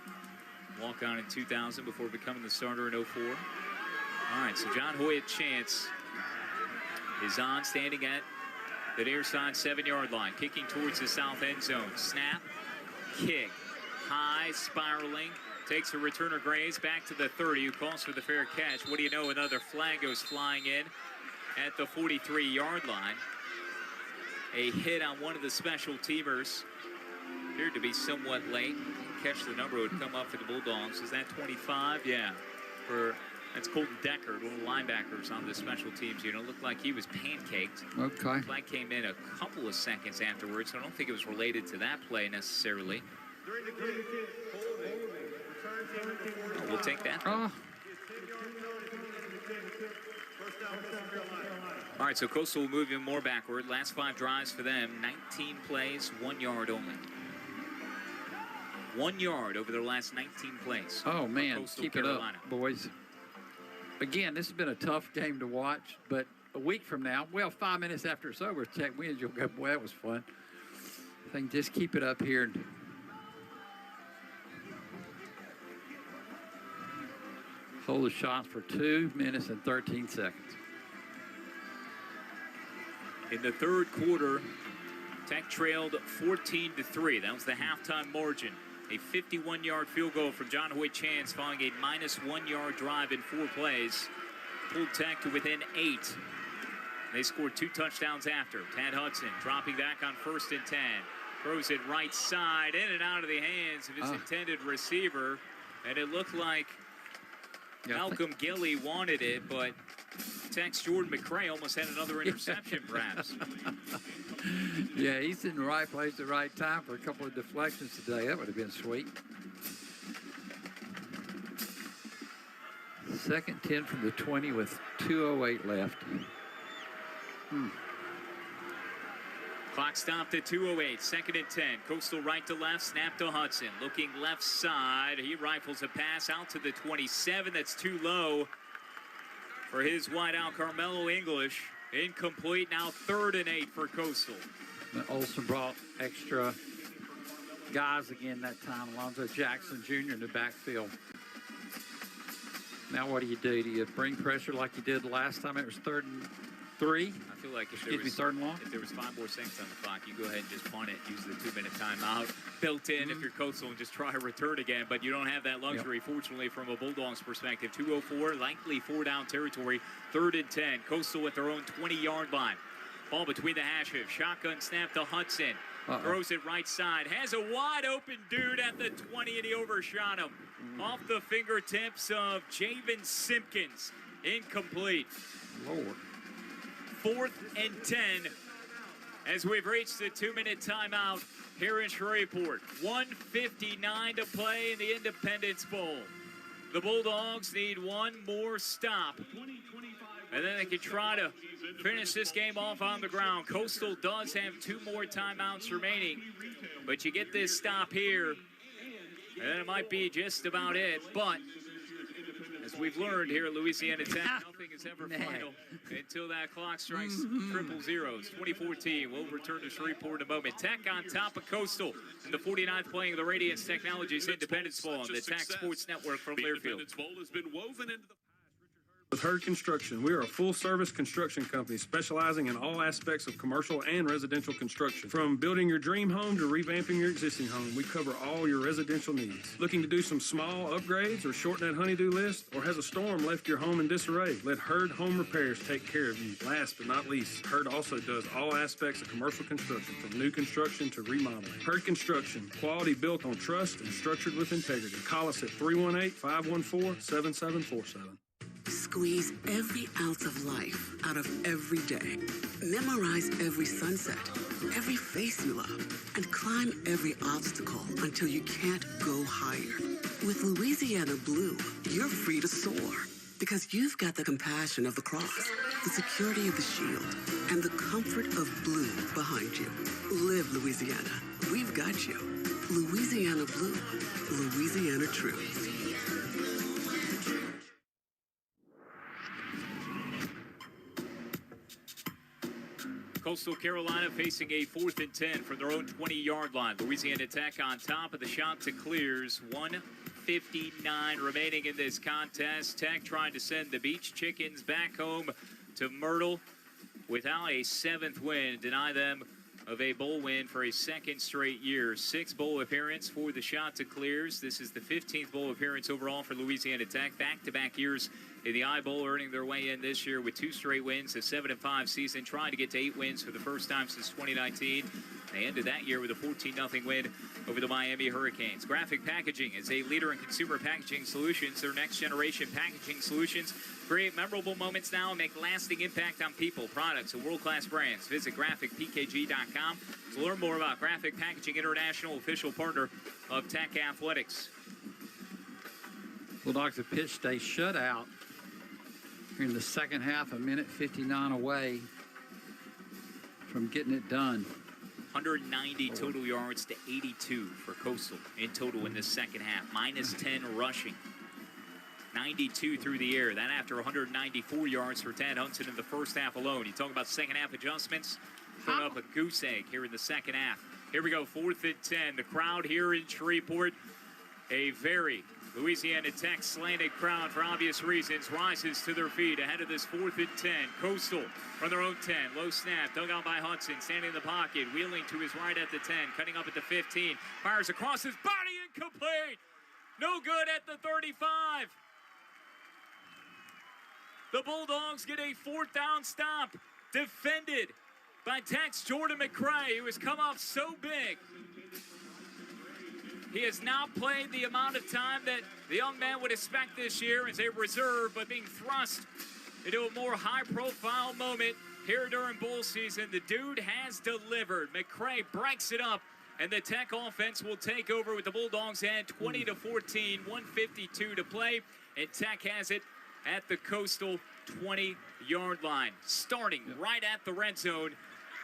Walk on in 2000 before becoming the starter in 04. All right, so John Hoyt Chance is on, standing at the near side 7-yard line, kicking towards the south end zone. Snap, kick, high, spiraling, takes a returner Graves back to the 30, who calls for the fair catch. What do you know, another flag goes flying in at the 43-yard line. A hit on one of the special teamers. Appeared to be somewhat late. Didn't catch the number, would come up for the Bulldogs. Is that 25? Yeah. That's Colton Deckard, one of the linebackers on the special teams unit. Looked like he was pancaked. Okay. The flag came in a couple of seconds afterwards, so I don't think it was related to that play necessarily. Oh, we'll take that. Oh. All right, so Coastal will move even more backward. Last 5 drives for them, 19 plays, 1 yard only. 1 yard over their last 19 plays. Oh, man, keep Carolina. It up, boys. Again, this has been a tough game to watch, but a week from now, well, 5 minutes after it's over, Tech wins, you'll go, boy, that was fun. I think just keep it up here. And hold the shots for 2 minutes and 13 seconds. In the 3rd quarter, Tech trailed 14-3. That was the halftime margin. A 51-yard field goal from John Hoyt Chance following a -1 yard drive in 4 plays. Pulled Tech to within 8. They scored 2 touchdowns after. Tad Hudson dropping back on 1st and 10. Throws it right side, in and out of the hands of his intended receiver. And it looked like Malcolm Gilly wanted it, but Tech's Jordan McCray almost had another interception, perhaps. Yeah, he's in the right place at the right time for a couple of deflections today. That would have been sweet. 2nd 10 from the 20 with 2:08 left. Clock stopped at 2:08. 2nd and 10. Coastal right to left. Snap to Hudson. Looking left side. He rifles a pass out to the 27. That's too low for his wideout, Carmelo English. Incomplete. Now 3rd and 8 for Coastal. Olsen brought extra guys again that time. Alonzo Jackson Jr. in the backfield. Now what do? Do you bring pressure like you did last time? It was 3rd and 3. I feel like if there was 5 more seconds on the clock, you go ahead and just punt it, use the 2-minute timeout built in if you're Coastal and just try a return again. But you don't have that luxury, fortunately, from a Bulldogs perspective. 2:04, likely 4-down territory. 3rd and 10. Coastal at their own 20-yard line. Ball between the hashes. Shotgun snap to Hudson. Throws it right side. Has a wide open dude at the 20, and he overshot him. Off the fingertips of Javen Simpkins. Incomplete. Lord. 4th and 10 as we've reached the 2-minute timeout here in Shreveport. 1:59 to play in the Independence Bowl. The Bulldogs need 1 more stop, and then they can try to finish this game off on the ground. Coastal does have 2 more timeouts remaining, but you get this stop here, and then it might be just about it. But as we've learned here at Louisiana Tech, nothing is ever final until that clock strikes triple zeros. 2014, we'll return to Shreveport in a moment. Tech on top of Coastal in the 49th playing of the Radiance Technologies Independence Bowl on the Tech Sports Network from Learfield. Independence Bowl has been woven into the With Hurd Construction, we are a full-service construction company specializing in all aspects of commercial and residential construction. From building your dream home to revamping your existing home, we cover all your residential needs. Looking to do some small upgrades or shorten that honey-do list? Or has a storm left your home in disarray? Let Hurd Home Repairs take care of you. Last but not least, Hurd also does all aspects of commercial construction, from new construction to remodeling. Hurd Construction, quality built on trust and structured with integrity. Call us at 318-514-7747. Squeeze every ounce of life out of every day. Memorize every sunset, every face you love, and climb every obstacle until you can't go higher. With Louisiana Blue, you're free to soar because you've got the compassion of the cross, the security of the shield, and the comfort of blue behind you. Live Louisiana. We've got you. Louisiana Blue. Louisiana True. Coastal Carolina facing a 4th and 10 from their own 20-yard line. Louisiana Tech on top of the shot to clears. 1:59 remaining in this contest. Tech trying to send the Beach Chickens back home to Myrtle without a 7th win. Deny them of a bowl win for a 2nd straight year. 6th bowl appearance for the shot to clears. This is the 15th bowl appearance overall for Louisiana Tech. Back-to-back years in the I Bowl, earning their way in this year with 2 straight wins, a 7-5 season, trying to get to 8 wins for the first time since 2019. They ended that year with a 14-0 win over the Miami Hurricanes. Graphic Packaging is a leader in consumer packaging solutions. Their next-generation packaging solutions create memorable moments now and make lasting impact on people, products, and world-class brands. Visit graphicpkg.com to learn more about Graphic Packaging International, official partner of Tech Athletics. Bulldogs have pitched a shutout here in the second half, 1:59 away from getting it done. 190 total yards to 82 for Coastal in total in the second half. -10 rushing. 92 through the air. That after 194 yards for Tad Hudson in the first half alone. You talk about second half adjustments. Throwing up a goose egg here in the second half. Here we go, 4th and 10. The crowd here in Shreveport, a very Louisiana Tech slanted crowd for obvious reasons, rises to their feet ahead of this 4th and 10. Coastal from their own 10. Low snap, dug out by Hudson, standing in the pocket, wheeling to his right at the 10, cutting up at the 15, fires across his body, incomplete. No good at the 35. The Bulldogs get a 4th down stop, defended by Tech's Jordan McCray, who has come off so big. He has not played the amount of time that the young man would expect this year as a reserve, but being thrust into a more high-profile moment here during bowl season. The dude has delivered. McCray breaks it up, and the Tech offense will take over with the Bulldogs at 20-14, 1:52 to play, and Tech has it at the Coastal 20-yard line, starting right at the red zone,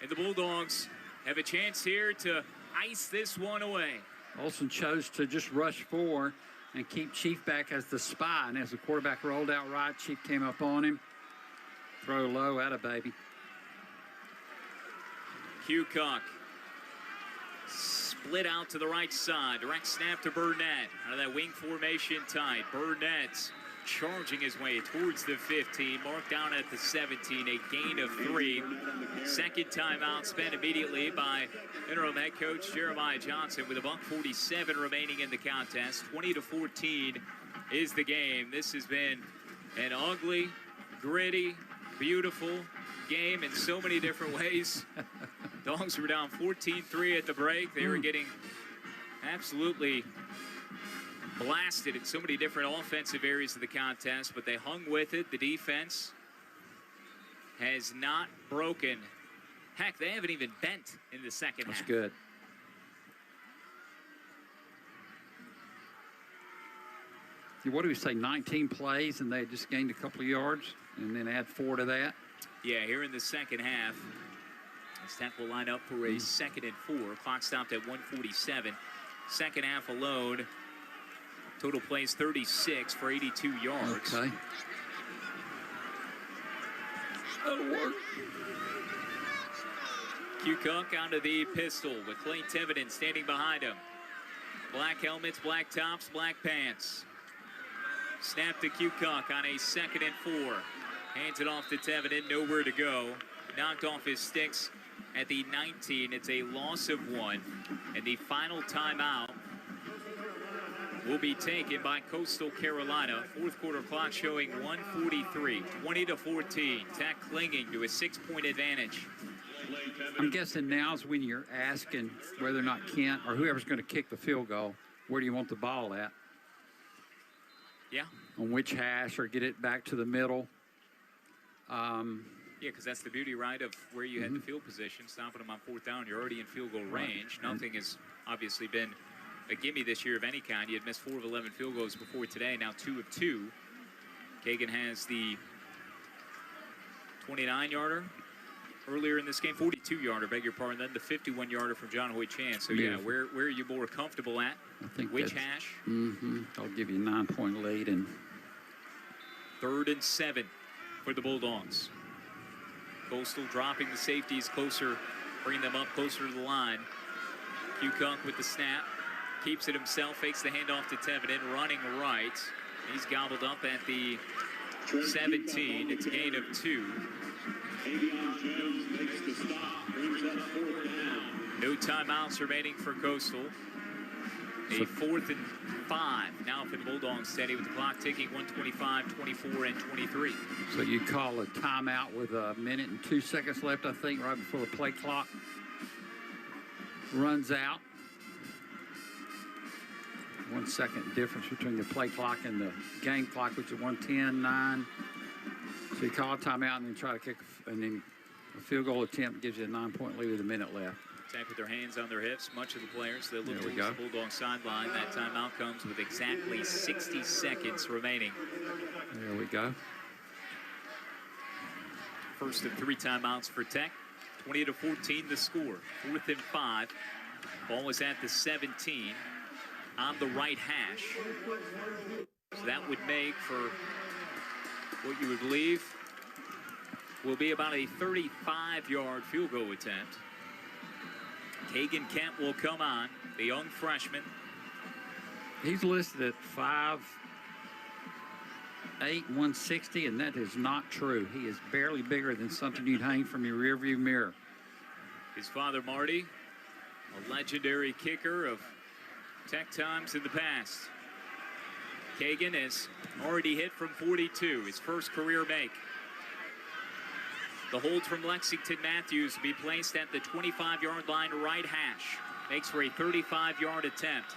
and the Bulldogs have a chance here to ice this one away. Olsen chose to just rush 4 and keep Chief back as the spy. And as the quarterback rolled out right, Chief came up on him. Throw low, atta baby. Cucock split out to the right side. Direct snap to Burnett. Out of that wing formation tight. Burnett charging his way towards the 15. Marked down at the 17. A gain of 3. Second timeout spent immediately by interim head coach Jeremiah Johnson with $1:47 remaining in the contest. 20-14 is the game. This has been an ugly, gritty, beautiful game in so many different ways. Dogs were down 14-3 at the break. They were getting absolutely blasted in so many different offensive areas of the contest, but they hung with it. The defense has not broken. Heck, they haven't even bent in the second half. That's good. What do we say, 19 plays, and they just gained a couple of yards, and then add 4 to that? Yeah, here in the second half, Tech will line up for a 2nd and 4. Clock stopped at 1:47. Second half alone, total plays 36 for 82 yards. Okay. That'll work. Cucock onto the pistol with Clay Teveden standing behind him. Black helmets, black tops, black pants. Snap to Cucock on a 2nd and 4. Hands it off to Tevin, nowhere to go. Knocked off his sticks at the 19. It's a loss of 1. And the final timeout will be taken by Coastal Carolina. Fourth quarter clock showing 1:43, 20-14. Tech clinging to a 6-point advantage. I'm guessing now's when you're asking whether or not Kent or whoever's going to kick the field goal, where do you want the ball at? Yeah. On which hash, or get it back to the middle? Yeah, because that's the beauty, right, of where you had the field position. Stopping them on 4th down, you're already in field goal range. Nothing has obviously been a gimme this year of any kind. You had missed 4 of 11 field goals before today, now 2 of 2. Kagan has the 29-yarder earlier in this game, 42-yarder, beg your pardon, then the 51-yarder from John Hoy Chan. So, yeah, where are you more comfortable at? I think which hash? I'll give you a 9-point lead. And 3rd and 7 for the Bulldogs. Coastal dropping the safeties closer, bringing them up closer to the line. Cucock with the snap. Keeps it himself, fakes the handoff to Tevin, running right. He's gobbled up at the 17. It's a gain of 2. No timeouts remaining for Coastal. A 4th and 5 now for the Bulldogs, steady with the clock ticking, 1:25, 24, and 23. So you call a timeout with 1 minute and 2 seconds left, I think, right before the play clock runs out. 1 second difference between the play clock and the game clock, which is 1:10:9. So you call a timeout and then try to kick, and then a field goal attempt gives you a 9-point lead with 1 minute left. Tech with their hands on their hips. Much of the players that look There we towards go. the Bulldog sideline. That timeout comes with exactly 60 seconds remaining. There we go. First of 3 timeouts for Tech. 20-14 the score. 4th and 5. Ball is at the 17 on the right hash. So that would make for what you would believe will be about a 35-yard field goal attempt. Kagan Kent will come on, the young freshman. He's listed at 5'8", 160, and that is not true. He is barely bigger than something you'd hang from your rearview mirror. His father, Marty, a legendary kicker of Tech times in the past. Kagan has already hit from 42, his first career make. The hold from Lexington Matthews will be placed at the 25-yard line right hash. Makes for a 35-yard attempt.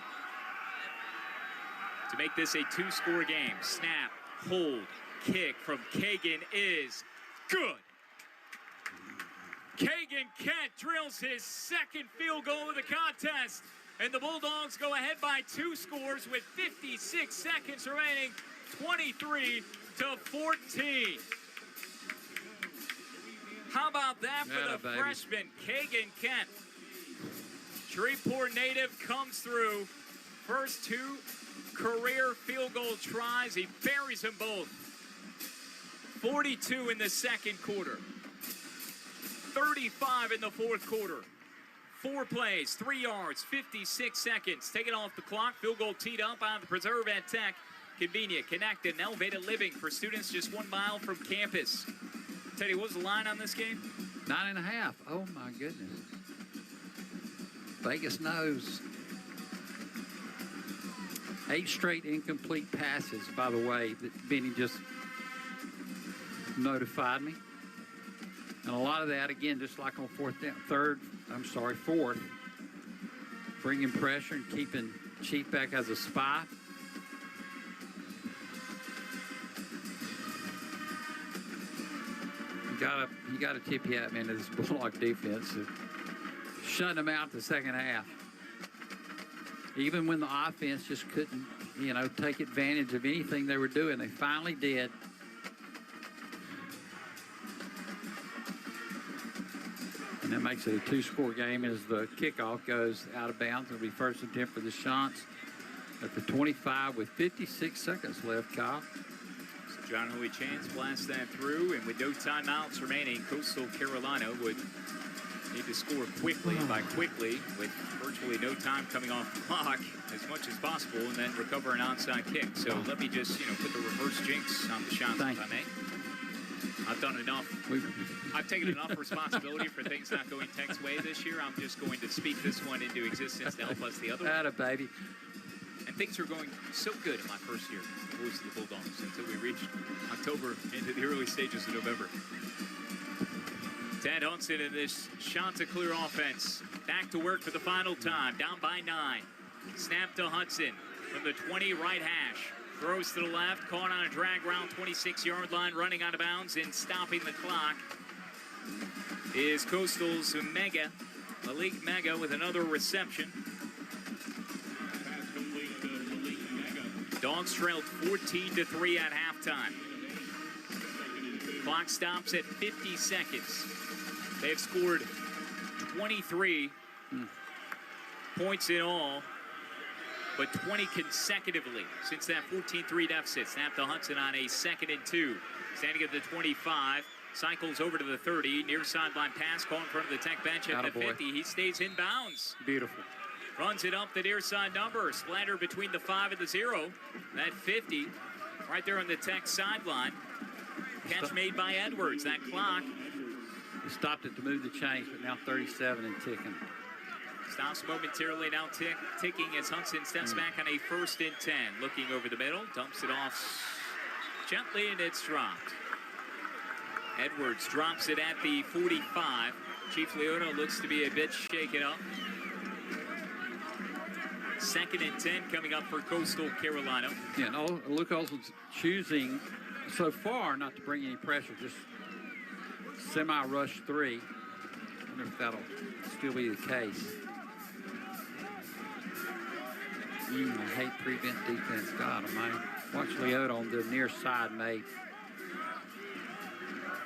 To make this a 2-score game, snap, hold, kick from Kagan is good. Kagan Kent drills his 2nd field goal of the contest. And the Bulldogs go ahead by 2 scores with 56 seconds remaining, 23-14. How about that for the freshman, Kagan Kent? Shreveport native comes through. First 2 career field goal tries. He buries them both. 42 in the 2nd quarter. 35 in the 4th quarter. 4 plays, 3 yards, 56 seconds. Taken off the clock. Field goal teed up on the preserve at Tech. Convenient, connected, and elevated living for students just 1 mile from campus. Teddy, what was the line on this game? 9.5. Oh, my goodness. Vegas knows. 8 straight incomplete passes, by the way, that Benny just notified me. And a lot of that, again, just like on 4th, bringing pressure and keeping Chief back as a spy. You gotta tip your hat, man, to this Bulldog defense. Shutting them out the 2nd half. Even when the offense just couldn't, take advantage of anything they were doing, they finally did. And that makes it a 2-score game as the kickoff goes out of bounds. It'll be 1st and 10 for the Shants at the 25 with 56 seconds left, Kyle. So John Hoy Chance blasts that through, and with no timeouts remaining, Coastal Carolina would need to score quickly, and by quickly, with virtually no time coming off the clock, as much as possible, and then recover an onside kick. So let me just, put the reverse jinx on the shots, if I may. I've done enough. I've taken enough responsibility for things not going Tech's way this year. I'm just going to speak this one into existence to help us the other way. Baby. And things are going so good in my first year, the voice of the Bulldogs, until we reached October into the early stages of November. Ted Hudson in this shot to clear offense. Back to work for the final time. Down by 9. Snap to Hudson from the 20 right hash. Throws to the left. Caught on a drag round 26-yard line. Running out of bounds and stopping the clock is Coastal's Malik Mega with another reception. Dogs trailed 14-3 at halftime. Clock stops at 50 seconds. They've scored 23 points in all, but 20 consecutively since that 14-3 deficit. Snap to Hudson on a 2nd and 2. Standing at the 25, cycles over to the 30. Near sideline pass, caught in front of the Tech bench at the 50. He stays in bounds. Beautiful. Runs it up the near side number. Splattered between the 5 and the 0. That 50, right there on the Tech sideline. Catch made by Edwards. That clock. He stopped it to move the chains, but now 37 and ticking. Stops momentarily, now ticking as Hudson steps back on a 1st and 10. Looking over the middle, dumps it off gently, and it's dropped. Edwards drops it at the 45. Chief Leota looks to be a bit shaken up. 2nd and 10 coming up for Coastal Carolina. Yeah, and Luke Olson's choosing so far not to bring any pressure, just semi-rush 3. I wonder if that'll still be the case. I hate prevent defense. God, I might watch Leota on the near side, mate.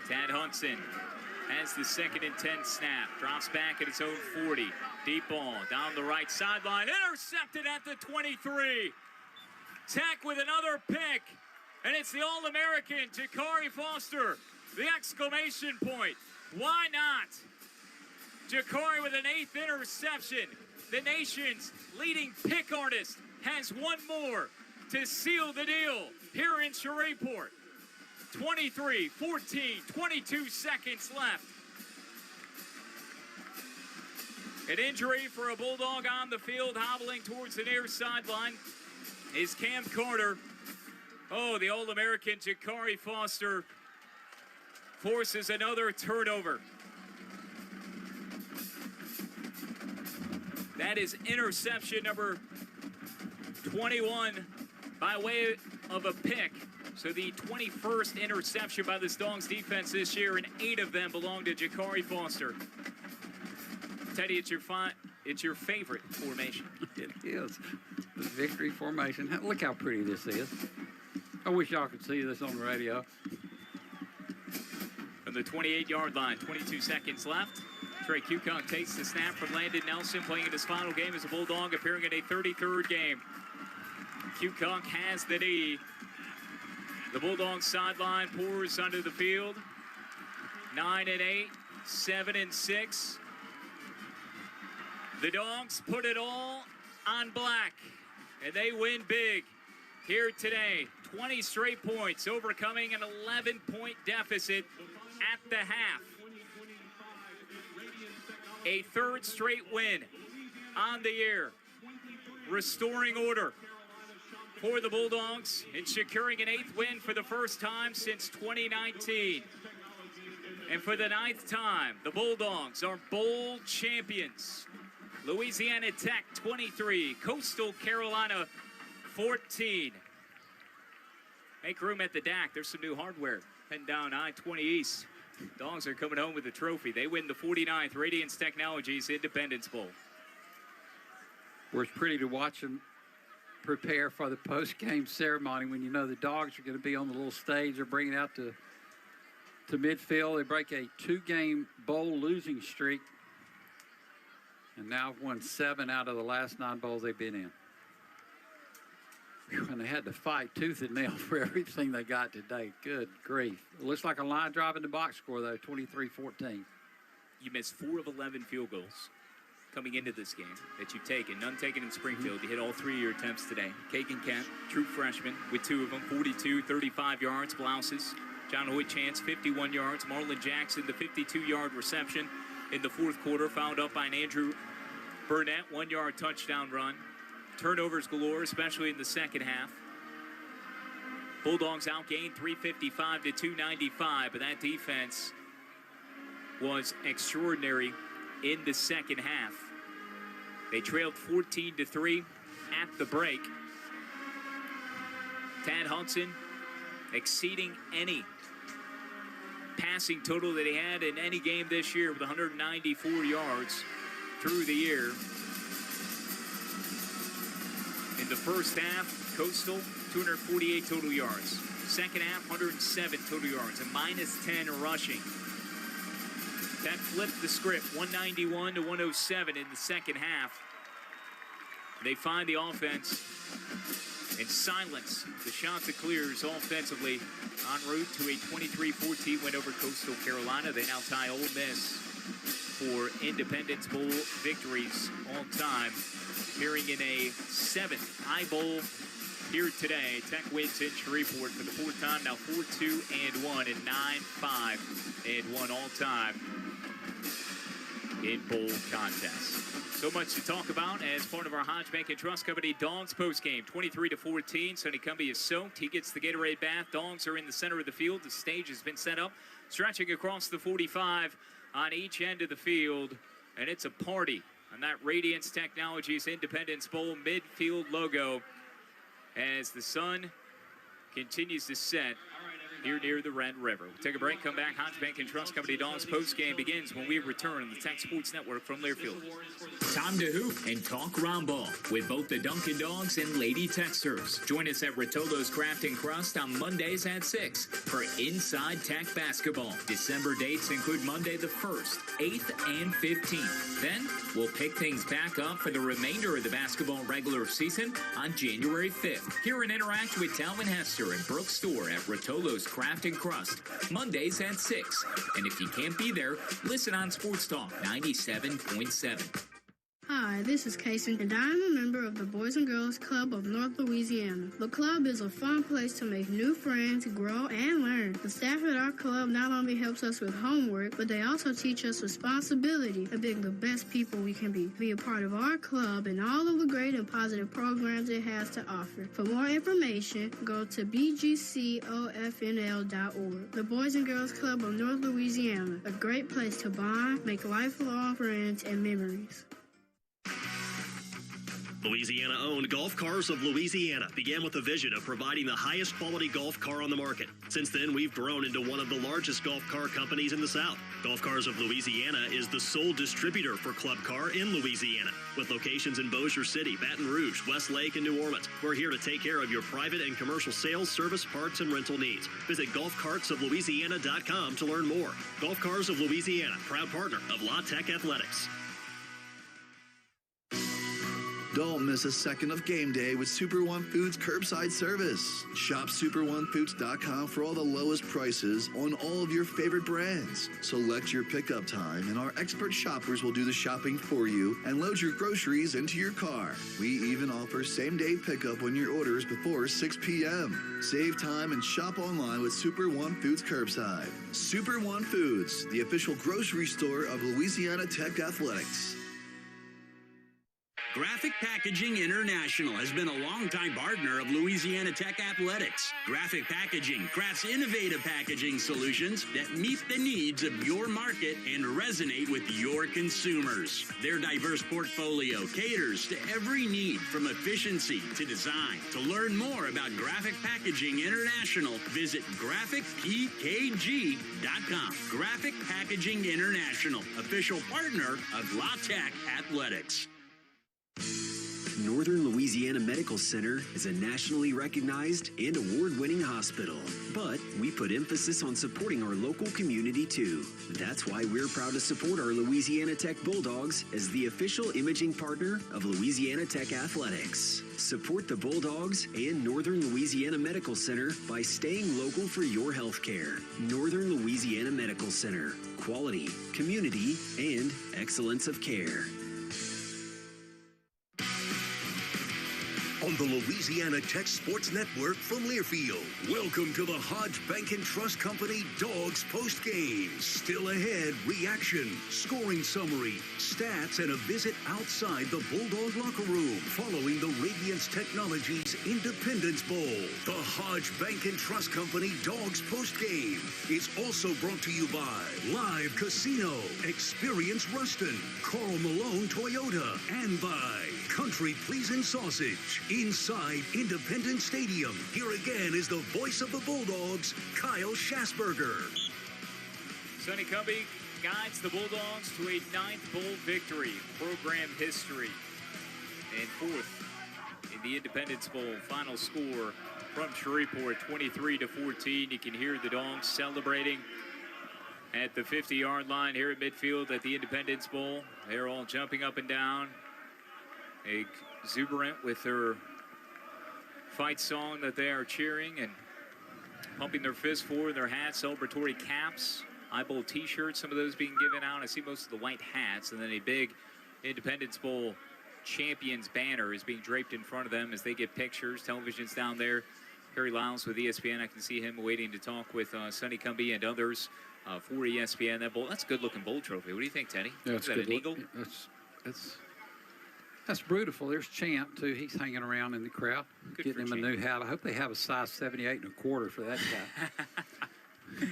Tad Hudson has the 2nd and 10 snap. Drops back at his own 40. Deep ball down the right sideline. Intercepted at the 23. Tech with another pick. And it's the All-American, Jakari Foster. The exclamation point. Why not? Jakari with an 8th interception. The nation's leading pick artist has one more to seal the deal here in Shreveport. 23, 14, 22 seconds left. An injury for a Bulldog on the field, hobbling towards the near sideline is Cam Carter. Oh, the All-American Jakari Foster forces another turnover. That is interception number 21 by way of a pick. So the 21st interception by this Dogs defense this year, and 8 of them belong to Jakari Foster. Teddy, it's your favorite formation. It is. The victory formation. Look how pretty this is. I wish y'all could see this on the radio. From the 28-yard line, 22 seconds left. Trey Kukong takes the snap from Landon Nelson, playing in his final game as a Bulldog, appearing in a 33rd game. Kukong has the knee. The Bulldogs sideline pours onto the field. 9 and 8, 7 and 6. The Dogs put it all on black, and they win big here today. 20 straight points, overcoming an 11-point deficit at the half. A 3rd straight win on the year, restoring order for the Bulldogs and securing an 8th win for the first time since 2019. And for the 9th time, the Bulldogs are bowl champions. Louisiana Tech 23, Coastal Carolina 14. Make room at the DAC. There's some new hardware heading down I-20 East. Dogs are coming home with the trophy. They win the 49th Radiance Technologies Independence Bowl. Where it's pretty to watch them prepare for the post-game ceremony when you know the Dogs are going to be on the little stage. They're bringing it out to midfield. They break a 2-game bowl losing streak and now have won 7 out of the last 9 bowls they've been in. And they had to fight tooth and nail for everything they got today. Good grief. It looks like a line drive in the box score, though, 23-14. You missed 4 of 11 field goals coming into this game that you've taken. None taken in Springfield. You hit all 3 of your attempts today. Kagan Kent, true freshman, with 2 of them, 42, 35 yards, blouses. John Hoyt Chance, 51 yards. Marlon Jackson, the 52-yard reception in the fourth quarter, fouled up by an Andrew Burnett, 1-yard touchdown run. Turnovers galore, especially in the second half. Bulldogs outgained 355 to 295, but that defense was extraordinary in the second half. They trailed 14-3 at the break. Tad Hudson exceeding any passing total that he had in any game this year with 194 yards through the year. In the first half, Coastal, 248 total yards. Second half, 107 total yards, and -10 rushing. That flipped the script, 191 to 107 in the second half. They find the offense and silence the Chanticleers offensively en route to a 23-14 win over Coastal Carolina. They now tie Ole Miss for Independence Bowl victories all time, appearing in a 7th High Bowl here today. Tech wins in Shreveport for the 4th time, now 4-2-1 and 9-5-1 all time in bowl contests. So much to talk about as part of our Hodge Bank and Trust Company Dogs postgame. 23-14. Sonny Cumbie is soaked. He gets the Gatorade bath. Dogs are in the center of the field. The stage has been set up, stretching across the 45 on each end of the field, and it's a party on that Radiance Technologies Independence Bowl midfield logo as the sun continues to set here near the Red River. We'll take a break, come back. Hodge Bank and Trust Company Dogs postgame begins when we return on the Tech Sports Network from Learfield. Time to hoop and talk round ball with both the Dunkin' Dogs and Lady Techsters. Join us at Rotolo's Craft and Crust on Mondays at 6 for Inside Tech Basketball. December dates include Monday the 1st, 8th, and 15th. Then we'll pick things back up for the remainder of the basketball regular season on January 5th. Hear and interact with Talvin Hester and Brooke Store at Rotolo's Craft and Crust, Mondays at 6. And if you can't be there, listen on Sports Talk 97.7. Hi, this is Kason, and I am a member of the Boys and Girls Club of North Louisiana. The club is a fun place to make new friends, grow, and learn. The staff at our club not only helps us with homework, but they also teach us responsibility of being the best people we can be. Be a part of our club and all of the great and positive programs it has to offer. For more information, go to bgcofnl.org. The Boys and Girls Club of North Louisiana, a great place to bond, make lifelong friends, and memories. Louisiana-owned Golf Cars of Louisiana began with a vision of providing the highest quality golf car on the market. Since then, we've grown into one of the largest golf car companies in the South. Golf Cars of Louisiana is the sole distributor for Club Car in Louisiana. With locations in Bossier City, Baton Rouge, Westlake, and New Orleans, we're here to take care of your private and commercial sales, service, parts, and rental needs. Visit golfcartsoflouisiana.com to learn more. Golf Cars of Louisiana, proud partner of La Tech Athletics. Don't miss a second of game day with Super One Foods curbside service. Shop superonefoods.com for all the lowest prices on all of your favorite brands. Select your pickup time, and our expert shoppers will do the shopping for you and load your groceries into your car. We even offer same-day pickup on your orders before 6 p.m. Save time and shop online with Super One Foods curbside. Super One Foods, the official grocery store of Louisiana Tech Athletics. Graphic Packaging International has been a longtime partner of Louisiana Tech Athletics. Graphic Packaging crafts innovative packaging solutions that meet the needs of your market and resonate with your consumers. Their diverse portfolio caters to every need from efficiency to design. To learn more about Graphic Packaging International, visit graphicpkg.com. Graphic Packaging International, official partner of La Tech Athletics. North Northern Louisiana Medical Center is a nationally recognized and award-winning hospital. But we put emphasis on supporting our local community too. That's why we're proud to support our Louisiana Tech Bulldogs as the official imaging partner of Louisiana Tech Athletics. Support the Bulldogs and Northern Louisiana Medical Center by staying local for your health care. Northern Louisiana Medical Center. Quality, community, and excellence of care. On the Louisiana Tech Sports Network from Learfield, welcome to the Hodge Bank and Trust Company Dogs Post Game. Still ahead, reaction, scoring summary, stats, and a visit outside the Bulldog locker room following the Radiance Technologies Independence Bowl. The Hodge Bank and Trust Company Dogs Post Game is also brought to you by Live Casino, Experience Ruston, Carl Malone Toyota, and by Country Pleasin' Sausage. Inside Independence Stadium, here again is the voice of the Bulldogs, Kyle Schasberger. Sonny Cumby guides the Bulldogs to a 9th bowl victory, program history, and 4th in the Independence Bowl. Final score from Shreveport, 23-14. You can hear the Dogs celebrating at the 50-yard line here at midfield at the Independence Bowl. They're all jumping up and down, exuberant with their fight song that they are cheering and pumping their fists for, their hats, celebratory caps, eyeball t-shirts, some of those being given out. I see most of the white hats, and then a big Independence Bowl champions banner is being draped in front of them as they get pictures. Television's down there. Harry Lyles with ESPN. I can see him waiting to talk with Sonny Cumby and others for ESPN. That bowl, that's a good-looking bowl trophy. What do you think, Teddy? Yeah, is that an eagle? That's beautiful. There's Champ, too. He's hanging around in the crowd, getting him a new hat. I hope they have a size 78.25 for that guy.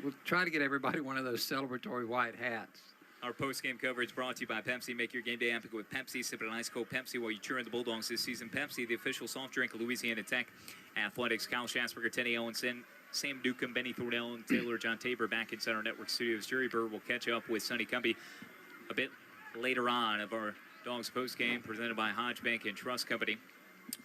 We'll try to get everybody one of those celebratory white hats. Our post-game coverage brought to you by Pepsi. Make your game day epic with Pepsi. Sip an ice cold Pepsi while you cheer on the Bulldogs this season. Pepsi, the official soft drink of Louisiana Tech Athletics. Kyle Schasberger, Teddy Owenson, Sam Dukem, Benny Thornell, and Taylor John Tabor back inside our network studios. Jerry Burr will catch up with Sonny Cumby a bit later on of our Dogs post-game presented by Hodge Bank and Trust Company.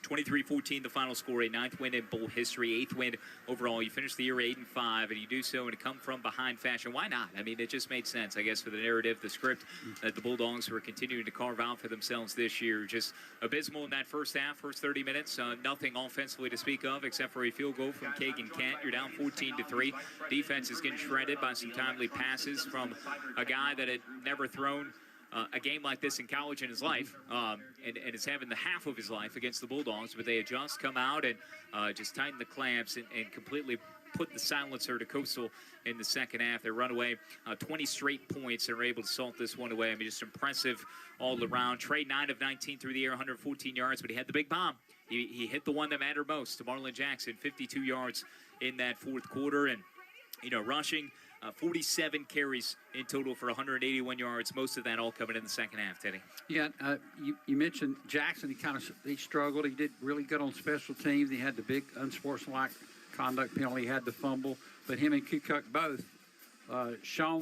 23-14 the final score, a 9th win in bowl history, 8th win overall. You finish the year 8-5, and you do so in a come-from-behind fashion. Why not? I mean, it just made sense, I guess, for the narrative, the script that the Bulldogs were continuing to carve out for themselves this year. Just abysmal in that first half, first 30 minutes. Nothing offensively to speak of except for a field goal from Kagan Kent. You're down 14-3. Defense is getting shredded by some timely passes from a guy that had never thrown a game like this in college in his life, and is having the half of his life against the Bulldogs, but they adjust, come out, and just tighten the clamps and completely put the silencer to Coastal in the second half. They run away 20 straight points and are able to salt this one away. I mean, just impressive all around. Trey, 9 of 19 through the air, 114 yards, but he had the big bomb. He hit the one that mattered most to Marlon Jackson, 52 yards in that fourth quarter, and, you know, rushing 47 carries in total for 181 yards, most of that all coming in the second half, Teddy. Yeah, you mentioned Jackson. He struggled. He did really good on special teams. He had the big unsportsmanlike conduct penalty. He had the fumble. But him and Kukuk both, Sean